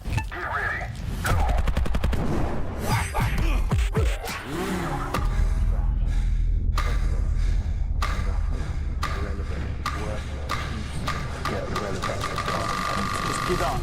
Just get up.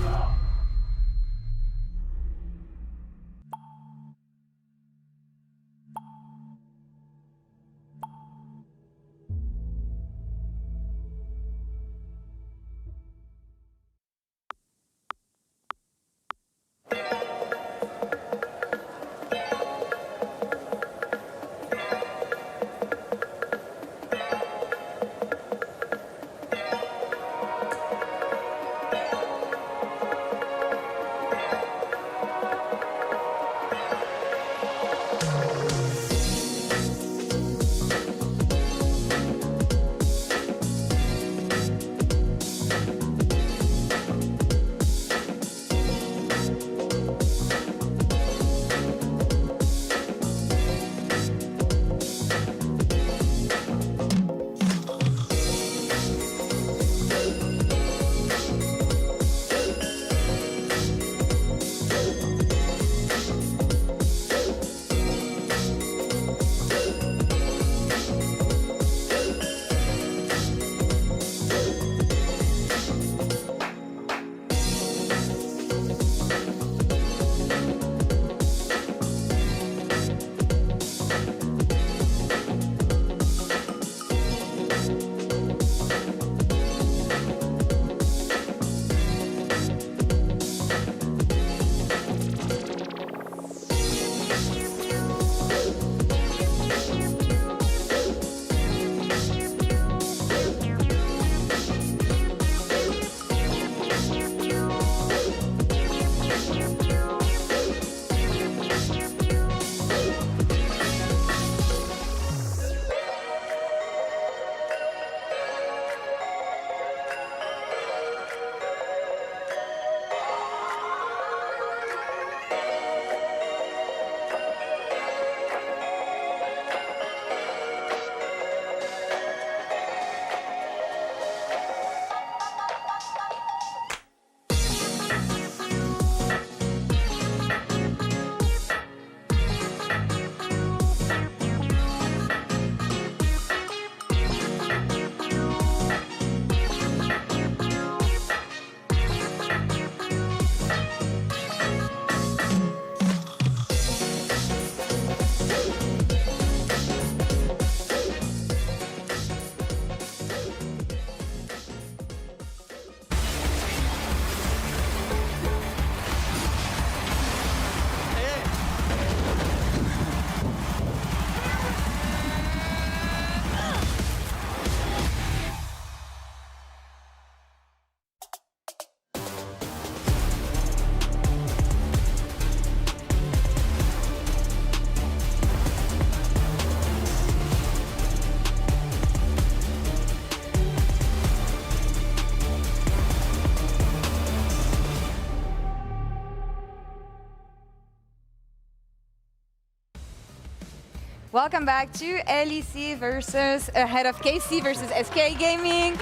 Welcome back to LEC versus Head of KC versus SK Gaming.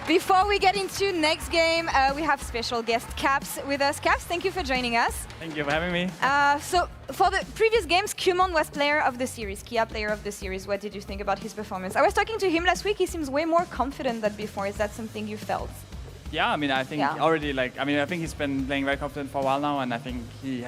Before we get into next game, we have special guest Caps with us. Caps, thank you for joining us. Thank you for having me. So for the previous games, Kumon was player of the series, Kia player of the series. What did you think about his performance? I was talking to him last week. He seems way more confident than before. Is that something you felt? Yeah, I mean, I think already, I think he's been playing very confident for a while now, and I think he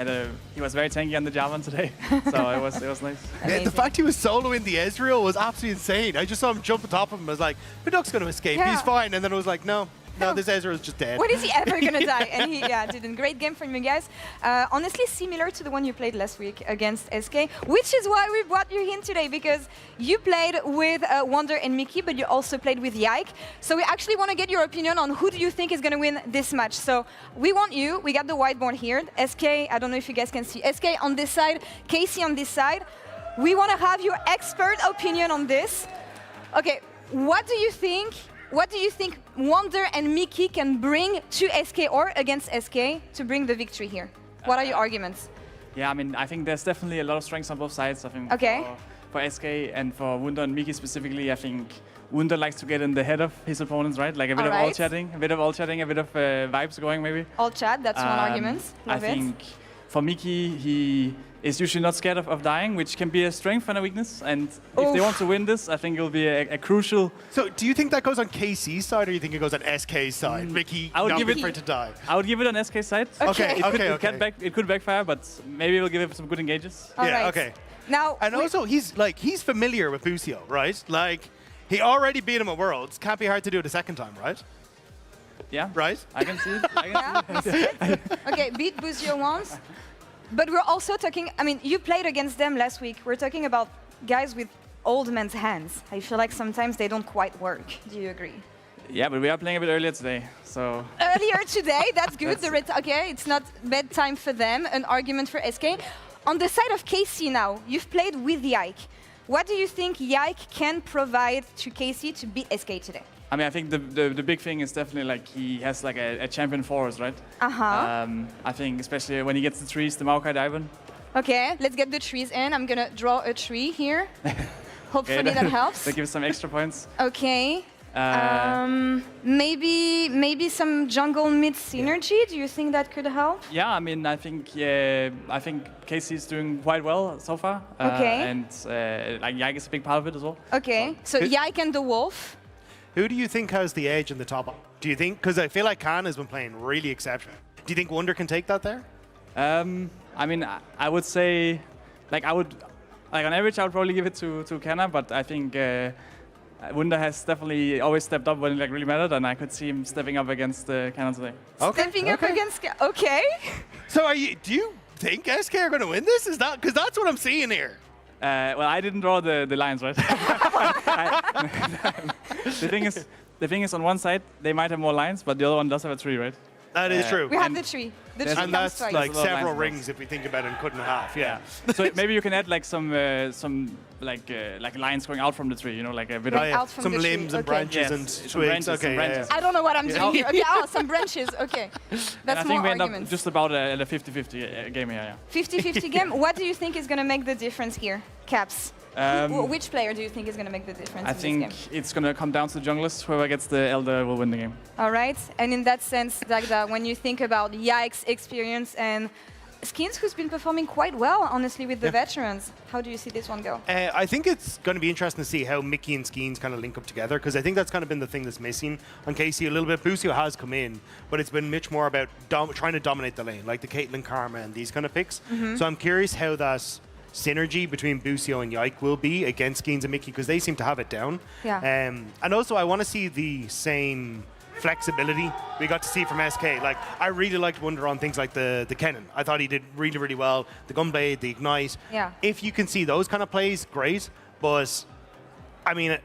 was very tanky on the Javan today, so it was nice. Yeah, the fact he was soloing the Ezreal was absolutely insane. I just saw him jump on top of him. I was like, Viduk's going to escape. He's fine. And then I was like, no, this Ezreal is just dead. When is he ever going to die? And he did a great game from you guys. Honestly, similar to the one you played last week against SK, which is why we brought you in today, because you played with Wonder and Mickey, but you also played with Yike. So we actually want to get your opinion on who do you think is going to win this match. So we want you. We got the whiteboard here. SK, I don't know if you guys can see. SK on this side, KC on this side. We want to have your expert opinion on this. Okay, what do you think? What do you think Wonder and Mickey can bring to SK or against SK to bring the victory here? What are your arguments? Yeah, I mean, I think there's definitely a lot of strengths on both sides. I think for SK and for Wunder and Mickey specifically, I think Wunder likes to get in the head of his opponents, right? Like a bit of all chatting, a bit of vibes going maybe. All chat, that's one argument. Love I think for Mickey, he is usually not scared of dying, which can be a strength and a weakness. And if they want to win this, I think it'll be a crucial. So do you think that goes on KC's side, or do you think it goes on SK's side? Mickey, I would give it for it to die. I would give it on SK's side. Okay. It could backfire, but maybe we'll give it some good engages. Okay. Now, and also he's familiar with Busio, right? Like he already beat him at Worlds. Can't be hard to do it a second time, right? Yeah. Right. I can see it. Okay, beat Busio once. But we're also talking, I mean, you played against them last week. We're talking about guys with old man's hands. I feel like sometimes they don't quite work. Do you agree? Yeah, but we are playing a bit earlier today, so... Earlier today, that's good. Okay, it's not bedtime for them, an argument for SK. On the side of KC now, you've played with Yike. What do you think Yike can provide to KC to beat SK today? I mean, I think the big thing is definitely like he has like a champion force, right? I think especially when he gets the trees, the Maokai Diamond. Okay, let's get the trees in. I'm gonna draw a tree here. Hopefully that helps. That gives some extra points. Okay. Maybe some jungle mid synergy. Do you think that could help? Yeah, I mean, I think KC is doing quite well so far. Okay. And like Yike is a big part of it as well. Okay, so Yike and the Wolf. Who do you think has the edge in the top? Do you think? Because I feel like Khan has been playing really exceptional. Do you think Wonder can take that there? I mean, I would say, on average, I would probably give it to Kana, but I think Wonder has definitely always stepped up when it really mattered, and I could see him stepping up against Kana today. Stepping up against okay. So do you think SK are going to win this? Is that because that's what I'm seeing here? Well, I didn't draw the lines, right? The thing is, on one side they might have more lines, but the other one does have a tree, right? That is true. We have the tree. The tree and that's twice. like several rings if we think about it, and cut in half. Yeah. So maybe you can add like some lines going out from the tree, you know, like a bit of some limbs and branches and twigs. Okay. I don't know what I'm doing here. Okay, some branches. Okay, that's I think more we end arguments. up just about a 50-50 game here. Yeah. 50-50 game. What do you think is going to make the difference here, Caps? Which player do you think is going to make the difference I in this think game? it's going to come down to junglers. Whoever gets the Elder will win the game. All right. And in that sense, Dagda, when you think about Yike's experience and Skins, who's been performing quite well, honestly, with the veterans, how do you see this one go? I think it's going to be interesting to see how Mickey and Skins kind of link up together, because I think that's kind of been the thing that's missing on KC a little bit. Busio has come in, but it's been much more about trying to dominate the lane, like the Caitlyn Karma and these kind of picks. So I'm curious how that's synergy between Busio and Yike will be against Skins and Mickey, because they seem to have it down. Yeah. And also, I want to see the same flexibility we got to see from SK. Like, I really liked Wonder on things like the Kennen. I thought he did really, really well. The Gunblade, the Ignite. Yeah. If you can see those kind of plays, great. But, I mean,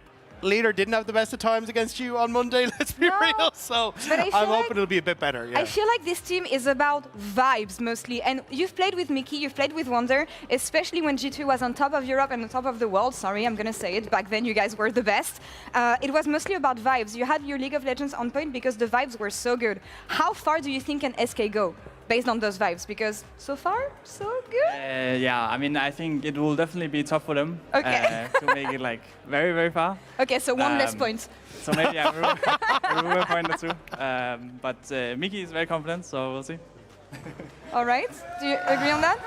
Leader didn't have the best of times against you on Monday, let's be real. So I'm hoping it'll be a bit better. Yeah. I feel like this team is about vibes mostly. And you've played with Mickey, you've played with Wonder, especially when G2 was on top of Europe and on top of the world. Sorry, I'm going to say it. Back then, you guys were the best. It was mostly about vibes. You had your League of Legends on point because the vibes were so good. How far do you think can SK go? based on those vibes? Because so far, so good. Yeah, I mean, I think it will definitely be tough for them to make it like very, very far. Okay, so one less point. So maybe I remove a point or two. But Miki is very confident, so we'll see. All right, do you agree on that?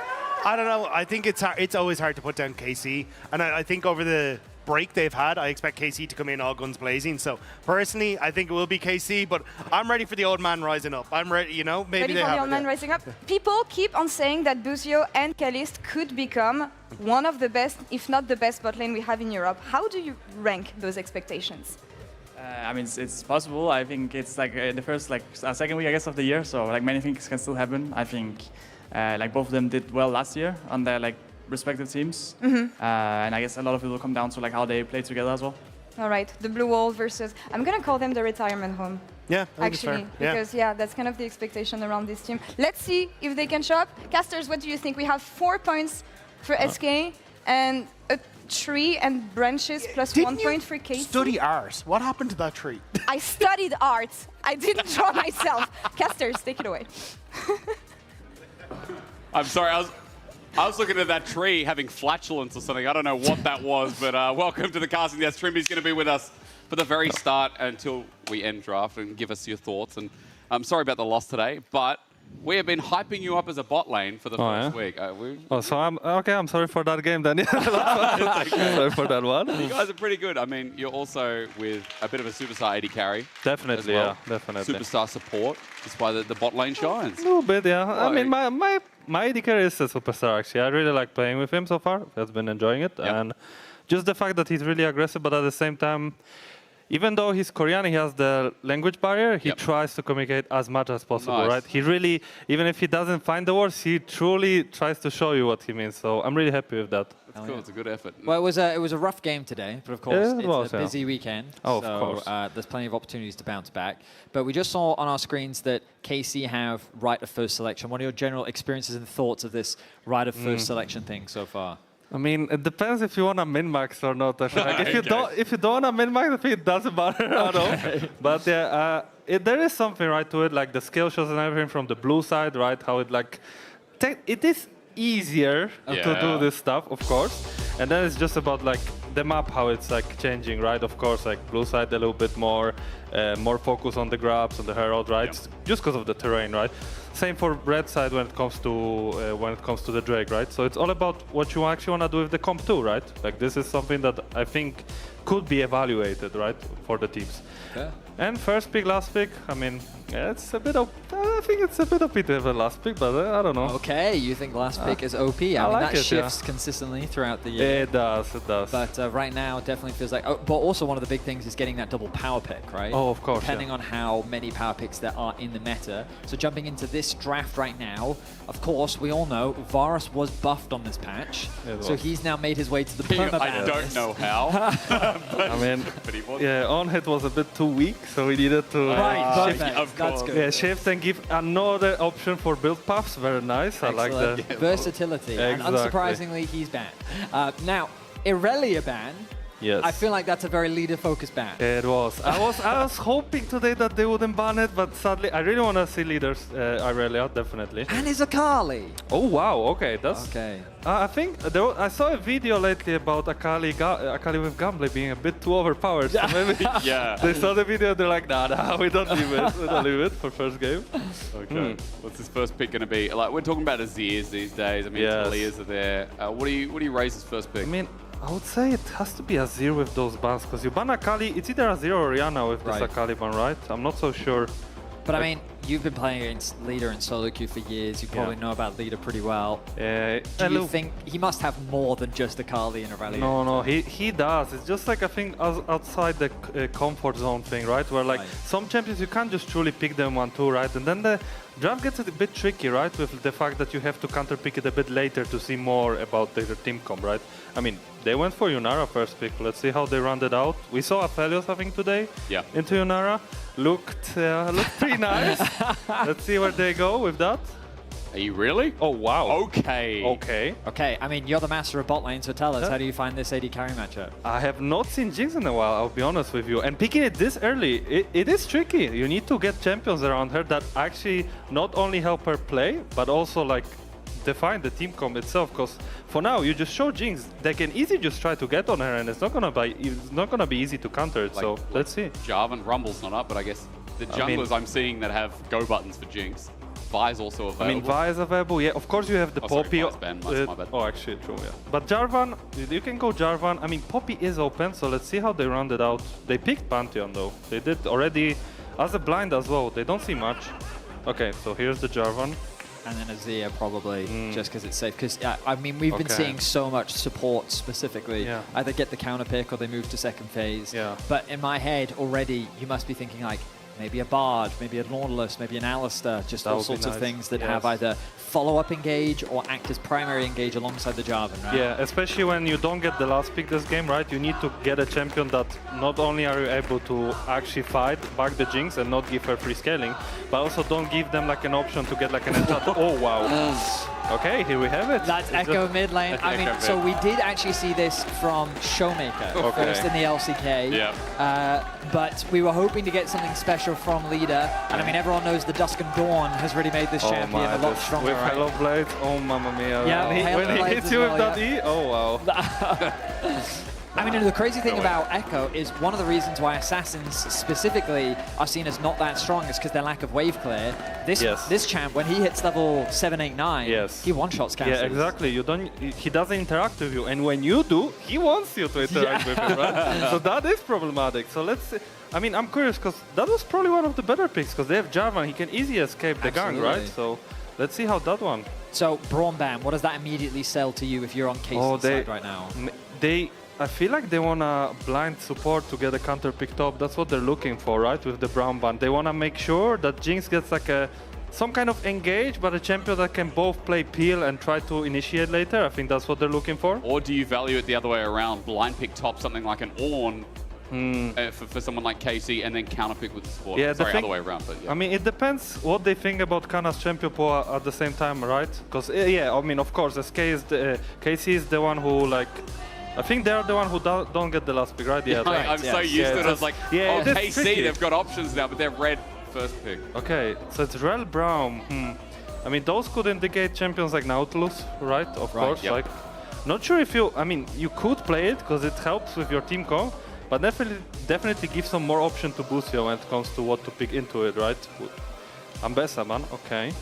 I don't know. I think it's always hard to put down KC, and I think over the break they've had, I expect KC to come in all guns blazing. So personally, I think it will be KC, but I'm ready for the old man rising up. I'm ready, you know, maybe Ready they for have the old it, man yeah. rising up? People keep on saying that Buzio and Kalist could become one of the best, if not the best bot lane we have in Europe. How do you rank those expectations? I mean, it's possible. I think it's like the first, second week, I guess, of the year. So like many things can still happen. I think like both of them did well last year on their like respective teams, and I guess a lot of it will come down to like how they play together as well. All right, the Blue Wall versus, I'm gonna call them the retirement home. Yeah, actually, because that's kind of the expectation around this team. Let's see if they can show up. Casters, what do you think? We have 4 points for SK and a tree and branches plus 1 point for KC. Study art. What happened to that tree? I studied art. I didn't draw myself. Casters, take it away. I'm sorry, I was looking at that tree having flatulence or something. I don't know what that was, but welcome to the casting desk. Trimby's going to be with us for the very start until we end draft and give us your thoughts. And I'm sorry about the loss today, but we have been hyping you up as a bot lane for the first week. So I'm sorry for that game then. Sorry for that one. You guys are pretty good. I mean, you're also with a bit of a superstar AD carry. Definitely, as well. yeah, definitely. Superstar support. That's why the bot lane shines. A little bit, yeah. I mean, my AD carry is a superstar, actually. I really like playing with him so far. I've been enjoying it. And just the fact that he's really aggressive, but at the same time, even though he's Korean, he has the language barrier, he tries to communicate as much as possible, right? He really, even if he doesn't find the words, he truly tries to show you what he means. So I'm really happy with that. That's cool. It's a good effort. Well, it was a rough game today, but of course it's a busy weekend. Oh, so, of course. There's plenty of opportunities to bounce back. But we just saw on our screens that KC have right of first selection. What are your general experiences and thoughts of this right of first selection thing so far? I mean, it depends if you want to min-max or not. I feel like if you don't want to min-max, I think it doesn't matter at all. But yeah, there is something right to it, like the skill shots and everything from the blue side, right? How it like, it is easier to do this stuff, of course. And then it's just about like the map, how it's like changing, right? Of course, like blue side a little bit more focus on the grabs, on the herald, right? Just because of the terrain, right? Same for red side when it comes to the Drake, right? So it's all about what you actually want to do with the comp too, right? Like this is something that I think could be evaluated, right, for the teams. Yeah. And first pick, last pick, I mean, it's a bit of, I think it's a bit of pity of a last pick, but I don't know. Okay, you think last pick is OP? I mean, like that it, shifts consistently throughout the year. It does, it does. But right now, it definitely feels like, but also one of the big things is getting that double power pick, right? Oh, of course, Depending on how many power picks there are in the meta. So jumping into this draft right now, of course, we all know Varus was buffed on this patch. So he's now made his way to the permaban. I don't know how. I mean, but he was. yeah, on hit was a bit too weak, so we needed to shift. Of course. Yeah, shift and give another option for build paths. Very nice. Excellent. I like that. Versatility. And unsurprisingly, he's banned. Now, Irelia ban. Yes. I feel like that's a very leader-focused ban. It was. I was hoping today that they wouldn't ban it, but sadly, I really want to see leaders Irelia, definitely. And is Akali. Oh wow. Okay, that's. Okay. I think I saw a video lately about Akali with Gamble being a bit too overpowered. So maybe they saw the video. They're like, nah, we don't leave it. We don't leave it for first game. Okay. What's his first pick going to be? Like we're talking about Azirs these days. I mean, Talias are there. What do you raise as first pick? I mean, I would say it has to be Azir with those bans, because you ban Akali, it's either Azir or Orianna with this Akali ban, right? I'm not so sure. But I mean, you've been playing against Leader in solo queue for years. You probably know about Leader pretty well. Do you think he must have more than just Akali and Irelia? No, he does. It's just like, I think, outside the comfort zone thing, right? Where like some champions, you can't just truly pick them 1-2, right? And then the draft gets a bit tricky, right? With the fact that you have to counter pick it a bit later to see more about their team comp, right? I mean, they went for Yunara first pick. Let's see how they rounded out. We saw Aphelios, I think, today into Yunara. Looked pretty nice. Let's see where they go with that. Are you really? Oh, wow. Okay. Okay. Okay, I mean, you're the master of bot lane, so tell us, how do you find this AD carry matchup? I have not seen Jinx in a while, I'll be honest with you. And picking it this early, it is tricky. You need to get champions around her that actually not only help her play, but also like define the team comp itself. Because for now, you just show Jinx, they can easily just try to get on her, and it's not gonna be easy to counter it. So let's see. Jarvan Rumble's not up, but I guess the junglers I'm seeing that have go buttons for Jinx. Vi's also available. I mean, Vi is available, yeah. Of course, you have the Poppy. Sorry, Vi's banned. My bad. Oh, actually, true, yeah. But Jarvan, you can go Jarvan. I mean, Poppy is open, so let's see how they round it out. They picked Pantheon, though. They did already as a blind as well. They don't see much. Okay, so here's the Jarvan. And then Azir probably, just because it's safe. Because, I mean, we've been seeing so much support specifically. Either get the counter pick or they move to second phase. But in my head already, you must be thinking like, maybe a Bard, maybe a Nautilus, maybe an Alistair, just all sorts of things that have either follow-up engage or act as primary engage alongside the Jarvan, right? Yeah, especially when you don't get the last pick this game, right? You need to get a champion that not only are you able to actually fight back the Jinx and not give her free scaling, but also don't give them like an option to get like an enchant. Oh, wow. Okay, here we have it. That's Echo mid lane. I mean, so we did actually see this from Showmaker first in the LCK. But we were hoping to get something special from Leader. And I mean, everyone knows the Dusk and Dawn has really made this champion a lot stronger, with right? Hello Blade, oh mamma mia. Yeah, when he hits you with that E, oh wow. I mean, the crazy thing about Echo is one of the reasons why Assassins specifically are seen as not that strong is because their lack of wave clear. This champ, when he hits level 7, 8, 9, he one-shots castles. Yeah, exactly. He doesn't interact with you, and when you do, he wants you to interact with him, right? So that is problematic. So let's see. I mean, I'm curious because that was probably one of the better picks because they have Jarvan. He can easily escape the gang, right? So let's see how that one. So Braum Ban, what does that immediately sell to you if you're on Casey's side right now? I feel like they want to blind support to get a counter picked up. That's what they're looking for, right? With the Braum Ban. They want to make sure that Jinx gets like some kind of engage, but a champion that can both play peel and try to initiate later. I think that's what they're looking for. Or do you value it the other way around? Blind pick top something like an Ornn for someone like Casey and then counter pick with the support. Yeah, sorry, other way around. But I mean, it depends what they think about Kana's champion pool at the same time, right? Because, yeah, I mean, of course, Casey is the one who, like, I think they're the one who don't get the last pick, right? Yeah, I'm so used to it. I was like, oh, KC, they've got options now, but they're red first pick. Okay, so it's Rel Braum. I mean, those could indicate champions like Nautilus, right? Of course. Like, not sure if you, I mean, you could play it because it helps with your team comp, but definitely give some more option to Busio when it comes to what to pick into it, right? Ambessa, man, okay.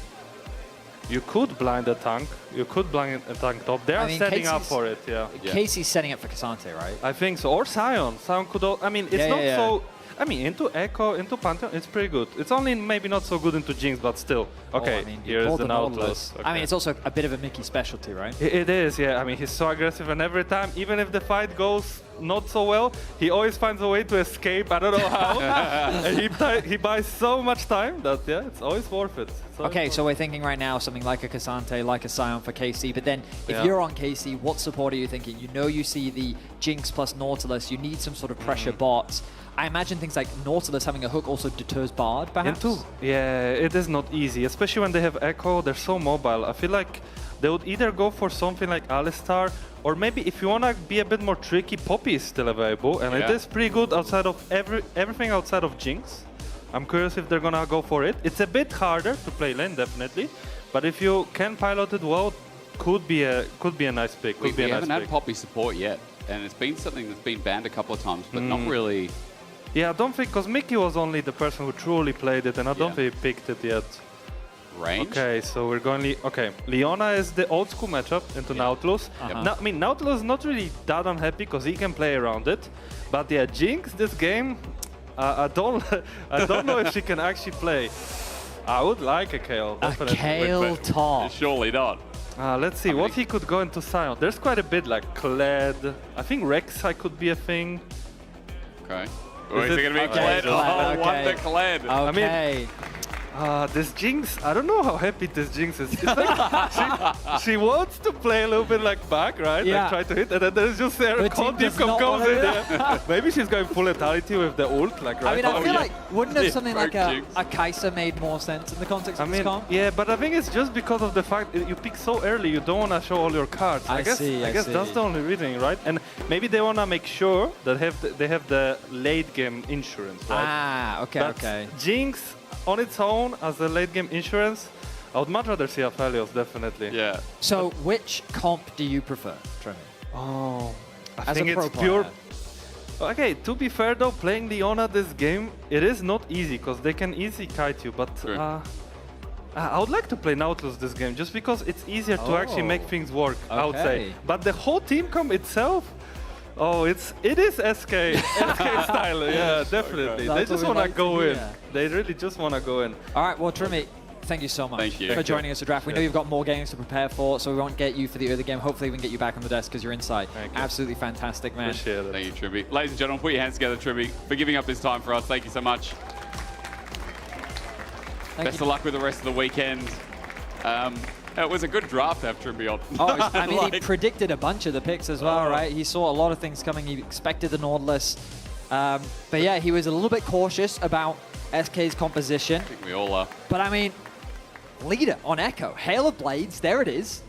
You could blind a tank. You could blind a tank top. They are setting up for it, yeah. Casey's setting up for Cassante, right? I think so. Or Sion. Sion could. I mean, it's not so. I mean, into Echo, into Pantheon, it's pretty good. It's only maybe not so good into Jinx, but still. Okay, I mean, here's the Nautilus. Okay. I mean, it's also a bit of a Mickey specialty, right? It is, yeah. I mean, he's so aggressive, and every time, even if the fight goes not so well, he always finds a way to escape. I don't know how. And he buys so much time that, yeah, it's always worth it. Okay, so we're thinking right now something like a Cassante, like a Sion for KC, but then if you're on KC, what support are you thinking? You know you see the Jinx plus Nautilus, you need some sort of pressure bots. I imagine things like Nautilus having a hook also deters Bard, perhaps? Yeah, it is not easy, especially when they have Echo, they're so mobile. I feel like they would either go for something like Alistar, or maybe if you want to be a bit more tricky, Poppy is still available, and it is pretty good outside of everything outside of Jinx. I'm curious if they're going to go for it. It's a bit harder to play lane, definitely, but if you can pilot it well, could be a nice pick. We haven't had Poppy support yet, and it's been something that's been banned a couple of times, but not really. Yeah, I don't think, because Mickey was only the person who truly played it, and I don't think he picked it yet. Range? Okay, so we're going... Okay, Leona is the old school matchup into Nautilus. I mean, Nautilus is not really that unhappy, because he can play around it. But yeah, Jinx, this game, I don't know if she can actually play. I would like a Kayle. A Kayle top. Surely not. Let's see, what he could go into Sion. There's quite a bit, like Kled. I think Rek'Sai could be a thing. Okay. Or is it going to be Kled? Oh, what the Kled? Okay. This Jinx, I don't know how happy this Jinx is. It's like she wants to play a little bit like back, right? Yeah. Like try to hit, and then there's just there cold deep comes in there. Maybe she's going full lethality with the ult, like right. I mean, I feel like wouldn't have Yeah. something like a Kai'Sa made more sense in the context of this comp? Yeah, but I think it's just because of the fact that you pick so early, you don't want to show all your cards. I guess that's the only reason, right? And maybe they want to make sure that they have the late game insurance, right? Ah, okay, But okay. Jinx on its own as a late game insurance, I would much rather see Aphelios, definitely. Yeah. So which comp do you prefer, Tremi? Oh, I As think a pro it's pure. player. Okay, to be fair though, playing Leona this game, it is not easy because they can easily kite you, but I would like to play Nautilus this game just because it's easier to actually make things work, I would say. But the whole team comp itself, it is SK style, yeah, definitely. They just want to go in. They really just want to go in. All right, well, Tremi, thank you so much for joining us at Draft. We know you've got more games to prepare for, so we won't get you for the other game. Hopefully we can get you back on the desk because you're inside. Absolutely fantastic, man. Appreciate it. Thank you, Tribby. Ladies and gentlemen, put your hands together, Tribby, for giving up this time for us. Thank you so much. Best of luck with the rest of the weekend. It was a good draft to have Tribby on. Oh, I mean, he predicted a bunch of the picks as well, right? He saw a lot of things coming. He expected the Nautilus. But yeah, he was a little bit cautious about SK's composition. I think we all are. But I mean, leader on Echo. Hail of Blades, there it is.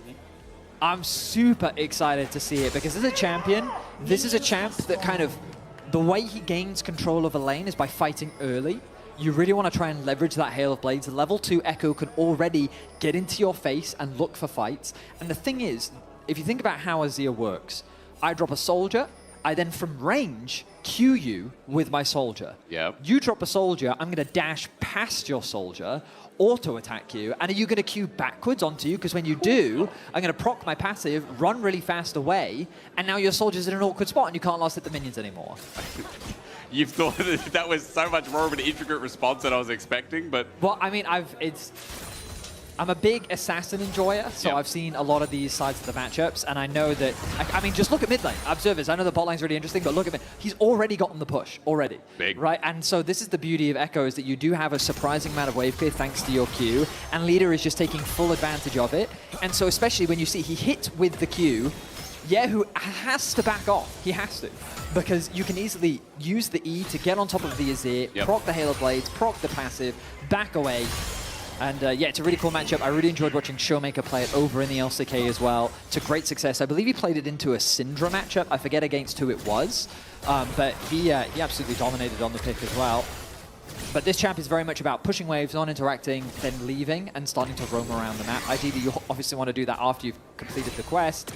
I'm super excited to see it because as a champion, this is a champ that kind of, the way he gains control of a lane is by fighting early. You really want to try and leverage that Hail of Blades. Level 2 Echo can already get into your face and look for fights. And the thing is, if you think about how Azir works, I drop a soldier, I then from range Q you with my soldier. Yep. You drop a soldier, I'm going to dash past your soldier, auto-attack you, and are you going to Q backwards onto you? Because when you do, I'm going to proc my passive, run really fast away, and now your soldier's in an awkward spot and you can't last hit the minions anymore. You've thought that was so much more of an intricate response than I was expecting, but... Well, I mean, I'm a big assassin enjoyer, so I've seen a lot of these sides of the matchups, and I know that, I mean, just look at mid lane, observers. I know the bot lane's really interesting, but look at mid. He's already gotten the push, already. Big. Right, and so this is the beauty of Echo, is that you do have a surprising amount of wave clear thanks to your Q, and Leader is just taking full advantage of it. And so especially when you see he hit with the Q, Yehu has to back off. He has to. Because you can easily use the E to get on top of the Azir, proc the Hail of Blades, proc the passive, back away. And yeah, it's a really cool matchup. I really enjoyed watching Showmaker play it over in the LCK as well to great success. I believe he played it into a Syndra matchup. I forget against who it was. But he absolutely dominated on the pick as well. But this champ is very much about pushing waves, non-interacting, then leaving and starting to roam around the map. Ideally, you obviously want to do that after you've completed the quest.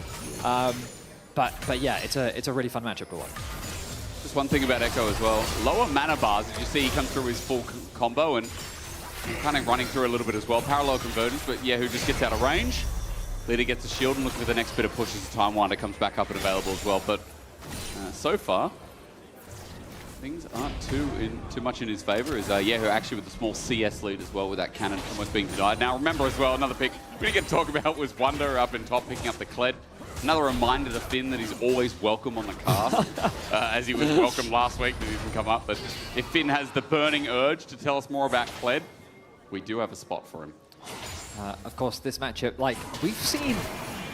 But yeah, it's a really fun matchup to watch. Just one thing about Echo as well. Lower mana bars, as you see, he comes through his full combo and kind of running through a little bit as well. Parallel convergence, but yeah, who just gets out of range. Leader gets a shield and looking for the next bit of push as the Time Winder comes back up and available as well. But so far, things aren't too much in his favor. Is Yehu actually with a small CS lead as well with that cannon almost being denied. Now remember as well, another pick we didn't get to talk about was Wonder up in top picking up the Kled. Another reminder to Finn that he's always welcome on the cast, as he was welcome last week that he didn't come up. But if Finn has the burning urge to tell us more about Kled, we do have a spot for him. Of course, this matchup, like, we've seen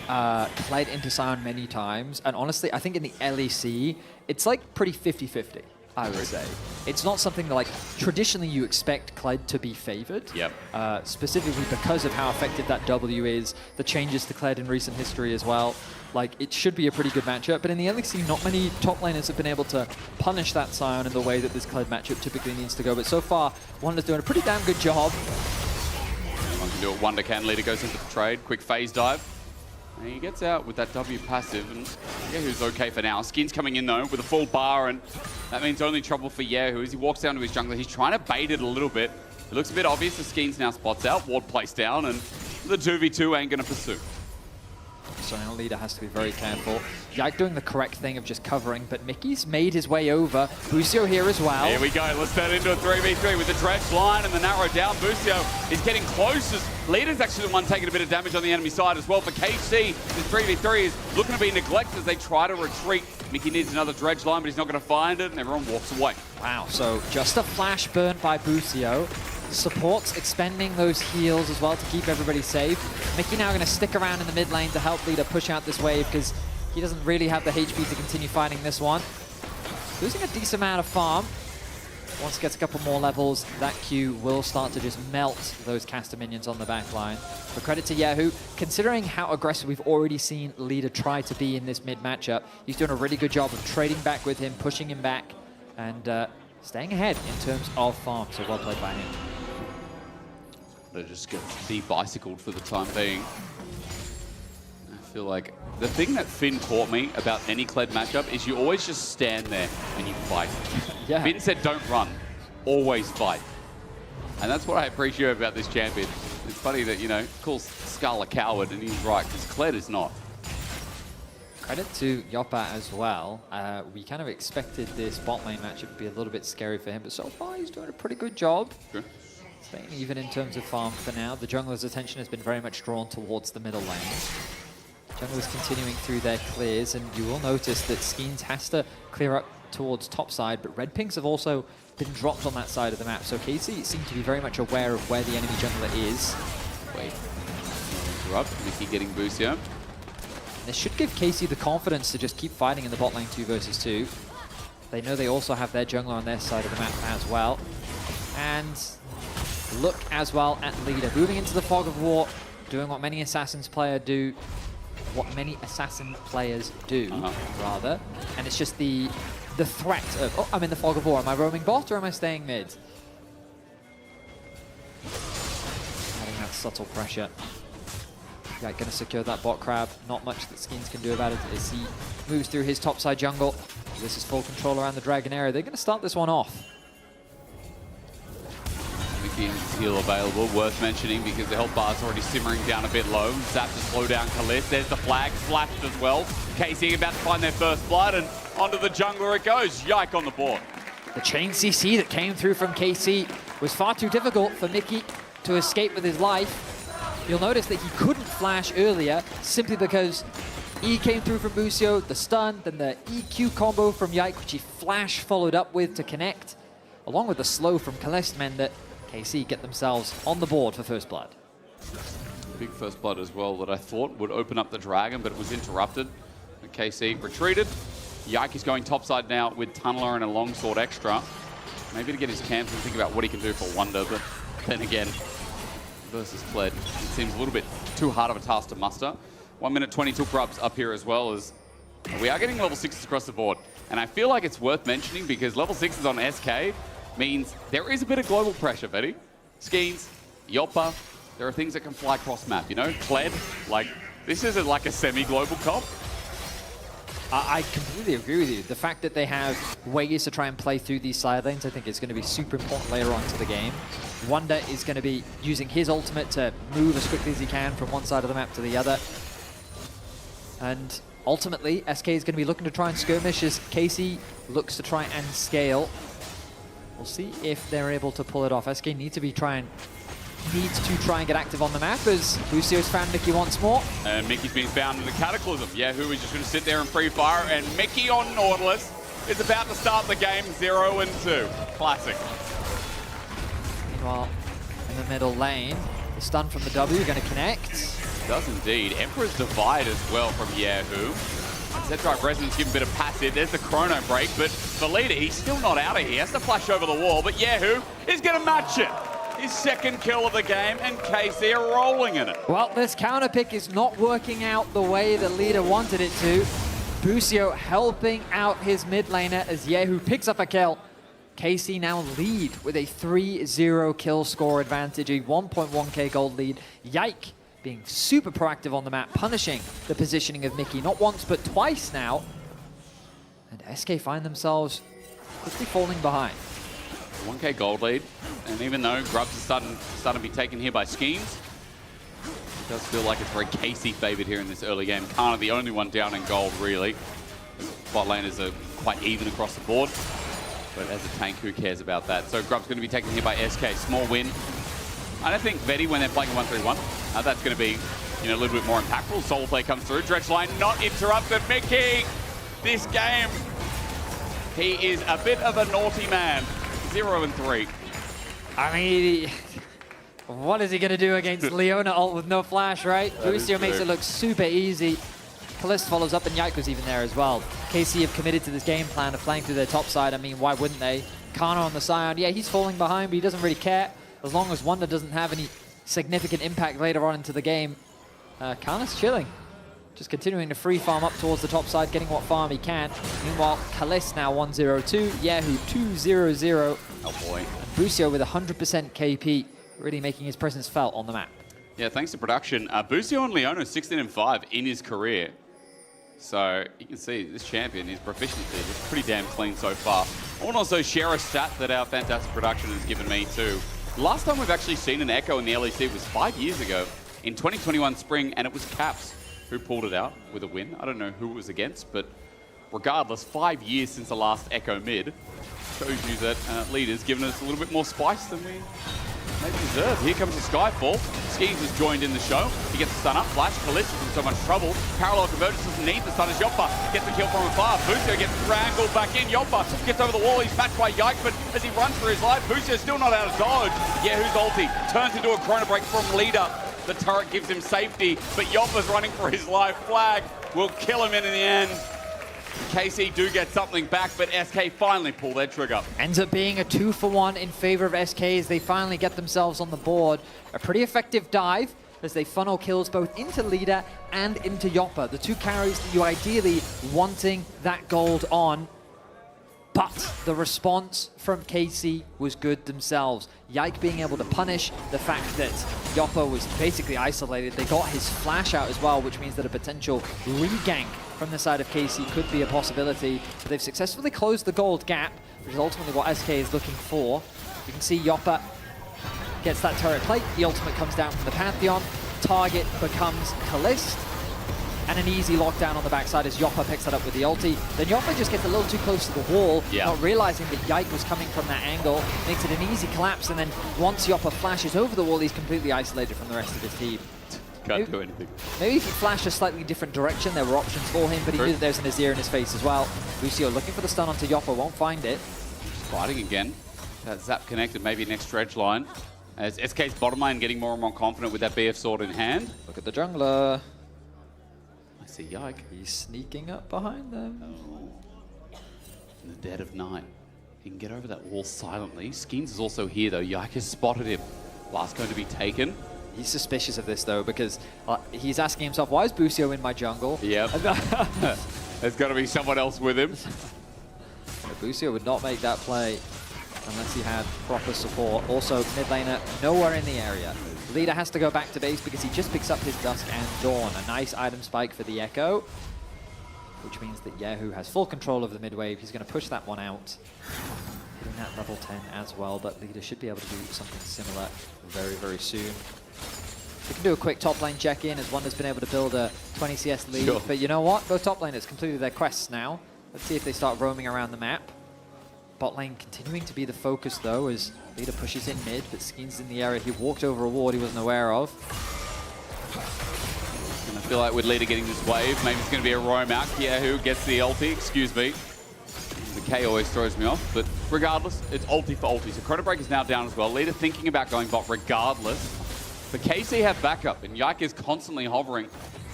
Kled into Sion many times, and honestly, I think in the LEC, it's like pretty 50-50. I would say. It's not something that, like, traditionally you expect Kled to be favored. Yep. Specifically because of how effective that W is, the changes to Kled in recent history as well. Like, it should be a pretty good matchup, but in the LEC, not many top laners have been able to punish that Sion in the way that this Kled matchup typically needs to go. But so far, Wonder's doing a pretty damn good job. One can do it. Wonder can. Leader goes into the trade. Quick phase dive. And he gets out with that W passive, and Yehu's okay for now. Skin's coming in, though, with a full bar, and that means only trouble for Yehu as he walks down to his jungler. He's trying to bait it a little bit. It looks a bit obvious. The Skins now spots out. Ward placed down, and the 2v2 ain't going to pursue. So now Leader has to be very careful. Yak doing the correct thing of just covering, but Mickey's made his way over. Busio here as well. Here we go. Let's turn into a 3v3 with the dredge line and the narrow down. Busio is getting close as Leader's actually the one taking a bit of damage on the enemy side as well. For KC, this 3v3 is looking to be neglected as they try to retreat. Mickey needs another dredge line, but he's not going to find it, and everyone walks away. Wow, so just a flash burn by Busio. supports, expending those heals as well to keep everybody safe. Mickey now going to stick around in the mid lane to help Leader push out this wave because he doesn't really have the HP to continue fighting this one. Losing a decent amount of farm. Once it gets a couple more levels, that Q will start to just melt those caster minions on the back line. But credit to Yahoo, considering how aggressive we've already seen Leader try to be in this mid matchup, he's doing a really good job of trading back with him, pushing him back, and staying ahead in terms of farm. So well played by him. They just get de-bicycled for the time being. I feel like the thing that Finn taught me about any Kled matchup is you always just stand there and you fight. Yeah. Finn said don't run, always fight. And that's what I appreciate about this champion. It's funny that, you know, calls Skull a coward, and he's right, because Kled is not. Credit to Yoppa as well. We kind of expected this bot lane matchup to be a little bit scary for him, but so far he's doing a pretty good job. Sure. Staying even in terms of farm for now. The jungler's attention has been very much drawn towards the middle lane. Junglers continuing through their clears, and you will notice that Skeens has to clear up towards top side, but red pinks have also been dropped on that side of the map. So KC seems to be very much aware of where the enemy jungler is. Wait. Interrupt. Mickey getting Busio. This should give KC the confidence to just keep fighting in the bot lane 2 versus 2. They know they also have their jungler on their side of the map as well. And look as well at Leader. Moving into the fog of war, doing what many Assassins players do. Rather. And it's just the threat of, oh, I'm in the fog of war. Am I roaming bot or am I staying mid? Adding that subtle pressure. Yeah, gonna secure that bot crab. Not much that Skeens can do about it as he moves through his topside jungle. This is full control around the Dragon area. They're gonna start this one off. Mickey heal available, worth mentioning because the health bar is already simmering down a bit low. Zap to slow down Kalist. There's the flag, flashed as well. KC about to find their first blood, and onto the jungler it goes. Yike on the board. The chain CC that came through from KC was far too difficult for Mickey to escape with his life. You'll notice that he couldn't flash earlier simply because E came through from Busio, the stun, then the EQ combo from Yike, which he flash followed up with to connect, along with the slow from Kalist, meant that KC get themselves on the board for first blood. Big first blood as well that I thought would open up the dragon, but it was interrupted. And KC retreated. Yike is going topside now with Tunneler and a longsword extra. Maybe to get his camps and think about what he can do for Wonder, but then again, versus Kled, it seems a little bit too hard of a task to muster. 1 minute 22 Grubs up here as well, as we are getting level 6s across the board. And I feel like it's worth mentioning because level 6s on SK means there is a bit of global pressure, Betty. Skeens, Yoppa, there are things that can fly cross map, you know? Kled, like, this isn't like a semi-global comp. I completely agree with you. The fact that they have ways to try and play through these side lanes, I think is going to be super important later on to the game. Wonder is going to be using his ultimate to move as quickly as he can from one side of the map to the other. And ultimately, SK is going to be looking to try and skirmish as KC looks to try and scale. We'll see if they're able to pull it off. SK needs to try and get active on the map as Busio's found Mickey once more. And Mickey's being found in the Cataclysm. Yahoo is just going to sit there and free fire, and Mickey on Nautilus is about to start the game 0-2. Classic. Meanwhile, in the middle lane, the stun from the W going to connect. Does indeed. Emperor's Divide as well from Yahoo. Zedrive Resonance give him a bit of passive. There's the chrono break, but the leader, he's still not out of here. He has to flash over the wall, but Yahoo is going to match it. His second kill of the game, and KC are rolling in it. Well, this counter pick is not working out the way the leader wanted it to. Busio helping out his mid laner as Yahoo picks up a kill. KC now lead with a 3-0 kill score advantage, a 1.1k gold lead. Yike being super proactive on the map, punishing the positioning of Mickey, not once but twice now. And SK find themselves quickly falling behind. 1k gold lead, and even though Grubs is starting to be taken here by Skeens, it does feel like it's very KC favored here in this early game. Kana the only one down in gold, really. Bot laners are quite even across the board, but as a tank, who cares about that? So Grub's going to be taken here by SK, small win. I don't think Vetty, when they're playing 1-3-1, that's going to be, you know, a little bit more impactful. Solo play comes through, Dredge line not interrupted. Mickey, this game, he is a bit of a naughty man. 0-3. I mean, what is he going to do against Leona ult with no flash, right? Busio makes it look super easy. Kalist follows up, and Yike was even there as well. KC have committed to this game plan of playing through their top side. I mean, why wouldn't they? Kana on the Scion, yeah, he's falling behind, but he doesn't really care. As long as Wonder doesn't have any significant impact later on into the game, Kana's chilling. Just continuing to free farm up towards the top side, getting what farm he can. Meanwhile, Kalist now 1-0-2, Yahoo 2-0-0. Oh boy. And Busio with 100% KP, really making his presence felt on the map. Yeah, thanks to production. Busio and Leona 16-5 in his career. So you can see this champion, his proficiency is pretty damn clean so far. I want to also share a stat that our fantastic production has given me too. Last time we've actually seen an Echo in the LEC was 5 years ago in 2021 spring, and it was Caps who pulled it out with a win. I don't know who it was against, but regardless, 5 years since the last Echo mid shows you that Leader's given us a little bit more spice than we maybe deserve. Here comes the Skyfall. Skeeves has joined in the show. He gets the stun up. Flash. Kalist is in so much trouble. Parallel convergence doesn't need the stun as Yoppa gets the kill from afar. Busio gets wrangled back in. Yoppa gets over the wall. He's matched by Yike, but as he runs for his life, Busio's still not out of dodge. Yahoo's ulti turns into a Chrono Break from Leader. The turret gives him safety, but Yoppa's running for his life. Flag will kill him in the end. KC do get something back, but SK finally pull their trigger. Ends up being a 2-for-1 in favor of SK as they finally get themselves on the board. A pretty effective dive as they funnel kills both into Leader and into Yoppa, the two carries that you ideally wanting that gold on. But the response from KC was good themselves. Yike being able to punish the fact that Yoppa was basically isolated. They got his flash out as well, which means that a potential re-gank from the side of KC could be a possibility. But they've successfully closed the gold gap, which is ultimately what SK is looking for. You can see Yoppa gets that turret plate. The ultimate comes down from the Pantheon. Target becomes Kalist. And an easy lockdown on the backside as Yoppa picks that up with the ulti. Then Yoppa just gets a little too close to the wall, not realizing that Yike was coming from that angle. Makes it an easy collapse, and then once Yoppa flashes over the wall, he's completely isolated from the rest of his team. Can't do anything. Maybe if he flashed a slightly different direction, there were options for him, but he knew that there's an Azir in his face as well. Busio looking for the stun onto Yoppa, won't find it. Fighting again. That Zap connected, maybe next dredge line. As SK's bottom lane getting more and more confident with that BF sword in hand. Look at the jungler. I see Yike. He's sneaking up behind them. Oh. In the dead of night. He can get over that wall silently. Skeens is also here though. Yike has spotted him. Last going to be taken. He's suspicious of this though, because he's asking himself, why is Busio in my jungle? Yep. There's got to be someone else with him. Busio would not make that play unless he had proper support. Also, mid laner nowhere in the area. Leader has to go back to base because he just picks up his Dusk and Dawn. A nice item spike for the Echo, which means that Yahoo has full control of the mid wave. He's going to push that one out. Hitting that level 10 as well, but Leader should be able to do something similar very, very soon. We can do a quick top lane check-in as Wonder's been able to build a 20 CS lead. Sure. But you know what? Both top laners completed their quests now. Let's see if they start roaming around the map. Bot lane continuing to be the focus though as Leader pushes in mid, but Skeens in the area. He walked over a ward he wasn't aware of. And I feel like with Leader getting this wave, maybe it's going to be a roam out. Yahoo gets the ulti, excuse me. The K always throws me off, but regardless, it's ulti for ulti. So Chrono Break is now down as well. Leader thinking about going bot regardless. But KC have backup, and Yike is constantly hovering.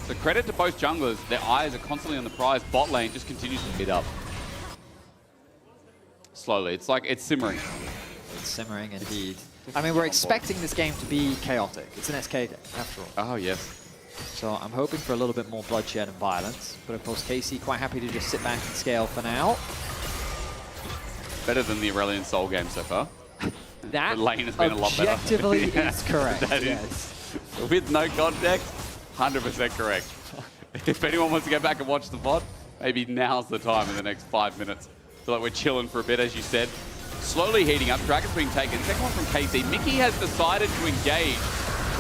So credit to both junglers, their eyes are constantly on the prize. Bot lane just continues to heat up. Slowly, it's like it's simmering. It's simmering indeed. I mean, we're expecting this game to be chaotic. It's an SK game, after all. Oh, yes. So I'm hoping for a little bit more bloodshed and violence. But of course, KC quite happy to just sit back and scale for now. Better than the Aurelion Soul game so far. That the lane has been a lot better. Objectively is correct, That yes. is, with no context, 100% correct. If anyone wants to go back and watch the VOD, maybe now's the time in the next 5 minutes. Feel like we're chilling for a bit, as you said. Slowly heating up. Dragon's being taken. Second one from KC. Mickey has decided to engage.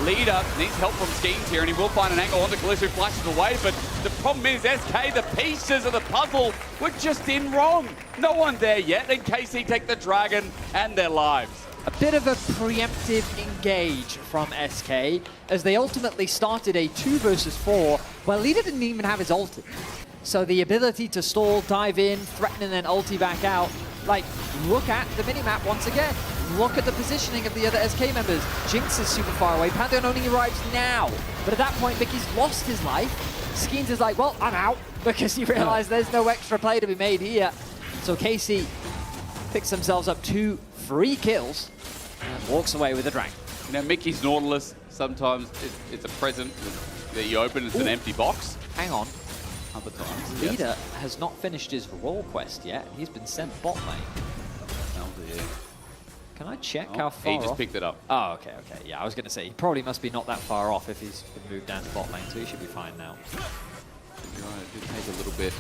Leader needs help from Skeens here, and he will find an angle onto Kalist, who flashes away. But the problem is, SK, the pieces of the puzzle were just in wrong. No one there yet, and KC take the Dragon and their lives. A bit of a preemptive engage from SK, as they ultimately started a 2 versus 4, where Leader didn't even have his ulti. So the ability to stall, dive in, threaten, and then ulti back out. Like, look at the minimap once again. look at the positioning of the other SK members. Jinx is super far away. Pantheon only arrives now. But at that point, Mickey's lost his life. Skeens is like, well, I'm out, because he realized there's no extra play to be made here. So KC picks themselves up 2 free kills and walks away with the dragon. You know, Mickey's Nautilus, sometimes it's a present that you open, it's an empty box. Hang on. Other times, Leader has not finished his role quest yet. He's been sent bot lane. Oh dear. Can I check how far He just off? picked it up. Oh, okay. Yeah, I was going to say, he probably must be not that far off if he's been moved down to bot lane, so he should be fine now. You're right, it did take a little bit.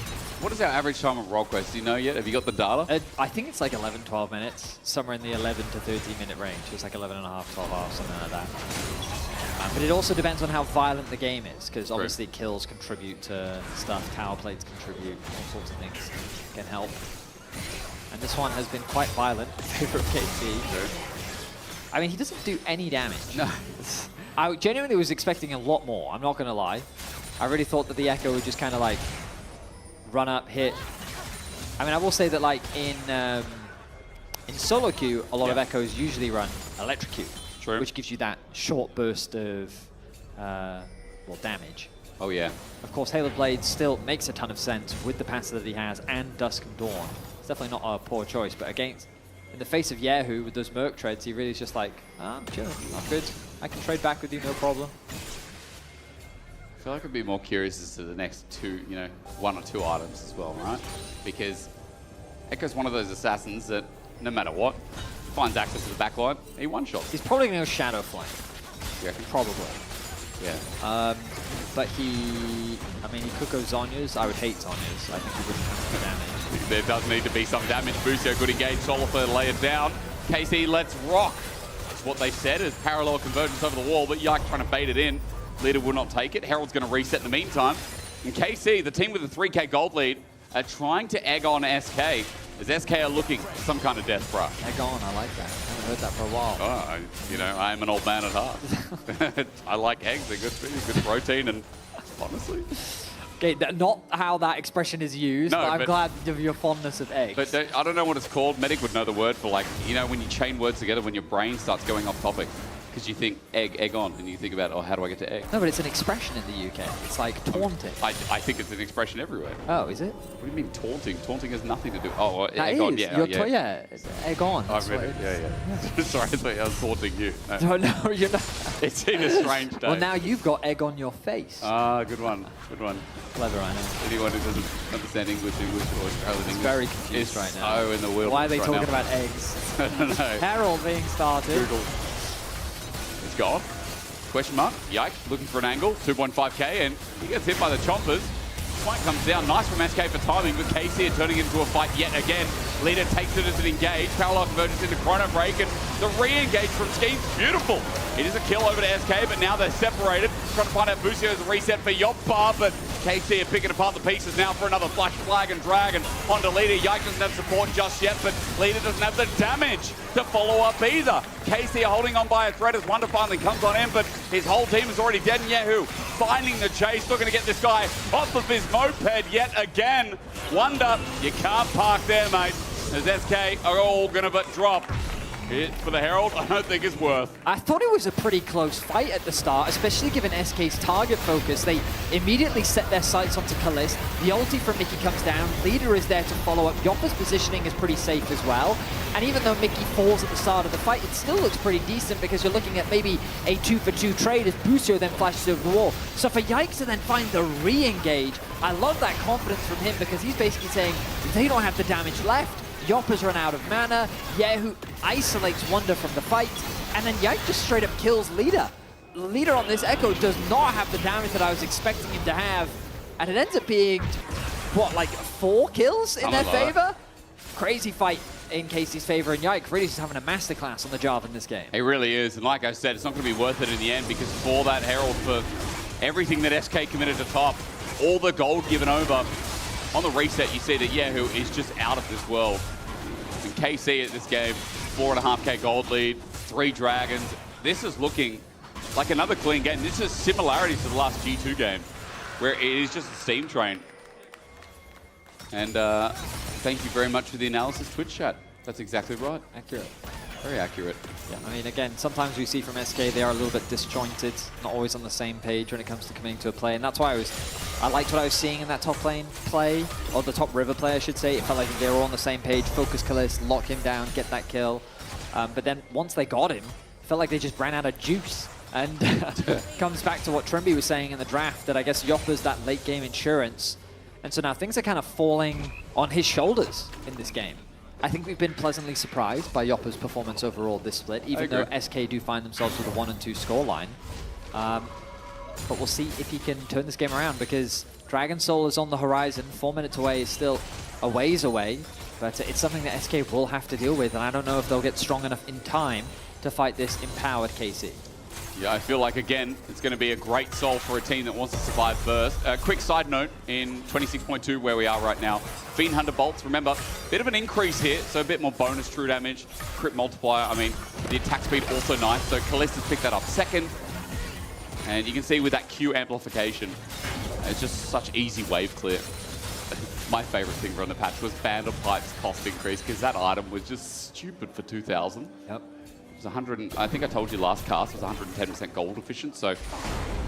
What is our average time of role quest? Do you know yet? Have you got the data? I think it's like 11, 12 minutes, somewhere in the 11 to 13 minute range. It's like 11 and a half, 12 hours, something like that. But it also depends on how violent the game is, because obviously kills contribute to stuff, tower plates contribute, all sorts of things can help. And this one has been quite violent in favor of KC. I mean, he doesn't do any damage. No. I genuinely was expecting a lot more, I'm not going to lie. I really thought that the Echo would just kind of like run up, hit. I mean, I will say that like in solo queue, a lot of Echoes usually run electrocute, which gives you that short burst of well, damage. Oh yeah. Of course, Halo Blade still makes a ton of sense with the passive that he has and Dusk and Dawn. It's definitely not a poor choice, but against, in the face of Yahoo with those Merc treads, he really is just like, I'm chilling, I'm good. I can trade back with you, no problem. I feel like I'd be more curious as to the next 2, you know, 1 or 2 items as well, right? Because Echo's one of those assassins that, no matter what, finds access to the backline, he one-shots. He's probably going to go Shadow Flame. You reckon? Probably. Yeah. But he, I mean, he could go Zhonya's. I would hate Zhonya's. I think he wouldn't have the damage. There does need to be some damage. Busio good engage. Solifer lay it down. KC lets rock. That's what they said is parallel convergence over the wall, but Yike trying to bait it in. Leader will not take it. Herald's going to reset in the meantime. And KC, the team with the 3k gold lead, are trying to egg on SK. As SK are looking for some kind of death brush. Egg on, I like that. I haven't heard that for a while. Oh, you know, I am an old man at heart. I like eggs. They're good protein, and honestly. Okay, not how that expression is used, No, but I'm but- glad of your fondness of eggs. But I don't know what it's called. Medic would know the word for, like, you know, when you chain words together, when your brain starts going off topic. Because you think egg on, and you think about, oh, how do I get to egg? No, but it's an expression in the UK. It's like taunting. I think it's an expression everywhere. Oh, is it? What do you mean taunting? Taunting has nothing to do. Oh, That egg on, is. yeah. You're yeah. yeah, egg on. I read it. Yeah. Sorry, I thought I was taunting you. No, no, you're not. It's in a strange day. Well, now you've got egg on your face. Ah, good one. Good one. Clever, I know. Anyone who doesn't understand English or Australian English very confused is right now. so in the wilderness Why are they right talking now. about eggs? I don't know. Herald being started. Google. It's gone. Question mark. Yike looking for an angle. 2.5k, and he gets hit by the chompers. Point comes down. Nice from SK for timing, but KC are turning into a fight yet again. Leader takes it as an engage. Parallel convergence into Chrono Break, and the re-engage from Scheme's beautiful. It is a kill over to SK, but now they're separated. Trying to find out Busio's reset for Yoppa, but KC are picking apart the pieces now for another flash flag and drag, and onto Leader. Yike doesn't have support just yet, but Leader doesn't have the damage to follow up either. KC are holding on by a thread as Wonder finally comes on in, but his whole team is already dead, and Yahoo finding the chase, looking to get this guy off of his moped yet again. Wonder, you can't park there, mate, as SK are all gonna but drop. It for the Herald, I don't think it's worth. I thought it was a pretty close fight at the start, especially given SK's target focus. They immediately set their sights onto Kalist. The ulti from Mickey comes down. Leader is there to follow up. Yoppa's positioning is pretty safe as well. And even though Mickey falls at the start of the fight, it still looks pretty decent because you're looking at maybe a 2-for-2 trade as Busio then flashes over the wall. So for Yikes to then find the re-engage, I love that confidence from him because he's basically saying they don't have the damage left. Yoppa's run out of mana. Yahoo isolates Wonder from the fight. And then Yike just straight up kills Leader. Leader on this Echo does not have the damage that I was expecting him to have. And it ends up being, what, like 4 kills in their favor? Crazy fight in Casey's favor. And Yike really just having a masterclass on the job in this game. It really is. And like I said, it's not going to be worth it in the end because for that Herald, for everything that SK committed to top, all the gold given over, on the reset, you see that Yahoo is just out of this world. And KC at this game, 4.5k gold lead, 3 dragons. This is looking like another clean game. This is similarities to the last G2 game, where it is just a steam train. And thank you very much for the analysis, Twitch chat. That's exactly right. Accurate. Very accurate. Yeah, I mean, again, sometimes we see from SK they are a little bit disjointed, not always on the same page when it comes to committing to a play, and that's why I liked what I was seeing in that top lane play, or the top river play, I should say. It felt like they were all on the same page, focus Kalist, lock him down, get that kill. But then once they got him, it felt like they just ran out of juice. And comes back to what Trimby was saying in the draft, that I guess Yoppa's that late game insurance. And so now things are kind of falling on his shoulders in this game. I think we've been pleasantly surprised by Yoppa's performance overall this split, even though SK do find themselves with a 1-2 scoreline. But we'll see if he can turn this game around, because Dragon Soul is on the horizon. 4 minutes away is still a ways away, but it's something that SK will have to deal with, and I don't know if they'll get strong enough in time to fight this empowered KC. Yeah, I feel like, again, it's going to be a great Soul for a team that wants to survive first. Quick side note, in 26.2, where we are right now, Fiend Hunter Bolts, remember, bit of an increase here, so a bit more bonus true damage, crit multiplier. I mean, the attack speed also nice, so Kalist has picked that up second. And you can see with that Q amplification, it's just such easy wave clear. My favorite thing from the patch was Bandit Pipe's cost increase, because that item was just stupid for 2,000. Yep. 100, I think I told you last cast, was 110% gold efficient. So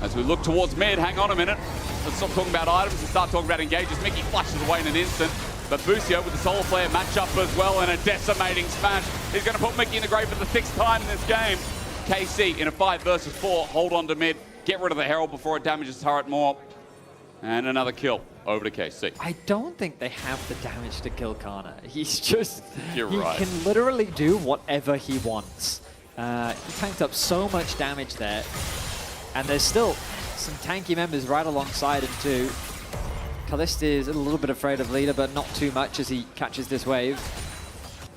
as we look towards mid, hang on a minute. Let's stop talking about items and start talking about engages. Mickey flashes away in an instant. But Busio with the Solar Flare matchup as well, and a decimating smash. He's going to put Mickey in the grave for the 6th time in this game. KC in a 5 versus 4, hold on to mid, get rid of the Herald before it damages turret more. And another kill over to KC. I don't think they have the damage to kill Kana. He's just, You're he right. can literally do whatever he wants. He tanked up so much damage there. And there's still some tanky members right alongside him too. Kalist is a little bit afraid of Leader, but not too much as he catches this wave.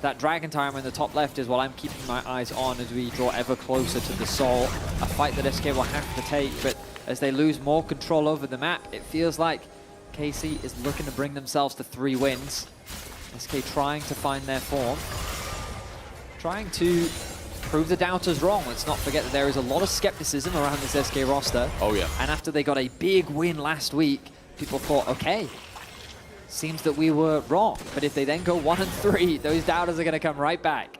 That Dragon Timer in the top left is what I'm keeping my eyes on as we draw ever closer to the Soul. A fight that SK will have to take, but as they lose more control over the map, it feels like KC is looking to bring themselves to 3 wins. SK trying to find their form. Trying to prove the doubters wrong. Let's not forget that there is a lot of skepticism around this SK roster. Oh yeah. And after they got a big win last week, people thought, okay, seems that we were wrong. But if they then go 1-3, those doubters are going to come right back.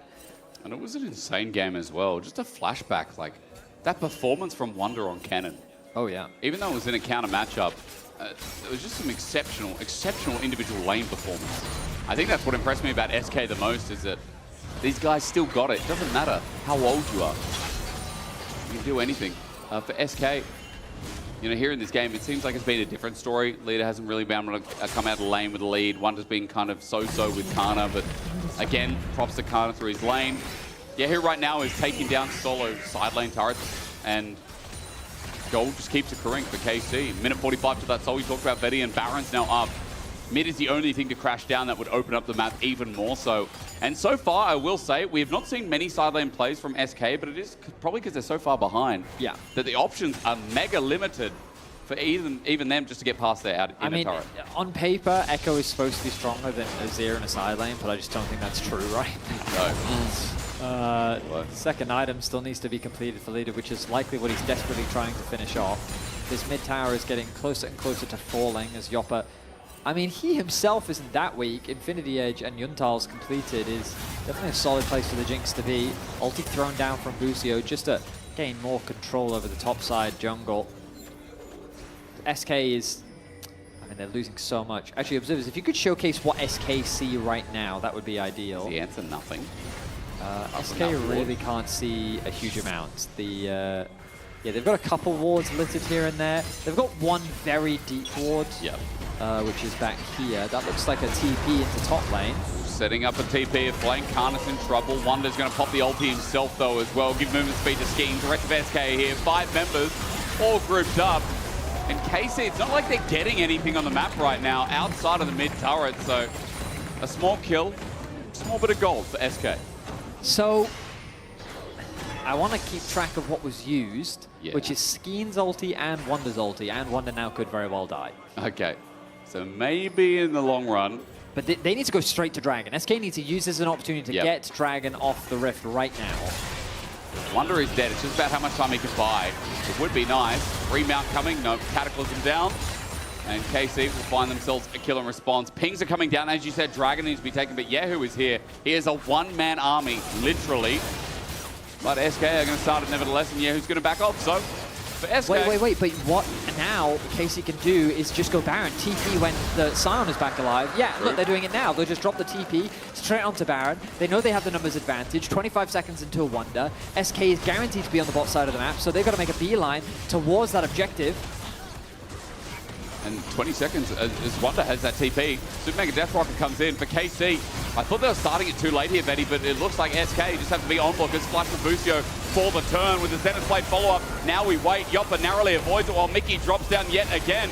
And it was an insane game as well. Just a flashback, like that performance from Wonder on Cannon. Oh yeah. Even though it was in a counter matchup, it was just some exceptional individual lane performance. I think that's what impressed me about SK the most, is that these guys still got it. It doesn't matter how old you are. You can do anything. For SK, you know, here in this game, it seems like it's been a different story. Leader hasn't really been able to come out of the lane with the lead. Wonder's been kind of so-so with Kana, but again, props to Kana through his lane. Yeah, here right now is taking down solo side lane turrets, and gold just keeps occurring for KC. Minute 45 to that Soul. We talked about Betty, and Baron's now up. Mid is the only thing to crash down that would open up the map even more so. And so far, I will say, we have not seen many side lane plays from SK, but it is probably because they're so far behind. Yeah. That the options are mega limited for even them just to get past their inner turret. On paper, Echo is supposed to be stronger than Azir in a side lane, but I just don't think that's true, right? No. Second item still needs to be completed for Leader, which is likely what he's desperately trying to finish off. This mid tower is getting closer and closer to falling as Yoppa, I mean, he himself isn't that weak. Infinity Edge and Yuntal's completed is definitely a solid place for the Jinx to be. Ulti thrown down from Busio just to gain more control over the top side jungle. SK is, I mean, they're losing so much. Actually, observers, if you could showcase what SK see right now, that would be ideal. The answer, nothing. SK really can't see a huge amount. Yeah, they've got a couple wards littered here and there. They've got one very deep ward, which is back here. That looks like a TP into top lane. Setting up a TP, a flank, Karna's in trouble. Wonder's going to pop the ulti himself though as well. Give movement speed to Scheme. The rest of SK here, 5 members, all grouped up. And KC, it's not like they're getting anything on the map right now outside of the mid turret. So a small kill, small bit of gold for SK. So I want to keep track of what was used, which is Skeen's ulti and Wonder's ulti, and Wonder now could very well die. Okay, so maybe in the long run. But they need to go straight to Dragon. SK needs to use this as an opportunity to get Dragon off the Rift right now. Wonder is dead. It's just about how much time he can buy. It would be nice. Remount coming. No, Cataclysm down. And KC will find themselves a kill and response. Pings are coming down, as you said, Dragon needs to be taken, but Yahoo is here. He is a one-man army, literally. But SK are going to start it nevertheless, and Yahoo's going to back off, so for SK... Wait, but what now KC can do is just go Baron, TP when the Scion is back alive. Yeah, look, they're doing it now. They'll just drop the TP straight onto Baron. They know they have the numbers advantage, 25 seconds into a Wonder. SK is guaranteed to be on the bot side of the map, so they've got to make a beeline towards that objective. And 20 seconds as Wonder has that TP. Super Mega Death Rocket comes in for KC. I thought they were starting it too late here, Betty, but it looks like SK just have to be onlookers. Splash for Busio for the turn with the Zenith Blade follow-up. Now we wait. Yoppa narrowly avoids it while Mickey drops down yet again.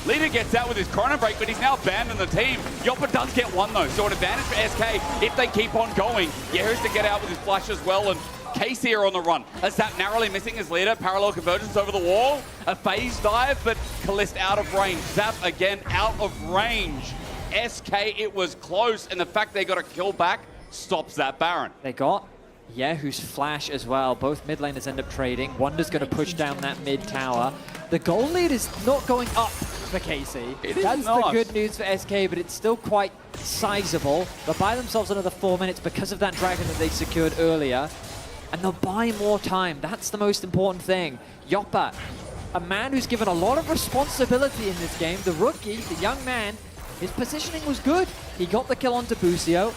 Leader gets out with his Chrono Break, but he's now abandoned the team. Yoppa does get one, though, so an advantage for SK if they keep on going. Yahoo's to get out with his flash as well, and KC are on the run. A Zap narrowly missing his leader. Parallel convergence over the wall. A phase dive, but Kalist out of range. Zap again out of range. SK, it was close, and the fact they got a kill back stops that Baron. They got Yahoo's flash as well. Both mid laners end up trading. Wonder's going to push down that mid tower. The goal lead is not going up for KC. That's the good news for SK, but it's still quite sizable. They'll buy themselves another 4 minutes because of that dragon that they secured earlier. And they'll buy more time. That's the most important thing. Yoppa, a man who's given a lot of responsibility in this game. The rookie, the young man, his positioning was good. He got the kill onto Busio.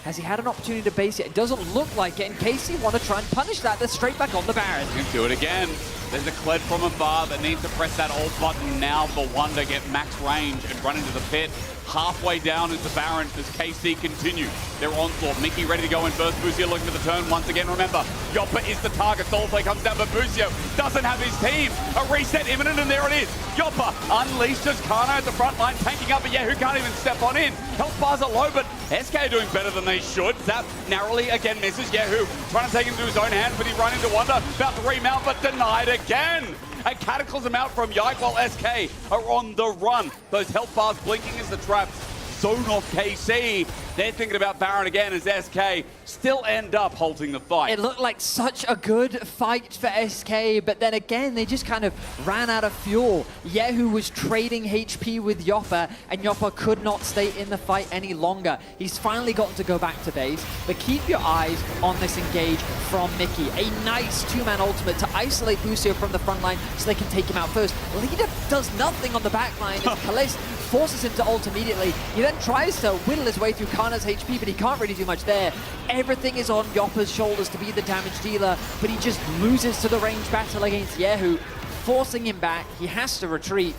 Has he had an opportunity to base it? It doesn't look like it. In case he want to try and punish that, they're straight back on the Baron. You can do it again. There's a Kled from afar that needs to press that alt button now for Wonder, get max range and run into the pit. Halfway down is the Baron as KC continue their onslaught. Mickey ready to go in first. Busio looking for the turn once again. Remember, Yoppa is the target. Soulflake comes down, but Busio doesn't have his team. A reset imminent, and there it is. Yoppa unleashes Kana at the front line, tanking up, but Yahoo can't even step on in. Health bars are low, but SK doing better than they should. Zap narrowly again misses. Yahoo trying to take him to his own hands, but he run into Wonder. About to remount, but denied again. A Cataclysm out from Yike while SK are on the run. Those health bars blinking as the traps zone off KC. They're thinking about Baron again as SK still end up halting the fight. It looked like such a good fight for SK, but then again, they just kind of ran out of fuel. Yahoo was trading HP with Yoppa, and Yoppa could not stay in the fight any longer. He's finally gotten to go back to base, but keep your eyes on this engage from Mickey. A nice two-man ultimate to isolate Busio from the front line so they can take him out first. Leader does nothing on the back line as Kalist forces him to ult immediately. He then tries to whittle his way through Kana's HP, but he can't really do much there. Everything is on Yoppa's shoulders to be the damage dealer, but he just loses to the range battle against Yahoo, forcing him back. He has to retreat.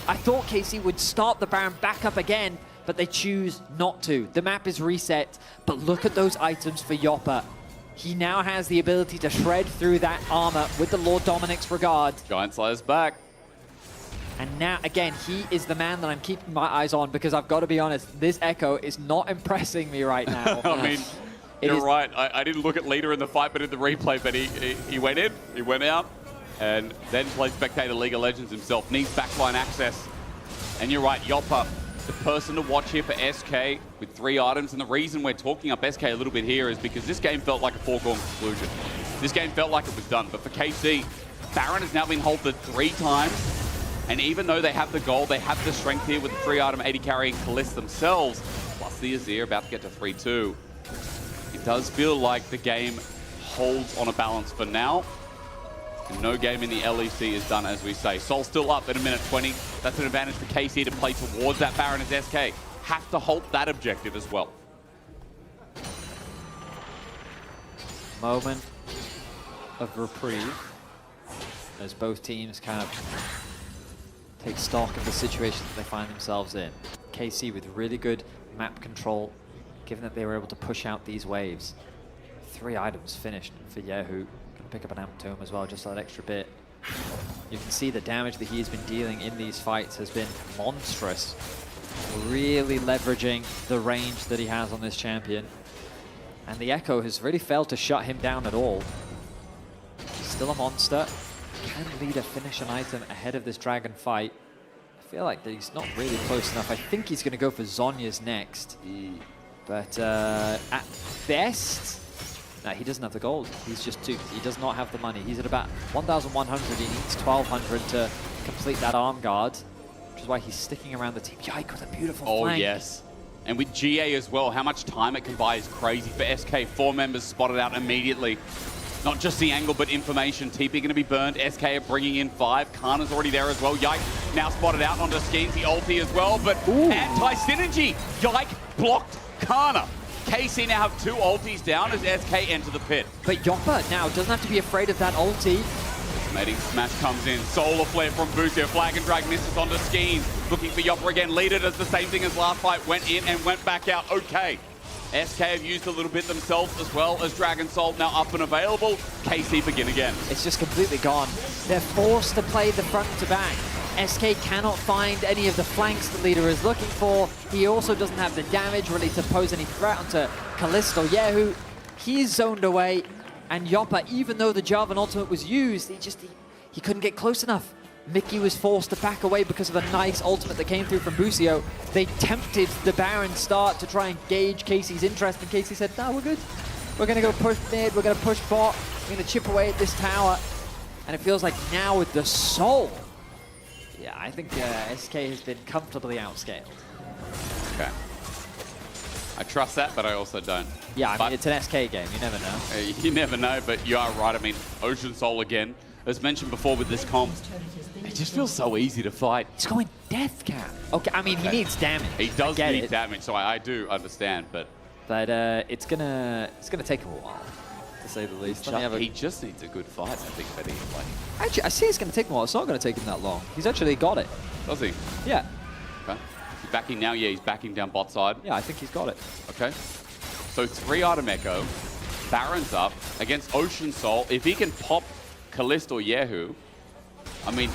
I thought KC would start the Baron back up again, but they choose not to. The map is reset, but look at those items for Yoppa. He now has the ability to shred through that armor with the Lord Dominic's regard. Giant Slayer's back. And now, again, he is the man that I'm keeping my eyes on because I've got to be honest, this Echo is not impressing me right now. I mean, you're right. I didn't look at Leader in the fight, but in the replay, but he went in, he went out, and then played Spectator League of Legends himself. Needs backline access. And you're right, Yoppa, the person to watch here for SK with 3 items. And the reason we're talking up SK a little bit here is because this game felt like a foregone conclusion. This game felt like it was done. But for KC, Baron has now been halted 3 times. And even though they have the gold, they have the strength here with the 3-item 80 carrying Kalist themselves, plus the Azir about to get to 3-2. It does feel like the game holds on a balance for now. And no game in the LEC is done, as we say. Sol still up at 1:20. That's an advantage for KC to play towards that Baron as SK. Have to halt that objective as well. Moment of reprieve as both teams kind of take stock of the situation that they find themselves in. KC with really good map control, given that they were able to push out these waves. 3 items finished for Yahoo. Gonna pick up an Amp Tome as well, just that extra bit. You can see the damage that he has been dealing in these fights has been monstrous. Really leveraging the range that he has on this champion. And the Echo has really failed to shut him down at all. Still a monster. Can Leader finish an item ahead of this dragon fight? I feel like that he's not really close enough. I think he's going to go for Zhonya's next. But at best, no, he doesn't have the gold. He's just he does not have the money. He's at about 1,100. He needs 1,200 to complete that arm guard. which is why he's sticking around the team. Yike with a beautiful Oh, flank. yes. And with GA as well, how much time it can buy is crazy. For SK, 4 members spotted out immediately. Not just the angle, but information. TP going to be burned. SK are bringing in 5. Kana's already there as well. Yike now spotted out onto Skeens, the ulti as well, but anti-synergy. Yike blocked Kana. KC now have 2 ultis down as SK enter the pit. But Yoppa now doesn't have to be afraid of that ulti. Mating Smash comes in. Solar Flare from Busio. Flag and Drag misses onto Skeens. Looking for Yoppa again. Leader does the same thing as last fight. Went in and went back out. Okay. SK have used a little bit themselves as well as Dragon Soul now up and available. KC begin again. It's just completely gone. They're forced to play the front to back. SK cannot find any of the flanks the leader is looking for. He also doesn't have the damage really to pose any threat onto Callisto. Yehu, he's zoned away. And Yoppa, even though the Jarvan ultimate was used, he couldn't get close enough. Mickey was forced to back away because of a nice ultimate that came through from Busio. They tempted the Baron start to try and gauge Casey's interest, and Casey said, no, we're good. We're going to go push mid, we're going to push bot, we're going to chip away at this tower. And it feels like now with the Soul, yeah, I think SK has been comfortably outscaled. Okay. I trust that, but I also don't. Yeah, I mean, it's an SK game, you never know. You never know, but you are right. I mean, Ocean Soul again, as mentioned before with this comp, it just feels so easy to fight. He's going death cap. Okay, I mean, he needs damage. He does need damage, so I do understand, but it's gonna take a while, to say the least. He just needs a good fight, I think, but he's like... Actually, I see it's gonna take a while. It's not gonna take him that long. He's actually got it. Does he? Yeah. Okay. He's backing now. Yeah, he's backing down bot side. Yeah, I think he's got it. Okay. So 3 item echo. Baron's up against Ocean Soul. If he can pop Callisto or Yehu, I mean,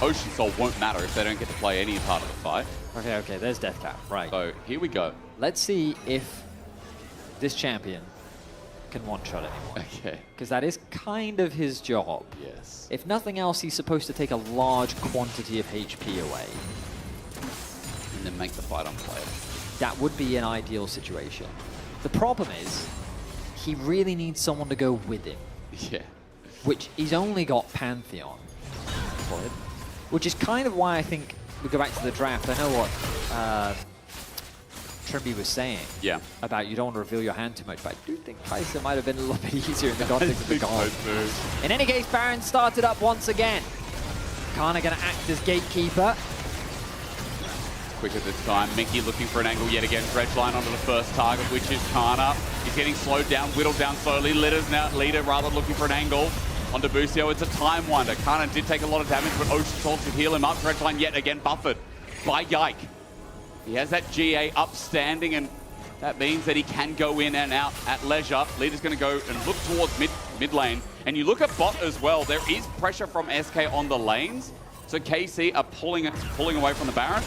Ocean Soul won't matter if they don't get to play any part of the fight. Okay, there's death cap. Right. So here we go. Let's see if this champion can one-shot anyone. Okay. Because that is kind of his job. Yes. If nothing else, he's supposed to take a large quantity of HP away. And then make the fight unplayable. That would be an ideal situation. The problem is, he really needs someone to go with him. Yeah. Which he's only got Pantheon for him. Which is kind of why I think we go back to the draft. I know what Trimby was saying about you don't want to reveal your hand too much, but I do think Kai'Sa might have been a little bit easier in the context of the goal. In any case, Baron started up once again. Kana going to act as gatekeeper. Quicker this time. Mickey looking for an angle yet again. Dredgeline onto the first target, which is Kana. He's getting slowed down, whittled down slowly. Leader rather looking for an angle onto Busio. It's a time wonder. Kana did take a lot of damage, but Ocean Soul should heal him up. Dredgeline yet again buffered by Yike. He has that GA upstanding, and that means that he can go in and out at leisure. Leader's going to go and look towards mid lane. And you look at bot as well. There is pressure from SK on the lanes. So KC are pulling away from the Baron.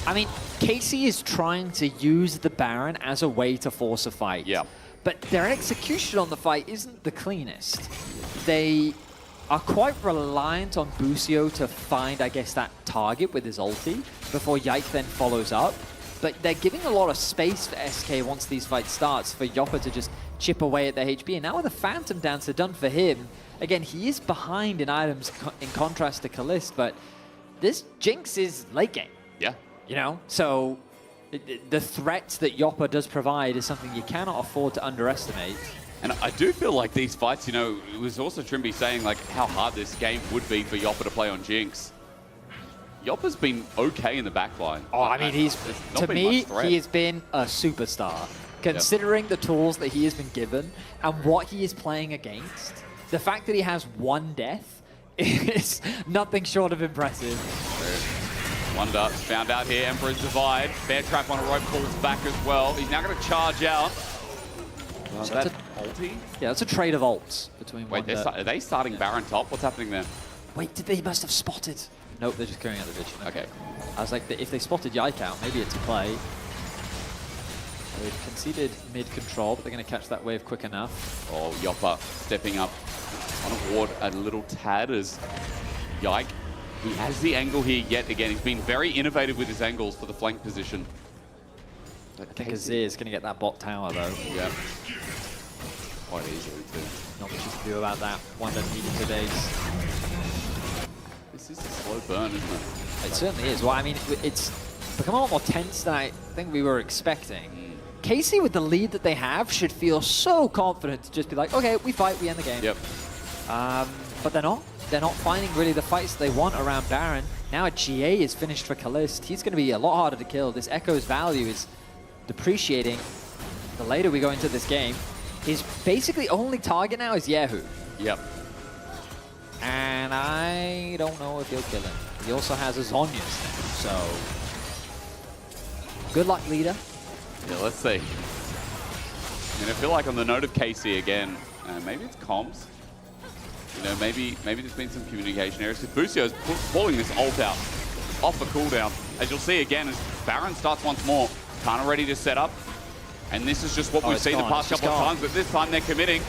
I mean, KC is trying to use the Baron as a way to force a fight. Yeah. But their execution on the fight isn't the cleanest. They are quite reliant on Busio to find, I guess, that target with his ulti before Yike then follows up. But they're giving a lot of space for SK once these fights starts for Yoppa to just chip away at their HP. And now with the Phantom Dancer done for him, again, he is behind in items in contrast to Kalist, but this Jinx is late game. Yeah. You know, so the threat that Yoppa does provide is something you cannot afford to underestimate. And I do feel like these fights, you know, it was also Trimby saying like how hard this game would be for Yoppa to play on Jinx. Yoppa's been okay in the backline. Oh, I mean, to me, he has been a superstar. Considering the tools that he has been given and what he is playing against, the fact that he has 1 death is nothing short of impressive. Wonder found out here. Emperor's Divide. Bear Trap on a rope pulls back as well. He's now going to charge out. So that ulti? Yeah, that's a trade of ults between Wait, are they starting Baron top? What's happening there? Wait, they must have spotted. Nope, they're just carrying out the vision. Okay. I was like, if they spotted Yike out, maybe it's a play. They've conceded mid-control, but they're going to catch that wave quick enough. Oh, Yoppa stepping up on a ward a little tad as Yike. He has the angle here yet again. He's been very innovative with his angles for the flank position. I think Azir is going to get that bot tower, though. Yeah. Quite easily, too. Not much you can do about that. One doesn't need it today's. This This is a slow burn, isn't it? It certainly is. Well, I mean, it's become a lot more tense than I think we were expecting. KC, with the lead that they have, should feel so confident to just be like, okay, we fight, we end the game. Yep. But they're not. They're not finding really the fights they want around Baron. Now a GA is finished for Kalist. He's going to be a lot harder to kill. This Echo's value is depreciating the later we go into this game. His basically only target now is Yehu. Yep. And I don't know if he'll kill him. He also has a Zhonya's there, so... Good luck, leader. Yeah, let's see. And I feel like on the note of KC again, maybe it's comms. You know, maybe there's been some communication errors. Busio is pulling this ult out off a cooldown. As you'll see again, as Baron starts once more, kind of ready to set up. And this is just what we've seen the past couple of times, but this time they're committing.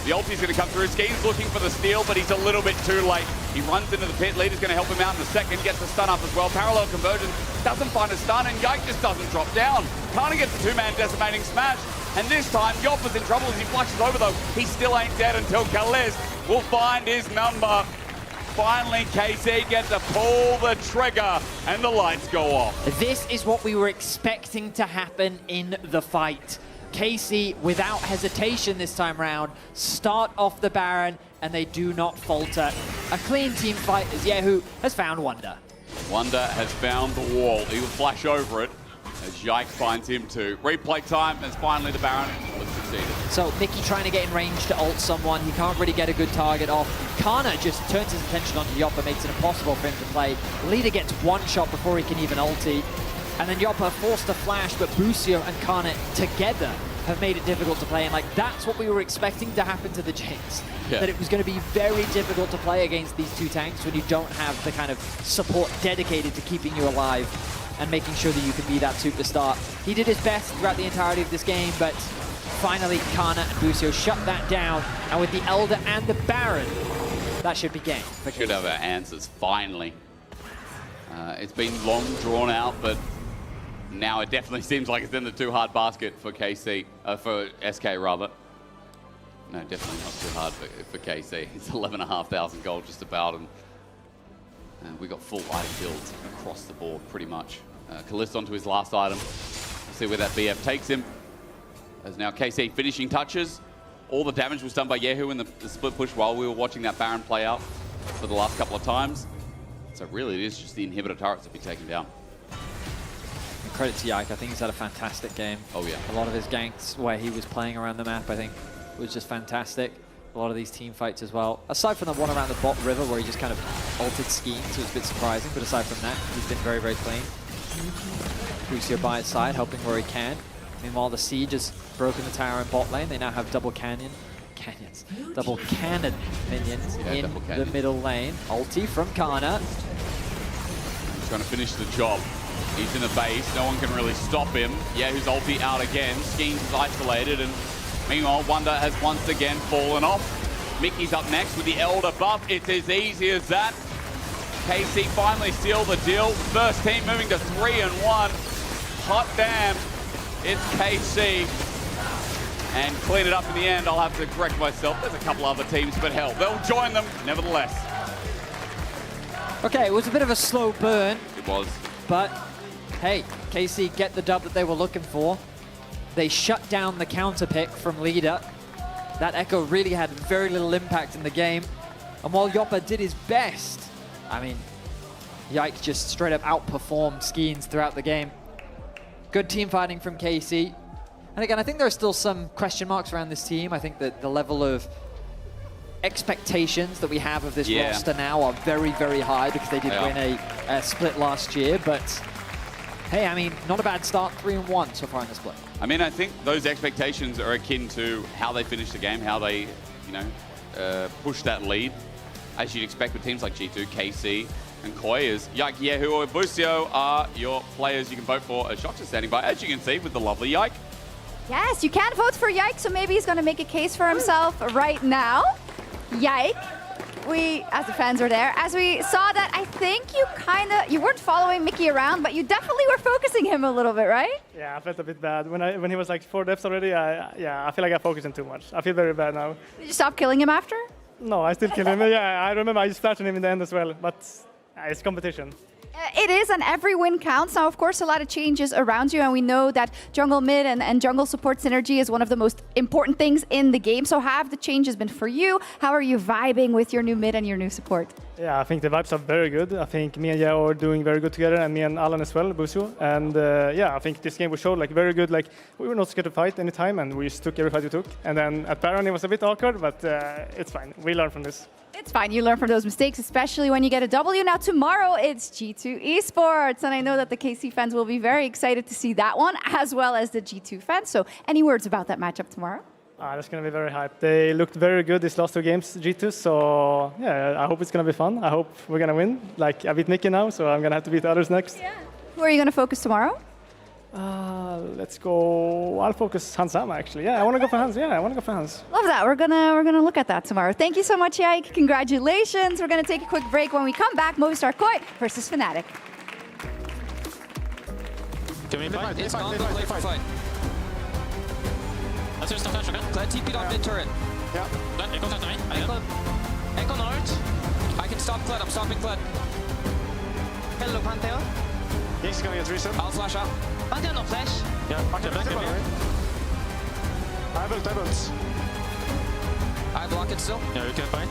The ulti's going to come through. Skeen's looking for the steal, but he's a little bit too late. He runs into the pit. Leader's going to help him out in a second. Gets the stun up as well. Parallel conversion. Doesn't find a stun, and Yike just doesn't drop down. Kana gets the two-man decimating smash. And this time, Yop is in trouble as he flushes over, though. He still ain't dead until Kalist will find his number. Finally, KC gets to pull the trigger, and the lights go off. This is what we were expecting to happen in the fight. KC, without hesitation this time round, start off the Baron, and they do not falter. A clean team fight as Yehu has found Wonder. Wonder has found the wall. He will flash over it as Yike finds him too. Replay time as finally the Baron has succeeded. So Mickey trying to get in range to ult someone. He can't really get a good target off. Kana just turns his attention onto Yoppa, makes it impossible for him to play. Leader gets one shot before he can even ulti. And then Yoppa forced to flash, but Busio and Kana together have made it difficult to play. And like, that's what we were expecting to happen to the Jinx. Yeah. That it was going to be very difficult to play against these two tanks when you don't have the kind of support dedicated to keeping you alive and making sure that you can be that superstar. He did his best throughout the entirety of this game, but finally Kana and Busio shut that down. And with the Elder and the Baron, that should be game. Should have our answers, finally. It's been long drawn out, but now it definitely seems like it's in the too hard basket for KC, for SK rather. No, definitely not too hard for KC. It's 11,500 gold just about, and we got full item builds across the board pretty much. Kalist onto his last item. We'll see where that BF takes him. As now KC finishing touches. All the damage was done by Yehu in the split push while we were watching that Baron play out for the last couple of times. So really it is just the inhibitor turrets that be taken down. And credit to Yike, I think he's had a fantastic game. Oh yeah. A lot of his ganks where he was playing around the map, I think, was just fantastic. A lot of these team fights as well. Aside from the one around the bot river where he just kind of altered Skeen, so it's a bit surprising, but aside from that, he's been very, very clean. Busio by his side, helping where he can. Meanwhile, the Siege has broken the tower in bot lane. They now have double cannon minions in the middle lane. Ulti from Kana. He's trying to finish the job. He's in the base, no one can really stop him. Yeah, his ulti out again. Skeens is isolated, and meanwhile, Wonder has once again fallen off. Mickey's up next with the Elder buff. It's as easy as that. KC finally sealed the deal. First team moving to 3-1. Hot damn, it's KC. And clean it up in the end. I'll have to correct myself. There's a couple other teams, but hell, they'll join them nevertheless. Okay, it was a bit of a slow burn. It was. But, hey, KC get the dub that they were looking for. They shut down the counter pick from Leader. That Echo really had very little impact in the game. And while Yoppa did his best, I mean, Yike just straight up outperformed Skeens throughout the game. Good team fighting from KC. And again, I think there are still some question marks around this team. I think that the level of expectations that we have of this roster now are very, very high because they did win a split last year. But hey, I mean, not a bad start, 3-1 so far in the split. I mean, I think those expectations are akin to how they finished the game, how they, you know, push that lead. As you'd expect with teams like G2, KC, and Koi, is Yike, Yehu, or Busio are your players you can vote for. As Shox is standing by, as you can see, with the lovely Yike. Yes, you can vote for Yike, so maybe he's going to make a case for himself right now. Yike, we, as the fans were there, as we saw that, I think you weren't following Mickey around, but you definitely were focusing him a little bit, right? Yeah, I felt a bit bad. When he was like 4 deaths already, I feel like I focused him too much. I feel very bad now. Did you stop killing him after? No, I still kill him. Yeah, I remember I just flashed him in the end as well, but It's competition. It is, and every win counts. Now, of course, a lot of changes around you, and we know that jungle mid and jungle support synergy is one of the most important things in the game. So how have the changes been for you? How are you vibing with your new mid and your new support? Yeah, I think the vibes are very good. I think me and Yao are doing very good together, and me and Alan as well, Busu. And yeah, I think this game was showed like very good. Like we were not scared to fight any time, and we just took every fight we took. And then at Baron it was a bit awkward, but it's fine. We learn from this. It's fine. You learn from those mistakes, especially when you get a W. Now, tomorrow, it's G2 Esports. And I know that the KC fans will be very excited to see that one, as well as the G2 fans. So any words about that matchup tomorrow? That's going to be very hyped. They looked very good these last two games, G2. So yeah, I hope it's going to be fun. I hope we're going to win. Like, I beat Nicky now, so I'm going to have to beat others next. Yeah. Who are you going to focus tomorrow? Let's go. I'll focus Hans Sama, actually. Yeah, I want to go for Hans. Yeah, I want to go for Hans. Love that. We're gonna look at that tomorrow. Thank you so much, Yike. Congratulations. We're gonna take a quick break. When we come back, Movistar Koi versus Fnatic. Can we fight? It's gone, play for fight. Let's just flash again. Glad TP'd on mid turret. Yeah. Glad, Echo comes to me. Echo Nord. I can stop Glad, I'm stopping Glad. Hello, Pantheon. He's gonna get reset. I'll flash out. Pantheon no flash. Yeah, okay, back him here. I built. I block it still. Yeah, you can fight.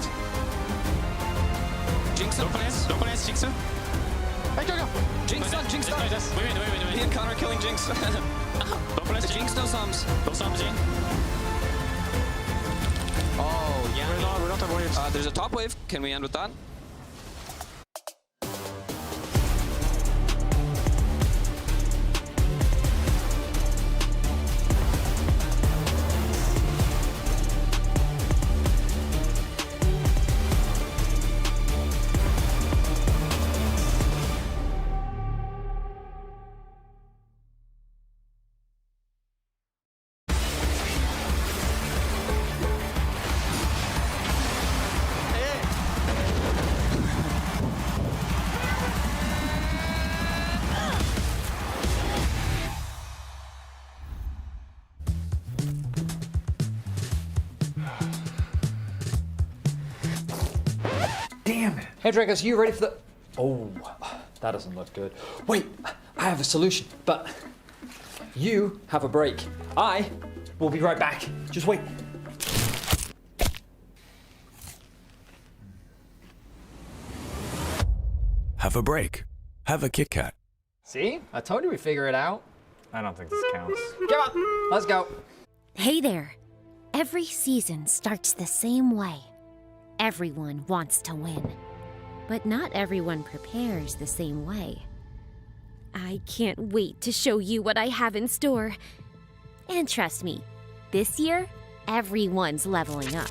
Jinx Don't place Jinx. Hey, go. Jinx done, Jinx done. Wait. Me and Connor killing Jinx. Don't place Jinx, no sums. No sums in. Oh, yeah. We're not on waves. There's a top wave. Can we end with that? Damn it. Hey, Dragos, you ready for the... Oh, that doesn't look good. Wait, I have a solution, but you have a break. I will be right back. Just wait. Have a break. Have a Kit Kat. See? I told you we'd figure it out. I don't think this counts. Come on, let's go. Hey there. Every season starts the same way. Everyone wants to win. But not everyone prepares the same way. I can't wait to show you what I have in store. And trust me, this year, everyone's leveling up.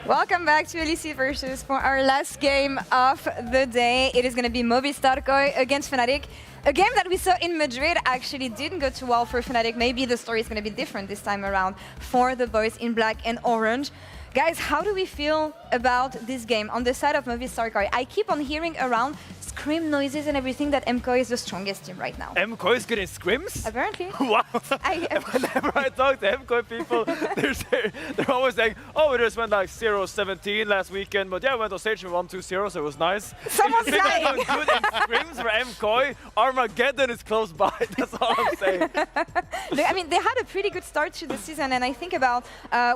Welcome back to LEC Versus for our last game of the day. It is going to be Movistar KOI against Fnatic. A game that we saw in Madrid actually didn't go too well for Fnatic. Maybe the story is going to be different this time around for the boys in black and orange. Guys, how do we feel about this game on the side of Movistar KOI? I keep on hearing around scrim noises and everything that MKOI is the strongest team right now. MKOI is good in scrims? Apparently. Wow. Whenever I talk to MKOI people, they're always saying, oh, we just went like 0-17 last weekend, but yeah, we went on stage and won 2-0, so it was nice. Someone's lying. If good in scrims for MKOI, Armageddon is close by. That's all I'm saying. I mean, they had a pretty good start to the season, and I think about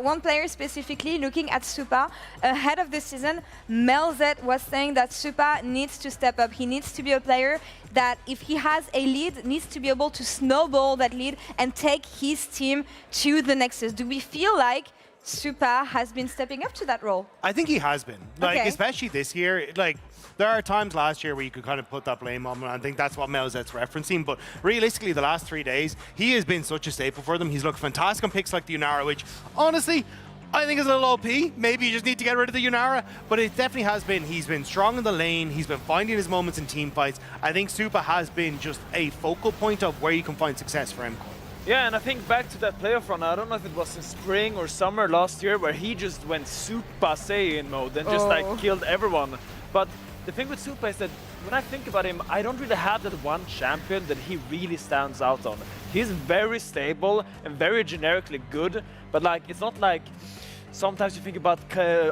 one player specifically, looking at Supa ahead of the season. Melzet was saying that Supa needs to step up. He needs to be a player that, if he has a lead, needs to be able to snowball that lead and take his team to the Nexus. Do we feel like Supa has been stepping up to that role? I think he has been. Like, Okay. especially this year. Like, there are times last year where you could kind of put that blame on him, and I think that's what Melzet's referencing. But realistically, the last 3 days, he has been such a staple for them. He's looked fantastic on picks like the Yunara, which, honestly, I think is a little OP. Maybe you just need to get rid of the Yunara, but it definitely has been. He's been strong in the lane. He's been finding his moments in team fights. I think Supa has been just a focal point of where you can find success for MKOI. Yeah, and I think back to that playoff run, I don't know if it was in spring or summer last year, where he just went Super Saiyan mode and just like killed everyone. But the thing with Supa is that when I think about him, I don't really have that one champion that he really stands out on. He's very stable and very generically good, but like it's not like sometimes you think about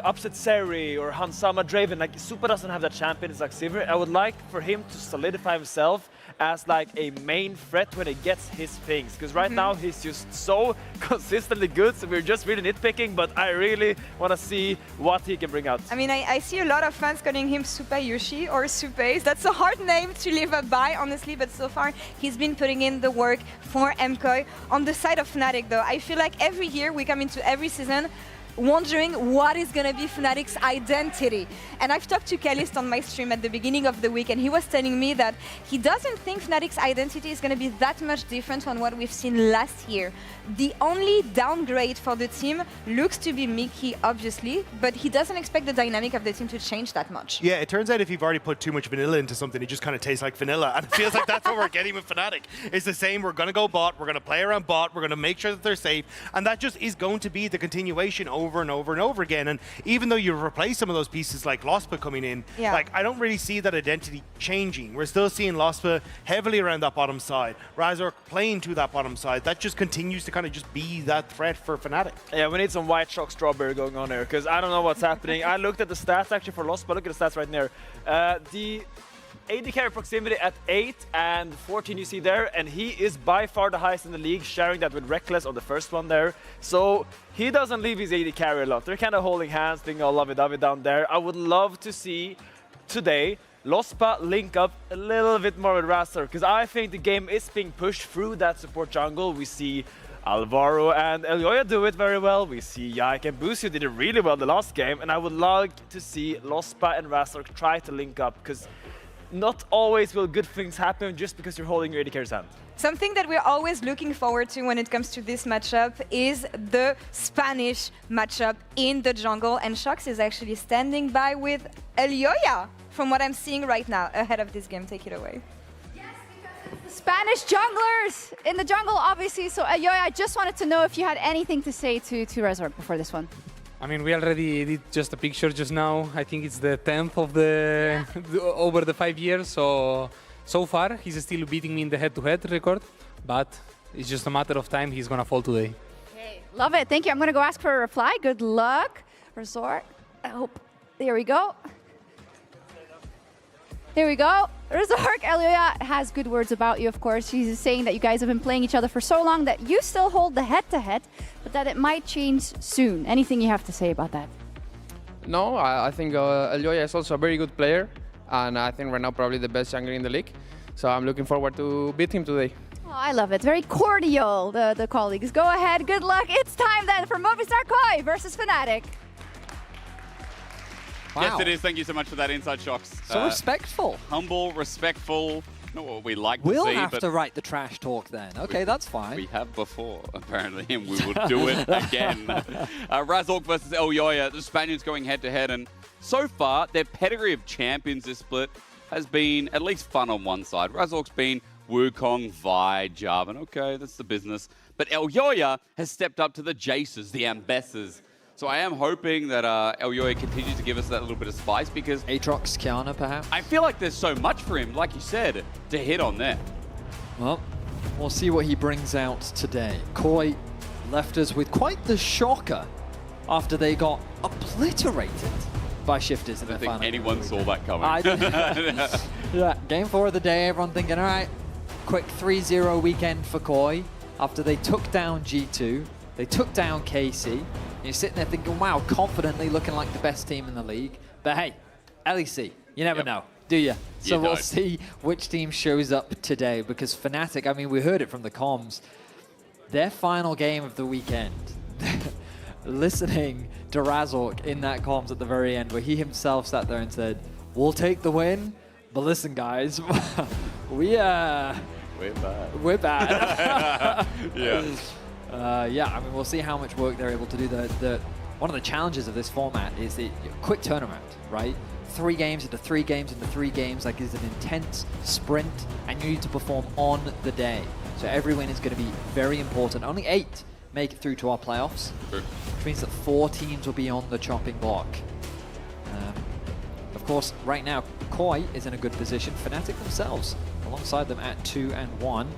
Upset Seri or Hansama Draven. Like, Supa doesn't have that champion. It's like Sivir. I would like for him to solidify himself as like a main threat when he gets his things. Because right now he's just so consistently good, so we're just really nitpicking, but I really want to see what he can bring out. I mean, I see a lot of fans calling him Supayushi or Supace. That's a hard name to live up by, honestly, but so far he's been putting in the work for MKOI. On the side of Fnatic, though, I feel like every year we come into every season wondering what is going to be Fnatic's identity. And I've talked to Calist on my stream at the beginning of the week, and he was telling me that he doesn't think Fnatic's identity is going to be that much different from what we've seen last year. The only downgrade for the team looks to be Mickey, obviously, but he doesn't expect the dynamic of the team to change that much. Yeah, it turns out if you've already put too much vanilla into something, it just kind of tastes like vanilla. And it feels like that's what we're getting with Fnatic. It's the same, we're going to go bot, we're going to play around bot, we're going to make sure that they're safe, and that just is going to be the continuation over and over and over again. And even though you've replaced some of those pieces like Lospa coming in, like, I don't really see that identity changing. We're still seeing Lospa heavily around that bottom side, Razork playing to that bottom side. That just continues to kind of just be that threat for Fnatic. Yeah, we need some white shock strawberry going on here, because I don't know what's happening. I looked at the stats actually for Lospa. Look at the stats right there. The AD carry proximity at 8 and 14 you see there, and he is by far the highest in the league, sharing that with Reckless on the first one there. So he doesn't leave his AD carry a lot. They're kind of holding hands, being all lovey-dovey down there. I would love to see today Lospa link up a little bit more with Razor, because I think the game is being pushed through that support jungle. We see Alvaro and Elyoya do it very well. We see Yike and Busio did it really well the last game, and I would like to see Lospa and Razor try to link up, because not always will good things happen just because you're holding your AD carry's hand. Something that we're always looking forward to when it comes to this matchup is the Spanish matchup in the jungle, and Shox is actually standing by with Elyoya, from what I'm seeing right now, ahead of this game. Take it away. Spanish junglers in the jungle, obviously. So, Elyoya, I just wanted to know if you had anything to say to Razork before this one. I mean, we already did just a picture just now. I think it's the 10th of the over the 5 years. So far, he's still beating me in the head-to-head record, but it's just a matter of time. He's gonna fall today. Okay, love it. Thank you. I'm gonna go ask for a reply. Good luck, Razork. I hope. There we go. Here we go. Razork, Elyoya has good words about you, of course. She's saying that you guys have been playing each other for so long that you still hold the head-to-head, but that it might change soon. Anything you have to say about that? No, I think Elyoya is also a very good player, and I think right now probably the best jungler in the league. So I'm looking forward to beat him today. Oh, I love it. Very cordial, the colleagues. Go ahead. Good luck. It's time then for Movistar KOI versus Fnatic. Wow. Yes, it is. Thank you so much for that insight, Shox. So respectful. Humble, respectful, Not what we like to We'll see, have but to write the trash talk then. Okay, that's fine. we have before, apparently, and we will do it again. Razork versus Elyoya, the Spaniards going head-to-head, and so far, their pedigree of champions this split has been at least fun on one side. Razork's been Wukong, Vi, Jarvan. Okay, that's the business. But Elyoya has stepped up to the Jaces, the Ambesses. So I am hoping that Elyoya continues to give us that little bit of spice because... Aatrox, Kiana, perhaps? I feel like there's so much for him, like you said, to hit on there. Well, we'll see what he brings out today. Koi left us with quite the shocker after they got obliterated by Shifters in the final. I don't think anyone saw that coming. I didn't. Yeah, game 4 of the day, everyone thinking, all right, quick 3-0 weekend for Koi after they took down G2, they took down KC. You're sitting there thinking, wow, confidently looking like the best team in the league. But hey, LEC, you never know, do you? So we'll see which team shows up today because Fnatic, I mean, we heard it from the comms, their final game of the weekend, listening to Razork in that comms at the very end where he himself sat there and said, we'll take the win, but listen, guys, we're bad. We're bad. Yeah, I mean, we'll see how much work they're able to do. One of the challenges of this format is the quick turnaround, right? 3 games into 3 games into 3 games, like it's an intense sprint, and you need to perform on the day. So every win is going to be very important. Only 8 make it through to our playoffs, which means that 4 teams will be on the chopping block. Of course, right now, Koi is in a good position. Fnatic themselves, alongside them at 2 and 1.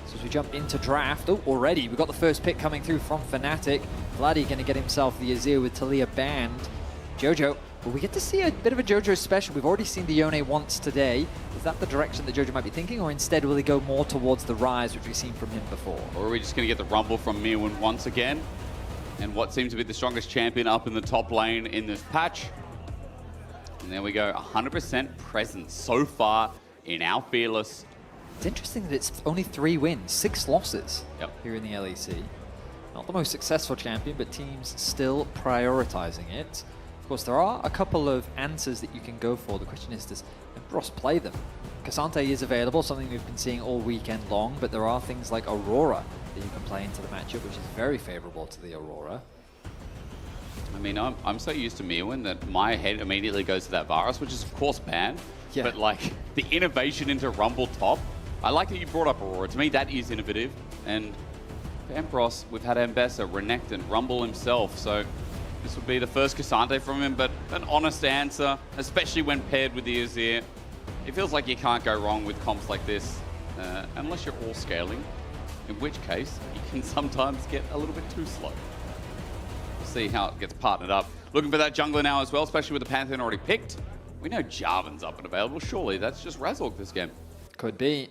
So as we jump into draft, already we've got the first pick coming through from Fnatic. Vladdy going to get himself the Azir with Taliyah banned. Jojo, will we get to see a bit of a Jojo special? We've already seen the Yone once today. Is that the direction that Jojo might be thinking, or instead will he go more towards the Rise, which we've seen from him before? Or are we just going to get the Rumble from Mirwin once again? And what seems to be the strongest champion up in the top lane in this patch. And there we go, 100% presence so far in our Fearless. It's interesting that it's only 3 wins, 6 losses here in the LEC. Not the most successful champion, but teams still prioritizing it. Of course, there are a couple of answers that you can go for. The question is, does Bros play them? Cassante is available, something we've been seeing all weekend long, but there are things like Aurora that you can play into the matchup, which is very favorable to the Aurora. I mean, I'm so used to Mirwin that my head immediately goes to that Varus, which is of course banned. Yeah. But like the innovation into Rumble top, I like that you brought up Aurora. To me, that is innovative. And Ambros, we've had Ambessa, Renekton, Rumble himself. So this would be the first Cassante from him, but an honest answer, especially when paired with the Azir. It feels like you can't go wrong with comps like this, unless you're all scaling, in which case you can sometimes get a little bit too slow. See how it gets partnered up. Looking for that jungler now as well, especially with the Pantheon already picked. We know Jarvan's up and available. Surely that's just Razork this game. Could be.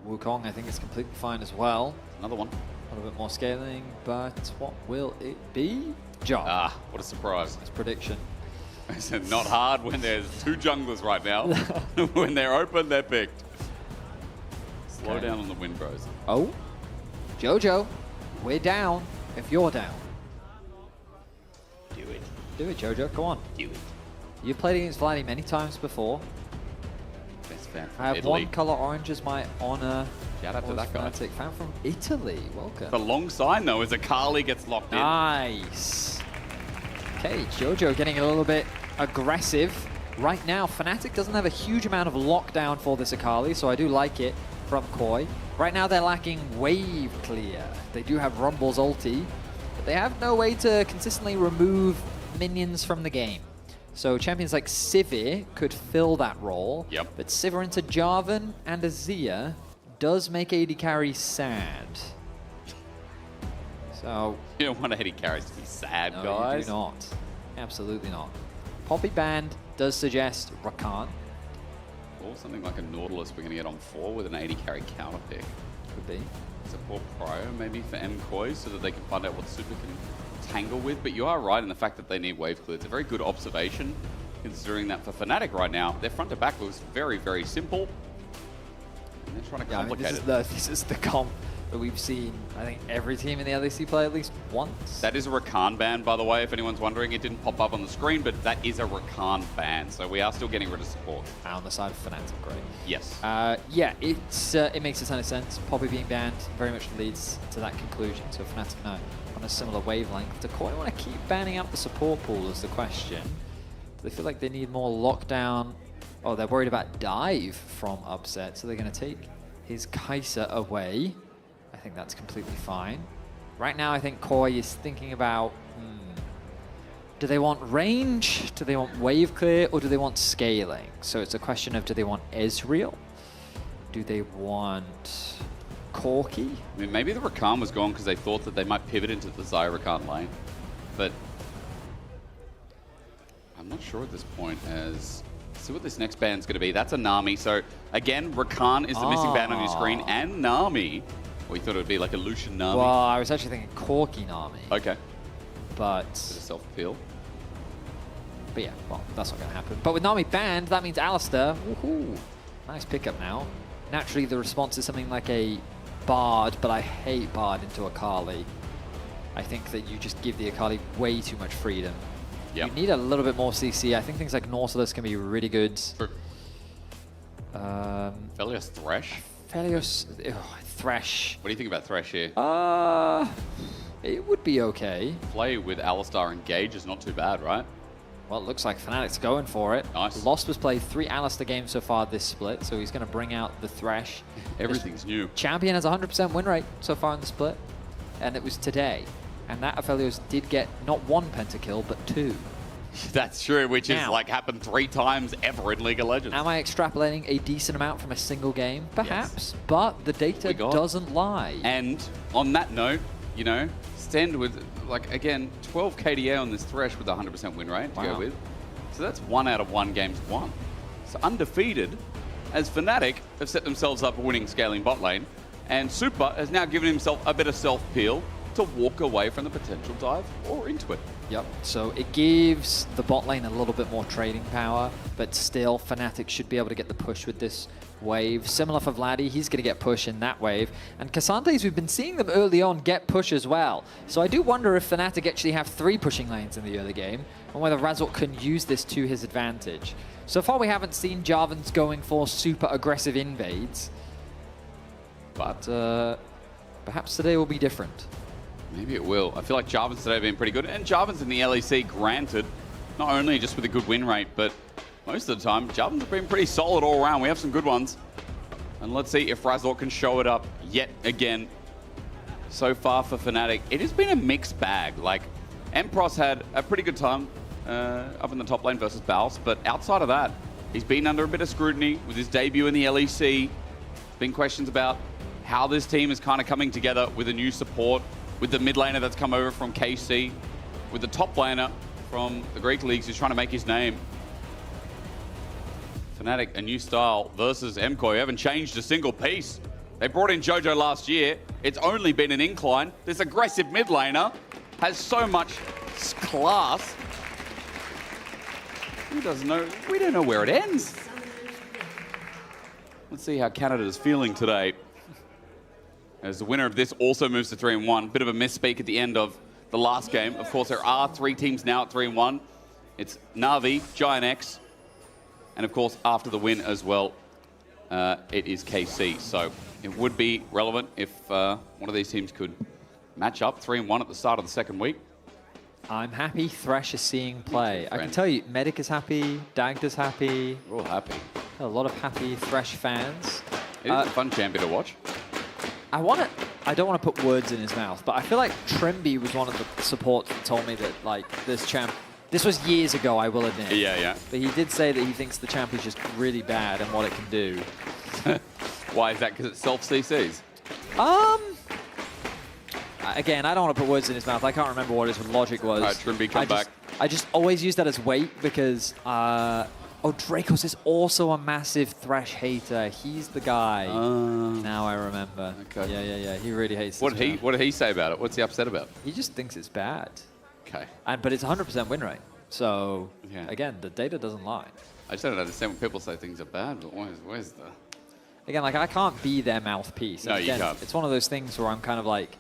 Wukong, I think, is completely fine as well. Another one. A little bit more scaling, but what will it be? Jarvan. Ah, what a surprise. That's prediction. I said not hard when there's 2 junglers right now. When they're open, they're picked. Slow down on the wind, bros. Oh, Jojo, we're down if you're down. Do it. Do it, Jojo, come on. Do it. You've played against Vladdy many times before. Best fan from I have Italy. one color orange as my honor. Shout out to that guy. Fnatic fan from Italy, welcome. The long sign though is Akali gets locked in. Nice. Okay, Jojo getting a little bit aggressive. Right now, Fnatic doesn't have a huge amount of lockdown for this Akali, so I do like it from Koi. Right now, they're lacking wave clear. They do have Rumble's ulti, but they have no way to consistently remove minions from the game. So champions like Sivir could fill that role, but Sivir into Jarvan and Azir does make AD carry sad. So you don't want AD carries to be sad, no, guys. you do not. Absolutely not. Poppy Band does suggest Rakan. Or something like a Nautilus we're going to get on 4 with an 80 carry counter pick. Could be. Support Prio maybe for MKoi so that they can find out what super can tangle with. But you are right in the fact that they need wave clear. It's a very good observation considering that for Fnatic right now, their front to back looks very, very simple. And they're trying to complicate it. This is the comp that we've seen, I think, every team in the LEC play at least once. That is a Rakan ban, by the way, if anyone's wondering. It didn't pop up on the screen, but that is a Rakan ban, so we are still getting rid of support. On the side of Fnatic, great. Yes. Yeah, it makes a ton of sense. Poppy being banned very much leads to that conclusion, so Fnatic now on a similar wavelength. Do Koi want to keep banning up the support pool is the question. Do they feel like they need more lockdown? Oh, they're worried about dive from Upset, so they're going to take his Kai'Sa away. I think that's completely fine. Right now, I think Koi is thinking about, do they want range, do they want wave clear, or do they want scaling? So it's a question of, do they want Ezreal? Do they want Corki? I mean, maybe the Rakan was gone because they thought that they might pivot into the Xayah Rakan lane, but I'm not sure at this point as... See what this next ban's going to be. That's a Nami. So again, Rakan is the missing ban on your screen, and Nami. Well, you thought it would be like a Lucian Nami. Well, I was actually thinking Corki Nami. Okay. But... Bit of self-appeal. But yeah, well, that's not going to happen. But with Nami banned, that means Alistair. Woohoo! Nice pickup now. Naturally, the response is something like a Bard, but I hate Bard into Akali. I think that you just give the Akali way too much freedom. Yep. You need a little bit more CC. I think things like Nautilus can be really good. Felios Thresh? Felios... Thresh. What do you think about Thresh here? It would be okay. Play with Alistar engage is not too bad, right? Well, it looks like Fnatic's going for it. Nice. Lost was played 3 Alistar games so far this split, so he's going to bring out the Thresh. Everything's new. Champion has 100% win rate so far in the split, and it was today. And that Aphelios did get not 1 pentakill, but 2. That's true, which is like happened 3 times ever in League of Legends. Am I extrapolating a decent amount from a single game? Perhaps, but the data doesn't lie. And on that note, you know, Stend with, like, again, 12 KDA on this Thresh with 100% win rate to go with. So that's 1 out of 1 games won. So undefeated, as Fnatic have set themselves up a winning scaling bot lane, and Super has now given himself a bit of self-peel to walk away from the potential dive or into it. Yep, so it gives the bot lane a little bit more trading power, but still Fnatic should be able to get the push with this wave. Similar for Vladdy, he's going to get push in that wave. And Cassantes, we've been seeing them early on get push as well. So I do wonder if Fnatic actually have 3 pushing lanes in the early game, and whether Razork can use this to his advantage. So far we haven't seen Jarvan's going for super aggressive invades, but perhaps today will be different. Maybe it will. I feel like Jarvan's today have been pretty good. And Jarvan's in the LEC, granted, not only just with a good win rate, but most of the time, Jarvan's have been pretty solid all around. We have some good ones. And let's see if Razork can show it up yet again. So far for Fnatic, it has been a mixed bag. Like, Empros had a pretty good time up in the top lane versus Baus, but outside of that, he's been under a bit of scrutiny with his debut in the LEC. Been questions about how this team is kind of coming together with a new support, with the mid laner that's come over from KC, with the top laner from the Greek leagues who's trying to make his name. Fnatic, a new style versus MCOY. Haven't changed a single piece. They brought in JoJo last year. It's only been an incline. This aggressive mid laner has so much class. Who doesn't know? We don't know where it ends. Let's see how Canada's feeling today, as the winner of this also moves to 3-1. Bit of a misspeak at the end of the last game. Of course, there are 3 teams now at 3-1. It's Na'Vi, Giant X, and of course, after the win as well, it is KC. So it would be relevant if one of these teams could match up 3-1 at the start of the second week. I'm happy Thresh is seeing play. I can tell you, Medic is happy, Dagda's happy. We're all happy. A lot of happy Thresh fans. It is a fun champion to watch. I don't want to put words in his mouth, but I feel like Trimby was one of the supports that told me that, like, this was years ago, I will admit. Yeah. But he did say that he thinks the champ is just really bad and what it can do. Why is that? Because it self-CCs? Again, I don't want to put words in his mouth. I can't remember what his logic was. All right, Trimby, come back. I just always use that as weight because... Dracos is also a massive Thresh hater. He's the guy. Now I remember. Okay. Yeah. He really hates What did he say about it? What's he upset about? He just thinks it's bad. Okay. But it's 100% win rate. So, again, the data doesn't lie. I just don't understand when people say things are bad, but where's the... again, like I can't be their mouthpiece. No, again, you can't. It's one of those things where I'm kind of like,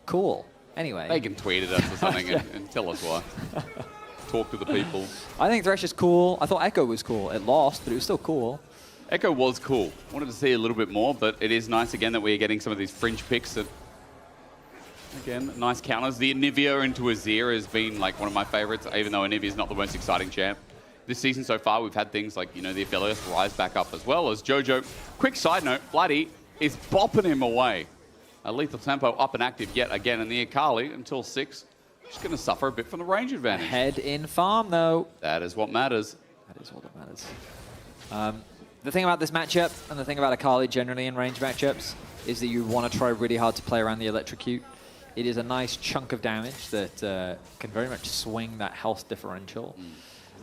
cool. Anyway. They can tweet at us or something and tell us why. Talk to the people. I think Thresh is cool. I thought Echo was cool. It lost, but it was still cool. Echo was cool. Wanted to see a little bit more, but it is nice again that we're getting some of these fringe picks that, again, nice counters. The Anivia into Azir has been like one of my favorites, even though Anivia is not the most exciting champ. This season so far, we've had things like, you know, the Aphelios rise back up as well as Jojo. Quick side note, Vladdy is bopping him away. A lethal tempo up and active yet again, and the Akali until 6. Just going to suffer a bit from the range advantage. Head in farm, though. That is what matters. That is what matters. The thing about this matchup, and the thing about Akali generally in range matchups, is that you want to try really hard to play around the electrocute. It is a nice chunk of damage that can very much swing that health differential.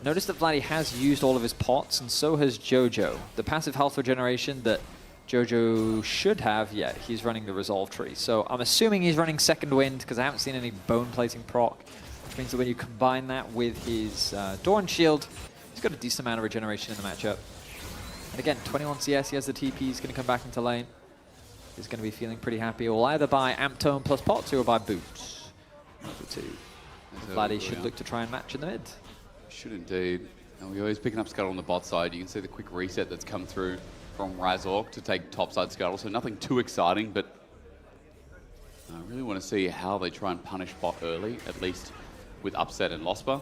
Notice that Vladdy has used all of his pots, and so has Jojo. The passive health regeneration that Jojo should have, yeah, he's running the Resolve Tree. So I'm assuming he's running Second Wind, because I haven't seen any Bone Plating proc, which means that when you combine that with his Dawn Shield, he's got a decent amount of regeneration in the matchup. And again, 21 CS, he has the TP, he's going to come back into lane. He's going to be feeling pretty happy. He'll either buy Amp Tome plus pots or buy boots. The two. Vladdy should look to try and match in the mid. Should indeed. And we're always picking up Scuttle on the bot side. You can see the quick reset that's come through from Razork to take topside Scuttle. So nothing too exciting, but I really want to see how they try and punish bot early, at least with Upset and Losper.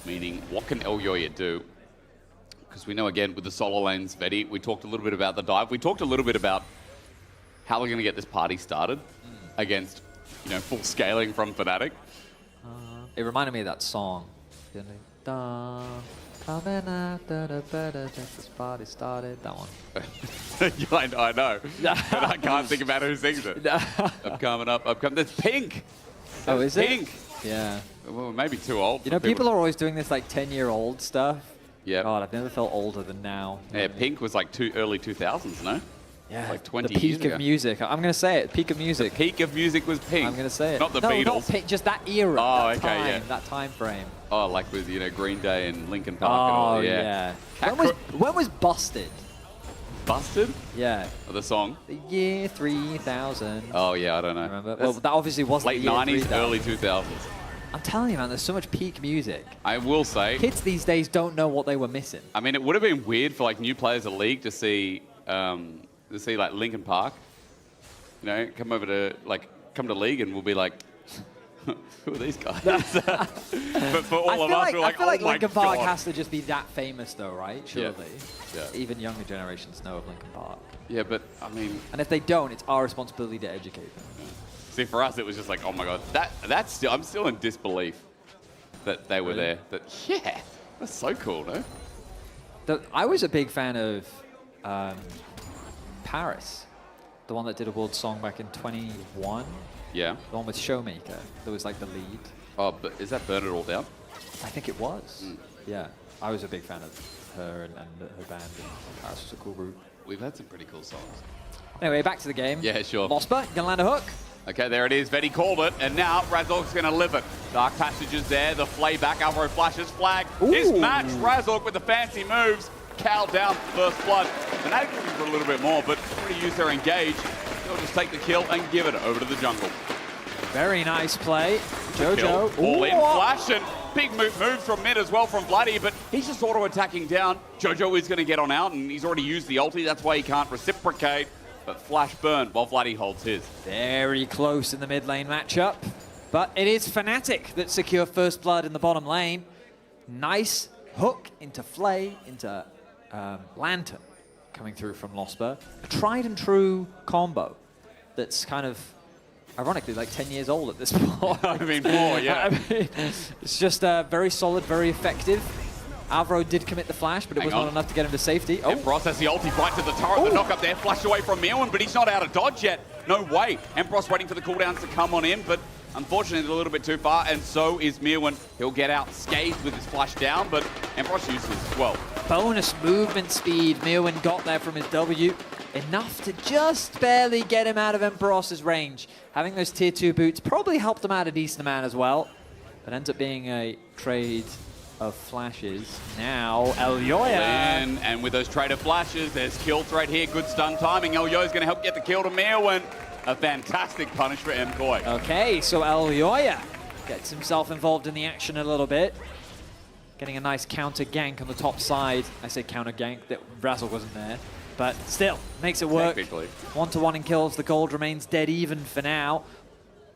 Meaning, what can Elyoya do? Because we know, again, with the solo lanes, Vedi, we talked a little bit about the dive. We talked a little bit about how we're going to get this party started against, you know, full scaling from Fnatic. It reminded me of that song. Coming after the better, just this party started. That one. I know. But I can't think about who sings it. I'm coming up. That's Pink. Oh, is Pink. it? Yeah. Well, maybe too old. You know, people are always doing this like 10-year-old stuff. Yeah. God, I've never felt older than now. Yeah, Pink was like early 2000s, no? Yeah. Like 20 the years peak ago. of music. I'm going to say it. Peak of music. The peak of music was Pink. I'm going to say it. Not the no, Beatles. Not Pink, just that era. Oh, that okay, time, yeah. That time frame. Oh, like with, you know, Green Day and Linkin Park Oh, and all. Yeah. When was Busted? Busted? Yeah. Oh, the song? The year 3000. Oh, yeah, I don't know. Remember? Well, that obviously wasn't late the year 90s, 3000. early 2000s. I'm telling you, man, there's so much peak music. I will say, Kids these days don't know what they were missing. I mean, it would have been weird for like new players of League to see like Linkin Park, you know, come to League and we'll be like, who are these guys? But for all of us, we're like, I feel like oh my Linkin Park God. has to just be that famous, though, right? Surely. Yeah. Even younger generations know of Linkin Park. Yeah, but I mean, and if they don't, it's our responsibility to educate them. see, for us, it was just like, oh my God, that's still, I'm still in disbelief that they were there. That yeah, that's so cool, no? I was a big fan of Paris, the one that did a world song back in 21. Yeah. The one with Showmaker. That was like the lead. Oh, but is that Burn It All Down? I think it was. Yeah. I was a big fan of her and her band. And Paris was a cool group. We've had some pretty cool songs. Anyway, back to the game. Yeah, sure. Losper, gonna land a hook. Okay, there it is. Vedi called it, and now Razork's going to live it. Dark Passages there, the flay back, Alvaro flashes, flag. Is matched. Razork with the fancy moves. Cal down first blood. Fnatic looking for a little bit more, but already used their engage. They'll just take the kill and give it over to the jungle. Very nice play. Jojo. All in flash, and big moves from mid as well from Vladdy, but he's just auto-attacking down. Jojo is going to get on out, and he's already used the ulti. That's why he can't reciprocate. But flash burn while Vladdy holds his. Very close in the mid lane matchup. But it is Fnatic that secure first blood in the bottom lane. Nice hook into Flay, into Lantern coming through from Losper. A tried and true combo that's kind of, ironically, like 10 years old at this point. I mean, more, yeah. I mean, it's just very solid, very effective. Alvaro did commit the flash, but it was not enough to get him to safety. Oh, Empross has the ulti fight to the turret, the knock up there, flashed away from Mirwin, but he's not out of dodge yet. No way. Empross waiting for the cooldowns to come on in, but unfortunately it's a little bit too far, and so is Mirwin. He'll get out scathed with his flash down, but Empross uses as well. Bonus movement speed. Mirwin got there from his W. Enough to just barely get him out of Empross's range. Having those tier 2 boots probably helped him out a decent amount as well, but ends up being a trade of flashes. Now, Elyoya. And with those trade of flashes, there's kill threat here. Good stun timing. Elyoya's going to help get the kill to Mirwin. A fantastic punish for MKOI. Okay, so Elyoya gets himself involved in the action a little bit. Getting a nice counter gank on the top side. I say counter gank, that Razzle wasn't there. But still, makes it work. 1-to-1 in kills. The gold remains dead even for now.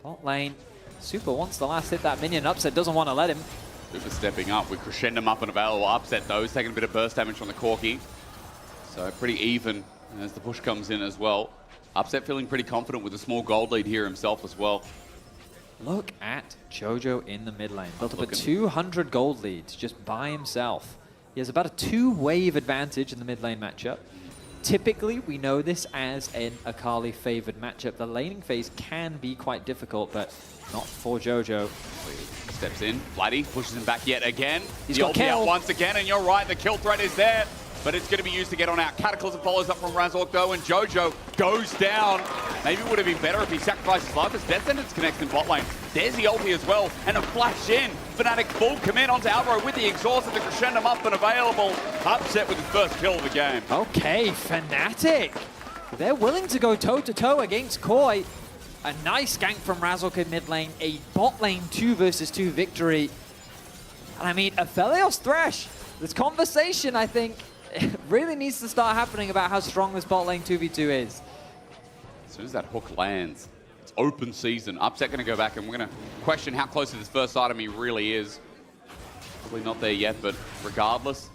Bot lane. Super wants the last hit that minion. Upset doesn't want to let him. Super stepping up with Crescendum up and available. Upset though, he's taking a bit of burst damage from the Corki. So pretty even as the push comes in as well. Upset feeling pretty confident with a small gold lead here himself as well. Look at Jojo in the mid lane. Built up a 200 gold lead just by himself. He has about a 2-wave advantage in the mid lane matchup. Typically, we know this as an Akali-favored matchup. The laning phase can be quite difficult, but not for Jojo. Steps in, Vladdy pushes him back yet again. He's the got ulti out kill. once again, and you're right, the kill threat is there, but it's going to be used to get on out. Cataclysm follows up from Razork though, and Jojo goes down. Maybe it would have been better if he sacrificed his life as Death Sentence connects in bot lane. There's the ulti as well, and a flash in. Fnatic full commit onto Alvaro with the exhaust and the Crescendum up and available. Upset with his first kill of the game. Okay, Fnatic. They're willing to go toe-to-toe against Koi. A nice gank from Razork in mid lane. A bot lane 2 versus 2 victory. And I mean, Aphelios Thresh. This conversation, I think, really needs to start happening about how strong this bot lane 2v2 is. As soon as that hook lands, it's open season. Upset going to go back, and we're going to question how close to this first item he really is. Probably not there yet, but regardless,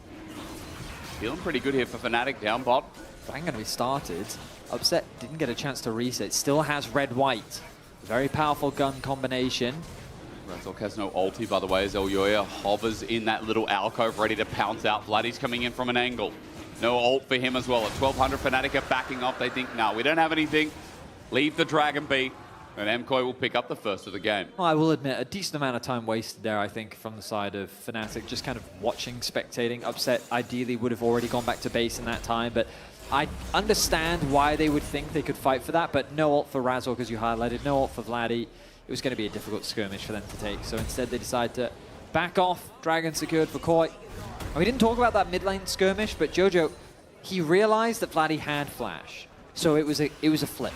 feeling pretty good here for Fnatic down bot. Bang going to be started. Upset didn't get a chance to reset. Still has red-white. Very powerful gun combination. Razork has no ulti, by the way, as Elyoya hovers in that little alcove ready to pounce out. Vladdy's coming in from an angle. No ult for him as well. At 1200, Fnatic are backing off. They think, no, we don't have anything. Leave the Dragon be. And MKOI will pick up the first of the game. Well, I will admit, a decent amount of time wasted there, I think, from the side of Fnatic. Just kind of watching, spectating. Upset ideally would have already gone back to base in that time, but I understand why they would think they could fight for that, but no ult for Razork, as you highlighted, no ult for Vladdy. It was going to be a difficult skirmish for them to take, so instead they decide to back off. Dragon secured for Koi. And we didn't talk about that mid lane skirmish, but Jojo, he realized that Vladdy had flash, so it was a flip.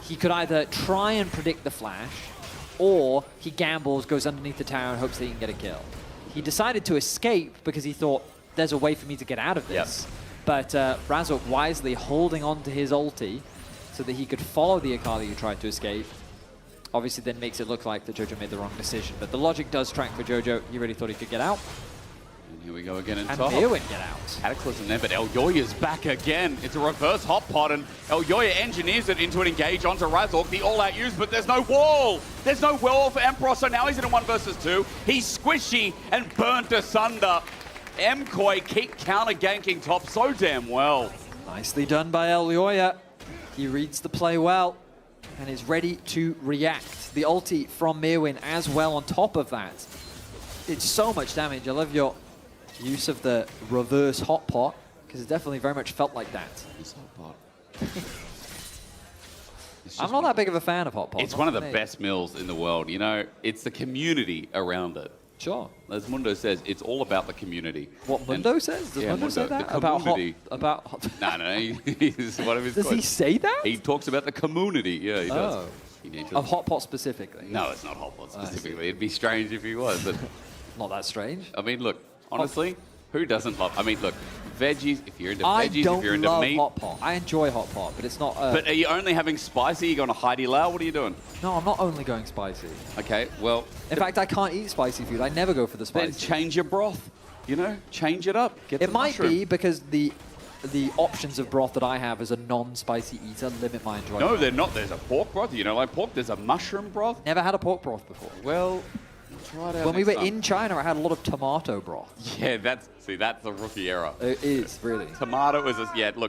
He could either try and predict the flash, or he gambles, goes underneath the tower and hopes that he can get a kill. He decided to escape because he thought, there's a way for me to get out of this. Yep. But Razork wisely holding on to his ulti so that he could follow the Akali who tried to escape. Obviously then makes it look like that Jojo made the wrong decision, but the logic does track for Jojo. He really thought he could get out. And here we go again in and top. Mirwin get out. Cataclysm there, but Elyoya's back again. It's a reverse hot pot, and Elyoya engineers it into an engage onto Razork. The all-out use, but there's no wall. There's no wall for Emperor, so now he's in a 1 versus 2. He's squishy and burnt asunder. MKOI keep counter-ganking top so damn well. Nicely done by Elyoya. He reads the play well and is ready to react. The ulti from Mirwin as well on top of that. It's so much damage. I love your use of the reverse hot pot, because it definitely very much felt like that. It's hot pot. I'm not that big of a fan of hot pot. It's one of the best mills in the world. You know, it's the community around it. Sure. As Mundo says, it's all about the community. What Mundo says? Does Mundo say that? The about community. About hot? No. He's one of his Does quotes. he say that? He talks about the community. Yeah, he does. Of hot pot specifically? No, it's not hot pot specifically. It'd be strange if he was. But not that strange. I mean, look, honestly, who doesn't love... I mean, look, veggies, if you're into veggies, if you're into meat... I don't love hot pot. I enjoy hot pot, but it's not... But are you only having spicy? You going to Heidi Lau? What are you doing? No, I'm not only going spicy. Okay, well... In fact, I can't eat spicy food. I never go for the spicy. Then change your broth. You know, change it up. Get it the might mushroom. be because the options of broth that I have as a non-spicy eater limit my enjoyment. No, they're not. There's a pork broth. You know, like pork. There's a mushroom broth. Never had a pork broth before. Well, try it out when we were next time. in China, I had a lot of tomato broth. Yeah, that's the rookie era. It is, really. Tomato is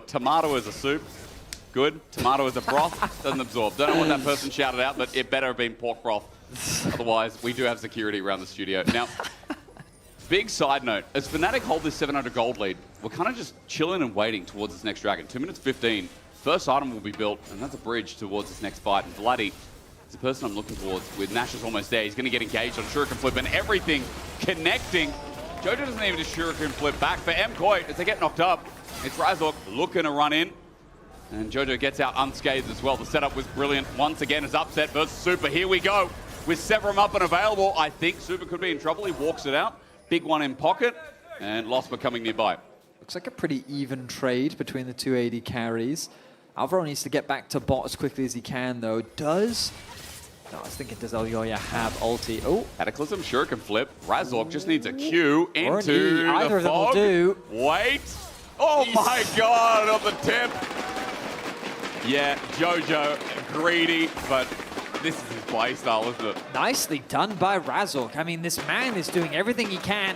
tomato is a soup. Good. Tomato is a broth. Doesn't absorb. Don't know what that person shouted out, but it better have been pork broth. Otherwise, we do have security around the studio. Now, big side note, as Fnatic hold this 700 gold lead, we're kind of just chilling and waiting towards this next dragon. 2 minutes 15. First item will be built, and that's a bridge towards this next fight. And Vladdy is the person I'm looking towards. With Nash is almost there. He's going to get engaged on Shuriken Flip, and everything connecting. Jojo doesn't even just Shuriken flip back for MKoi as they get knocked up. It's Razork looking to run in. And Jojo gets out unscathed as well. The setup was brilliant. Once again, it's Upset versus Super. Here we go. With Severum up and available, I think Super could be in trouble. He walks it out. Big one in pocket. And Losper coming nearby. Looks like a pretty even trade between the two AD carries. Alvaro needs to get back to bot as quickly as he can, though. No, I was thinking, does Elyoya have ulti? Oh, Cataclysm, Shuriken flip. Razork just needs a Q into the either of them will fog. do. Wait. Oh my God, on the tip. Yeah, Jojo, greedy, but this is his play style, isn't it? Nicely done by Razork. I mean, this man is doing everything he can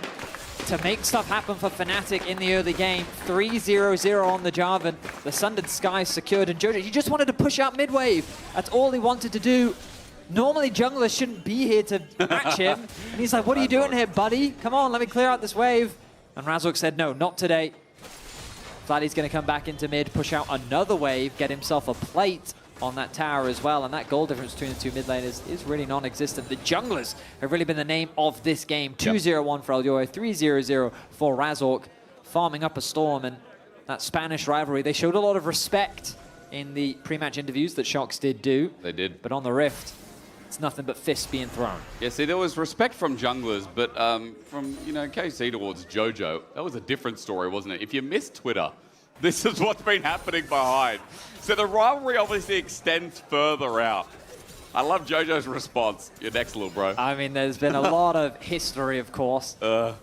to make stuff happen for Fnatic in the early game. 3-0-0 on the Jarvan. The Sundered Sky secured, and Jojo, he just wanted to push out mid-wave. That's all he wanted to do. Normally, junglers shouldn't be here to match him. And he's like, what are you doing here, buddy? Come on, let me clear out this wave. And Razork said, no, not today. Vladdy's going to come back into mid, push out another wave, get himself a plate on that tower as well. And that goal difference between the two mid laners is really non-existent. The junglers have really been the name of this game. 2-0-1 for Elyoya, 3-0-0 for Razork, farming up a storm. And that Spanish rivalry, they showed a lot of respect in the pre-match interviews that Shox did do. They did. But on the Rift, it's nothing but fists being thrown. Yeah, see, there was respect from junglers, but from, you know, KC towards Jojo, that was a different story, wasn't it? If you missed Twitter, this is what's been happening behind. So the rivalry obviously extends further out. I love Jojo's response. You're next, little bro. I mean, there's been a lot of history, of course. A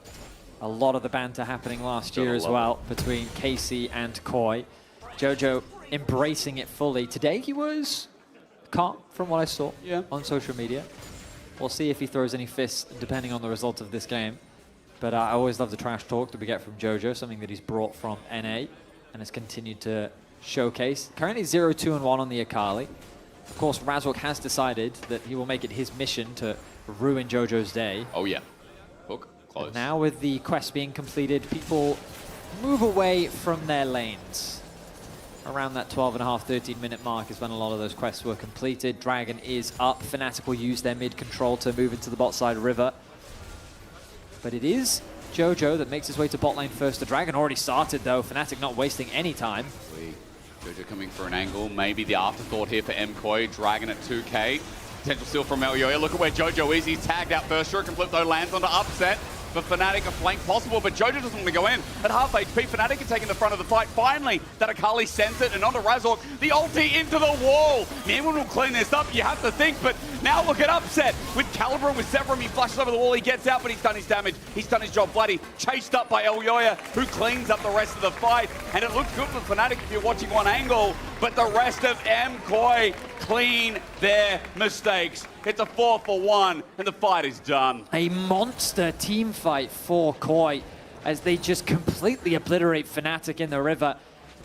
lot of the banter happening last year as well between KC and Koi. Jojo embracing it fully. Today he was calm from what I saw on social media. We'll see if he throws any fists depending on the result of this game. But I always love the trash talk that we get from Jojo, something that he's brought from NA and has continued to showcase. Currently 0-2-1 on the Akali. Of course, Razork has decided that he will make it his mission to ruin Jojo's day. Oh yeah. Hook, close. And now with the quest being completed, people move away from their lanes. Around that 12.5, 13-minute mark is when a lot of those quests were completed. Dragon is up. Fnatic will use their mid control to move into the bot side river. But it is Jojo that makes his way to bot lane first. The Dragon already started, though. Fnatic not wasting any time. Jojo coming for an angle. Maybe the afterthought here for MKoi. Dragon at 2k. Potential steal from Elyoya. Look at where Jojo is. He's tagged out first. Shuriken flip, though, lands onto Upset. For Fnatic, a flank possible, but Jojo doesn't want to go in. At half HP, Fnatic are taking the front of the fight. Finally, that Akali sends it, and onto Razork, the ulti into the wall. Anyone will clean this up, you have to think, but now look at Upset. With Caliber, with Severum, he flashes over the wall, he gets out, but he's done his damage. He's done his job. Bloody chased up by Elyoya, who cleans up the rest of the fight. And it looks good for Fnatic if you're watching one angle, but the rest of MKoi clean their mistakes. It's a 4-for-1, and the fight is done. A monster team fight for Koi as they just completely obliterate Fnatic in the river.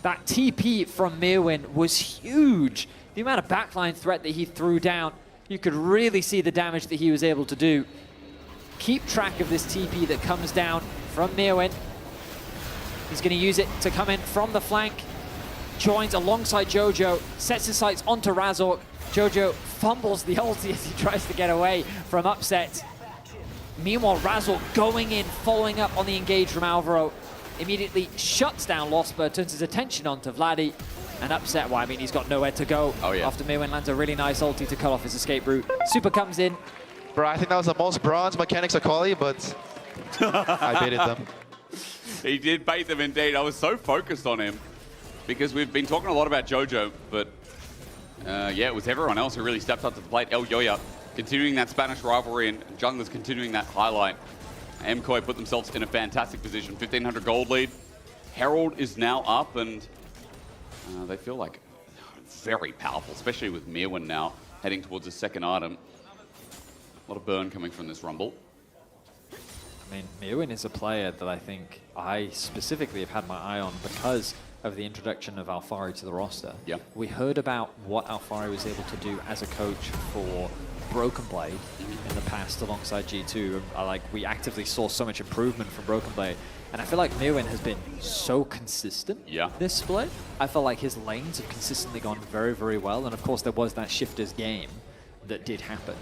That TP from Mirwin was huge. The amount of backline threat that he threw down, you could really see the damage that he was able to do. Keep track of this TP that comes down from Mirwin. He's going to use it to come in from the flank. Joins alongside Jojo, sets his sights onto Razork. Jojo fumbles the ulti as he tries to get away from Upset. Meanwhile, Razork going in, following up on the engage from Alvaro. Immediately shuts down Losper, turns his attention onto Vladdy. And Upset, well, I mean, he's got nowhere to go. After Mirwin lands a really nice ulti to cut off his escape route. Super comes in. Bro, I think that was the most bronze mechanics of Kali, but I baited them. He did bait them indeed. I was so focused on him because we've been talking a lot about Jojo, but yeah, it was everyone else who really stepped up to the plate. Elyoya continuing that Spanish rivalry, and junglers continuing that highlight. MKoi put themselves in a fantastic position. 1,500 gold lead. Herald is now up, and they feel like very powerful, especially with Mirwin now heading towards his second item. A lot of burn coming from this rumble. I mean, Mirwin is a player that I think I specifically have had my eye on because of the introduction of Alfari to the roster. Yeah. We heard about what Alfari was able to do as a coach for Broken Blade in the past alongside G2. We actively saw so much improvement from Broken Blade. And I feel like Mirwin has been so consistent this split. I feel like his lanes have consistently gone very, very well. And of course, there was that Shifters game that did happen.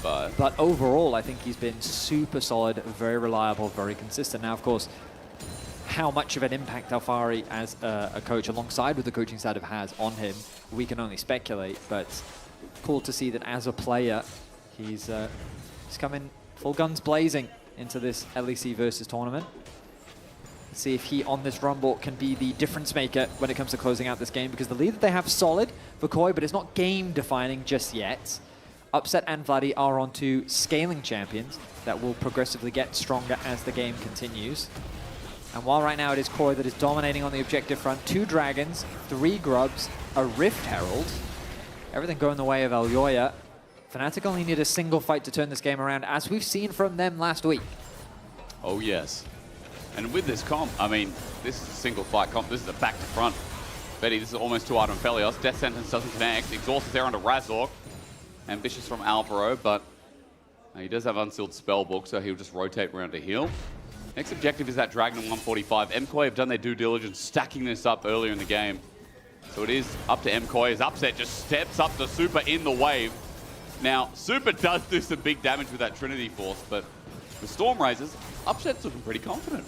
But overall, I think he's been super solid, very reliable, very consistent. Now, of course, how much of an impact Alfari as a coach alongside with the coaching side has on him, we can only speculate, but cool to see that as a player, he's coming full guns blazing into this LEC versus tournament. Let's see if he, on this Rumble, can be the difference maker when it comes to closing out this game, because the lead that they have solid for Koi, but it's not game-defining just yet. Upset and Vladdy are on to scaling champions that will progressively get stronger as the game continues. And while right now it is Koi that is dominating on the objective front, 2 Dragons, 3 Grubs, a Rift Herald, everything going the way of Elyoya. Fnatic only need a single fight to turn this game around, as we've seen from them last week. Oh, yes. And with this comp, I mean, this is a single fight comp. This is a back to front. Betty, this is almost 2-item Felios. Death Sentence doesn't connect. Exhaust is there onto Razork. Ambitious from Alvaro, but he does have Unsealed Spellbook, so he'll just rotate around to heal. Next objective is that Dragon at 145. MKoi have done their due diligence, stacking this up earlier in the game. So it is up to MKoi. His Upset just steps up the Super in the wave. Now, Super does do some big damage with that Trinity Force, but with Storm Razors, Upset's looking pretty confident.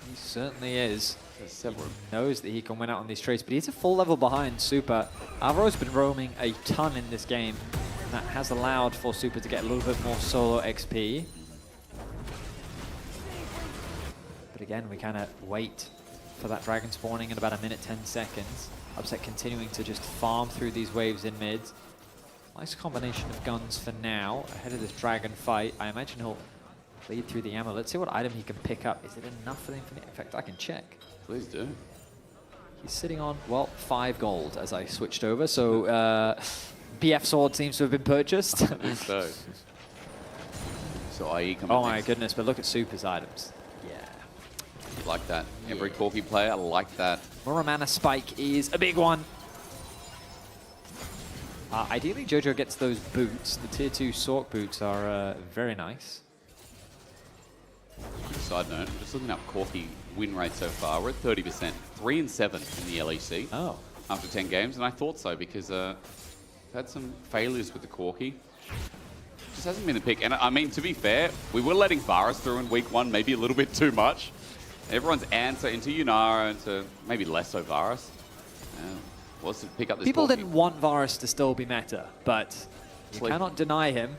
He certainly is. He knows that he can win out on these trades, but he's a full level behind Super. Alvaro's been roaming a ton in this game, and that has allowed for Super to get a little bit more solo XP. But again, we kind of wait for that Dragon spawning in about 1 minute 10 seconds. Upset continuing to just farm through these waves in mid. Nice combination of guns for now, ahead of this Dragon fight. I imagine he'll lead through the ammo. Let's see what item he can pick up. Is it enough for the Infinite? In fact, I can check. Please do. He's sitting on, well, 5 gold as I switched over. So BF Sword seems to have been purchased. I think so. So IE coming Oh my next. goodness, but look at Super's items. Yeah. Like that. Every Corki player like that. Muramana Spike is a big one. Ideally, Jojo gets those boots. The tier 2 Sork boots are very nice. Side note, just looking up Corki win rate so far, we're at 30%. 3 and 7 in the LEC. Oh. After 10 games, and I thought so because we've had some failures with the Corki. Just hasn't been the pick. And I mean, to be fair, we were letting Varus through in week 1, maybe a little bit too much. Everyone's answer into Yunara, into maybe less so Varus. Was to pick up this People Corki. didn't want Varus to still be meta, but you cannot deny him.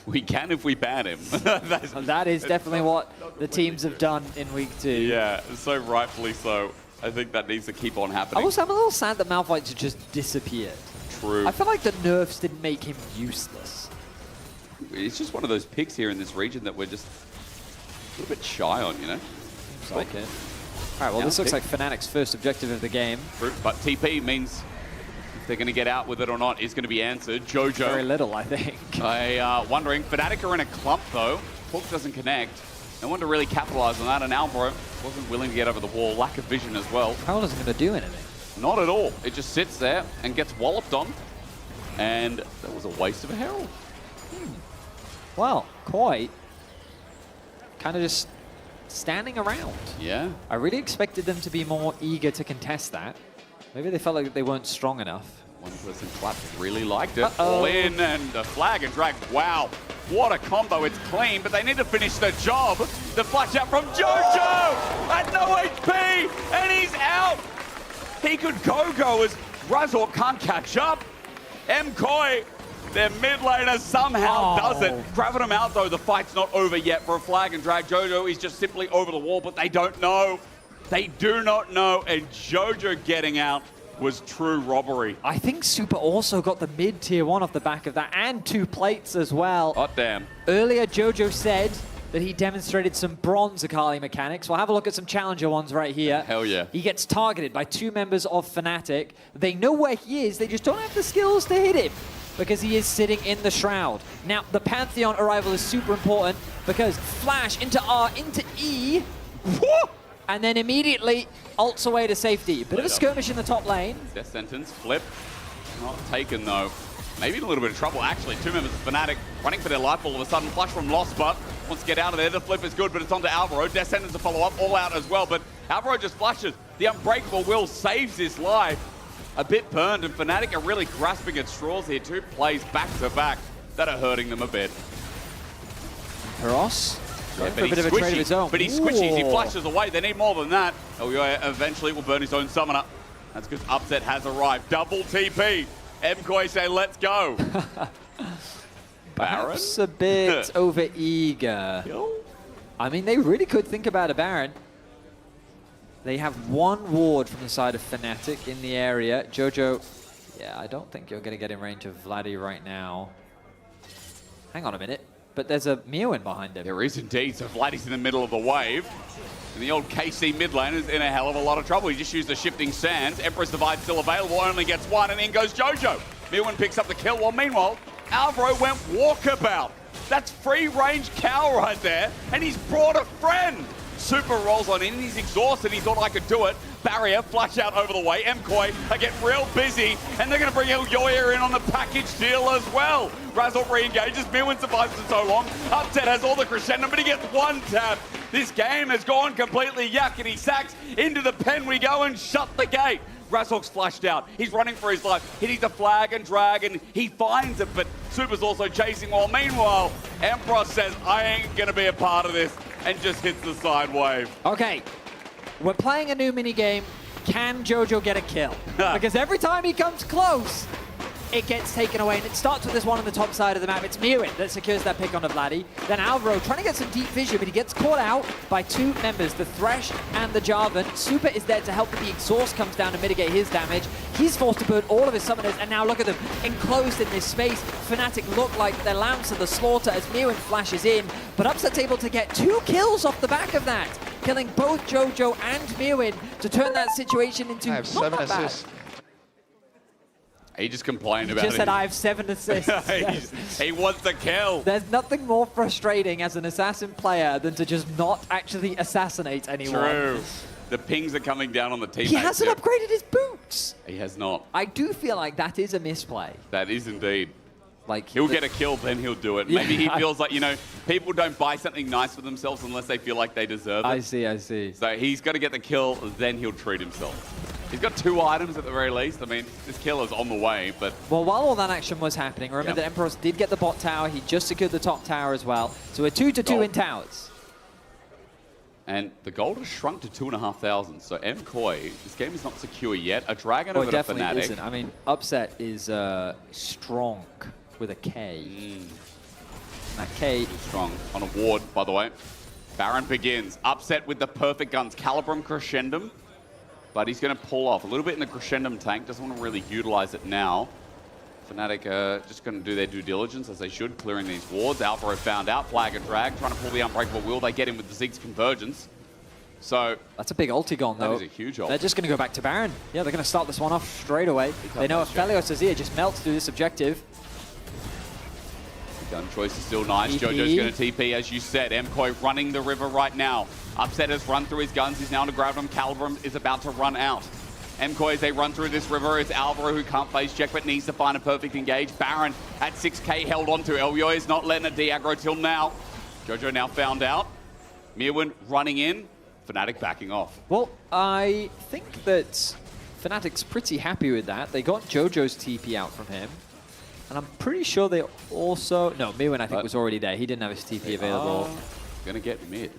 We can if we ban him. That is definitely what the teams have done in week 2. Yeah, so rightfully so. I think that needs to keep on happening. I'm a little sad that Malphite just disappeared. True. I feel like the nerfs didn't make him useless. It's just one of those picks here in this region that we're just a little bit shy on, you know? Seems like it. All right, well, this looks like Fnatic's first objective of the game. But TP means if they're going to get out with it or not is going to be answered. Jojo. Very little, I think. Wondering. Fnatic are in a clump, though. Hook doesn't connect. No one to really capitalize on that, and Alvaro wasn't willing to get over the wall. Lack of vision as well. How isn't going to do anything? Not at all. It just sits there and gets walloped on. And that was a waste of a Herald. Well, Koi kind of just standing around. Yeah. I really expected them to be more eager to contest that. Maybe they felt like they weren't strong enough. One person clapped, really liked it. All in and the flag and drag. Wow, what a combo. It's clean, but they need to finish the job. The flash out from Jojo at no HP, and he's out. He could go as Razork can't catch up. MKoi, their mid laner, somehow does it. Grabbing him out, though. The fight's not over yet for a flag and drag. Jojo is just simply over the wall, but they don't know. They do not know, and Jojo getting out was true robbery. I think Super also got the mid tier 1 off the back of that, and 2 plates as well. Hot damn. Earlier, Jojo said that he demonstrated some bronze Akali mechanics. We'll have a look at some challenger ones right here. Hell yeah. He gets targeted by 2 members of Fnatic. They know where he is, they just don't have the skills to hit him, because he is sitting in the Shroud. Now, the Pantheon arrival is super important, because flash into R, into E, and then immediately ults away to safety. Bit of a skirmish in the top lane. Death sentence, flip. Not taken, though. Maybe in a little bit of trouble, actually. 2 members of Fnatic running for their life all of a sudden. Flush from Lost, but wants to get out of there. The flip is good, but it's onto Alvaro. Death sentence to follow up, all out as well, but Alvaro just flushes. The Unbreakable Will saves his life. a bit burned, and Fnatic are really grasping at straws here. 2 plays back to back that are hurting them a bit. Peros. Yeah, For a bit of a trade of his own. But he's squishy, he flashes away. They need more than that. LEC eventually will burn his own summoner. That's because Upset has arrived. Double TP. MKoi say, let's go. Baron? Perhaps a bit over eager. I mean, they really could think about a Baron. They have 1 ward from the side of Fnatic in the area. Jojo, yeah, I don't think you're going to get in range of Vladdy right now. Hang on a minute. But there's a Mewin behind him. There is indeed. So Vladdy's in the middle of the wave. And the old KC mid lane is in a hell of a lot of trouble. He just used the shifting sands. Empress Divide still available, only gets 1, and in goes Jojo. Mewin picks up the kill, while meanwhile, Alvaro went walkabout. That's free range cow right there, and he's brought a friend. Super rolls on in, he's exhausted, he thought I could do it. Barrier, flash out over the way. MKoi are getting real busy, and they're going to bring Elyoya in on the package deal as well. Razzle re-engages, Mewin survives for so long. Upset has all the crescendo, but he gets 1 tap. This game has gone completely yakety sacks. Into the pen we go and shut the gate. Razork's flashed out. He's running for his life, hitting the flag and drag, and he finds it, but Super's also chasing. While meanwhile, Emperor says, I ain't going to be a part of this, and just hits the side wave. Okay, we're playing a new minigame. Can Jojo get a kill? Because every time he comes close, it gets taken away, and it starts with this one on the top side of the map. It's Mewin that secures that pick onto Vladdy. Then Alvaro trying to get some deep vision, but he gets caught out by 2 members, the Thresh and the Jarvan. Super is there to help, but the exhaust comes down to mitigate his damage. He's forced to burn all of his summoners, and now look at them, enclosed in this space. Fnatic look like their lambs to the slaughter as Mewin flashes in, but Upset's able to get 2 kills off the back of that, killing both Jojo and Mewin to turn that situation into I have 7 that bad. assists. He just complained about it. Just said, I have 7 assists. He wants a kill. There's nothing more frustrating as an assassin player than to just not actually assassinate anyone. True. The pings are coming down on the teammates. He hasn't upgraded his boots. He has not. I do feel like that is a misplay. That is indeed. Like he'll get a kill, then he'll do it. Yeah, Maybe he feels like, you know, people don't buy something nice for themselves unless they feel like they deserve it. I see. So he's got to get the kill, then he'll treat himself. He's got 2 items at the very least. I mean, this kill is on the way, but... Well, while all that action was happening, remember that Emperor did get the bot tower. He just secured the top tower as well. So we're 2-2 in towers. And the gold has shrunk to 2,500. So MKoi, this game is not secure yet. A dragon over it the definitely Fnatic. isn't. I mean, Upset is strong with a K. That K is strong on a ward, by the way. Baron begins. Upset with the perfect guns. Calibrum Crescendum. But he's going to pull off a little bit in the Crescendum tank. Doesn't want to really utilize it now. Fnatic are just going to do their due diligence as they should, clearing these wards. Alvaro found out, flag and drag, trying to pull the Unbreakable Will. They get him with the Zeke's Convergence. So that's a big ulti gone, though. That is a huge ult. They're just going to go back to Baron. Yeah, they're going to start this one off straight away. They know if Felios is here, just melts through this objective. Gun choice is still nice. TP. Jojo's going to TP, as you said. MKoi running the river right now. Upset has run through his guns. He's now to grab him. Calibrum is about to run out. MKoi, as they run through this river, it's Alvaro who can't face check but needs to find a perfect engage. Baron at 6k held on to. Elyoya is not letting it de-aggro till now. Jojo now found out. Mewin running in. Fnatic backing off. Well, I think that Fnatic's pretty happy with that. They got Jojo's TP out from him. And I'm pretty sure they also... No, Mewin, I think, was already there. He didn't have his TP available. Gonna get mid.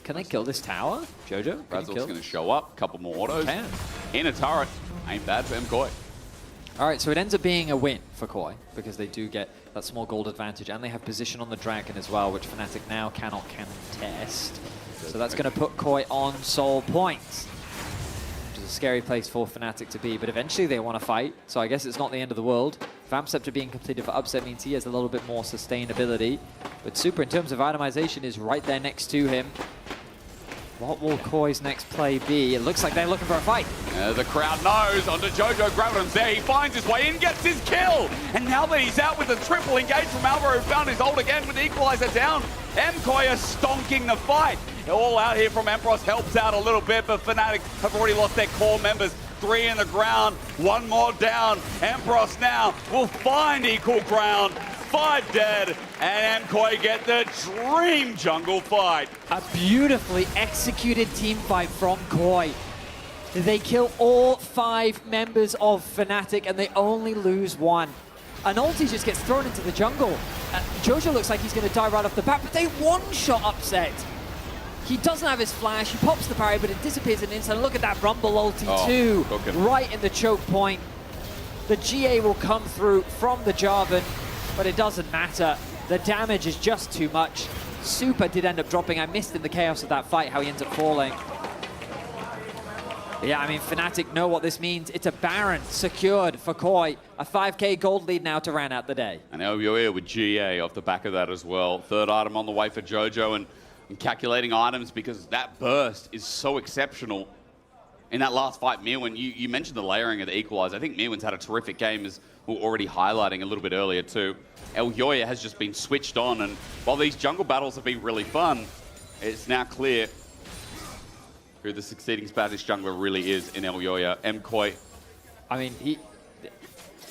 Can they kill this tower, Jojo? Razzle's gonna show up. A couple more autos. Can. In a turret. Ain't bad for MKoi. All right, so it ends up being a win for Koi because they do get that small gold advantage, and they have position on the dragon as well, which Fnatic now cannot contest. So that's going to put Koi on soul points, which is a scary place for Fnatic to be. But eventually they want to fight, so I guess it's not the end of the world. Vamp Scepter being completed for Upset means he has a little bit more sustainability. But Super, in terms of itemization, is right there next to him. What will Koi's next play be? It looks like they're looking for a fight. The crowd knows. Onto Jojo. Graviton's there. He finds his way in, gets his kill. And now that he's out with a triple engage from Alvaro, who found his ult again with the equalizer down, MKoi are stonking the fight. All out here from Empros helps out a little bit, but Fnatic have already lost their core members. 3 in the ground, 1 more down. Empros now will find equal ground. 5 dead, and MKoi get the dream jungle fight. A beautifully executed team fight from Koi. They kill all 5 members of Fnatic and they only lose 1. And Ulti just gets thrown into the jungle. Jojo looks like he's going to die right off the bat, but they one-shot Upset. He doesn't have his flash, he pops the parry, but it disappears in an instant. Look at that Rumble ulti too, right in the choke point. The GA will come through from the Jarvan, but it doesn't matter. The damage is just too much. Super did end up dropping. I missed in the chaos of that fight how he ends up falling. Yeah, I mean, Fnatic know what this means. It's a Baron secured for Koi. A 5k gold lead now to round out the day. And Elyoya with GA off the back of that as well. Third item on the way for Jojo, and calculating items because that burst is so exceptional. In that last fight, Mirwin, you mentioned the layering of the equalizer. I think Mirwin's had a terrific game, as we were already highlighting a little bit earlier too. Elyoya has just been switched on, and while these jungle battles have been really fun, it's now clear who the succeeding Spanish jungler really is in Elyoya. Koi. I mean,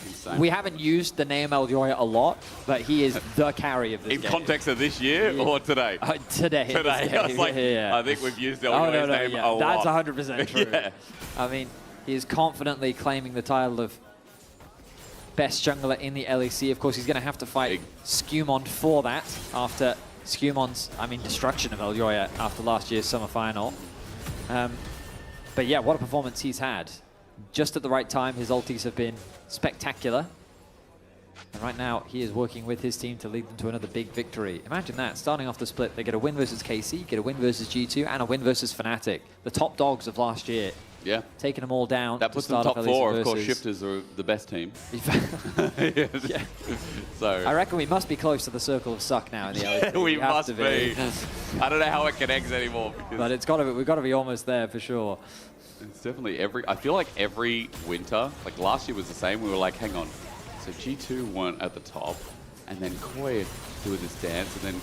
insane. We haven't used the name Elyoya a lot, but he is the carry of this game. In context of this year or today? Today. Today. I was like, I think we've used Elyoya's name a lot. That's 100% true. Yeah. I mean, he is confidently claiming the title of best jungler in the LEC. Of course, he's going to have to fight Skumon for that after Skumon's, destruction of Elyoya after last year's summer final. But yeah, what a performance he's had. Just at the right time, his ultis have been spectacular. And right now, he is working with his team to lead them to another big victory. Imagine that, starting off the split, they get a win versus KC, get a win versus G2, and a win versus Fnatic. The top dogs of last year. Yeah. Taking them all down. That puts them top 4. Of course, Shifters are the best team. Yeah. So I reckon we must be close to the circle of suck now in the LEC. Yeah, we must be. I don't know how it connects anymore. But it's got to be, we've got to be almost there for sure. It's definitely I feel like every winter, like last year was the same, we were like, hang on, so G2 weren't at the top, and then Koi doing this dance, and then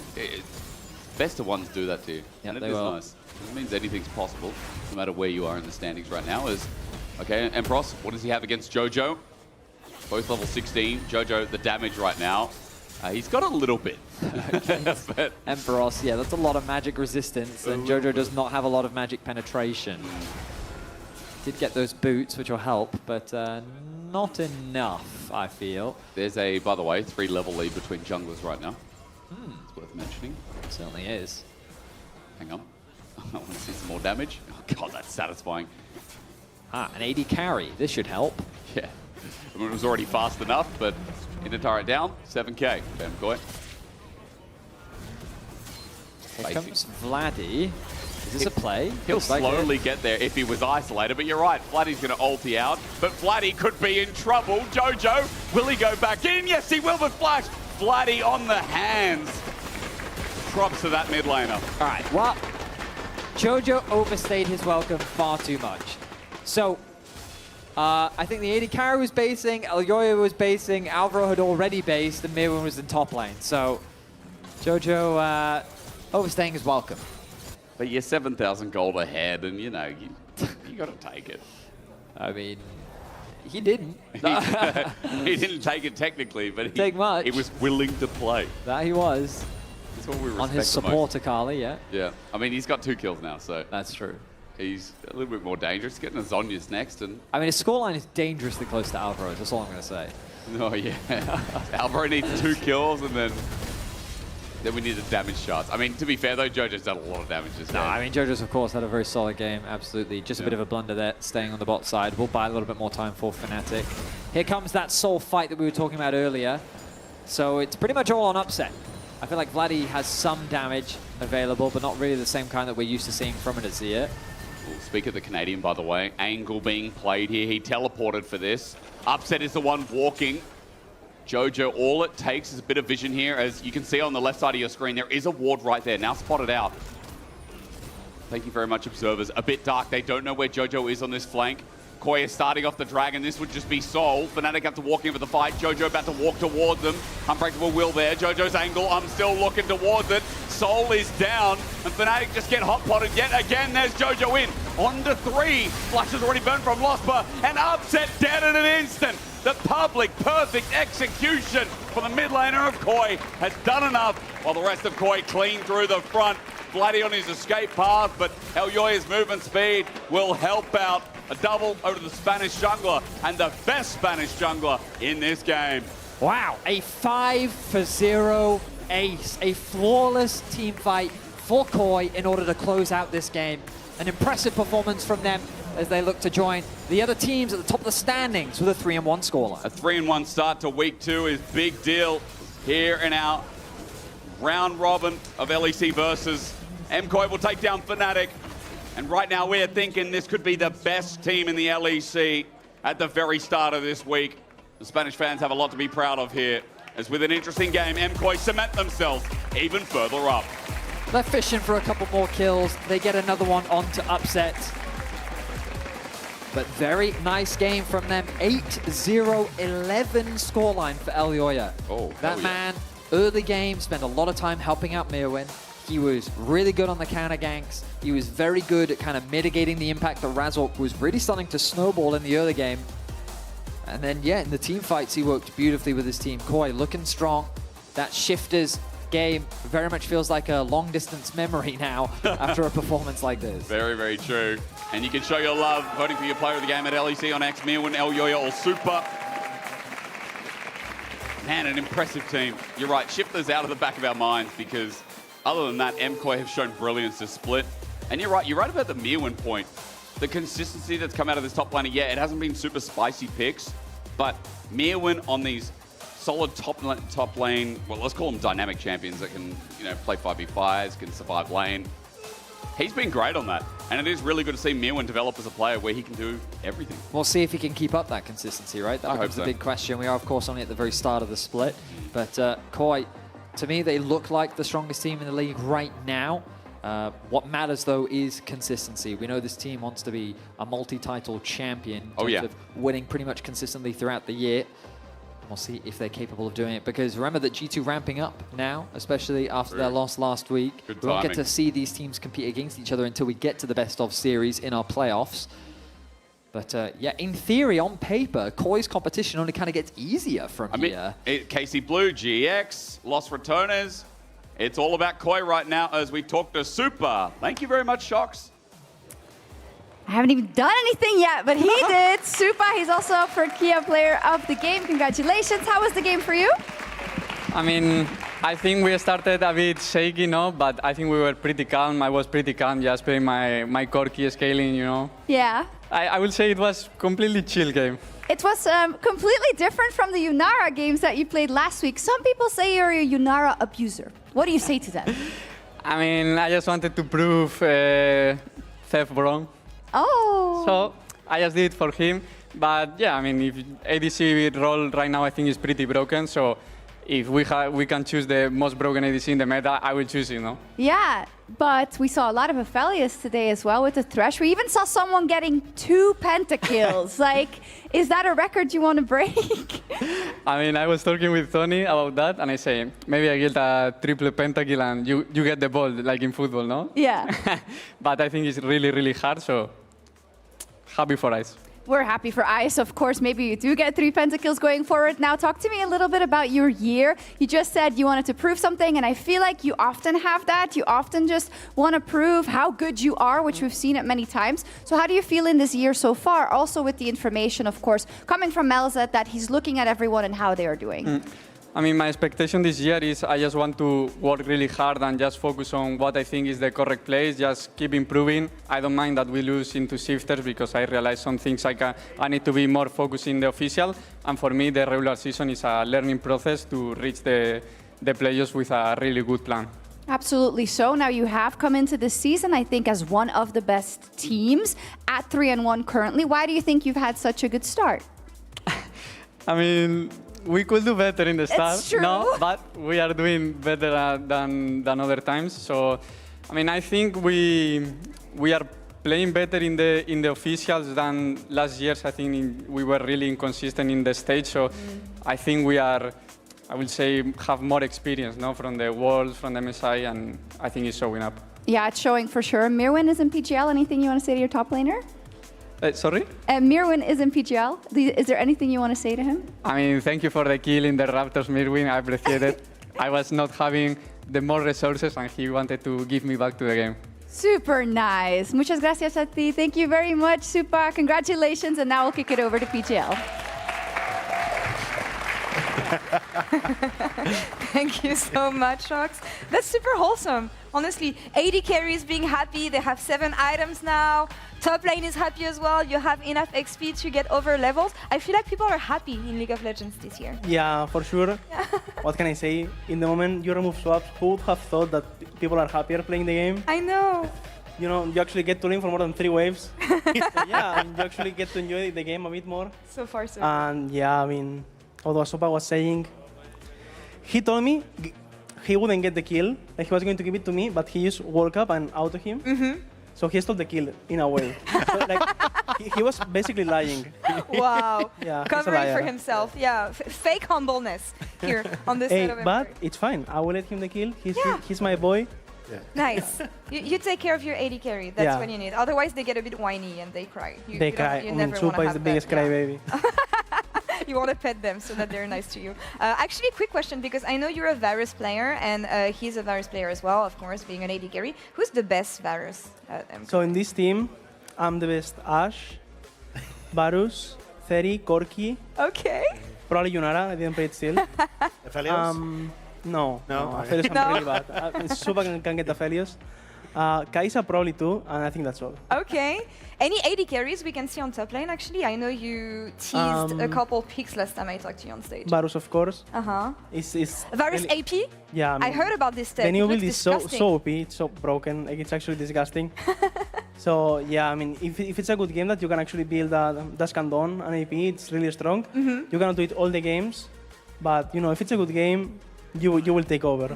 best of ones do that to you. Yeah, and they it is will. nice. It means anything's possible, no matter where you are in the standings right now. Okay, Empross, what does he have against Jojo? Both level 16. Jojo, the damage right now, he's got a little bit. But Emperos, yeah, that's a lot of magic resistance, and Jojo does not have a lot of magic penetration. Did get those boots, which will help, but not enough, I feel. There's a, by the way, 3-level lead between junglers right now. It's worth mentioning. It certainly is. Hang on. I want to see some more damage. Oh god, that's satisfying. An AD carry. This should help. Yeah. I mean, it was already fast enough, but in the turret down, 7k. Bam, Koi. Here comes Vladdy. Is this a play? He'll Looks like slowly it. get there if he was isolated, but you're right, Vladdy's going to ulti out, but Vladdy could be in trouble. Jojo, will he go back in? Yes, he will with flash. Vladdy on the hands. Props to that mid laner. All right, well, Jojo overstayed his welcome far too much. So, I think the AD carry was basing, Elyoya was basing, Alvaro had already based, and Mirwin was in top lane. So, Jojo overstaying his welcome. But you're 7,000 gold ahead, and you know, you got to take it. I mean, he didn't. He didn't take it technically, but he was willing to play. That he was. That's what we respect on his support, Akali, yeah. Yeah, I mean, he's got 2 kills now, so. That's true. He's a little bit more dangerous. Getting a Zonya's next, and. I mean, his scoreline is dangerously close to Alvaro's, that's all I'm going to say. Oh, yeah. Alvaro needs 2 kills, and then we need the damage shots. I mean, to be fair, though, Jojo's done a lot of damage this game. No, I mean, Jojo's, of course, had a very solid game, absolutely. Just a bit of a blunder there, staying on the bot side. We'll buy a little bit more time for Fnatic. Here comes that soul fight that we were talking about earlier. So it's pretty much all on Upset. I feel like Vladdy has some damage available, but not really the same kind that we're used to seeing from it as Azir. We'll speak of the Canadian, by the way. Angle being played here. He teleported for this. Upset is the one walking. Jojo, all it takes is a bit of vision here. As you can see on the left side of your screen, there is a ward right there. Now spotted out. Thank you very much, observers. A bit dark. They don't know where Jojo is on this flank. Koi is starting off the dragon. This would just be Soul. Fnatic have to walk in for the fight. Jojo about to walk towards them. Unbreakable will there. Jojo's angle. I'm still looking towards it. Soul is down. And Fnatic just get hot-potted yet again. There's Jojo in. On to 3. Flash is already burned from Losper. And Upset dead in an instant. The public perfect execution from the mid laner of Koi has done enough, while the rest of Koi clean through the front. Vladdy on his escape path, but Elyoya's movement speed will help out A double over to the Spanish jungler, and the best Spanish jungler in this game. Wow, a 5-0 ace. A flawless team fight for Koi in order to close out this game. An impressive performance from them as they look to join the other teams at the top of the standings with a 3-1 scoreline. A 3-1 start to week 2 is big deal here in our round robin of LEC versus. MKoi will take down Fnatic. And right now we're thinking this could be the best team in the LEC at the very start of this week. The Spanish fans have a lot to be proud of here, as with an interesting game, MKoi cement themselves even further up. They're fishing for a couple more kills. They get another one on to upset. But very nice game from them. 8-0-11 scoreline for Elyoya. Oh, that man, early game, spent a lot of time helping out Mirwin. He was really good on the counter ganks. He was very good at kind of mitigating the impact that Razork was really starting to snowball in the early game. And then, yeah, in the team fights, he worked beautifully with his team. Koi looking strong. That Shifters game very much feels like a long-distance memory now after a performance like this. Very, very true. And you can show your love voting for your player of the game at LEC on X, Mirwin, Elyoya, or Super. Man, an impressive team. You're right, Shifters out of the back of our minds because other than that, MKoi have shown brilliance to split. And you're right about the Mirwin point. The consistency that's come out of this top laner, yeah, it hasn't been super spicy picks, but Mirwin on these solid top lane, well, let's call them dynamic champions that can, play 5v5s, can survive lane. He's been great on that, and it is really good to see Mirwin develop as a player where he can do everything. We'll see if he can keep up that consistency, right? That becomes the big question. We are, of course, only at the very start of the split, but Koi, to me, they look like the strongest team in the league right now. What matters, though, is consistency. We know this team wants to be a multi-title champion in terms of winning pretty much consistently throughout the year. We'll see if they're capable of doing it, because remember that G2 ramping up now, especially after their loss last week. We won't get to see these teams compete against each other until we get to the best-of series in our playoffs. But yeah, in theory, on paper, Koi's competition only kind of gets easier from here. Casey Blue, GX, Los Ratones. It's all about Koi right now as we talk to Super. Thank you very much, Shox. I haven't even done anything yet, but he did. Supa, he's also up for Kia Player of the Game. Congratulations. How was the game for you? I mean, I think we started a bit shaky, but I think we were pretty calm. I was pretty calm, just playing my core key scaling, Yeah. I will say it was completely chill game. It was completely different from the Yunara games that you played last week. Some people say you're a Yunara abuser. What do you say to them? I mean, I just wanted to prove Thef wrong. Oh. So I just did it for him. But yeah, I mean, if ADC role right now I think is pretty broken. So if we can choose the most broken ADC in the meta, I will choose it, Yeah, but we saw a lot of Aphelios today as well with the Thresh. We even saw someone getting 2 pentakills. Like, is that a record you want to break? I mean, I was talking with Tony about that, and I say, maybe I get a triple pentakill and you get the ball, like in football, no? Yeah. But I think it's really, really hard, so happy for Ice. We're happy for Ice, of course. Maybe you do get 3 pentakills going forward. Now, talk to me a little bit about your year. You just said you wanted to prove something, and I feel like you often have that. You often just want to prove how good you are, which we've seen it many times. So how do you feel in this year so far? Also with the information, of course, coming from Melza, that he's looking at everyone and how they are doing. I mean, my expectation this year is I just want to work really hard and just focus on what I think is the correct place, just keep improving. I don't mind that we lose into Shifters because I realize some things I need to be more focused in the official. And for me, the regular season is a learning process to reach the playoffs with a really good plan. Absolutely so. Now you have come into this season, I think, as one of the best teams at 3-1 currently. Why do you think you've had such a good start? I mean, we could do better in the start, it's true. No, but we are doing better than other times. So, I mean, I think we are playing better in the officials than last year's. I think we were really inconsistent in the stage. So, I think we are, I will say, have more experience, from the Worlds, from the MSI, and I think it's showing up. Yeah, it's showing for sure. Mirwin is in PGL. Anything you want to say to your top laner? Sorry? Mirwin is in PGL. Is there anything you want to say to him? I mean, thank you for the kill in the Raptors, Mirwin. I appreciate it. I was not having the more resources, and he wanted to give me back to the game. Super nice. Muchas gracias a ti. Thank you very much, Supa. Congratulations. And now we'll kick it over to PGL. Thank you so much, Rox. That's super wholesome. Honestly, AD carries being happy. They have 7 items now. Top lane is happy as well. You have enough XP to get over levels. I feel like people are happy in League of Legends this year. Yeah, for sure. What can I say? In the moment you remove swaps, who would have thought that people are happier playing the game? I know. You know, you actually get to lane for more than 3 waves. Yeah, and you actually get to enjoy the game a bit more. So far, so And yeah, I mean, although Sopa was saying, he told me he wouldn't get the kill, like he was going to give it to me, but he used World Cup and auto him. So he stole the kill in a way. So, like, he was basically lying. Wow. Yeah, he's a Covering liar. for himself. Yeah, fake humbleness here on this side of him. But it's fine. I will let him the kill. He's my boy. Nice. You take care of your AD carry. That's Yeah. what you need. Otherwise, they get a bit whiny and they cry. They cry. You I mean, never want Supa to is the have biggest that. crybaby. You want to pet them so that they're nice to you. Actually, quick question, because I know you're a Varus player, and he's a Varus player as well, of course, being an AD carry. Who's the best Varus at MK? So in this team, I'm the best Ashe, Varus, Theri, Corki. Okay. Probably Yunara. I didn't play it still. Aphelios? No. No? Aphelios No. I'm really bad. Supa can get Aphelios. Kaisa probably too, and I think that's all. Okay. Any AD carries we can see on top lane, actually? I know you teased a couple picks last time I talked to you on stage. Varus, of course. Uh-huh. Is Varus really- AP? Yeah, I heard about this tech. The new It looks build is so disgusting. OP, it's so broken, like it's actually disgusting. So yeah, I mean, if it's a good game that you can actually build a Duskandon, an AP, it's really strong. You cannot do it all the games, but you know, if it's a good game, you will take over.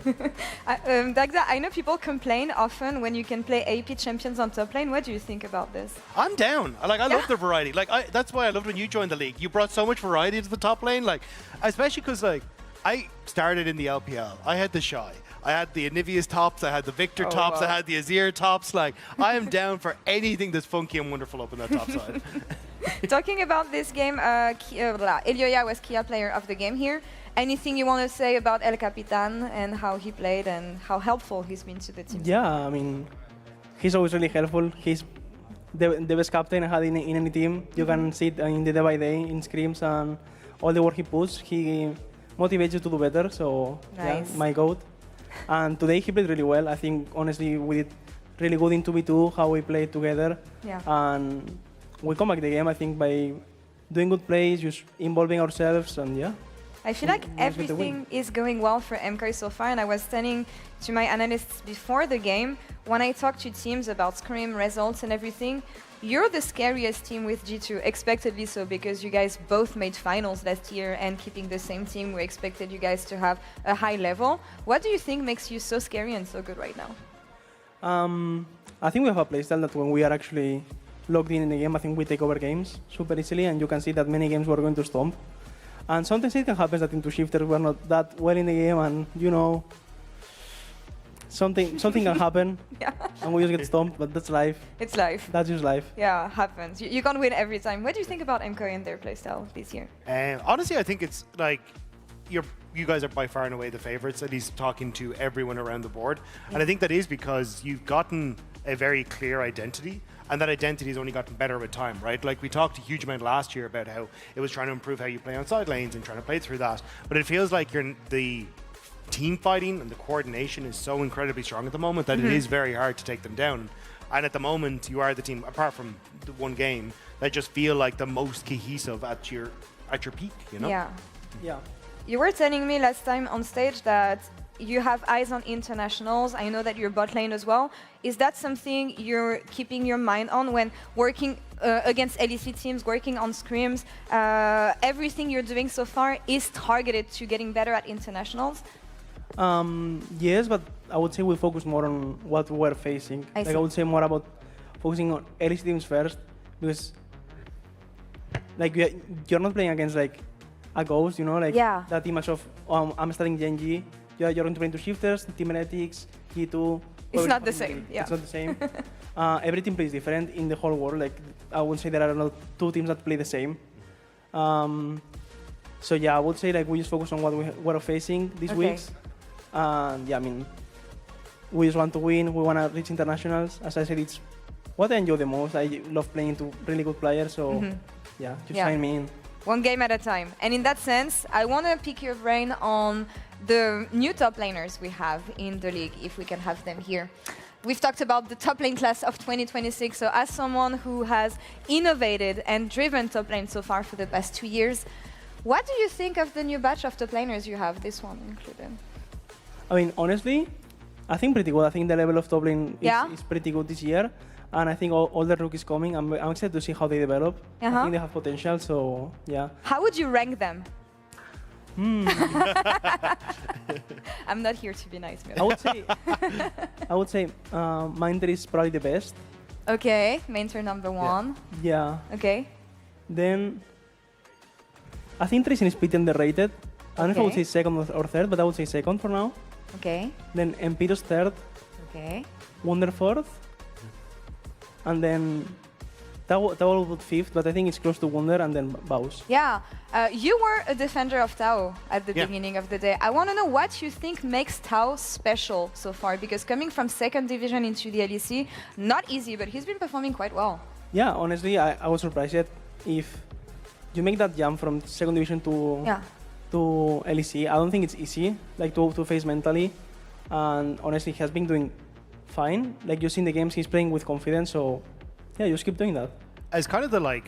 Dagda, I know people complain often when you can play AP champions on top lane. What do you think about this? I'm down. I love the variety. That's why I loved when you joined the league. You brought so much variety to the top lane, especially because I started in the LPL. I had the Shy. I had the Anivius tops. I had the Victor tops. I had the Azir tops. I am down for anything that's funky and wonderful up in that top side. Talking about this game, Elioya was Kia player of the game here. Anything you want to say about El Capitan and how he played and how helpful he's been to the team? Yeah, I mean, he's always really helpful. He's the best captain I had in any team. You can see it in the day by day, in scrims, and all the work he puts. He motivates you to do better, so Nice. yeah, my goat. And today he played really well. I think, honestly, we did really good in 2v2, how we played together. Yeah. And we come back the game, I think, by doing good plays, just involving ourselves, and yeah. I feel like Let's get the win. everything is going well for MK so far, and I was telling to my analysts before the game, when I talk to teams about scrim results and everything, you're the scariest team with G2, expectedly so, because you guys both made finals last year, and keeping the same team, we expected you guys to have a high level. What do you think makes you so scary and so good right now? I think we have a playstyle that when we are actually logged in the game, I think we take over games super easily, and you can see that many games we're going to stomp. And sometimes it can happen that into shifters we're not that well in the game, and you know, something can happen, and we just get stomped. But that's life. It's life. That's just life. Yeah, happens. You can't win every time. What do you think about MK and their playstyle this year? Honestly, I think it's you guys are by far and away the favorites, at least talking to everyone around the board. And I think that is because you've gotten a very clear identity, and that identity has only gotten better with time, right? Like, we talked a huge amount last year about how it was trying to improve how you play on side lanes and trying to play through that. But it feels like the team fighting and the coordination is so incredibly strong at the moment that it is very hard to take them down. And at the moment, you are the team, apart from the one game, that just feel like the most cohesive at your peak, you know? Yeah. Yeah. You were telling me last time on stage that you have eyes on internationals. I know that you're bot lane as well. Is that something you're keeping your mind on when working against LEC teams, working on scrims? Everything you're doing so far is targeted to getting better at internationals? Yes, but I would say we focus more on what we're facing. I I see. would say more about focusing on LEC teams first, because you're not playing against a ghost, you know, that image of I'm starting Genji. You're going to play into shifters, team analytics, G2. It's not the same. Yeah. It's not the same. Every team plays different in the whole world. I would say there are not two teams that play the same. So yeah, I would say we just focus on what we're facing these Okay. weeks. And yeah, I mean, we just want to win. We want to reach internationals. As I said, it's what I enjoy the most. I love playing to really good players. So yeah, just sign me in. One game at a time. And in that sense, I want to pick your brain on the new top laners we have in the league, if we can have them here. We've talked about the top lane class of 2026. So as someone who has innovated and driven top lane so far for the past 2 years, what do you think of the new batch of top laners you have, this one included? I mean, honestly, I think pretty good. I think the level of top lane is pretty good this year. And I think all the rookies coming, I'm excited to see how they develop. I think they have potential, so yeah. How would you rank them? I'm not here to be nice, Mira. I would say Minder is probably the best. Okay, Mainter number 1. Yeah. Okay. Then I think Tracer is pretty underrated. I don't know if I would say second or third, but I would say second for now. Okay. Then Empiro's third. Okay. Wunder fourth. And then Tao would fifth, but I think it's close to Wunder and then Baus. Yeah, you were a defender of Tao at the beginning of the day. I want to know what you think makes Tao special so far, because coming from second division into the LEC, not easy, but he's been performing quite well. Yeah, honestly, I was surprised yet if you make that jump from second division to LEC. I don't think it's easy, like to face mentally. And honestly, he has been doing fine. Like you see in the games, he's playing with confidence. So yeah, just keep doing that. As kind of the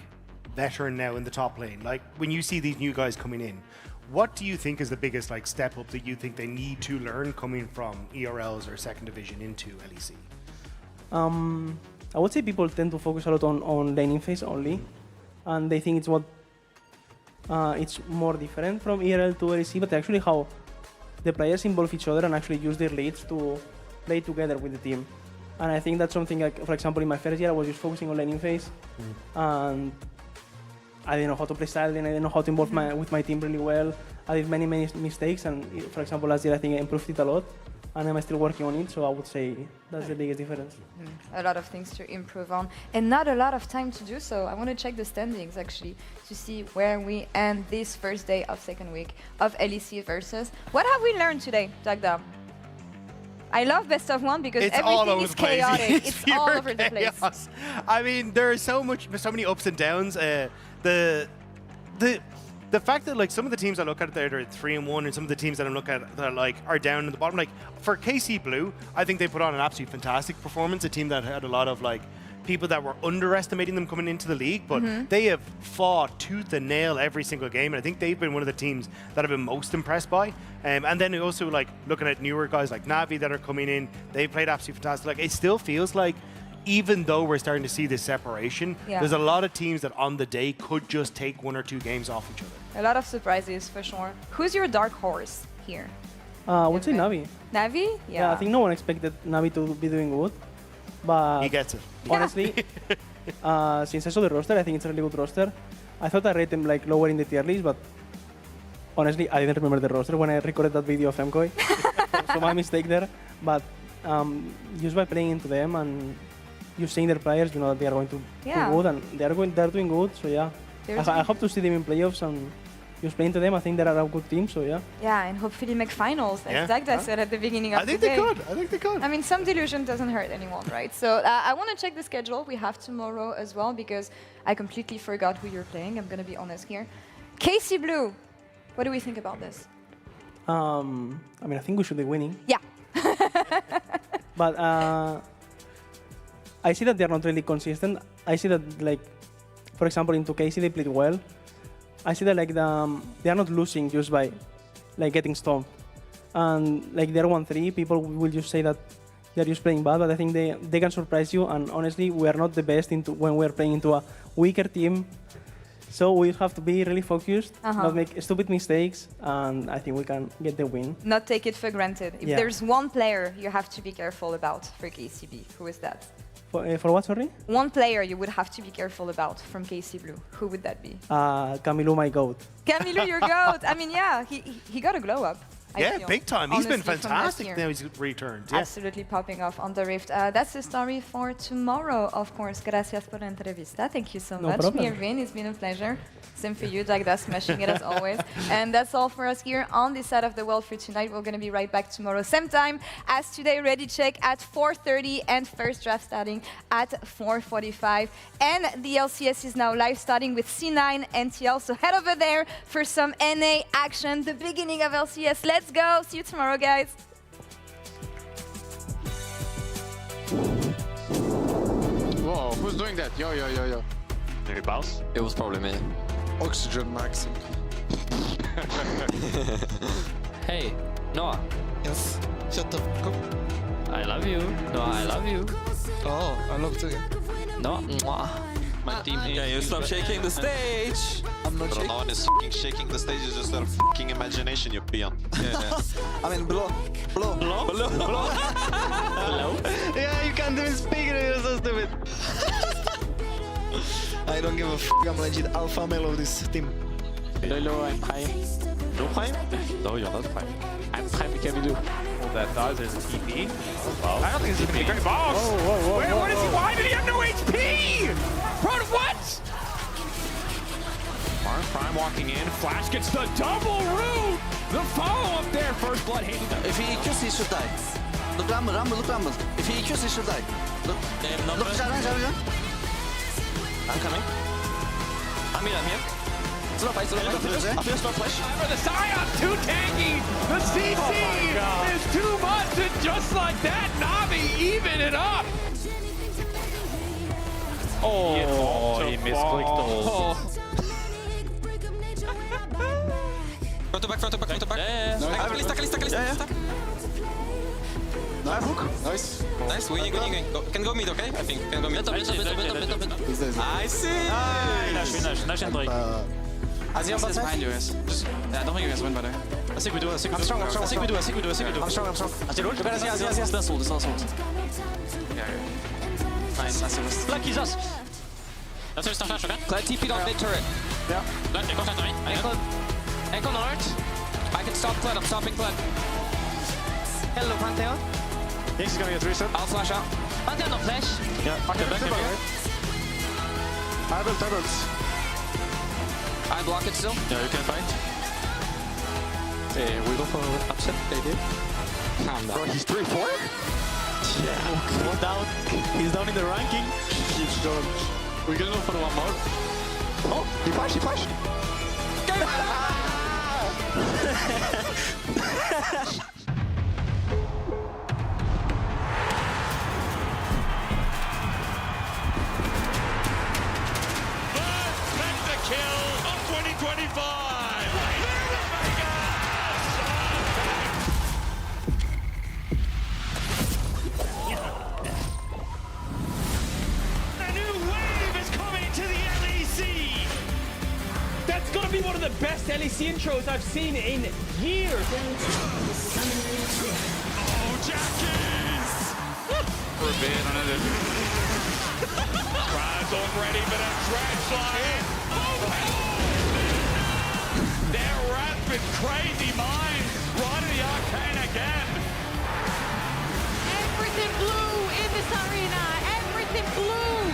veteran now in the top lane, like when you see these new guys coming in, what do you think is the biggest step up that you think they need to learn coming from ERLs or second division into LEC? I would say people tend to focus a lot on laning phase only, and they think it's more different from ERL to LEC, but actually how the players involve each other and actually use their leads to play together with the team. And I think that's something like, for example, in my first year, I was just focusing on laning phase, and I didn't know how to play style, and I didn't know how to involve with my team really well. I did many mistakes, and for example, last year I think I improved it a lot, and I'm still working on it. So I would say that's the biggest difference. A lot of things to improve on, and not a lot of time to do so. I want to check the standings actually to see where we end this first day of second week of LEC versus. What have we learned today, Dagda? I love best of one because everything is chaotic. It's all over the place. I mean, there are so many ups and downs. The fact that some of the teams I look at that are 3-1, and some of the teams that I'm looking at that are down in the bottom. Like for KC Blue, I think they put on an absolutely fantastic performance. A team that had a lot of people that were underestimating them coming into the league, but they have fought tooth and nail every single game, and I think they've been one of the teams that I've been most impressed by. And then also looking at newer guys like Navi that are coming in, they've played absolutely fantastic. It still feels like, even though we're starting to see this separation, there's a lot of teams that on the day could just take 1 or 2 games off each other. A lot of surprises for sure. Who's your dark horse here? I would say Navi. Navi? Yeah, I think no one expected Navi to be doing good, but he gets it. Honestly, since I saw the roster, I think it's a really good roster. I thought I rate them lower in the tier list, but honestly, I didn't remember the roster when I recorded that video of MKOI. So my mistake there. But just by playing into them and you seeing their players, you know that they are going to do good, and they're doing good. So yeah, I hope to see them in playoffs and just playing to them. I think they are a good team. So yeah. Yeah, and hopefully make finals, as Dagda said at the beginning of the day. I think they could. I mean, some delusion doesn't hurt anyone, right? So I want to check the schedule we have tomorrow as well, because I completely forgot who you're playing. I'm going to be honest here. KC Blue, what do we think about this? I mean, I think we should be winning. Yeah. But I see that they're not really consistent. I see that, for example, into KC they played well. I see that they are not losing just by getting stomped. And they're 1-3, people will just say that they're just playing bad, but I think they can surprise you. And honestly, we are not the best when we're playing into a weaker team. So we have to be really focused, not make stupid mistakes, and I think we can get the win. Not take it for granted. If there's one player you have to be careful about for KCB, who is that? For what, sorry? One player you would have to be careful about from KC Blue. Who would that be? Camilo, my goat. Camilo, your goat. I mean, yeah, he got a glow up. Yeah, feel, big time. He's been honestly, from last fantastic year. now he's returned. Yeah. Absolutely popping off on the Rift. That's the story for tomorrow, of course. Gracias por la entrevista. Thank you so much, problem. Mirvin. It's been a pleasure. Same for you, Dagda, smashing it as always. And that's all for us here on this side of the world for tonight. We're going to be right back tomorrow, same time as today. Ready check at 4:30 and first draft starting at 4:45. And the LCS is now live, starting with C9 NTL. So head over there for some NA action. The beginning of LCS. Let's go. See you tomorrow, guys. Whoa, who's doing that? Yo. Did he bounce? It was probably me. Oxygen maxing. Hey, Noah. Yes. Shut the fuck up. I love you. Noah, I love you. Oh, I love too. Noah, mwah. My team here. Can you stop shaking the stage? I'm not shaking. No one is fucking shaking the stage, it's just their fucking imagination, you peon. I mean, blow. Hello? Yeah, you can't even speak, you're so stupid. I don't give a f***, I'm legit alpha male of this team. Hello, I'm Prime. No Prime? No, you're not Prime. I'm Prime, what can we do? Well, that does. There's a TP. Wow. I don't think this is going to be a great boss. What is he? Why did he have no HP? Bro, what? Prime walking in. Flash gets the double root. The follow-up there. First blood hitting. If he EQs, he should die. Look Rumble. If he EQs, he should die. Look, Sharan. I'm coming. I'm here. Slow fight. After slow flash. For the Scion, too tanky. The CC is too much, and just like that, Navi even it up. Oh, he misclicked the ult. Front to back. Yeah. Kalista. Nice hook. Nice. Winning. Can go mid, okay? I think. Can go mid. Mid. I see. Nice entry. Azir behind you guys. Yeah, I don't think you guys win, by the way. I think we do. I'm strong. I think we do. I'm strong. Azir ult. Azir. That's ult. Yeah. Nice. Black is us. That's how we start flash, okay? Glad TP'd on mid turret. Yeah. Black, they contact me. Ankle Nord. I can stop Kled. I'm stopping Kled. Hello, Pantheon. He's gonna get reset. I'll flash out. Pantheon no flash. Yeah. Okay, back here. I built. I block it still. Yeah, you can fight. Hey, we go for upset, baby. Bro, he's 3-4? Yeah. One down. He's down in the ranking. He's done. We're gonna go for the one more. Oh, he flashed. Kill of 2025! A new wave is coming to the LEC! That's gonna be one of the best LEC intros I've seen in years! Oh, Jackies! For a bit, I know that. Crowd's all ready for the dread flying! Their rapid, crazy minds right in the arcane again. Everything blue in this arena. Everything blue.